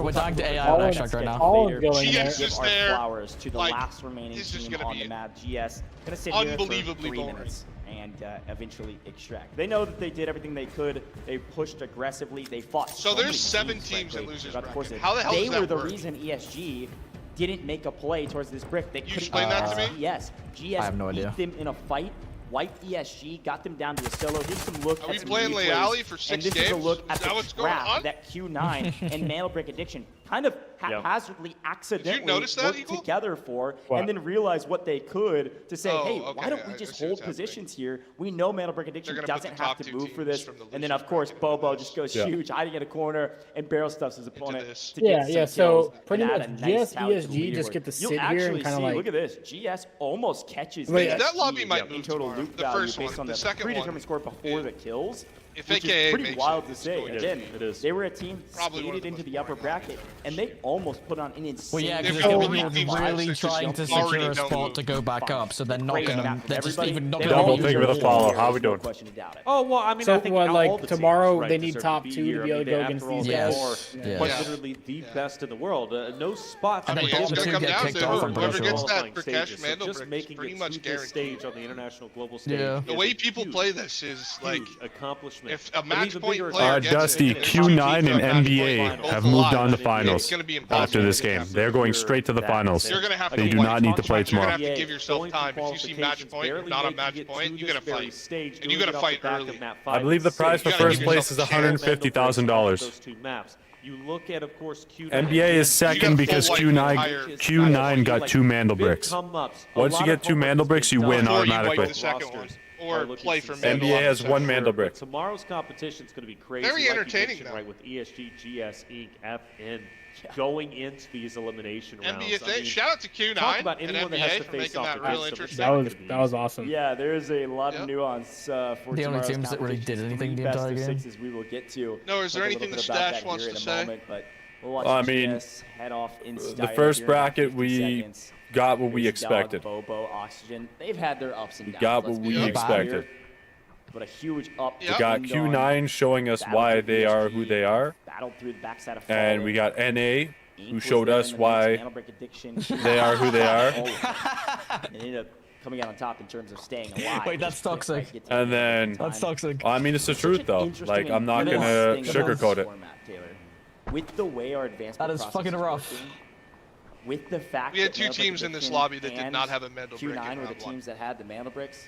We're talking to AI on Extract right now. GS is there. To the last remaining team on the map. GS gonna sit here for 3 minutes and eventually extract. They know that they did everything they could. They pushed aggressively. They fought. So there's 7 teams in losers bracket. How the hell they does that were the work? reason ESG didn't make a play towards this brick. They couldn't explain that to me? Yes. GS I have no idea. beat them in a fight. Wiped ESG, got them down to a solo. Here's some look Are at we some playing replays. Leali for 6 and this games? is a look at Is that the what's going trap on? that Q9 and Mandelbrick Addiction kind of haphazardly, accidentally notice that, worked Eagle? together for, and then realized what they could to say, hey, why don't we just hold positions here? We know Mandelbrick Addiction doesn't have to move for this. And then, of course, Bobo just goes huge, hiding in a corner, and barrel stuffs his opponent to get some kills. So pretty and much add a nice GS, tally to the ESG just leaderboard. get to You'll sit here and kind of like... look at this. GS almost catches That lobby might in move total tomorrow. loot The value first based one. on The the second predetermined one, score before the kills. If Which AKA is pretty makes wild it, to it's say. going Again, to. they were a team Probably one of skated the into most the upper bracket, and they almost put on an insane. Well, yeah, They've because got they're three really teams trying to already secure a don't spot move. to go back up, so they're not gonna. They're just even not Double gonna. take with a follow. How we doing? Oh well, I mean, So I think what, all like the tomorrow teams, they right, need deserve top to be 2 here. to be able to go After against all, these they guys. are quite literally the best in the world. No spots. And I then mean, both it's two gonna come get down kicked to off, I'm whoever pretty gets sure. that for cash Just Mandelbrick is making pretty it much to this guaranteed. stage on the international global stage. Yeah. The way people play this is like accomplishment. if a match point player gets Dusty, it, Q9 and NBA both have moved alive. on to It's finals gonna be impossible after this to game. get that. They're going straight to the finals. You're gonna have They to do not need to play You're tomorrow. gonna have to give yourself time. If you see match point, not a match point, you gotta fight. And you gotta fight early. I believe the prize for first place is $150,000. Those two maps. You look at, of course, Q9. NBA is second because Q9 got 2 Mandelbricks. Once you get 2 Mandelbricks, you win automatically. The second one. Or play for NBA has 1 Mandelbrick. Tomorrow's competition is going to be crazy. Very like you entertaining, mentioned, though. right? With ESG, GS, Inc., FN going into these elimination rounds. NBA, shout out to Q9 talk about and anyone that has NBA to for face making off that real against interesting. That was awesome. Yeah, there is a lot of nuance for The only teams that really did anything the entire game. Sixes we will get to. No, is there Talk a anything little the bit about Stash that wants here to in a say? moment, but we'll watch I mean, GS head off in the style first here in about bracket 50 we seconds. got what we There's expected. Dog, Bobo, Oxygen. They've had their ups and downs. Got let's what be we honest expected. here. But a huge up. We got Q9 showing us why they are who they are. Battled through the backside of And we got NA, who showed us why they are who they are. And ended up coming out on top in terms of staying alive. Wait, that's toxic. And then, That's toxic. I mean, it's the truth though. Like, I'm not gonna sugarcoat it. With the way our advancement That is process fucking rough. working, with the fact We had that 2 teams in this lobby that did not have a Mandelbrick Q9 in were the round 1. teams that had the Mandelbricks.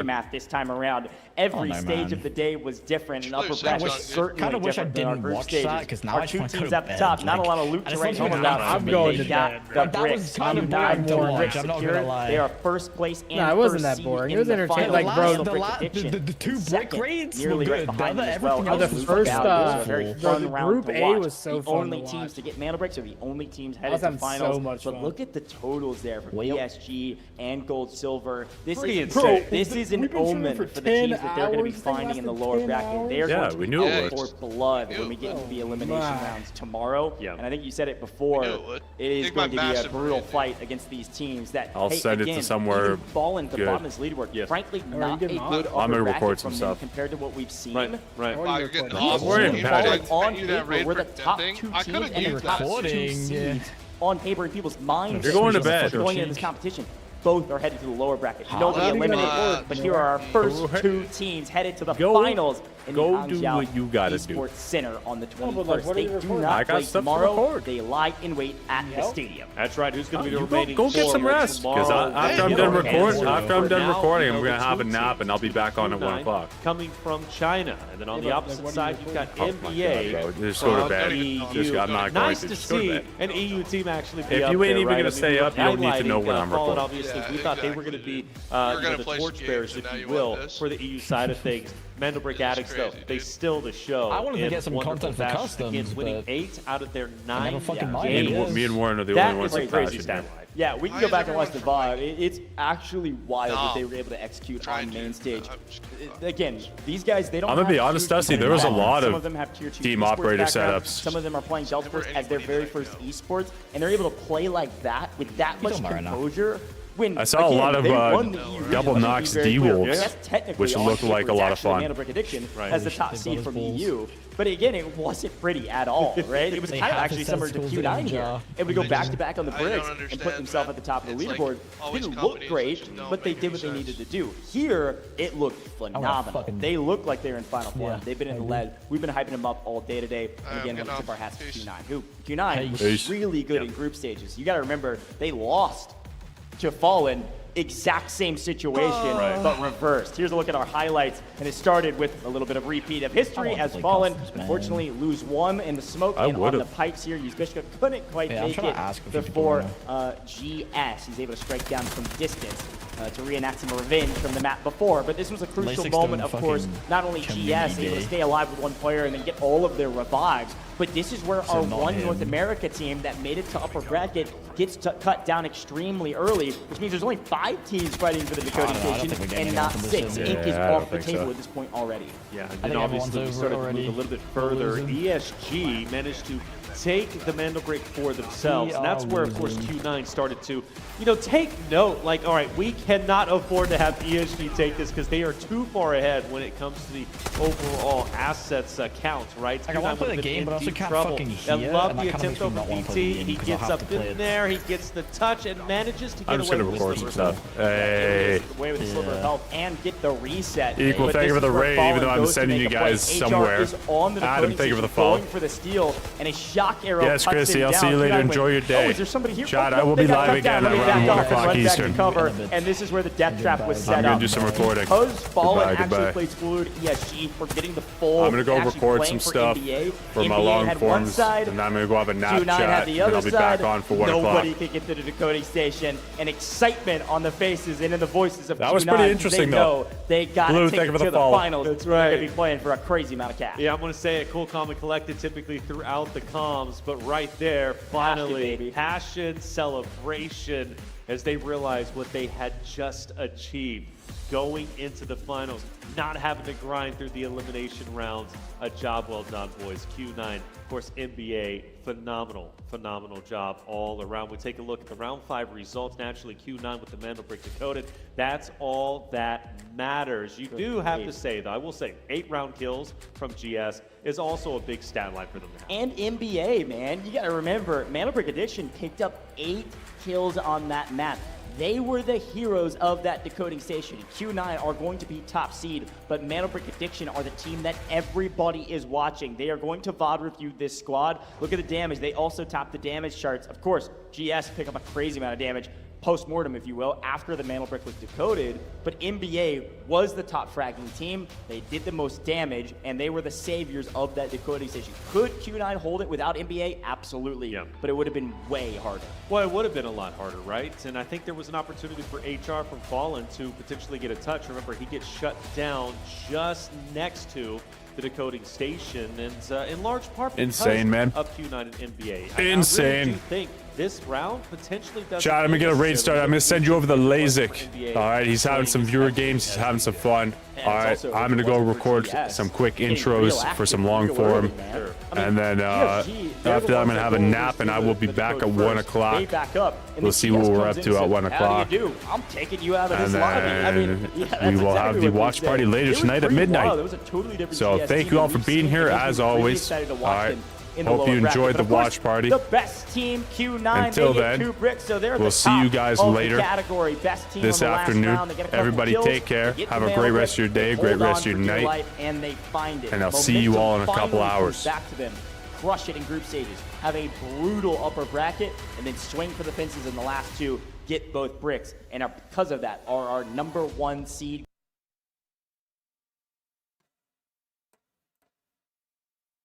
leaderboard. math this time around. Every stage of the day was different, and upper bracket was certainly different than our group stages. Our two teams at the top, not a lot of loot to write home about. I'm going to bed. The bricks. Kind of boring to watch. I'm not gonna lie. They are first place and it wasn't that boring. It was entertaining. Like, bro, the two brick raids were good. Everything else was first, very fun round Group to A watch. was so the fun only to watch. teams to get Mandelbrick are the only teams I headed was to having finals. so much but fun. look at the totals there for DSG and Gold Silver. This Pretty is insane. this is an We've been shooting omen for for the teams 10 that they're going to be hours. finding in the lower bracket. They're Yeah, going we to knew be it for would. blood when we get into the elimination rounds tomorrow. Yeah. And I think you said it before. It is Take going to my be a massive brutal break. fight against these teams that I'll send it to again, somewhere even falling to the good. bottom of this leaderboard. Yeah. Frankly, you not a getting good off? I'm upper gonna bracket record some from them stuff. compared to what we've seen. Right. Wow, you're getting We awesome. worried have about fallen it. on You that paper. raid We're the for top thing? two I teams could've and the used top that. two seeds on paper in people's minds. If you're going to bed, going into this competition. both are headed to the lower bracket. Nobody eliminated, but here are our first two teams headed to the finals in the Esports Center on the 21st. They do not play tomorrow. They lie in wait at the stadium. That's right. Who's going to be the remaining? Go get some rest, because after I'm done recording, I'm going to have a nap and I'll be back on at 1 o'clock. Coming from China, and then on the opposite side you've got NBA. Just go to bed. I'm not going to see an EU team actually be if up you ain't there, even right? going to stay up, you don't need to know when I'm recording. Obviously, we thought they were going to be the torchbearers, if you will, for the EU side of things. Mandelbrick Addicts, though, they still the show. I wanted to get some content for customs, again, winning 8 out of their 9 games. Me and Warren are the only ones that crazy stat line. Yeah, we can go back and watch the VOD. It's actually wild that they were able to execute on main stage. Again, these guys, they don't. I'm gonna be honest, Dusty. There was a lot of team operator background. setups. Some of them are playing Delta Force as their very first esports, and they're able to play like that with that much composure. When, I saw a lot of double knocks D-Wolves, which looked like a lot of fun. Mandelbrick Addiction as the top seed from EU. But again, it wasn't pretty at all, right? It was kind of actually similar to Q9 here. It would go back-to-back on the bricks and put themselves at the top of the leaderboard. Didn't look great, but they did what they needed to do. Here, it looked phenomenal. They look like they're in final form. They've been in the lead. We've been hyping them up all day today. And again, we'll tip our hats to Q9. Q9 was really good in group stages. You got to remember, they lost to Fallen, exact same situation, but reversed. Here's a look at our highlights, and it started with a little bit of repeat of history as Fallen, unfortunately, lose 1 in the smoke and on the pipes here. Yuzbishka couldn't quite make it before GS. He's able to strike down from distance to reenact some revenge from the map before, but this was a crucial moment, of course. Not only GS able to stay alive with 1 player and then get all of their revives, but this is where our one North America team that made it to upper bracket gets cut down extremely early, which means there's only 5 teams fighting for the decoding station and not 6. Ink is off the table at this point already. Yeah, and then obviously we started to move a little bit further. ESG managed to take the Mandelbrick for themselves, and that's where, of course, Q9 started to, take note, like, all right, we cannot afford to have ESG take this because they are too far ahead when it comes to the overall assets count, right? I want to play the game, but I also can't fucking hear. I love the attempt from BT. He gets up in there, he gets the touch, and manages to get away with record some stuff. Hey. Away with the sliver of health and get the reset. Equal, thank you for the raid, even though I'm sending you guys somewhere. Adam, thank you for the follow. Going for the steal, and a shock arrow. Yes, Chrissy, I'll see you later. Enjoy your day. Oh, is there somebody here? Chat, I will be live again around 1 o'clock Eastern. And this is where the death trap was set up. I'm going to do some recording. Because Fallen actually played Fluid ESG for getting the full. I'm going to go record some stuff for my long forms, and then I'm going to go have a nap chat, and then I'll be back on for 1 o'clock. Nobody could get to the decoding station, and excitement on the faces and in the voices of that was pretty interesting, though. They got to take it to the finals. That's right. They're going to be playing for a crazy amount of cash. Yeah, I'm going to say it cool, calm, and collected typically throughout the comms, but right there, finally, passion, celebration, as they realized what they had just achieved. Going into the finals, not having to grind through the elimination rounds. A job well done, boys. Q9, of course, NBA, phenomenal job all around. We take a look at the round 5 results. Naturally, Q9 with the Mandelbrick decoded. That's all that matters. You do have to say, though, I will say, 8 round kills from GS is also a big stat line for them now. And NBA, man, you got to remember, Mandelbrick Addiction picked up 8 kills on that map. They were the heroes of that decoding station. Q9 are going to be top seed, but Mandelbrick Addiction are the team that everybody is watching. They are going to VOD review this squad. Look at the damage. They also top the damage charts. Of course, GS pick up a crazy amount of damage. Post-mortem, if you will, after the Mandelbrick was decoded, but NBA was the top fragging team. They did the most damage, and they were the saviors of that decoding station. Could Q9 hold it without NBA? Absolutely, yeah. But it would have been way harder. Well, it would have been a lot harder, right? And I think there was an opportunity for HR from Fallen to potentially get a touch. Remember, he gets shut down just next to the decoding station, and in large part because of Q9 and NBA. Insane. I really do think this round potentially does. Chat, I'm gonna get a raid started. I'm gonna send you over the LASIK. All right, he's having some viewer games. He's having some fun. All right, I'm gonna go record some quick intros for some long form, and then after that I'm gonna have a nap, and I will be back at 1 o'clock. We'll see what we're up to at 1 o'clock. I'm taking you out of this lobby. We will have the watch party later tonight at midnight. So thank you all for being here as always. All right. in the Hope you lower bracket. enjoyed But the of course, watch party. The best team, Q9, Until they get then, 2 bricks, so they're we'll the see top you guys of later the category. Best team this on the last afternoon. round. They get a couple Everybody kills, take care. they get Have the a great Mandelbrick, rest of your day, they great hold rest on of your for dear night. life, and they find it. And I'll see you all in a Momentum couple finally hours. comes back to them. Crush it in group stages. Have a brutal upper bracket, and then swing for the fences in the last 2. Get both bricks, and because of that, are our #1 seed.